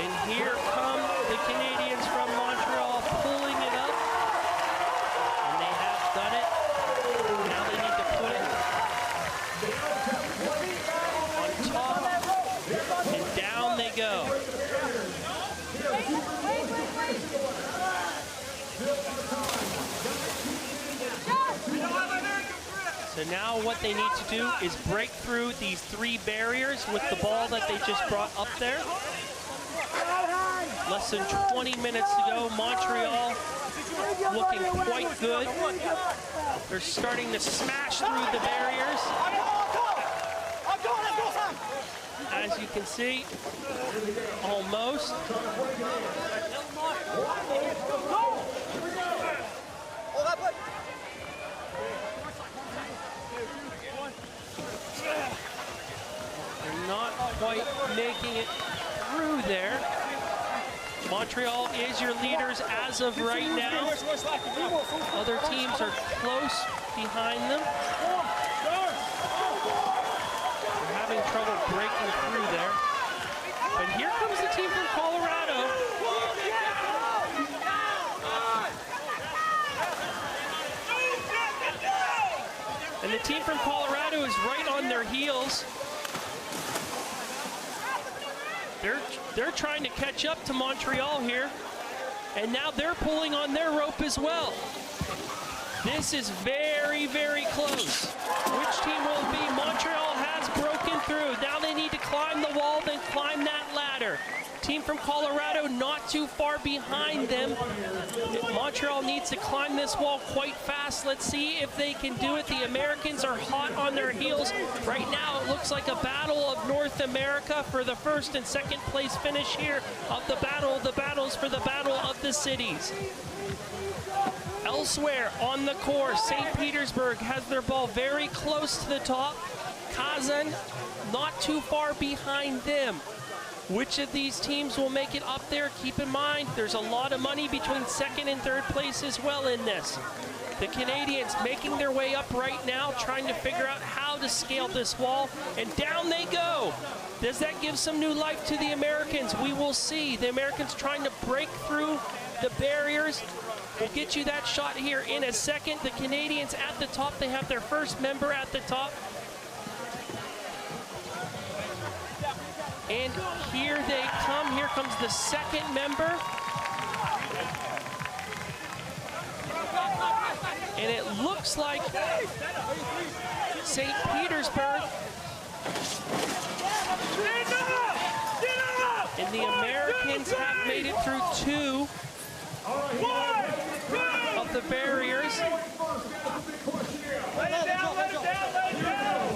And here come the Canadians from Montreal pulling it up. And they have done it. Now they need to put it on top. And down they go. So now what they need to do is break through these three barriers with the ball that they just brought up there. Less than 20 minutes to go. Montreal looking quite good. They're starting to smash through the barriers. As you can see, almost. They're not quite making it through there. Montreal is your leaders as of right now. Other teams are close behind them. They're having trouble breaking through there. But here comes the team from Colorado. And the team from Colorado is right on their heels. They're trying to catch up to Montreal here. And now they're pulling on their rope as well. This is very, very close. Which team will it be? Montreal has broken through. Now they need to climb the wall, then climb that ladder. Team from Colorado not too far behind them. Montreal needs to climb this wall quite fast. Let's see if they can do it. The Americans are hot on their heels. Right now it looks like a battle of North America for the first and second place finish here of the battle of the battles for the Battle of the Cities. Elsewhere on the course, St. Petersburg has their ball very close to the top. Kazan not too far behind them. Which of these teams will make it up there? Keep in mind, there's a lot of money between second and third place as well in this. The Canadians making their way up right now, trying to figure out how to scale this wall, and down they go. Does that give some new life to the Americans? We will see. The Americans trying to break through the barriers. We'll get you that shot here in a second. The Canadians at the top, they have their first member at the top. And here they come. Here comes the second member. And it looks like St. Petersburg. And the Americans have made it through two of the barriers. Let it down, let it down, let it down.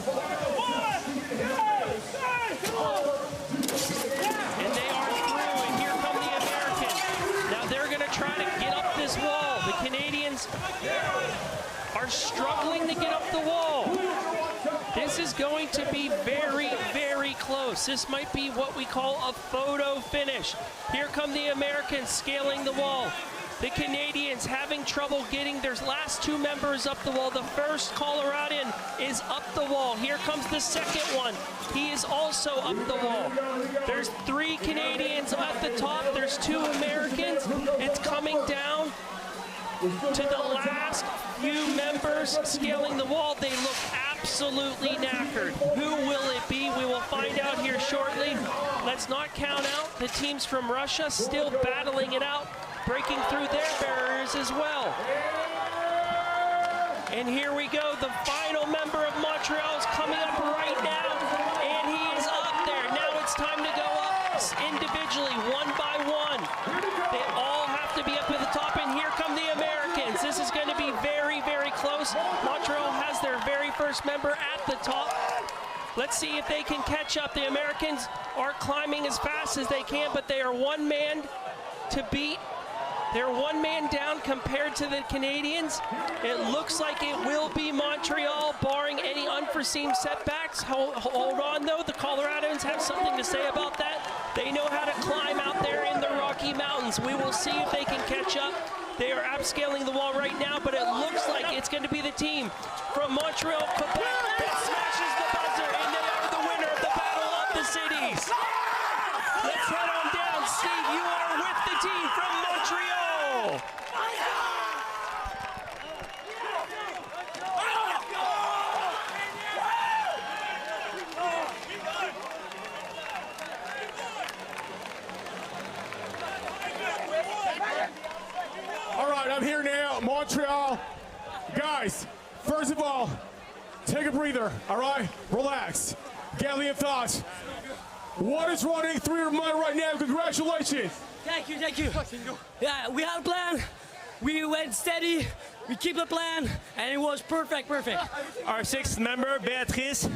1, 2, 3. And they are through, and here come the Americans. Now they're going to try to get up this wall. The Canadians are struggling to get up the wall. This is going to be very, very close. This might be what we call a photo finish. Here come the Americans scaling the wall. The Canadians having trouble getting their last two members up the wall. The first Coloradan is up the wall. Here comes the second one. He is also up the wall. There's 3 Canadians at the top. There's 2 Americans. It's coming down to the last few members scaling the wall. They look absolutely knackered. Who will it be? We will find out here shortly. Let's not count out the teams from Russia still battling it out, breaking through their barriers as well. And here we go. The final member of Montreal is coming up right now, and he is up there. Now it's time to go up individually, one by one. They all have to be up at the top, and here come the Americans. This is going to be very, very close. Montreal has their very first member at the top. Let's see if they can catch up. The Americans are climbing as fast as they can, but they are one man to beat. They're one man down compared to the Canadians. It looks like it will be Montreal, barring any unforeseen setbacks. Hold on, though. The Coloradans have something to say about that. They know how to climb out there in the Rocky Mountains. We will see if they can catch up. They are upscaling the wall right now, but it looks like it's going to be the team from Montreal, Quebec that smashes the buzzer, and they are the winner of the Battle of the Cities. Let's head on down. Steve, you are with the team from Montreal. All right, I'm here now, Montreal. Guys, first of all, take a breather, all right? Relax. Gather your thoughts. What is running through your mind right now? Congratulations. Thank you, thank you. Yeah, we had a plan. We went steady. We keep the plan, and it was perfect. Our 6th member, Beatrice,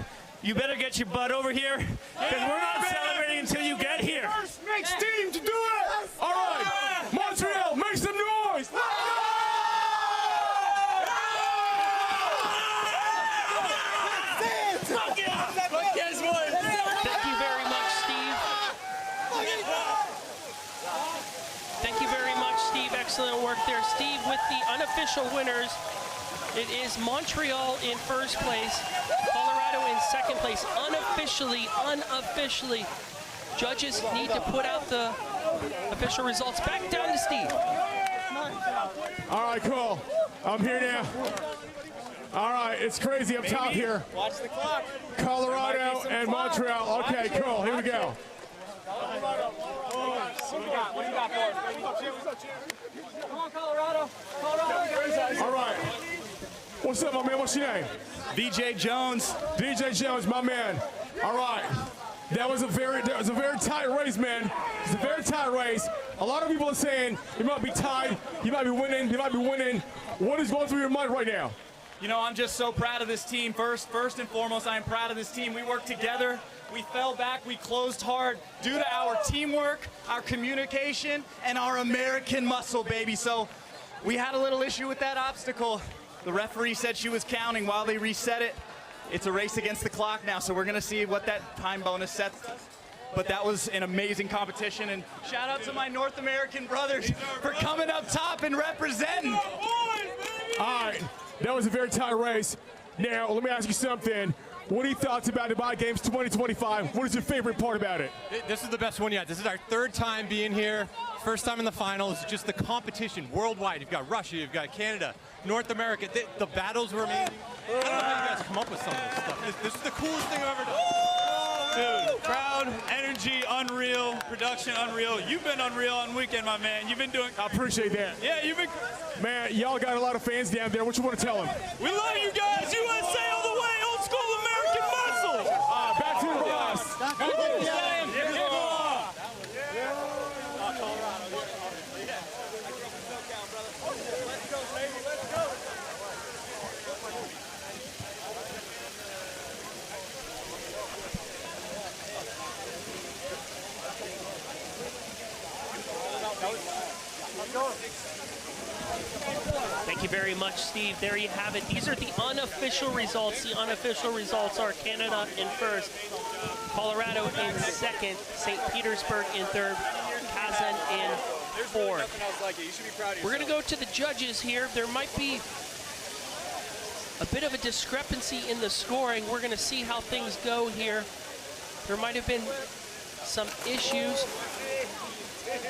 you better get your butt over here, because we're not celebrating until you get here. First mixed team to do it. All right, Montreal, make some noise. Thank you very much, Steve. Thank you very much, Steve. Excellent work there. Steve, with the unofficial winners, it is Montreal in first place, Colorado in second place. Unofficially, Judges need to put out the official results. Back down to Steve. All right, cool. I'm here now. All right, it's crazy up top here. Watch the clock. Colorado and Montreal. Okay, cool. Here we go. What do you got for us? Come on, Colorado. Colorado. All right. What's up, my man? What's your name? DJ Jones. DJ Jones, my man. All right. That was a very tight race, man. It's a very tight race. A lot of people are saying you might be tied, you might be winning, you might be winning. What is going through your mind right now? You know, I'm just so proud of this team. First and foremost, I'm proud of this team. We worked together. We fell back. We closed hard due to our teamwork, our communication, and our American muscle, baby. So we had a little issue with that obstacle. The referee said she was counting while they reset it. It's a race against the clock now, so we're going to see what that time bonus sets. But that was an amazing competition, and shout out to my North American brothers for coming up top and representing. All right, that was a very tight race. Now, let me ask you something. What are your thoughts about Dubai Games 2025? What is your favorite part about it? This is the best one yet. This is our third time being here. First time in the finals. Just the competition worldwide. You've got Russia, you've got Canada, North America. The battles were amazing. I don't know how you guys come up with some of this stuff. This is the coolest thing I've ever done. Dude, crowd, energy, unreal, production, unreal. You've been unreal on weekend, my man. You've been doing. I appreciate that. Yeah, you've been. Man, y'all got a lot of fans down there. What you want to tell them? We love you guys. USA all the way. Old school American muscle. Back to the Ross. Thank you very much, Steve. There you have it. These are the unofficial results. The unofficial results are Canada in first, Colorado in second, St. Petersburg in third, Kazan in fourth. We're going to go to the judges here. There might be a bit of a discrepancy in the scoring. We're going to see how things go here. There might have been some issues.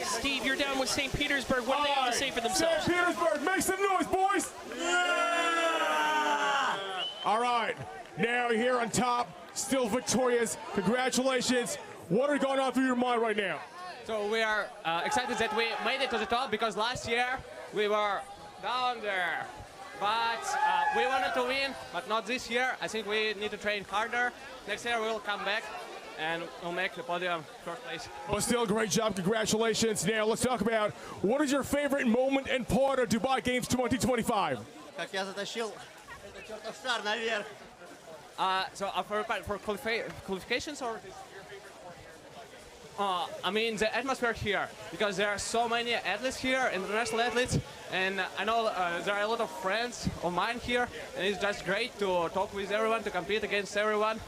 Steve, you're down with St. Petersburg. What do they have to say for themselves? St. Petersburg, make some noise, boys! Yeah! All right, now here on top, still victorious. Congratulations. What are going on through your mind right now? So we are excited that we made it to the top because last year we were down there. But we wanted to win, but not this year. I think we need to train harder. Next year we will come back and we'll make the podium first place. But still, great job. Congratulations. Now, let's talk about what is your favorite moment and part of Dubai Games 2025? So for qualifications or? I mean the atmosphere here, because there are so many athletes here, international athletes, and I know there are a lot of friends of mine here, and it's just great to talk with everyone, to compete against everyone,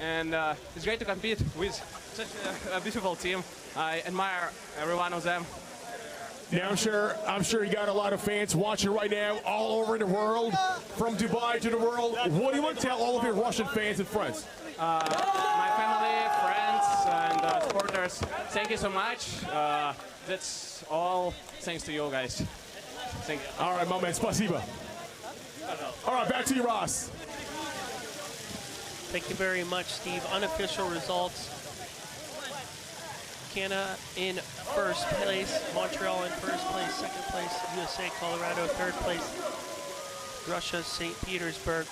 and it's great to compete with such a beautiful team. I admire every one of them. Now, I'm sure you got a lot of fans watching right now all over the world, from Dubai to the world. What do you want to tell all of your Russian fans and friends? My family, friends, and supporters, thank you so much. That's all thanks to you guys. Thank you. All right, my man, spasiba. All right, back to you, Ross. Thank you very much, Steve. Unofficial results. Canada in first place, Montreal in first place, second place, USA, Colorado, third place, Russia, St. Petersburg.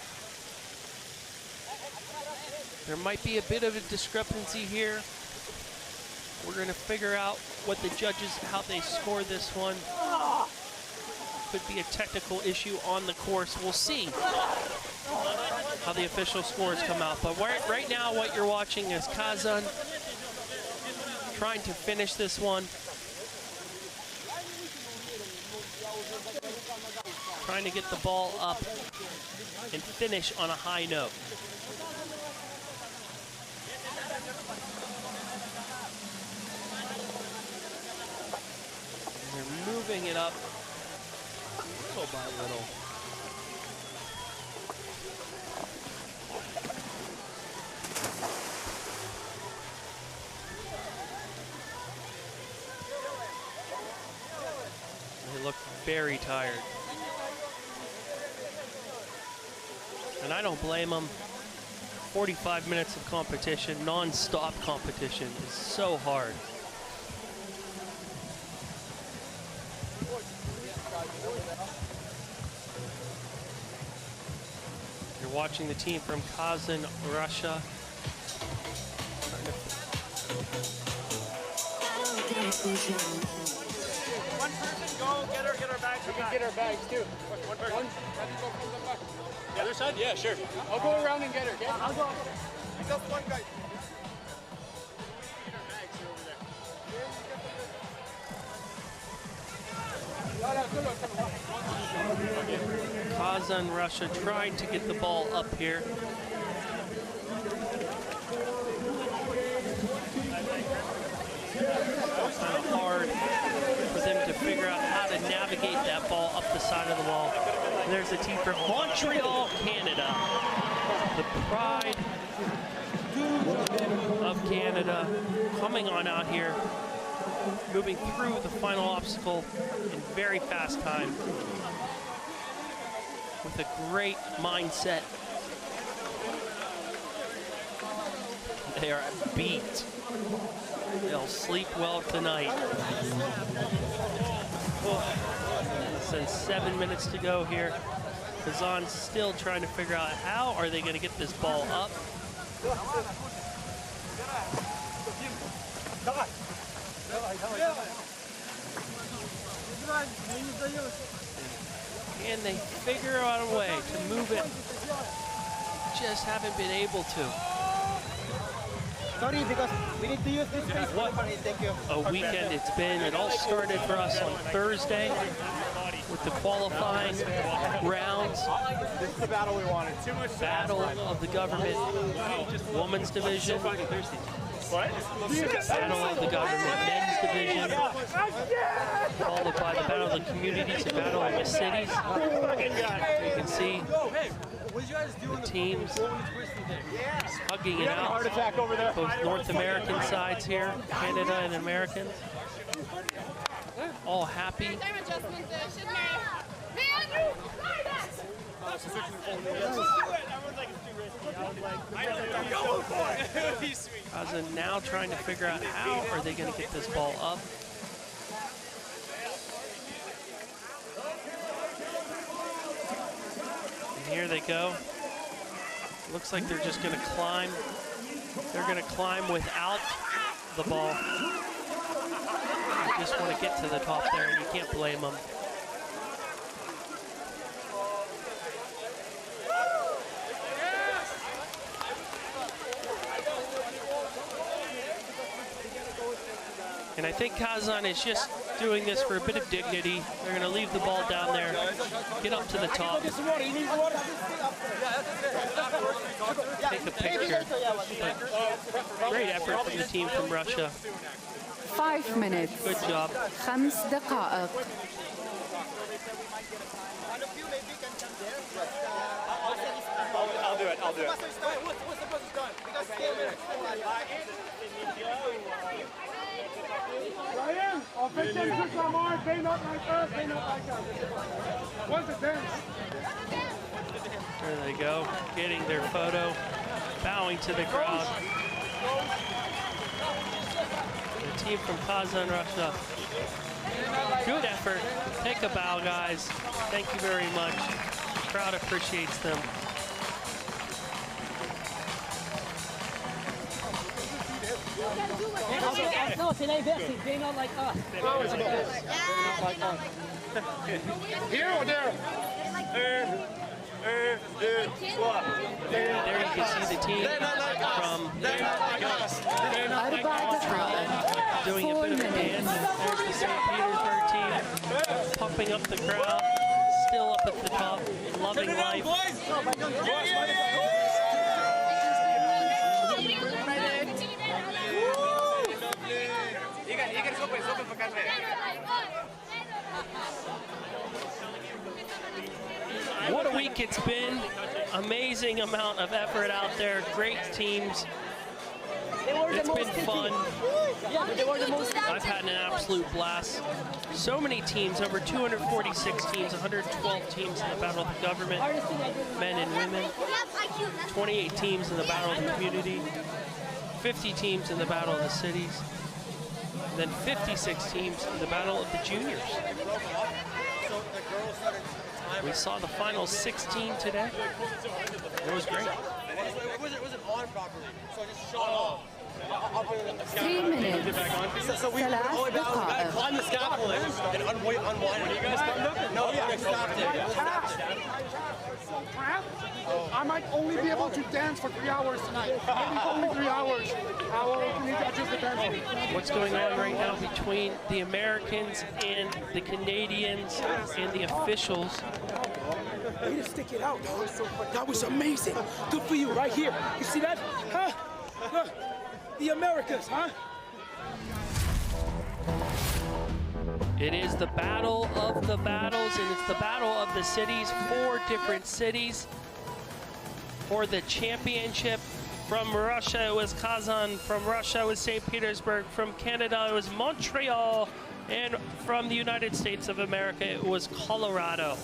There might be a bit of a discrepancy here. We're going to figure out what the judges, how they score this one. Could be a technical issue on the course. We'll see how the official scores come out. But right now, what you're watching is Kazan trying to finish this one. Trying to get the ball up and finish on a high note. They're moving it up little by little. very tired. And I don't blame them. 45 minutes of competition, non-stop competition is so hard. You're watching the team from Kazan, Russia. One person go get her bags. You can get her bags too. One person. The other side? Yeah, sure. I'll go around and get her, okay? I'll go. Just one guy. Kazan, Russia trying to get the ball up here. Kind of hard for them to figure out how to navigate that ball up the side of the wall. And there's a team from Montreal, Canada. The pride of Canada coming on out here, moving through the final obstacle in very fast time with a great mindset. They are beat. They'll sleep well tonight. Less than 7 minutes to go here. Kazan still trying to figure out how are they going to get this ball up. Can they figure out a way to move it? Just haven't been able to. Sorry, because we need to use this space for the party. Thank you. A weekend it's been. It all started for us on Thursday with the qualifying rounds. This is the battle we wanted. Battle of the Government Women's Division. Battle of the Government Men's Division. Followed by the Battle of the Communities and Battle of the Cities. You can see the teams hugging it out. Both North American sides here, Canada and Americans. All happy. Kazan now trying to figure out how are they going to get this ball up. And here they go. Looks like they're just going to climb. They're going to climb without the ball. They just want to get to the top there, and you can't blame them. And I think Kazan is just doing this for a bit of dignity. They're going to leave the ball down there, get up to the top, take a picture. But great effort from the team from Russia. 5 minutes. Good job. 5 دقائق. I'll do it. Ryan, officials come on. They not like us. They not like us. What's the dance? There they go, getting their photo, bowing to the crowd. The team from Kazan, Russia. Good effort. Take a bow, guys. Thank you very much. The crowd appreciates them. No, c'est l'inverse. They not like us. Here or there? There you can see the team from Australia doing a bit of a dance. There's the St. Petersburg team pumping up the crowd, still up at the top, loving life. What a week it's been. Amazing amount of effort out there. Great teams. It's been fun. Yeah, but they were the most. I've had an absolute blast. So many teams, over 246 teams, 112 teams in the Battle of the Government, men and women, 28 teams in the Battle of the Community, 50 teams in the Battle of the Cities, and then 56 teams in the Battle of the Juniors. We saw the final 16 today. It was great. It wasn't on properly, so I just shot off. 3 minutes. So we 3 دقائق. climb the scaffolding and unwind it. You guys climbed up it? No, yeah, stopped it. I might only be able to dance for 3 hours tonight. Maybe only 3 hours. I will need to adjust the dance. What's going on right now between the Americans and the Canadians and the officials? Way to stick it out, dog. That was amazing. Good for you, right here. You see that? Huh? Look, the Americas, huh? It is the battle of the battles, and it's the battle of the cities. 4 different cities for the championship. From Russia, it was Kazan. From Russia, it was St. Petersburg. From Canada, it was Montreal. And from the United States of America, it was Colorado.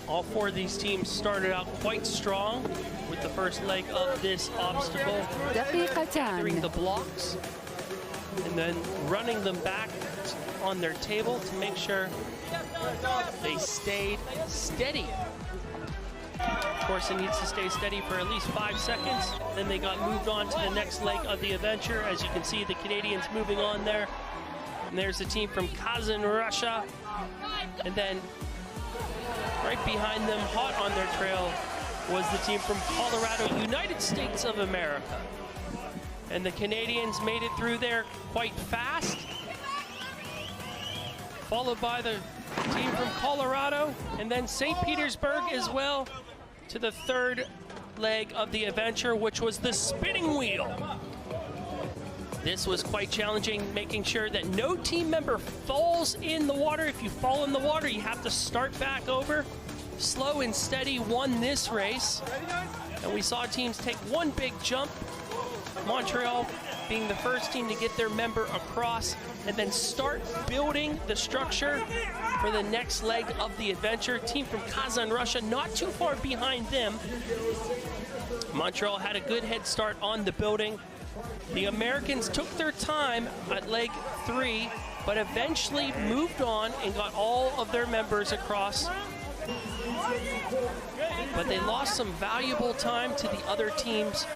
All 4 of these teams started out quite strong with the first leg of this obstacle, gathering the blocks and then running them back on their table to make sure they stayed steady. Of course, it needs to stay steady for at least 5 seconds. Then they got moved on to the next leg of the adventure. As you can see, the Canadians moving on there. And there's the team from Kazan, Russia. And then right behind them, hot on their trail, was the team from Colorado, United States of America. And the Canadians made it through there quite fast, followed by the team from Colorado, and then St. Petersburg as well, to the 3rd leg of the adventure, which was the spinning wheel. This was quite challenging, making sure that no team member falls in the water. If you fall in the water, you have to start back over. Slow and Steady won this race, and we saw teams take one big jump. Montreal being the first team to get their member across and then start building the structure for the next leg of the adventure. Team from Kazan, Russia, not too far behind them. Montreal had a good head start on the building. The Americans took their time at leg 3, but eventually moved on and got all of their members across. But they lost some valuable time to the other teams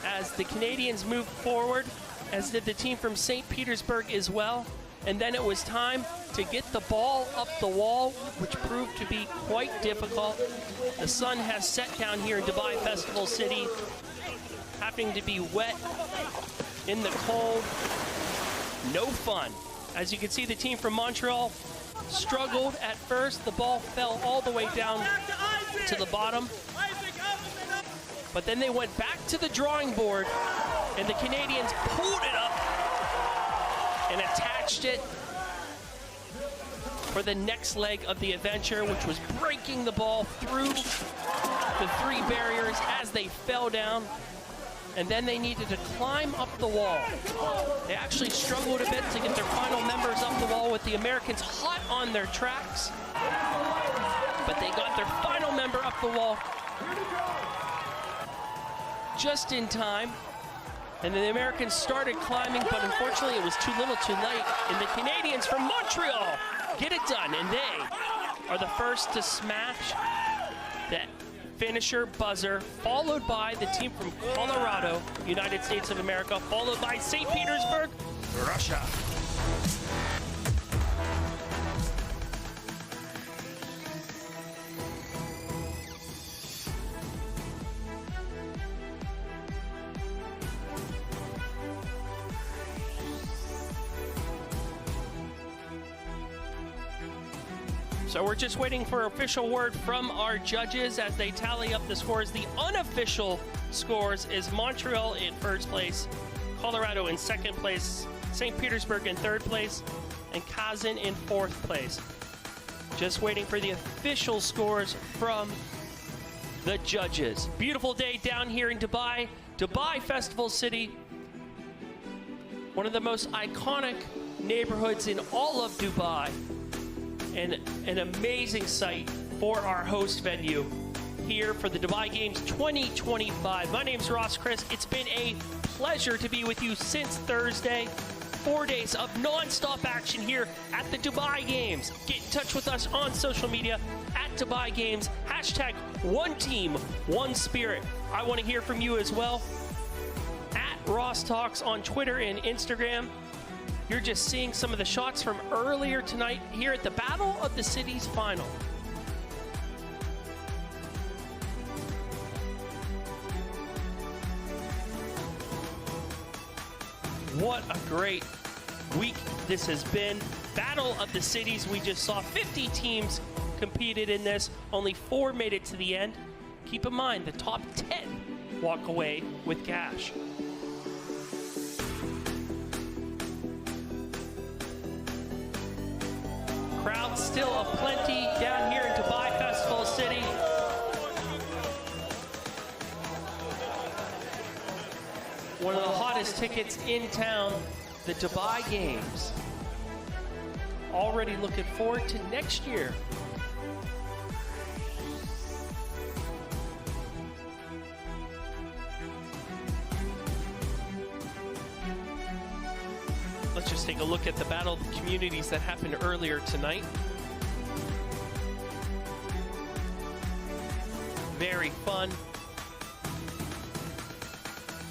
as the Canadians moved forward, as did the team from St. Petersburg as well. And then it was time to get the ball up the wall, which proved to be quite difficult. The sun has set down here in Dubai Festival City, happening to be wet in the cold. No fun. As you can see, the team from Montreal struggled at first. The ball fell all the way down to the bottom. But then they went back to the drawing board, and the Canadians pulled it up and attached it for the next leg of the adventure, which was breaking the ball through the 3 barriers as they fell down. And then they needed to climb up the wall. They actually struggled a bit to get their final members up the wall with the Americans hot on their tracks. But they got their final member up the wall just in time. And then the Americans started climbing, but unfortunately it was too little too late. And the Canadians from Montreal get it done, and they are the first to smash that finisher buzzer, followed by the team from Colorado, United States of America, followed by St. Petersburg, Russia. So we're just waiting for official word from our judges as they tally up the scores. The unofficial scores is Montreal in first place, Colorado in second place, St. Petersburg in third place, and Kazan in fourth place. Just waiting for the official scores from the judges. Beautiful day down here in Dubai, Dubai Festival City. One of the most iconic neighborhoods in all of Dubai, and an amazing site for our host venue here for the Dubai Games 2025. My name's Ross Chris. It's been a pleasure to be with you since Thursday. 4 days of non-stop action here at the Dubai Games. Get in touch with us on social media at Dubai Games. Hashtag one team, one spirit. I want to hear from you as well. At Ross Talks on Twitter and Instagram. You're just seeing some of the shots from earlier tonight here at the Battle of the Cities final. What a great week this has been. Battle of the Cities, we just saw 50 teams competed in this. Only 4 made it to the end. Keep in mind, the top 10 walk away with cash. Crowd still aplenty down here in Dubai Festival City. One of the hottest tickets in town, the Dubai Games. Already looking forward to next year. Let's just take a look at the Battle of the Communities that happened earlier tonight. Very fun.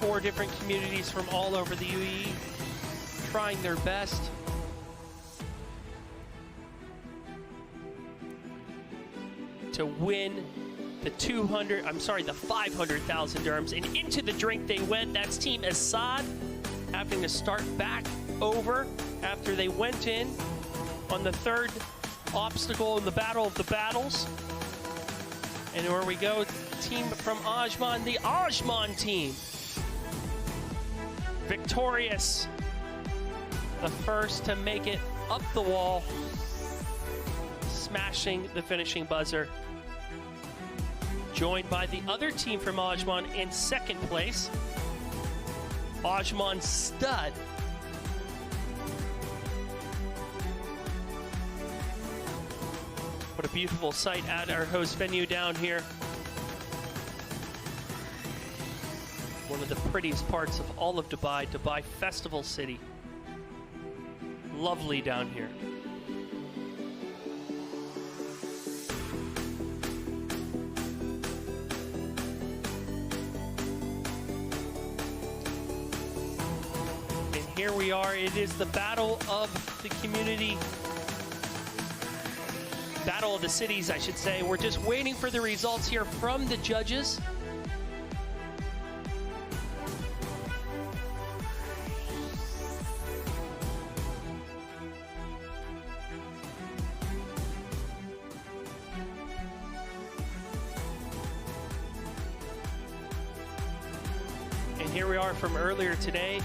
4 different communities from all over the UAE trying their best. To win the 500,000 dirhams, and into the drink they went. That's Team Assad having to start back over after they went in on the 3rd obstacle in the Battle of the Battles. And where we go, team from Ajman, the Ajman team. Victorious, the first to make it up the wall, smashing the finishing buzzer. Joined by the other team from Ajman in 2nd place, Ajman Stud. What a beautiful sight at our host venue down here. One of the prettiest parts of all of Dubai, Dubai Festival City. Lovely down here. And here we are, it is the Battle of the Community. Battle of the Cities, I should say. We're just waiting for the results here from the judges. And here we are from earlier today.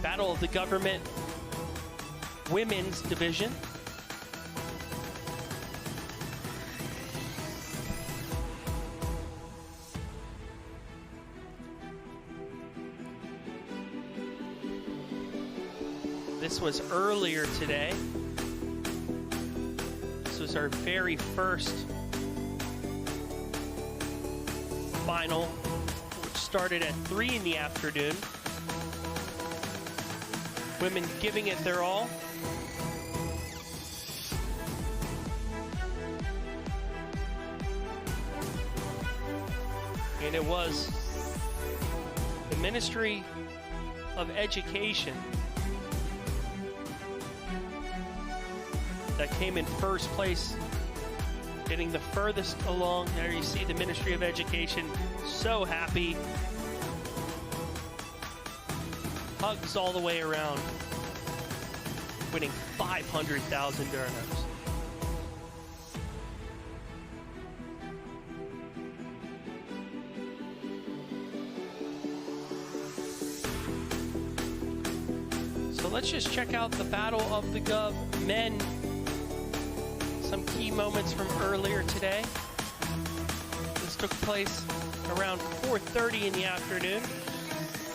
Battle of the Government Women's Division. This was earlier today. This was our very first final, which started at 3 in the afternoon. Women giving it their all. And it was the Ministry of Education that came in first place, getting the furthest along. There you see the Ministry of Education, so happy. Hugs all the way around, winning 500,000 dirhams. So let's just check out the Battle of the Gov men. Some key moments from earlier today. This took place around 4:30 in the afternoon.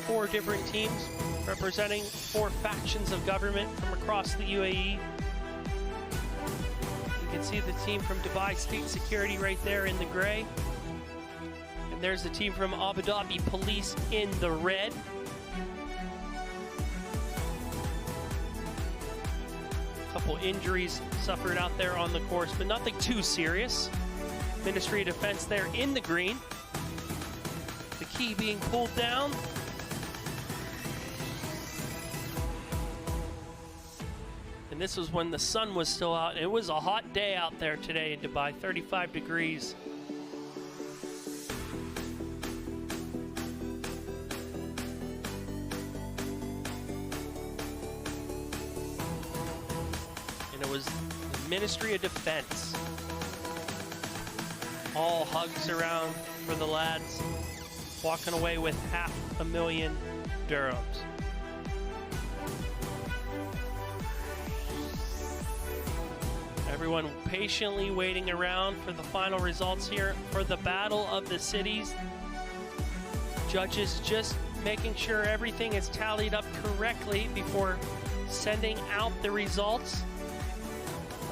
4 different teams representing 4 factions of government from across the UAE. You can see the team from Dubai State Security right there in the gray. And there's the team from Abu Dhabi Police in the red. A couple injuries suffered out there on the course, but nothing too serious. Ministry of Defense there in the green. The key being pulled down. And this was when the sun was still out. It was a hot day out there today in Dubai, 35 degrees. And it was the Ministry of Defense. All hugs around for the lads, walking away with $500,000 dirhams. Everyone patiently waiting around for the final results here for the Battle of the Cities. Judges just making sure everything is tallied up correctly before sending out the results.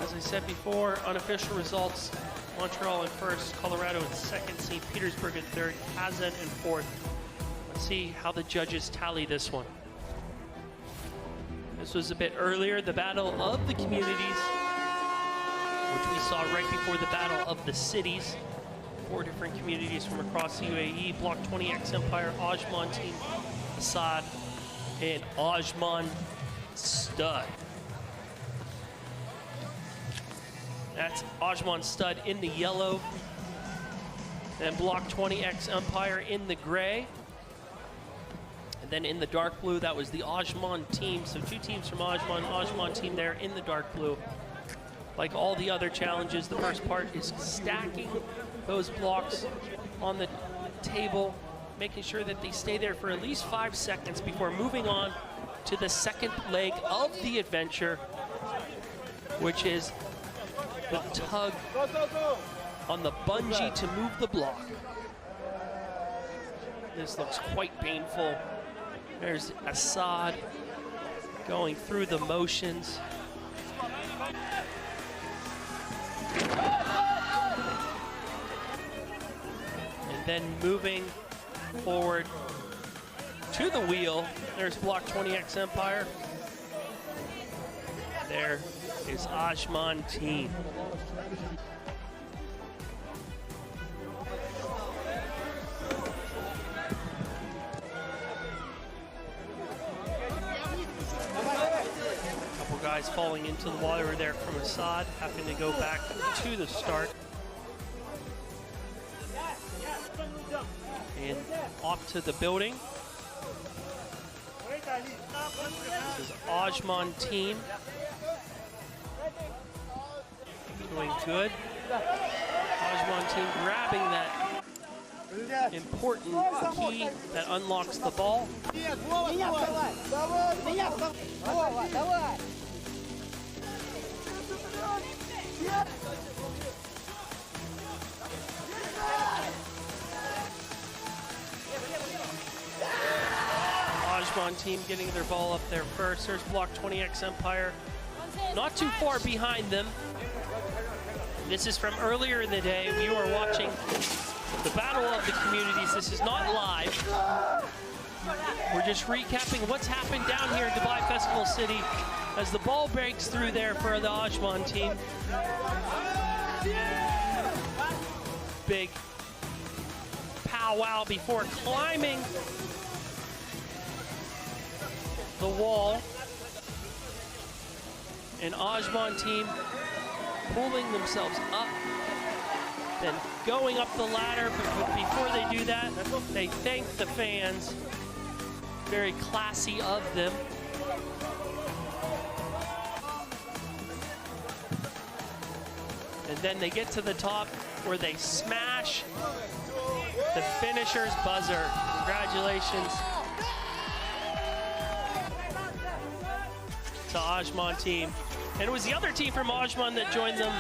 As I said before, unofficial results: Montreal in first, Colorado in second, St. Petersburg in third, Kazan in fourth. Let's see how the judges tally this one. This was a bit earlier, the Battle of the Communities, which we saw right before the Battle of the Cities. 4 different communities from across the UAE: Block 20X Empire, Ajman Team, Assad, and Ajman Stud. That's Ajman Stud in the yellow. Then Block 20X Empire in the gray. And then in the dark blue, that was the Ajman Team. So 2 teams from Ajman Team there in the dark blue. Like all the other challenges, the first part is stacking those blocks on the table, making sure that they stay there for at least 5 seconds before moving on to the second leg of the adventure, which is the tug on the bungee to move the block. This looks quite painful. There's Assad going through the motions. And then moving forward to the wheel, there's Block 20X Empire. There is Ajman Team. Couple guys falling into the water there from Assad, having to go back to the start. And off to the building. This is Ajman Team. Doing good. Ajman Team grabbing that important key that unlocks the ball. Ajman Team getting their ball up there first. There's Block 20X Empire, not too far behind them. This is from earlier in the day. We were watching the Battle of the Communities. This is not live. We're just recapping what's happened down here in Dubai Festival City as the ball breaks through there for the Ajman Team. Big powwow before climbing the wall. And Ajman Team pulling themselves up, then going up the ladder. But before they do that, they thank the fans. Very classy of them. And then they get to the top where they smash the finisher's buzzer. Congratulations to Ajman Team. And it was the other team from Ajman that joined them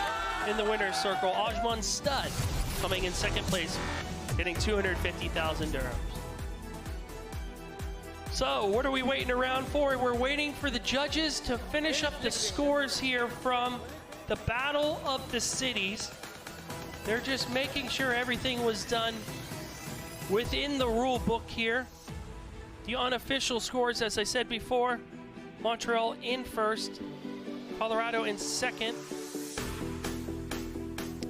in the winner's circle, Ajman Stud. coming in second place, getting 250,000 dirhams. So what are we waiting around for? We're waiting for the judges to finish up the scores here from the Battle of the Cities. They're just making sure everything was done within the rule book here. The unofficial scores, as I said before, Montreal in first, Colorado in second,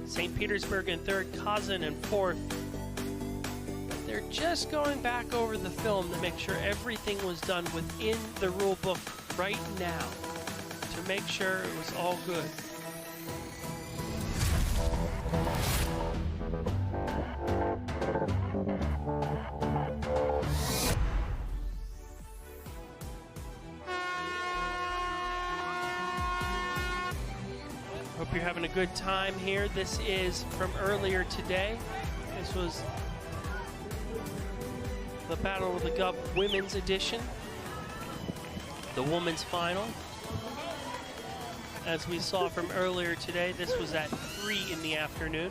St. Petersburg in third, Kazan in fourth. They're just going back over the film to make sure everything was done within the rule book right now to make sure it was all good. Hope you're having a good time here. This is from earlier today. This was the Battle of the Gov Women's Edition, the women's final. As we saw from earlier today, this was at 3 in the afternoon.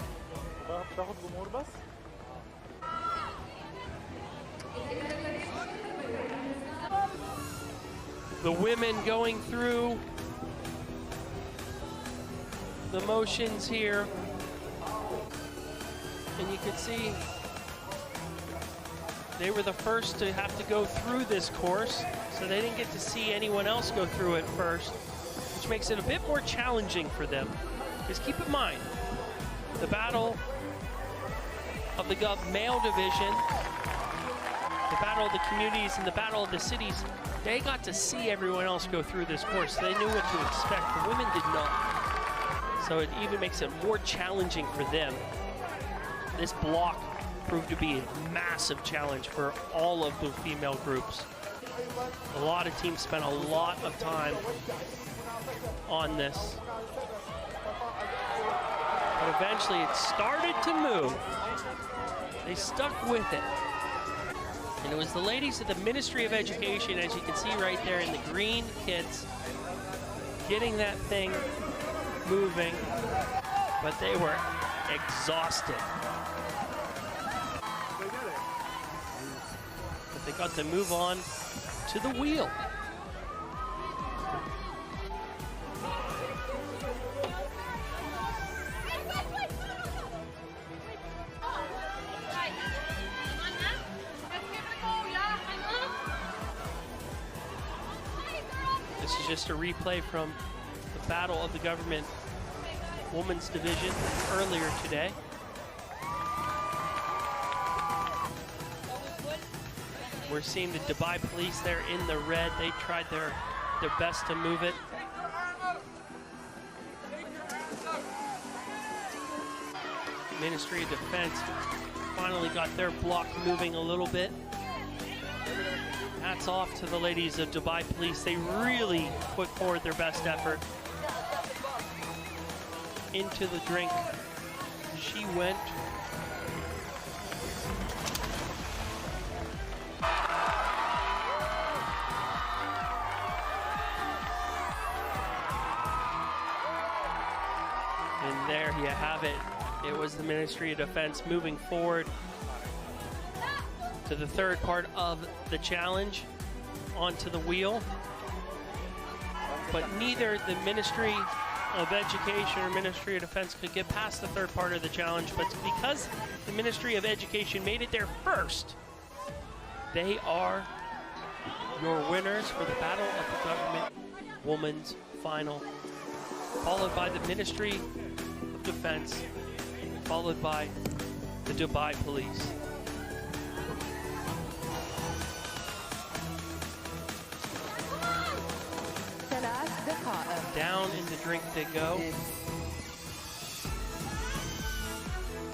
The women going through the motions here, and you can see they were the first to have to go through this course, so they didn't get to see anyone else go through it first, which makes it a bit more challenging for them. Because keep in mind, the Battle of the Gov male division, the Battle of the Communities, and the Battle of the Cities, they got to see everyone else go through this course. They knew what to expect. The women did not. So it even makes it more challenging for them. This block proved to be a massive challenge for all of the female groups. A lot of teams spent a lot of time on this. But eventually it started to move. They stuck with it. And it was the ladies of the Ministry of Education, as you can see right there in the green kits, getting that thing moving, but they were exhausted. But they got to move on to the wheel. This is just a replay from the Battle of the Government Women's Division earlier today. We're seeing the Dubai police there in the red. They tried their best to move it. Ministry of Defense finally got their block moving a little bit. Hats off to the ladies of Dubai Police. They really put forward their best effort. Into the drink she went. And there you have it. It was the Ministry of Defense moving forward to the third part of the challenge, onto the wheel. But neither the Ministry of Education or Ministry of Defense could get past the third part of the challenge, but because the Ministry of Education made it there first, they are your winners for the Battle of the Government Women's Final, followed by the Ministry of Defense, followed by the Dubai Police. Down in the drink they go.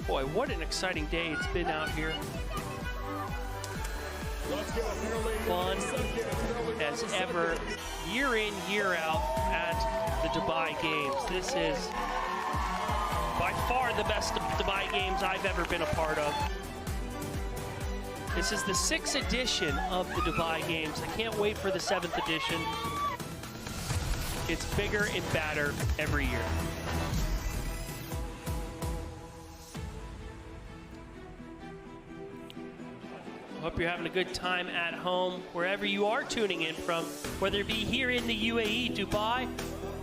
Boy, what an exciting day it's been out here. Fun as ever, year in, year out at the Dubai Games. This is by far the best Dubai Games I've ever been a part of. This is the 6th edition of the Dubai Games. I can't wait for the 7th edition. It's bigger and badder every year. Hope you're having a good time at home, wherever you are tuning in from, whether it be here in the UAE, Dubai,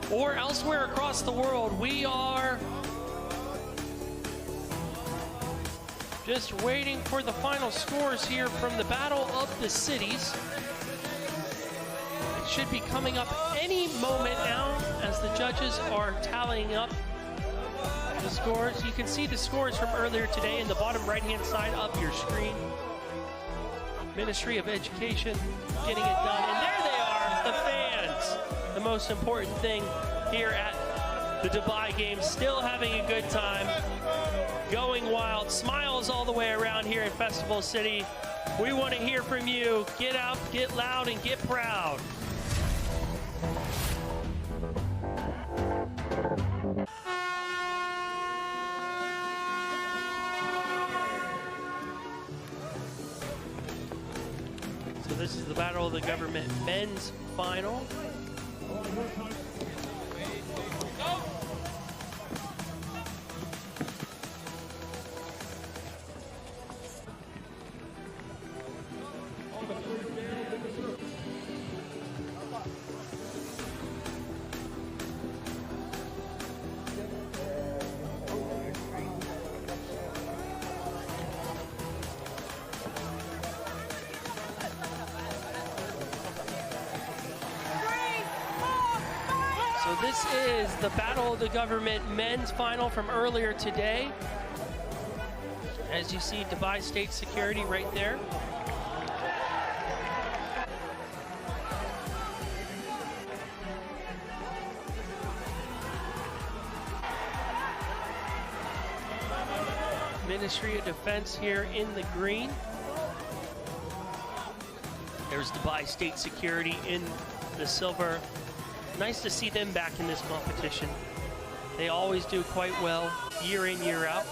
or elsewhere across the world. We are just waiting for the final scores here from the Battle of the Cities. It should be coming up any moment now as the judges are tallying up the scores. You can see the scores from earlier today in the bottom right-hand side of your screen. Ministry of Education getting it done. And there they are, the fans. The most important thing here at the Dubai Games. Still having a good time. Going wild. Smiles all the way around here in Festival City. We want to hear from you. Get out, get loud, and get proud. So this is the Battle of the Government men's final. So this is the Battle of the Government men's final from earlier today. As you see, Dubai State Security right there. Ministry of Defense here in the green. There's Dubai State Security in the silver. Nice to see them back in this competition. They always do quite well, year in, year out.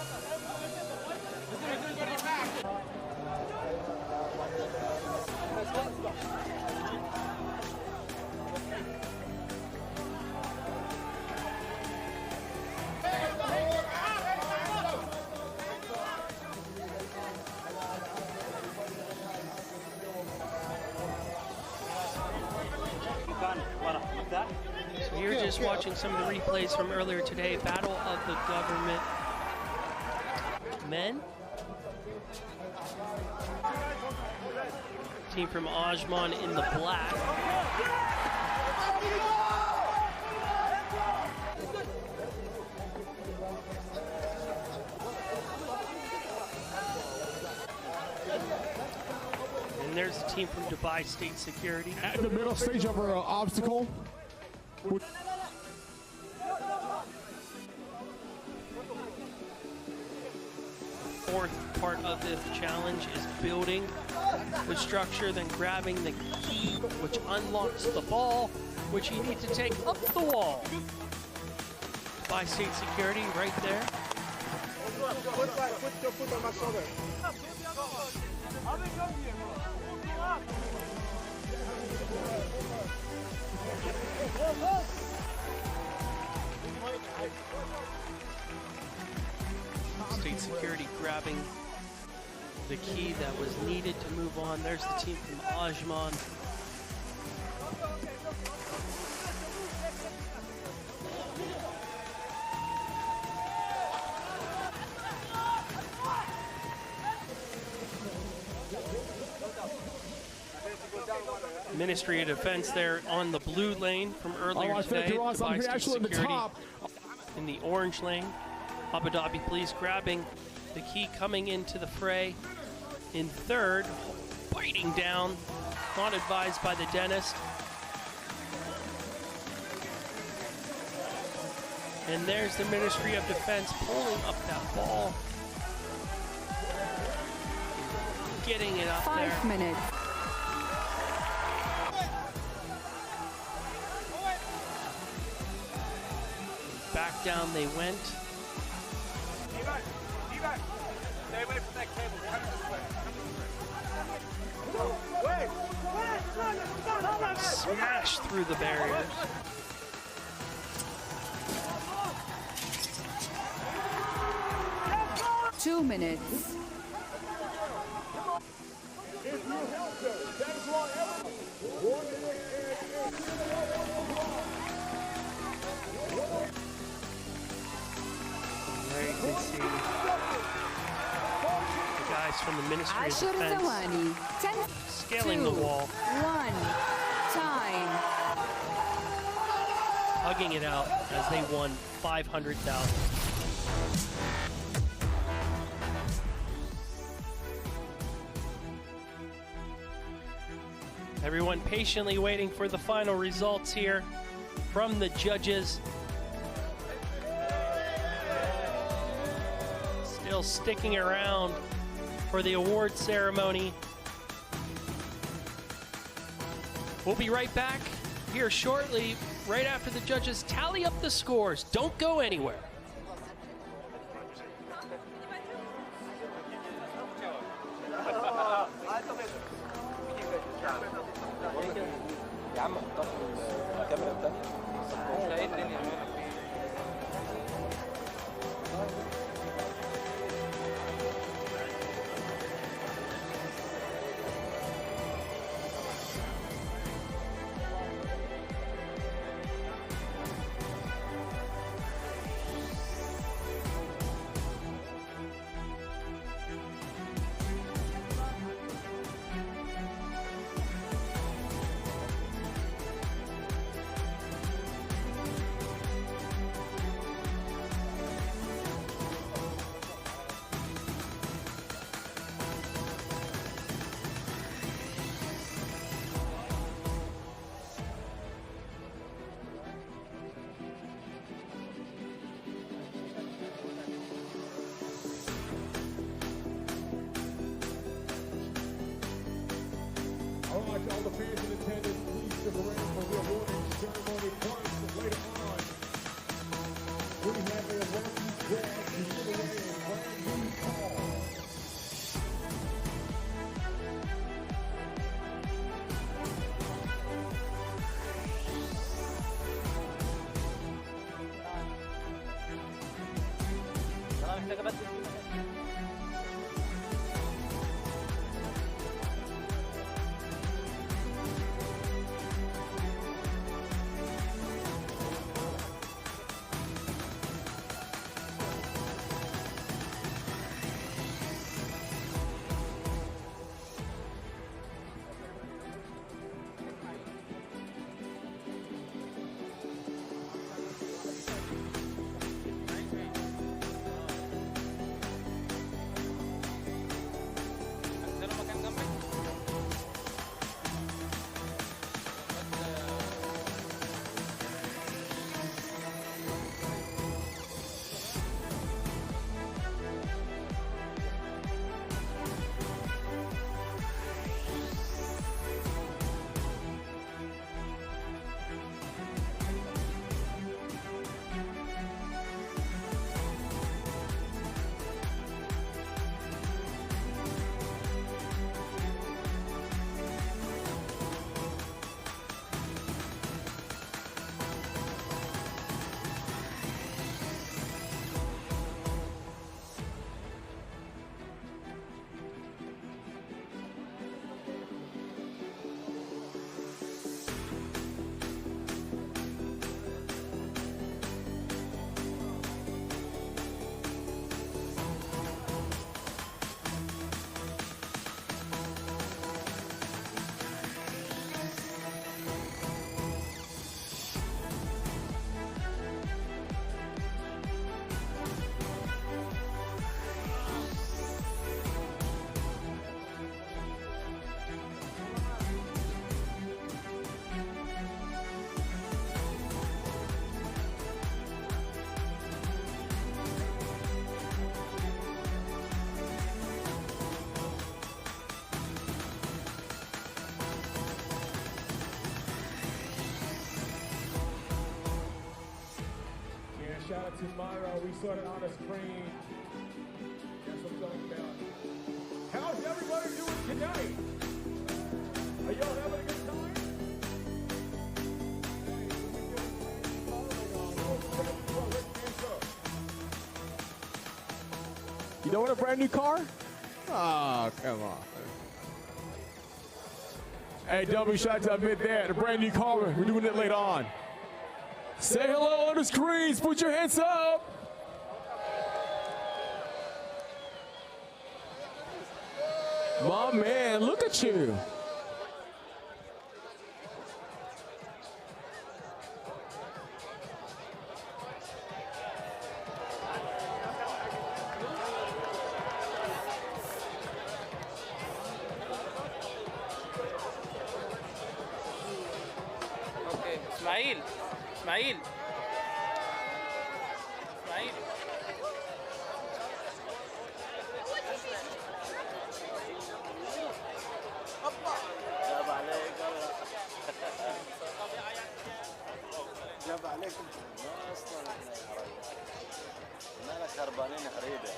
So you're just watching some of the replays from earlier today. Battle of the Government men. Team from Ajman in the black. And there's the team from Dubai State Security. At the middle stage of our obstacle. Fourth part of this challenge is building the structure, then grabbing the key, which unlocks the ball, which you need to take up the wall. By State Security right there. Put your foot on my shoulder. State Security grabbing the key that was needed to move on. There's the team from Ajman. Ministry of Defense there on the blue lane from earlier today. I'm actually in the top. In the orange lane. Abu Dhabi Police grabbing the key, coming into the fray in third, biting down, not advised by the dentist. And there's the Ministry of Defense pulling up that ball, getting it up there. 5 minutes. Back down they went. Stay away from that cable. Come this way. Smash through the barriers. Two minutes. There you can see the guys from the Ministry of 10 Defense ثواني. 10 scaling the wall, 1 time. hugging it out as they won $500,000. Everyone patiently waiting for the final results here from the judges. Still sticking around for the award ceremony. We'll be right back here shortly, right after the judges tally up the scores. Don't go anywhere. All right, to all the fans in attendance, please stick around for the awarding ceremony first. And later on, we have a lucky draw to give away a brand new car. Shout out to Myra. We saw it on the screen. That's what I'm talking about. How's everybody doing tonight? Are y'all having a good time? You don't want a brand new car? Oh, come on. Hey, double shot to admit that. A brand new caller. We're doing it later on. Say hello on the screens. Put your hands up. My man, look at you. اوكي اسماعيل اسماعيل اسماعيل جاب عليك والله جاب عليك اصلا مالك هربانين هريبه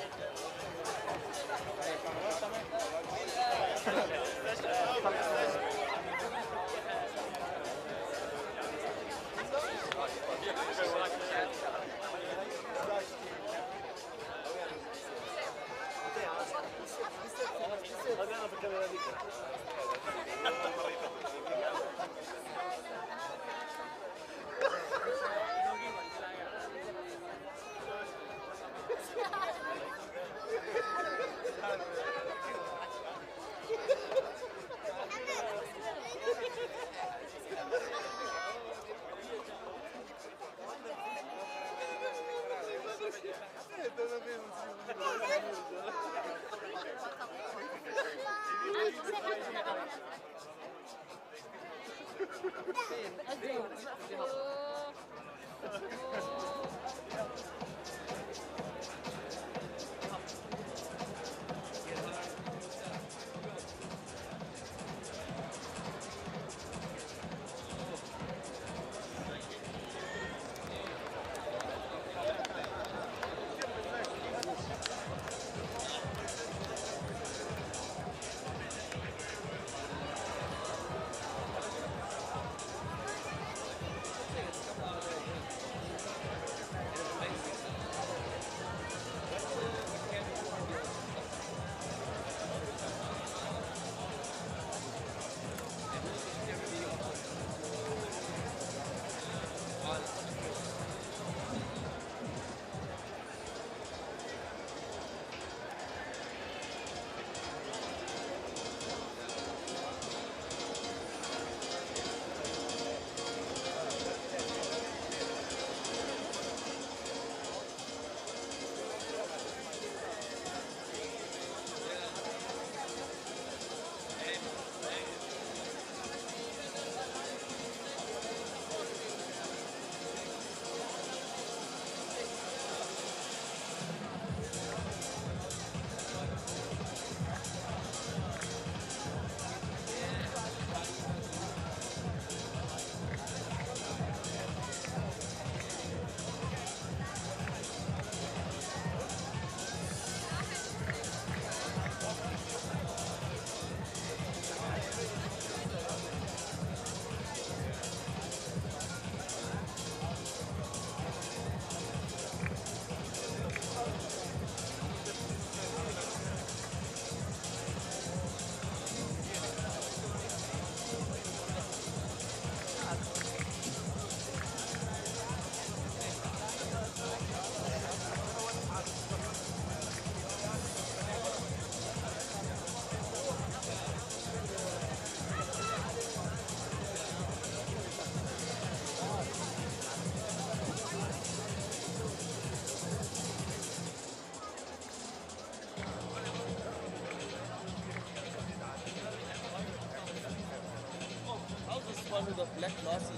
one with the black glasses.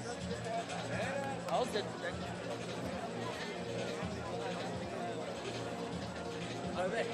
How's that black? Alright.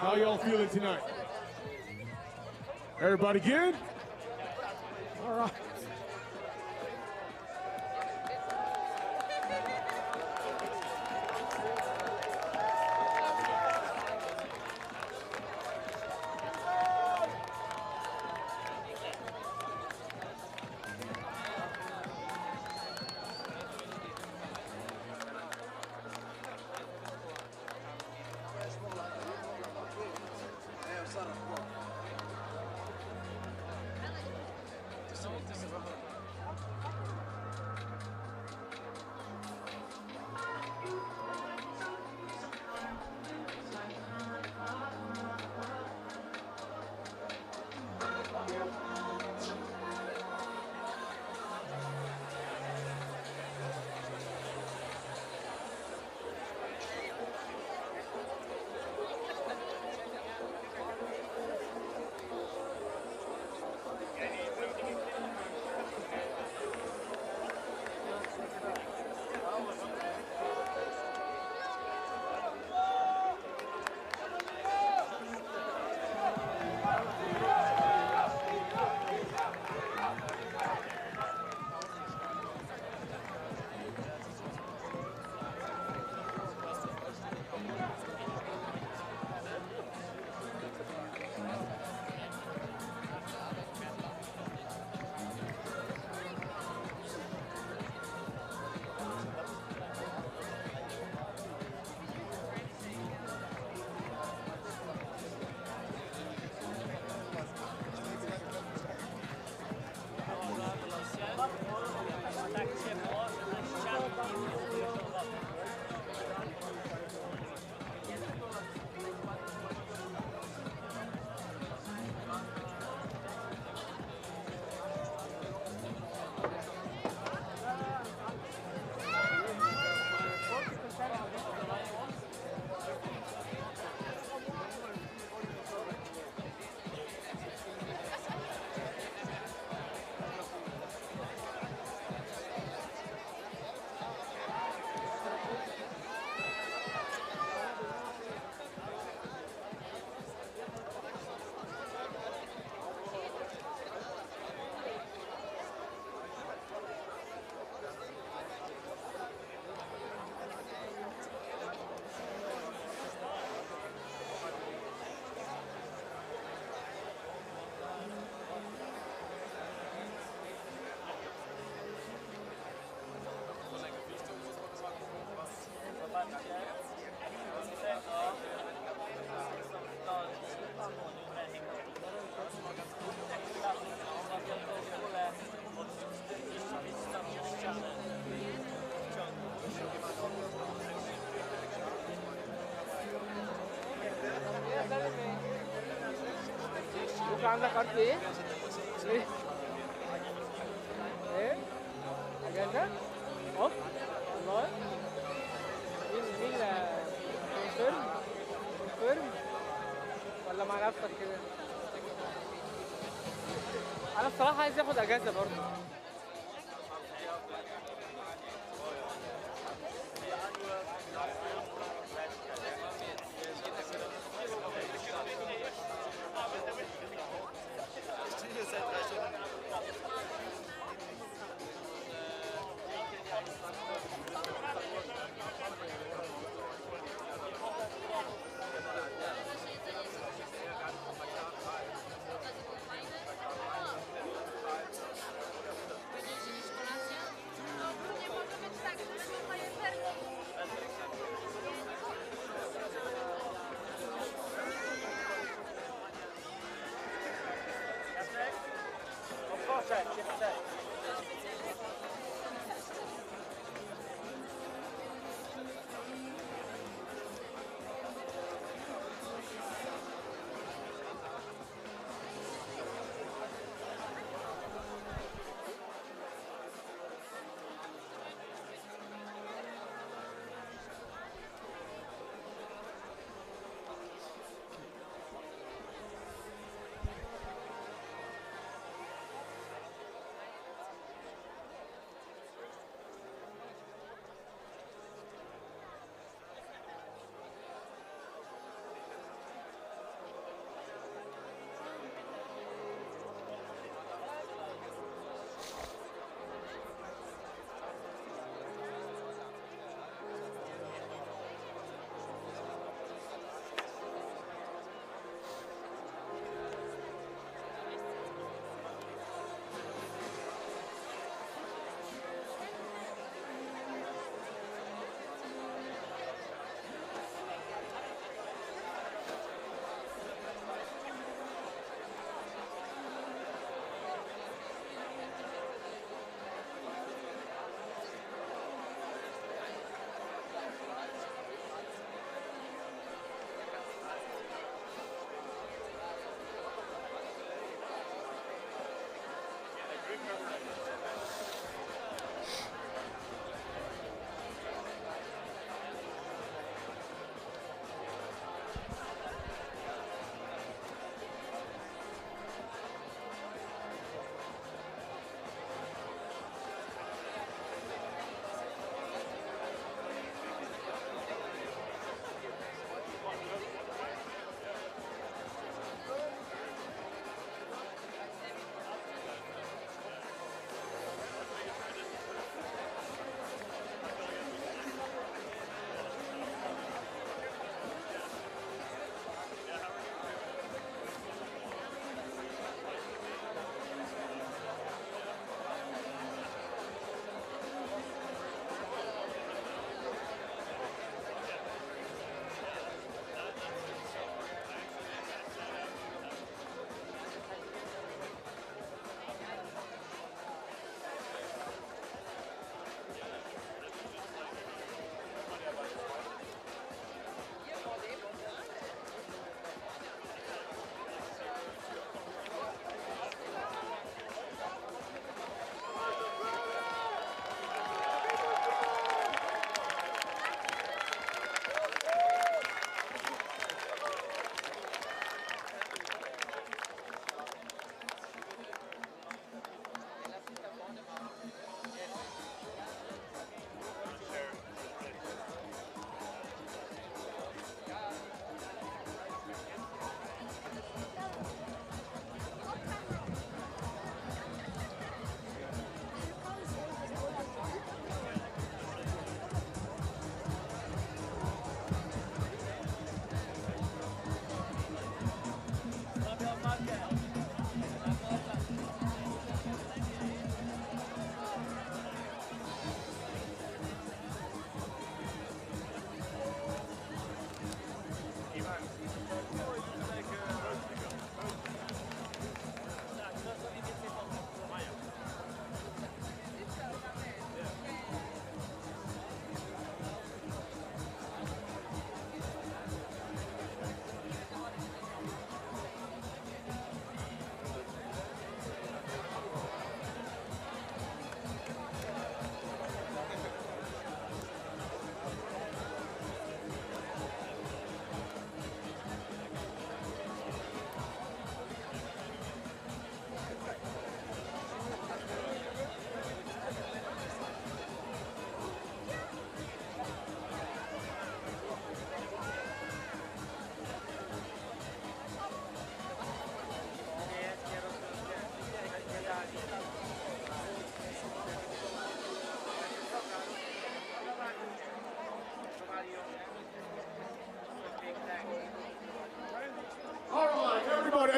How y'all feeling tonight? Everybody good? All right. بكره عندك ارض ايه؟ ايه؟ ايه؟ اجازه؟ اوف؟ والله؟ مين كونفيرم؟ كونفيرم؟ ولا مع نفسك كده؟ انا الصراحه عايز اخد اجازه برضه.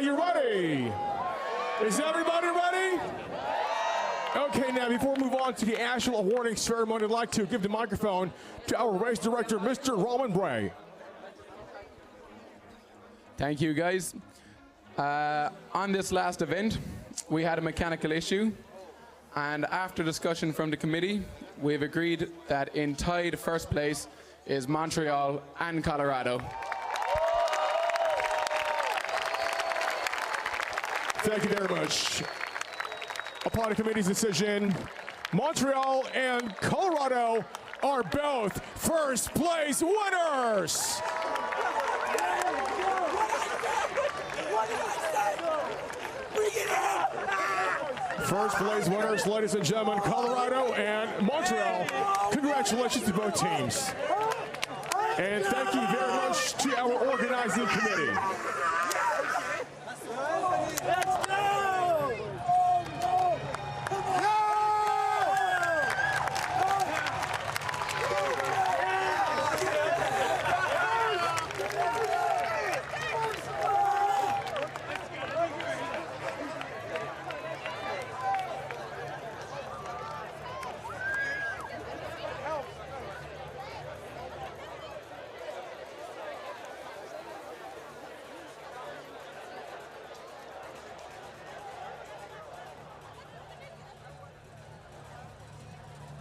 Are you ready? Is everybody ready? Okay, now before we move on to the actual awarding ceremony, I'd like to give the microphone to our race director, Mr. Roman Bray. Thank you, guys. On this last event, we had a mechanical issue, and after discussion from the committee, we've agreed that in tied first place is Montreal and Colorado. Thank you very much. Upon the committee's decision, Montreal and Colorado are both first place winners. First place winners, ladies and gentlemen, Colorado and Montreal. Congratulations to both teams. And thank you very much to our organizing committee. Let's go!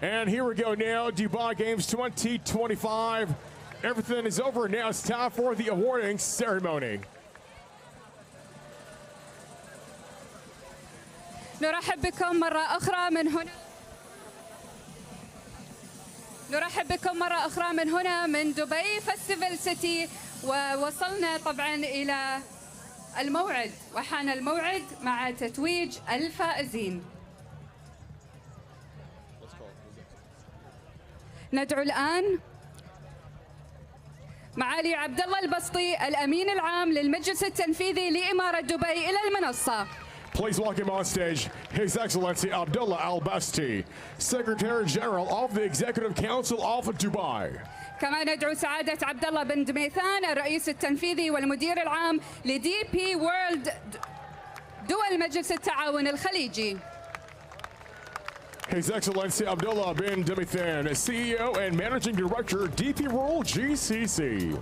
And here we go now, Dubai Games 2025. Everything is over. Now it's time for the awarding ceremony. نرحب بكم مرة أخرى من هنا من دبي فيستيفال سيتي، ووصلنا طبعا إلى الموعد، وحان الموعد مع تتويج الفائزين. ندعو الآن معالي عبد الله البسطي الأمين العام للمجلس التنفيذي لإمارة دبي إلى المنصة. Please welcome on stage His Excellency Abdullah Al-Basti, Secretary General of the Executive Council of Dubai. كما ندعو سعادة عبد الله بن دميثان الرئيس التنفيذي والمدير العام لدي بي وورلد دول مجلس التعاون الخليجي. His Excellency Abdullah bin Demithan, CEO and Managing Director, DP World GCC.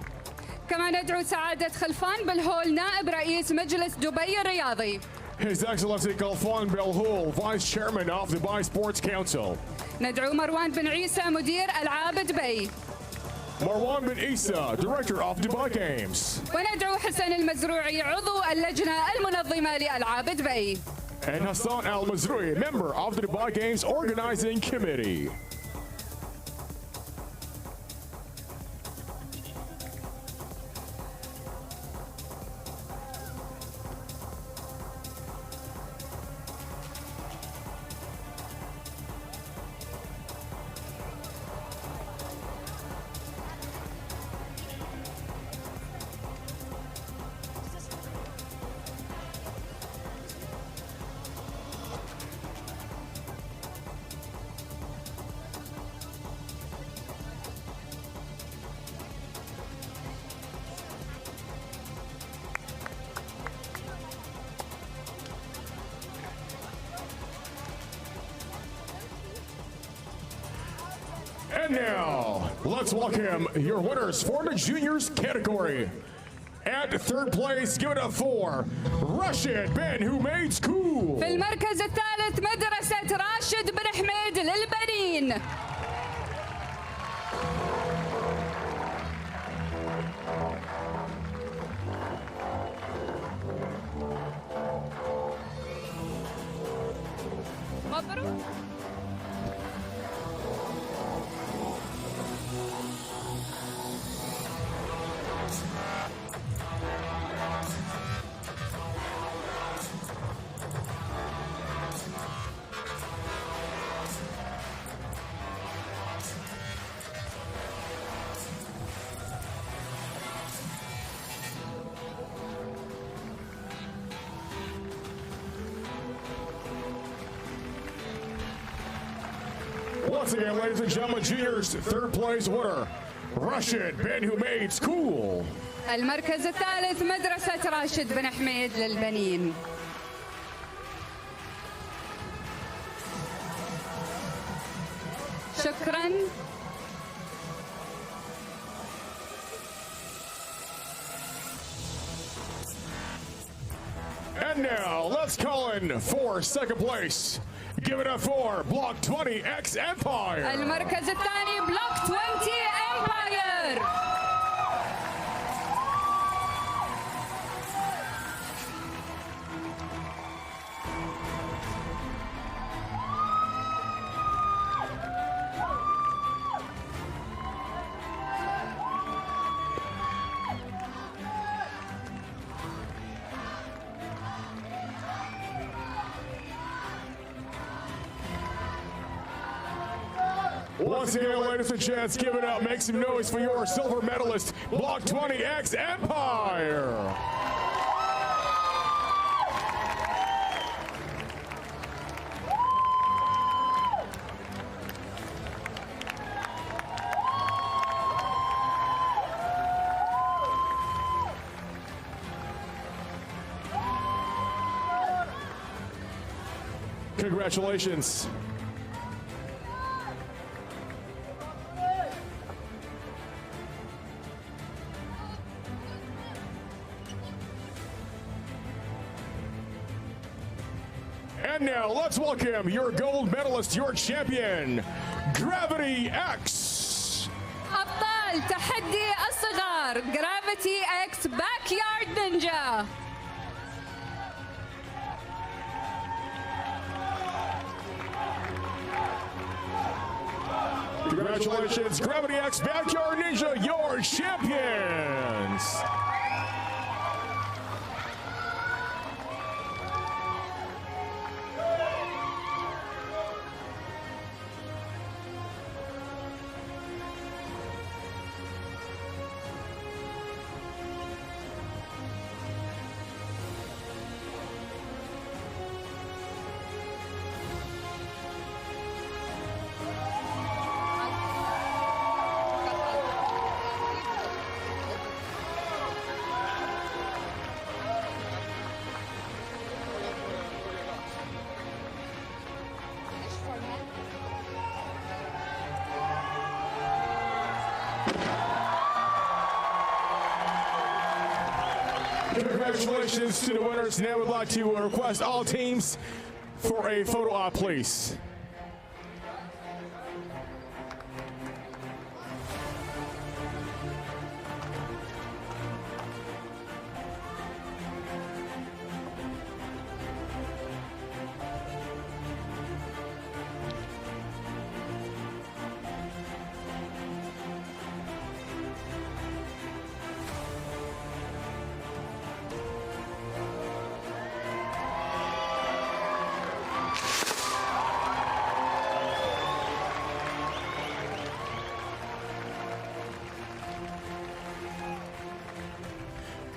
كما ندعو سعادة خلفان بالهول نائب رئيس مجلس دبي الرياضي. His Excellency Khalfan Belhoul, Vice Chairman of Dubai Sports Council. ندعو مروان بن عيسى مدير ألعاب دبي. Marwan bin Isa, Director of Dubai Games. وندعو حسن المزروعي عضو اللجنة المنظمة لألعاب دبي. And Hassan Al-Mazrui, member of the Dubai Games Organizing Committee. And now, let's welcome your winners for the juniors category. At third place, give it up for Rashid Ben Humaid School. في المركز الثالث مدرسة راشد بن حميد للبنين. مبروك. Once again, ladies and gentlemen, juniors third place winner, Rashid Ben Humaid School. المركز الثالث مدرسة راشد بن حميد للبنين. شكرا. And now let's call in for second place. Give it up for Block 20 X Empire. المركز الثاني بلوك 20 امباير. Once again, ladies and gents, give it up. Make some noise for your silver medalist, Block 20X Empire. Congratulations. And now let's welcome your gold medalist, your champion, Gravity X. أبطال تحدي الصغار Gravity X Backyard Ninja. Congratulations, Gravity X Backyard Ninja, your champions. Congratulations to the winners. Now we'd like to request all teams for a photo op, please.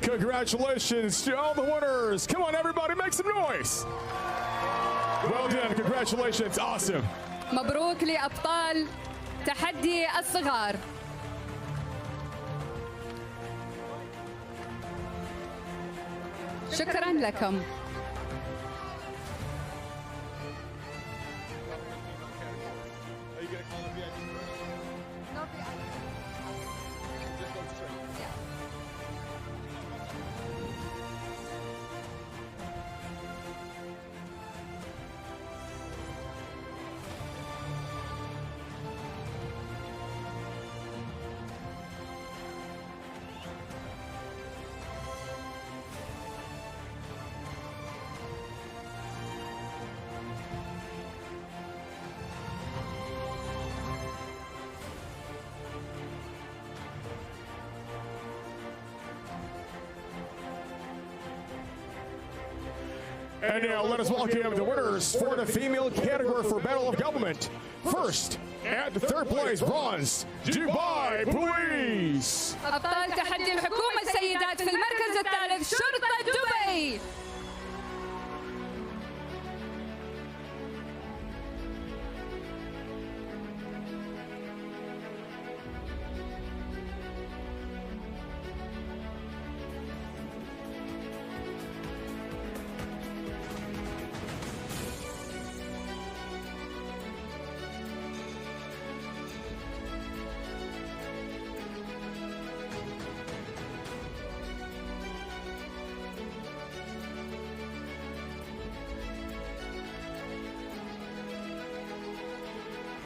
Congratulations to all the winners. Come on, everybody, make some noise. Well done. Congratulations. Awesome. مبروك لأبطال تحدي الصغار. شكرا لكم. And now let us welcome the winners for the female category for Battle of Government. First, at third place, bronze, Dubai Police. أبطال تحدي الحكومة السيدات في المركز الثالث شرطة دبي.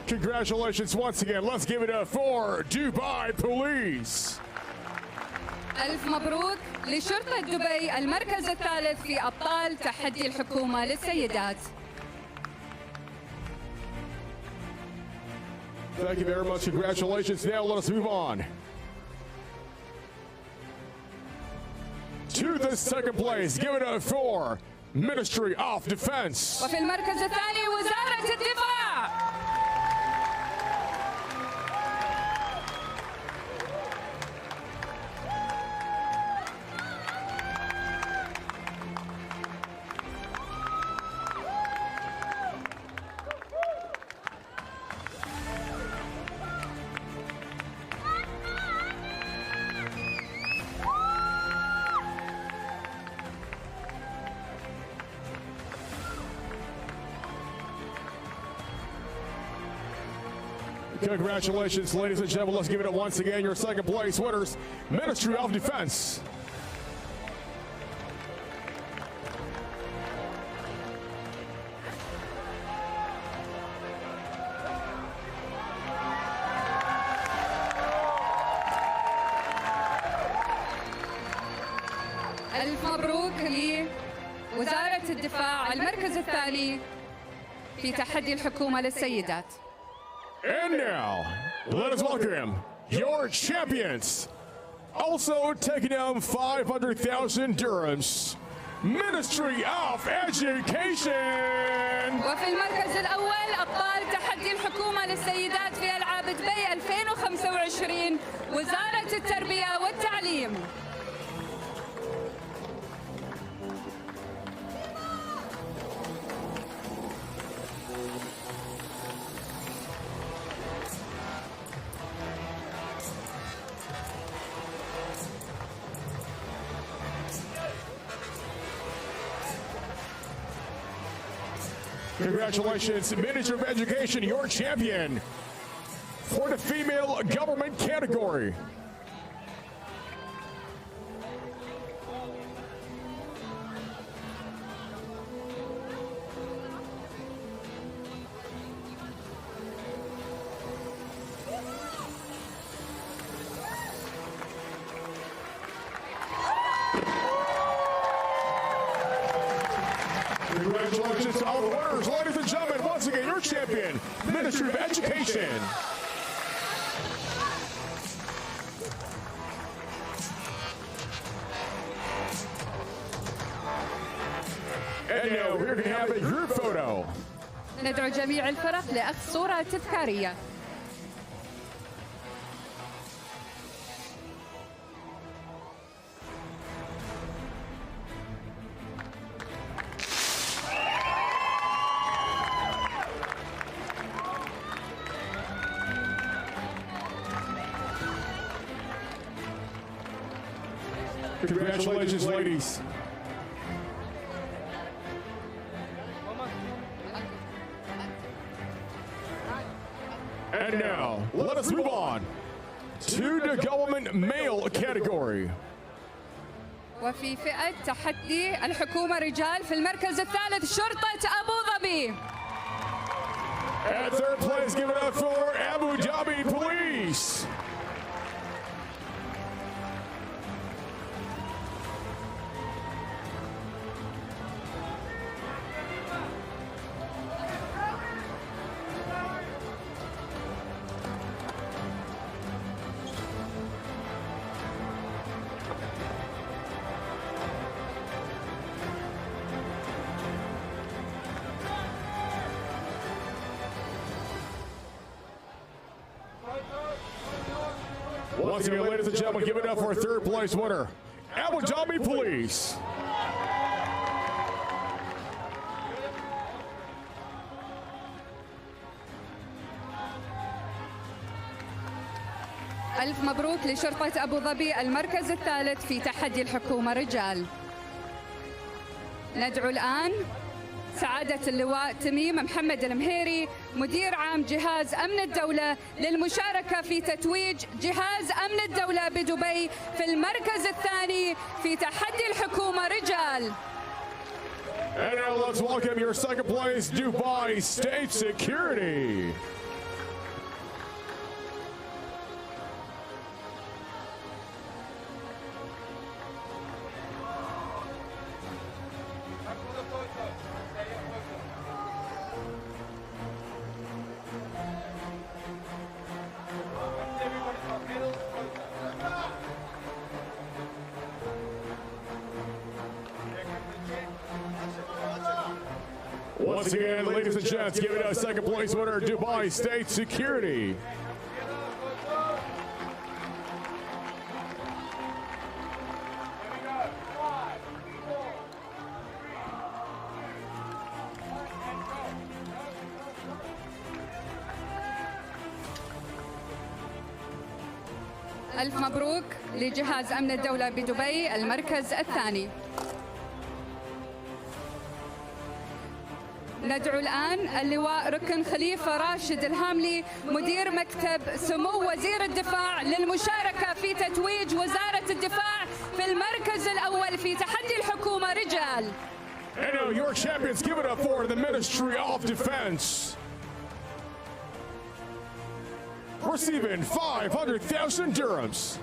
Congratulations once again. Let's give it up for Dubai Police. ألف مبروك لشرطة دبي المركز الثالث في أبطال تحدي الحكومة للسيدات. Thank you very much. Congratulations. Now let us move on to the second place. Give it up for Ministry of Defense. وفي المركز الثاني وزارة الدفاع. Congratulations, ladies and gentlemen. Let's give it up once again. Your second place winners, Ministry of Defense. ألف مبروك لوزارة الدفاع المركز الثاني في تحدي الحكومة للسيدات. And now, let us welcome your champions. Also taking down 500,000 dirhams, Ministry of Education. وفي المركز الأول أبطال تحدي الحكومة للسيدات في ألعاب دبي 2025 وزارة التربية والتعليم. Congratulations, Minister of Education, your champion for the female government category. Congratulations to all the winners, ladies and gentlemen. Once again, your champion, Ministry of Education. And now we're going to have a group photo. ندعو جميع الفرق لأخذ صورة تذكارية. Congratulations, ladies. And now, let us move on to the government male category. وفي فئة تحدي الحكومة رجال في المركز الثالث شرطة أبو ظبي. At third place, give it up for Abu Dhabi Police. Once again, ladies and gentlemen, give it up for our third place winner, Abu Dhabi Police. ألف مبروك لشرطة أبو ظبي المركز الثالث في تحدي الحكومة رجال. ندعو الآن سعادة اللواء تميم محمد المهيري مدير عام جهاز أمن الدولة للمشاركة في تتويج جهاز أمن الدولة بدبي في المركز الثاني في تحدي الحكومة رجال. And now let's welcome your second place, Dubai State Security. Once again, ladies and gents, giving us second place winner, Dubai State Security. ألف مبروك لجهاز أمن الدولة بدبي المركز الثاني. ندعو الآن اللواء ركن خليفة راشد الهاملي مدير مكتب سمو وزير الدفاع للمشاركة في تتويج وزارة الدفاع في المركز الأول في تحدي الحكومة رجال. And now your champions, give it up for the Ministry of Defense. Receiving 500,000 dirhams.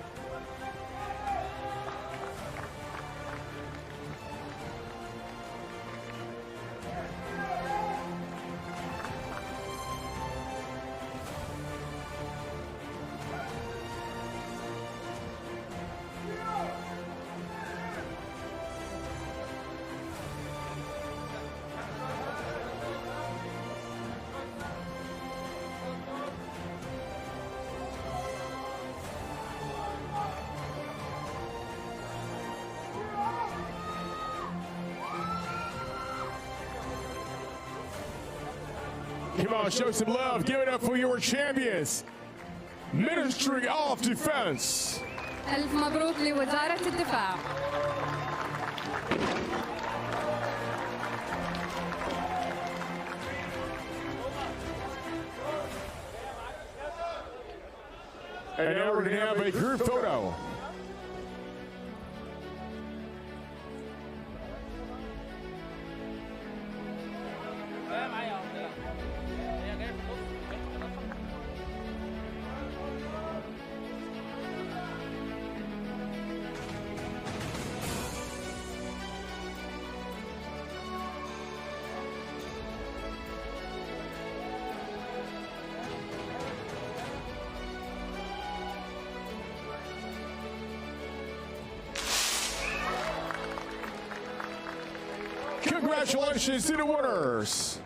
Come on, show some love. Give it up for your champions. Ministry of Defense. ألف مبروك لوزارة الدفاع. And now we're going to have a group photo. Congratulations to the winners.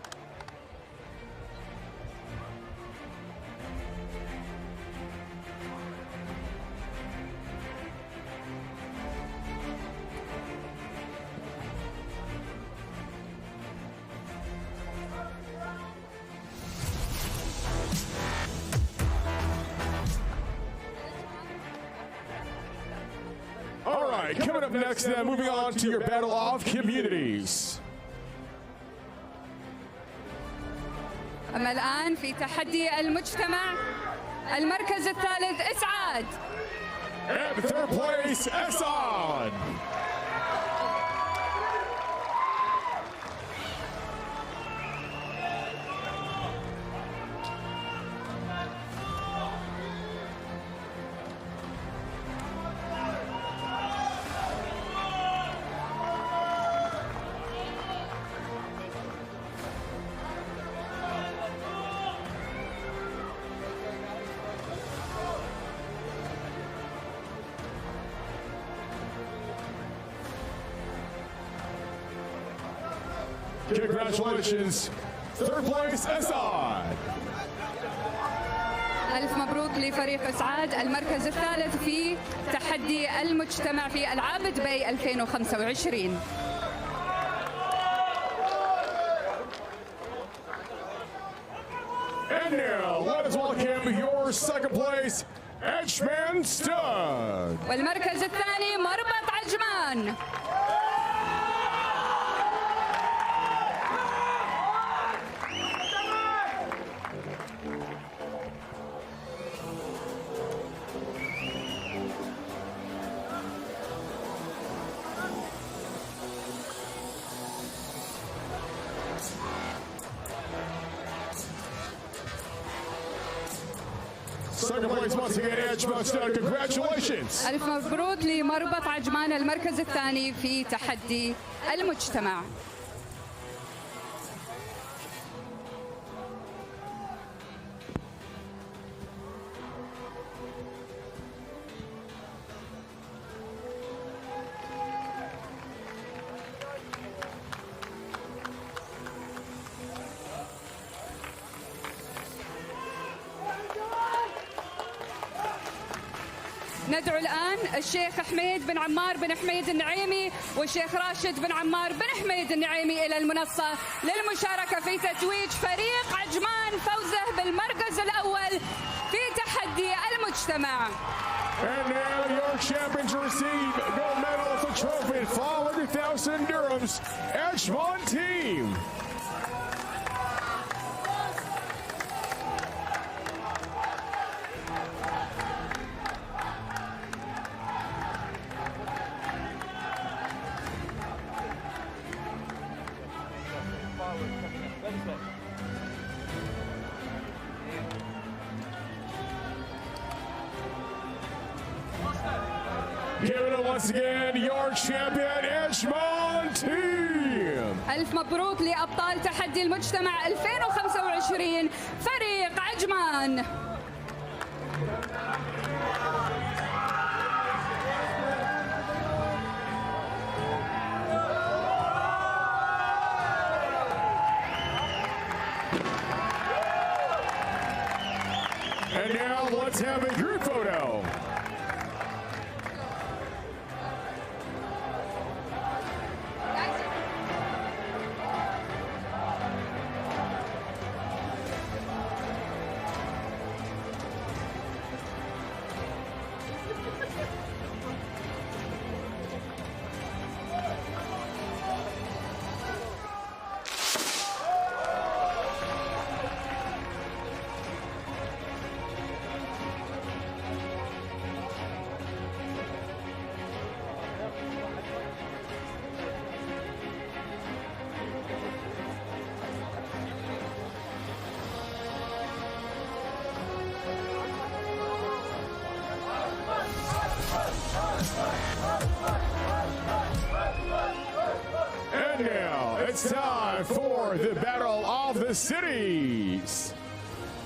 All right, coming up next then, moving on to your Battle of Communities. أما الآن في تحدي المجتمع المركز الثالث إسعاد. And third place, Esad. Congratulations. Third place, Esad. ألف مبروك لفريق إسعاد المركز الثالث في تحدي المجتمع في ألعاب دبي 2025. And now, let us welcome your second place, Edgeman Stud. والمركز الثاني مربط عجمان. Second place once again, Edgeman Stud. Congratulations. ألف مبروك لمربط عجمان المركز الثاني في تحدي المجتمع. ندعو الآن الشيخ حميد بن عمار بن حميد النعيمي والشيخ راشد بن عمار بن حميد النعيمي إلى المنصة للمشاركة في تتويج فريق عجمان فوزه بالمركز الأول في تحدي المجتمع. And now your champions receive gold medals, a trophy, 500,000 dirhams. Ajman team. Give it up once again to your champion, Ajman team. ألف مبروك لأبطال تحدي المجتمع 2025 فريق عجمان. And now let's have a group photo. And now it's time for the Battle of the Cities.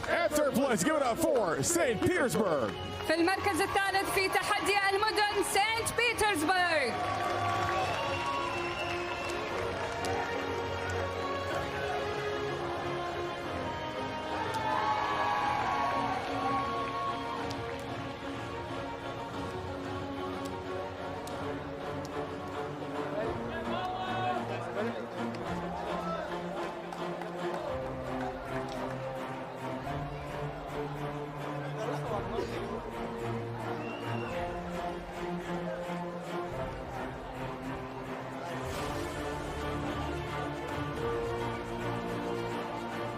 At third place, give it up for St. Petersburg. في المركز الثالث في تحدي المدن سانت بيترسبرغ.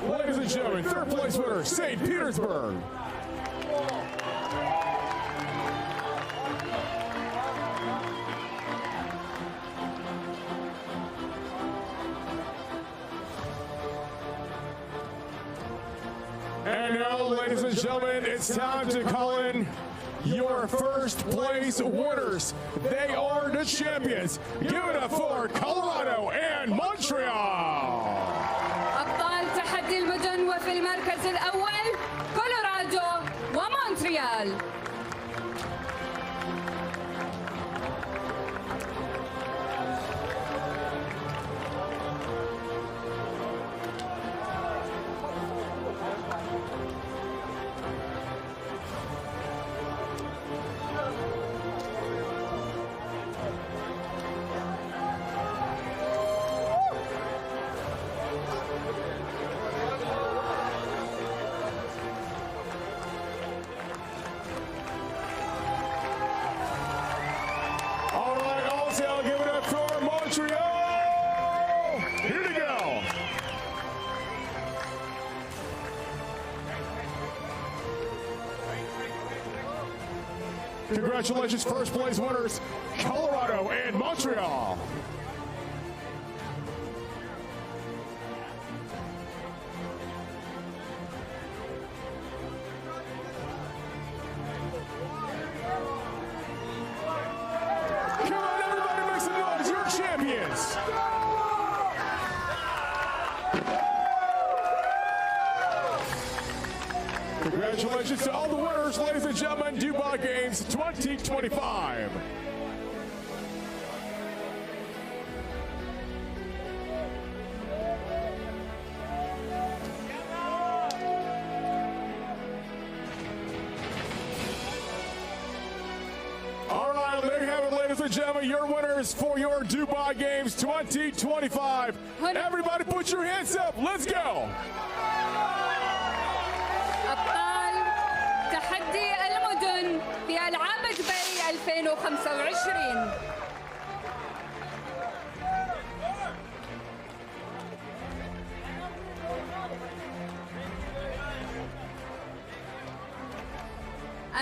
Ladies and gentlemen, third place winner, St. Petersburg. And now, ladies and gentlemen, it's time to call in your first place winners. They are the champions. Give it up for Colorado and Montreal. أبطال تحدي المدن وفي المركز الأول كولورادو ومونتريال. All right, also give it up for Montreal. Here to go. Congratulations, first place winners, Colorado and Montreal. Come on, everybody, make some noise. You're champions. Congratulations to all the winners, ladies and gentlemen, Dubai Games 2025. ladies and gentlemen, your winners for your Dubai Games 2025. Everybody put your hands up. Let's go. أبطال تحدي المدن في ألعاب دبي 2025.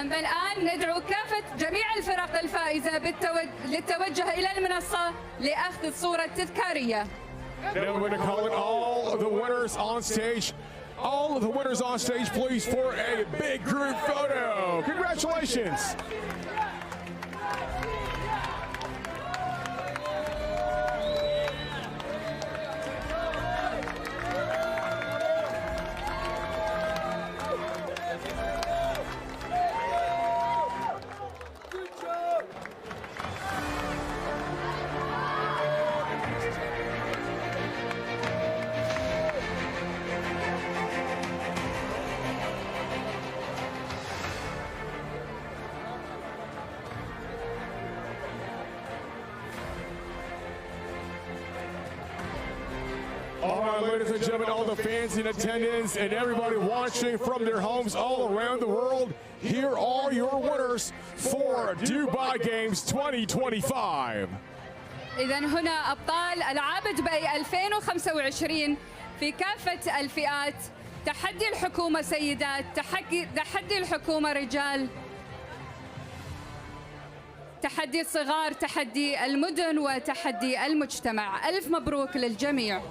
أما الآن ندعو كافة جميع الفرق الفائزة للتوجه إلى المنصة لأخذ الصورة التذكارية. Now we're going to call in all the winners on stage. All of the winners on stage, please, for a big group photo. Congratulations. All right, ladies and gentlemen, all the fans in attendance and everybody watching from their homes all around the world, here are your winners for Dubai Games 2025. إذا هنا أبطال ألعاب دبي 2025 في كافة الفئات. تحدي الحكومة سيدات، تحدي الحكومة رجال، تحدي الصغار، تحدي المدن، وتحدي المجتمع. ألف مبروك للجميع.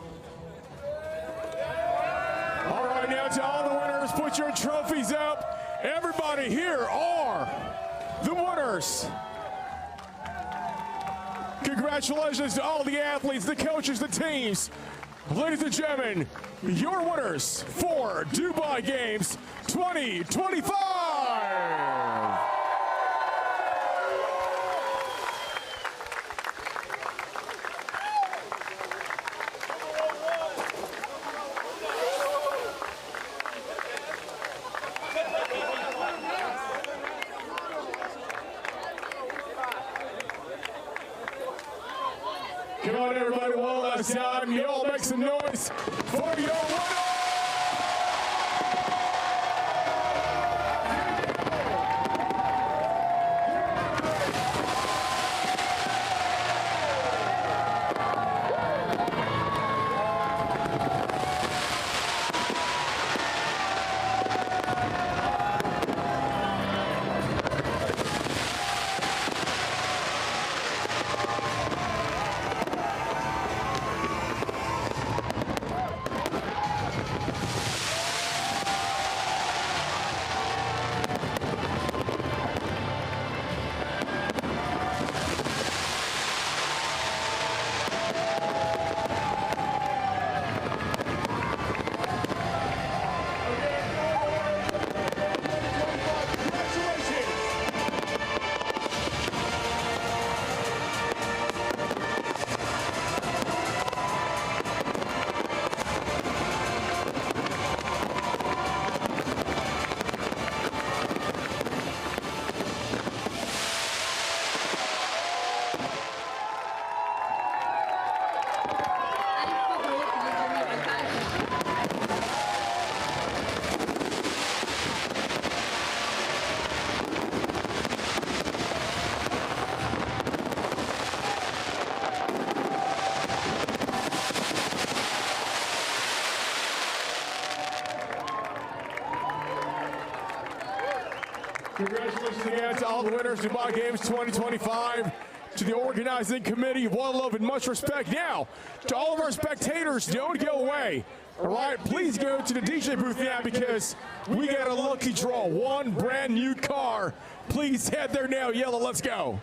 All right, now to all the winners, put your trophies up. Everybody, here are the winners. Congratulations to all the athletes, the coaches, the teams. Ladies and gentlemen, your winners for Dubai Games 2025. Come on, everybody, one last time. Y'all make some noise for your winner. Congratulations again to all the winners of Dubai Games 2025, to the organizing committee, one love and much respect. Now, to all of our spectators, don't go away. All right, please go to the DJ booth now because we got a lucky draw, one brand new car. Please head there now. Yellow, let's go.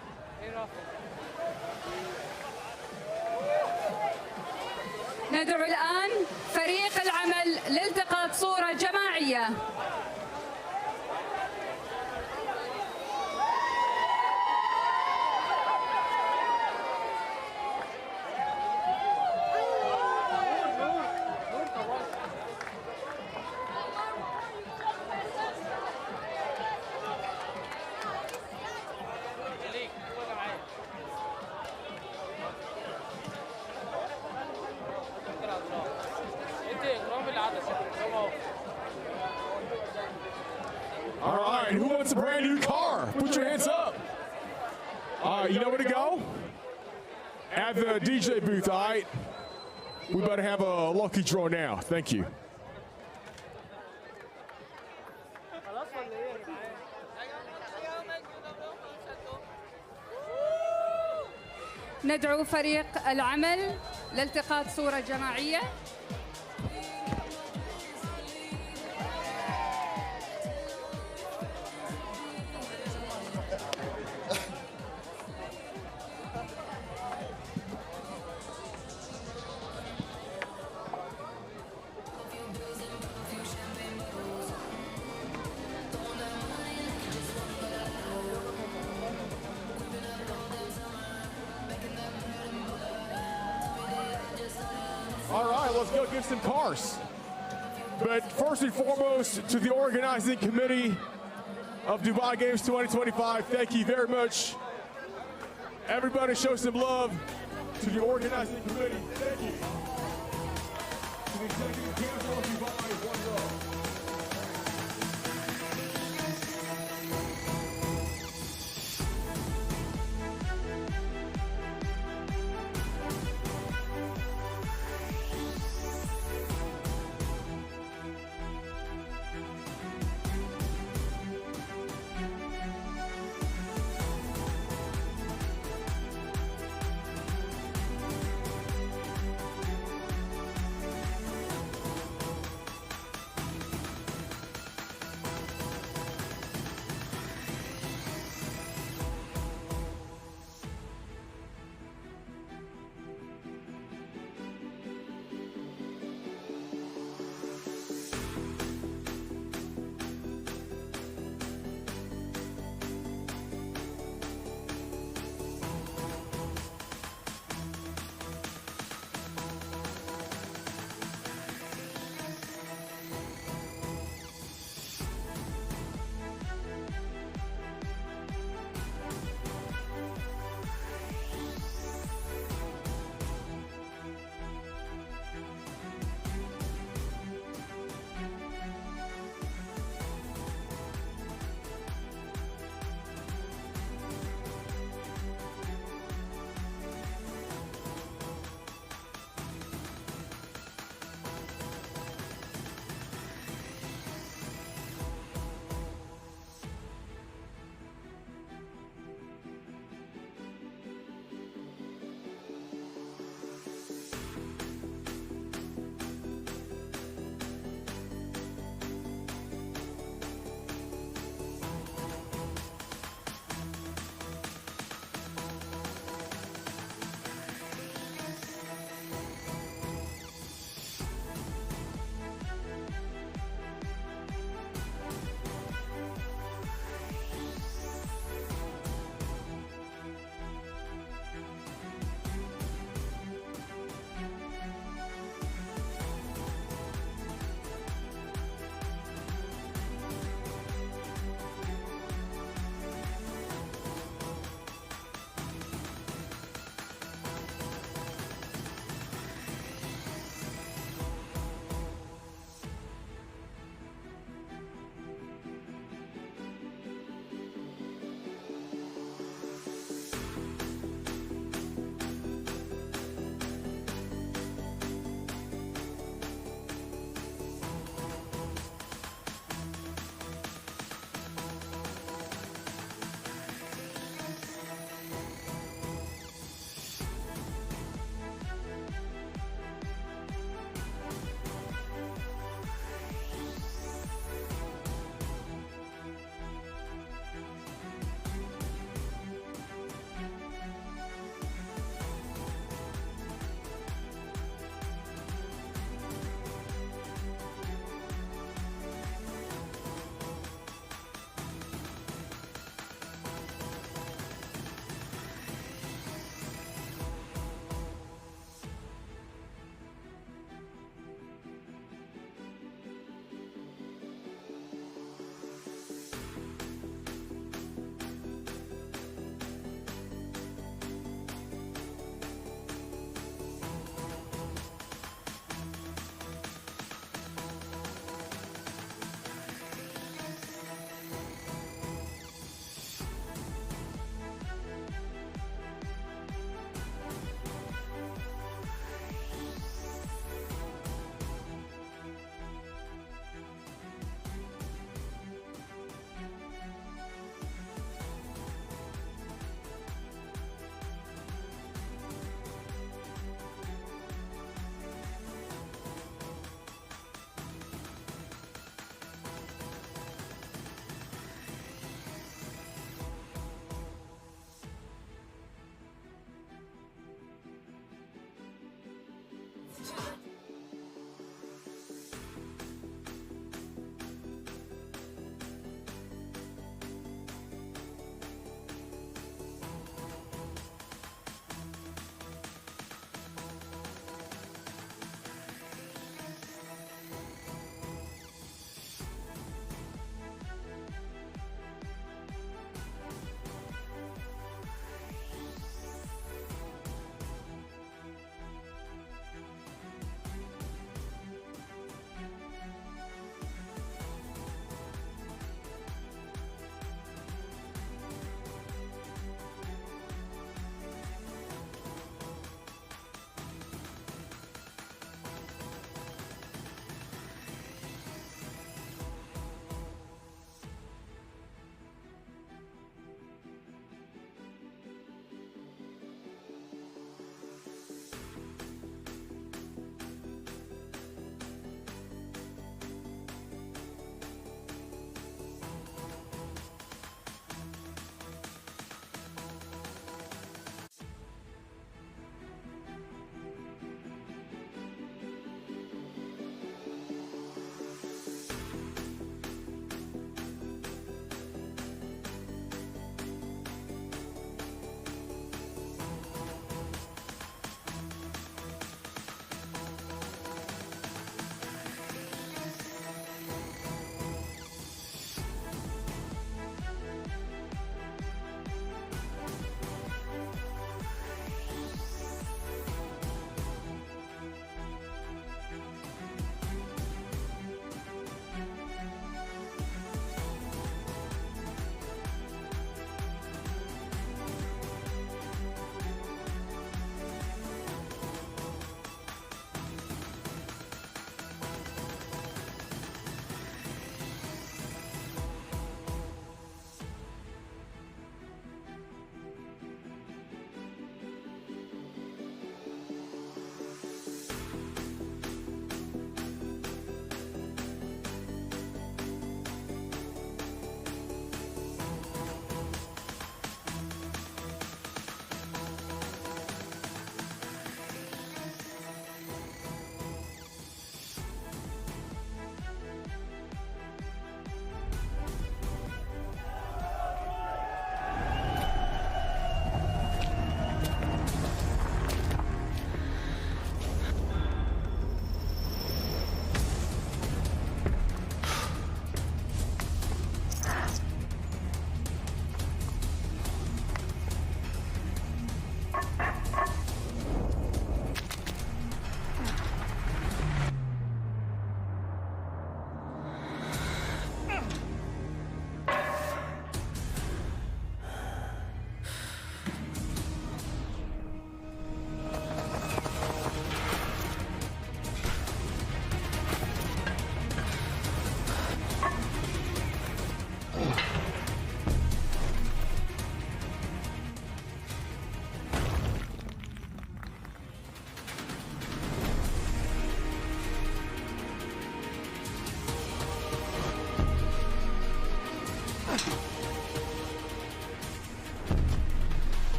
ندعو الآن فريق العمل لالتقاط صورة جماعية. That's a brand new car. Put your hands up. You know where to go? At the DJ booth, all right? We better have a lucky draw now. Thank you. ندعو فريق العمل لالتقاط صورة جماعية. All right, let's go get some cars. But first and foremost, to the organizing committee of Dubai Games 2025, thank you very much. Everybody show some love to the organizing committee. Thank you. To the executive council of Dubai, one love.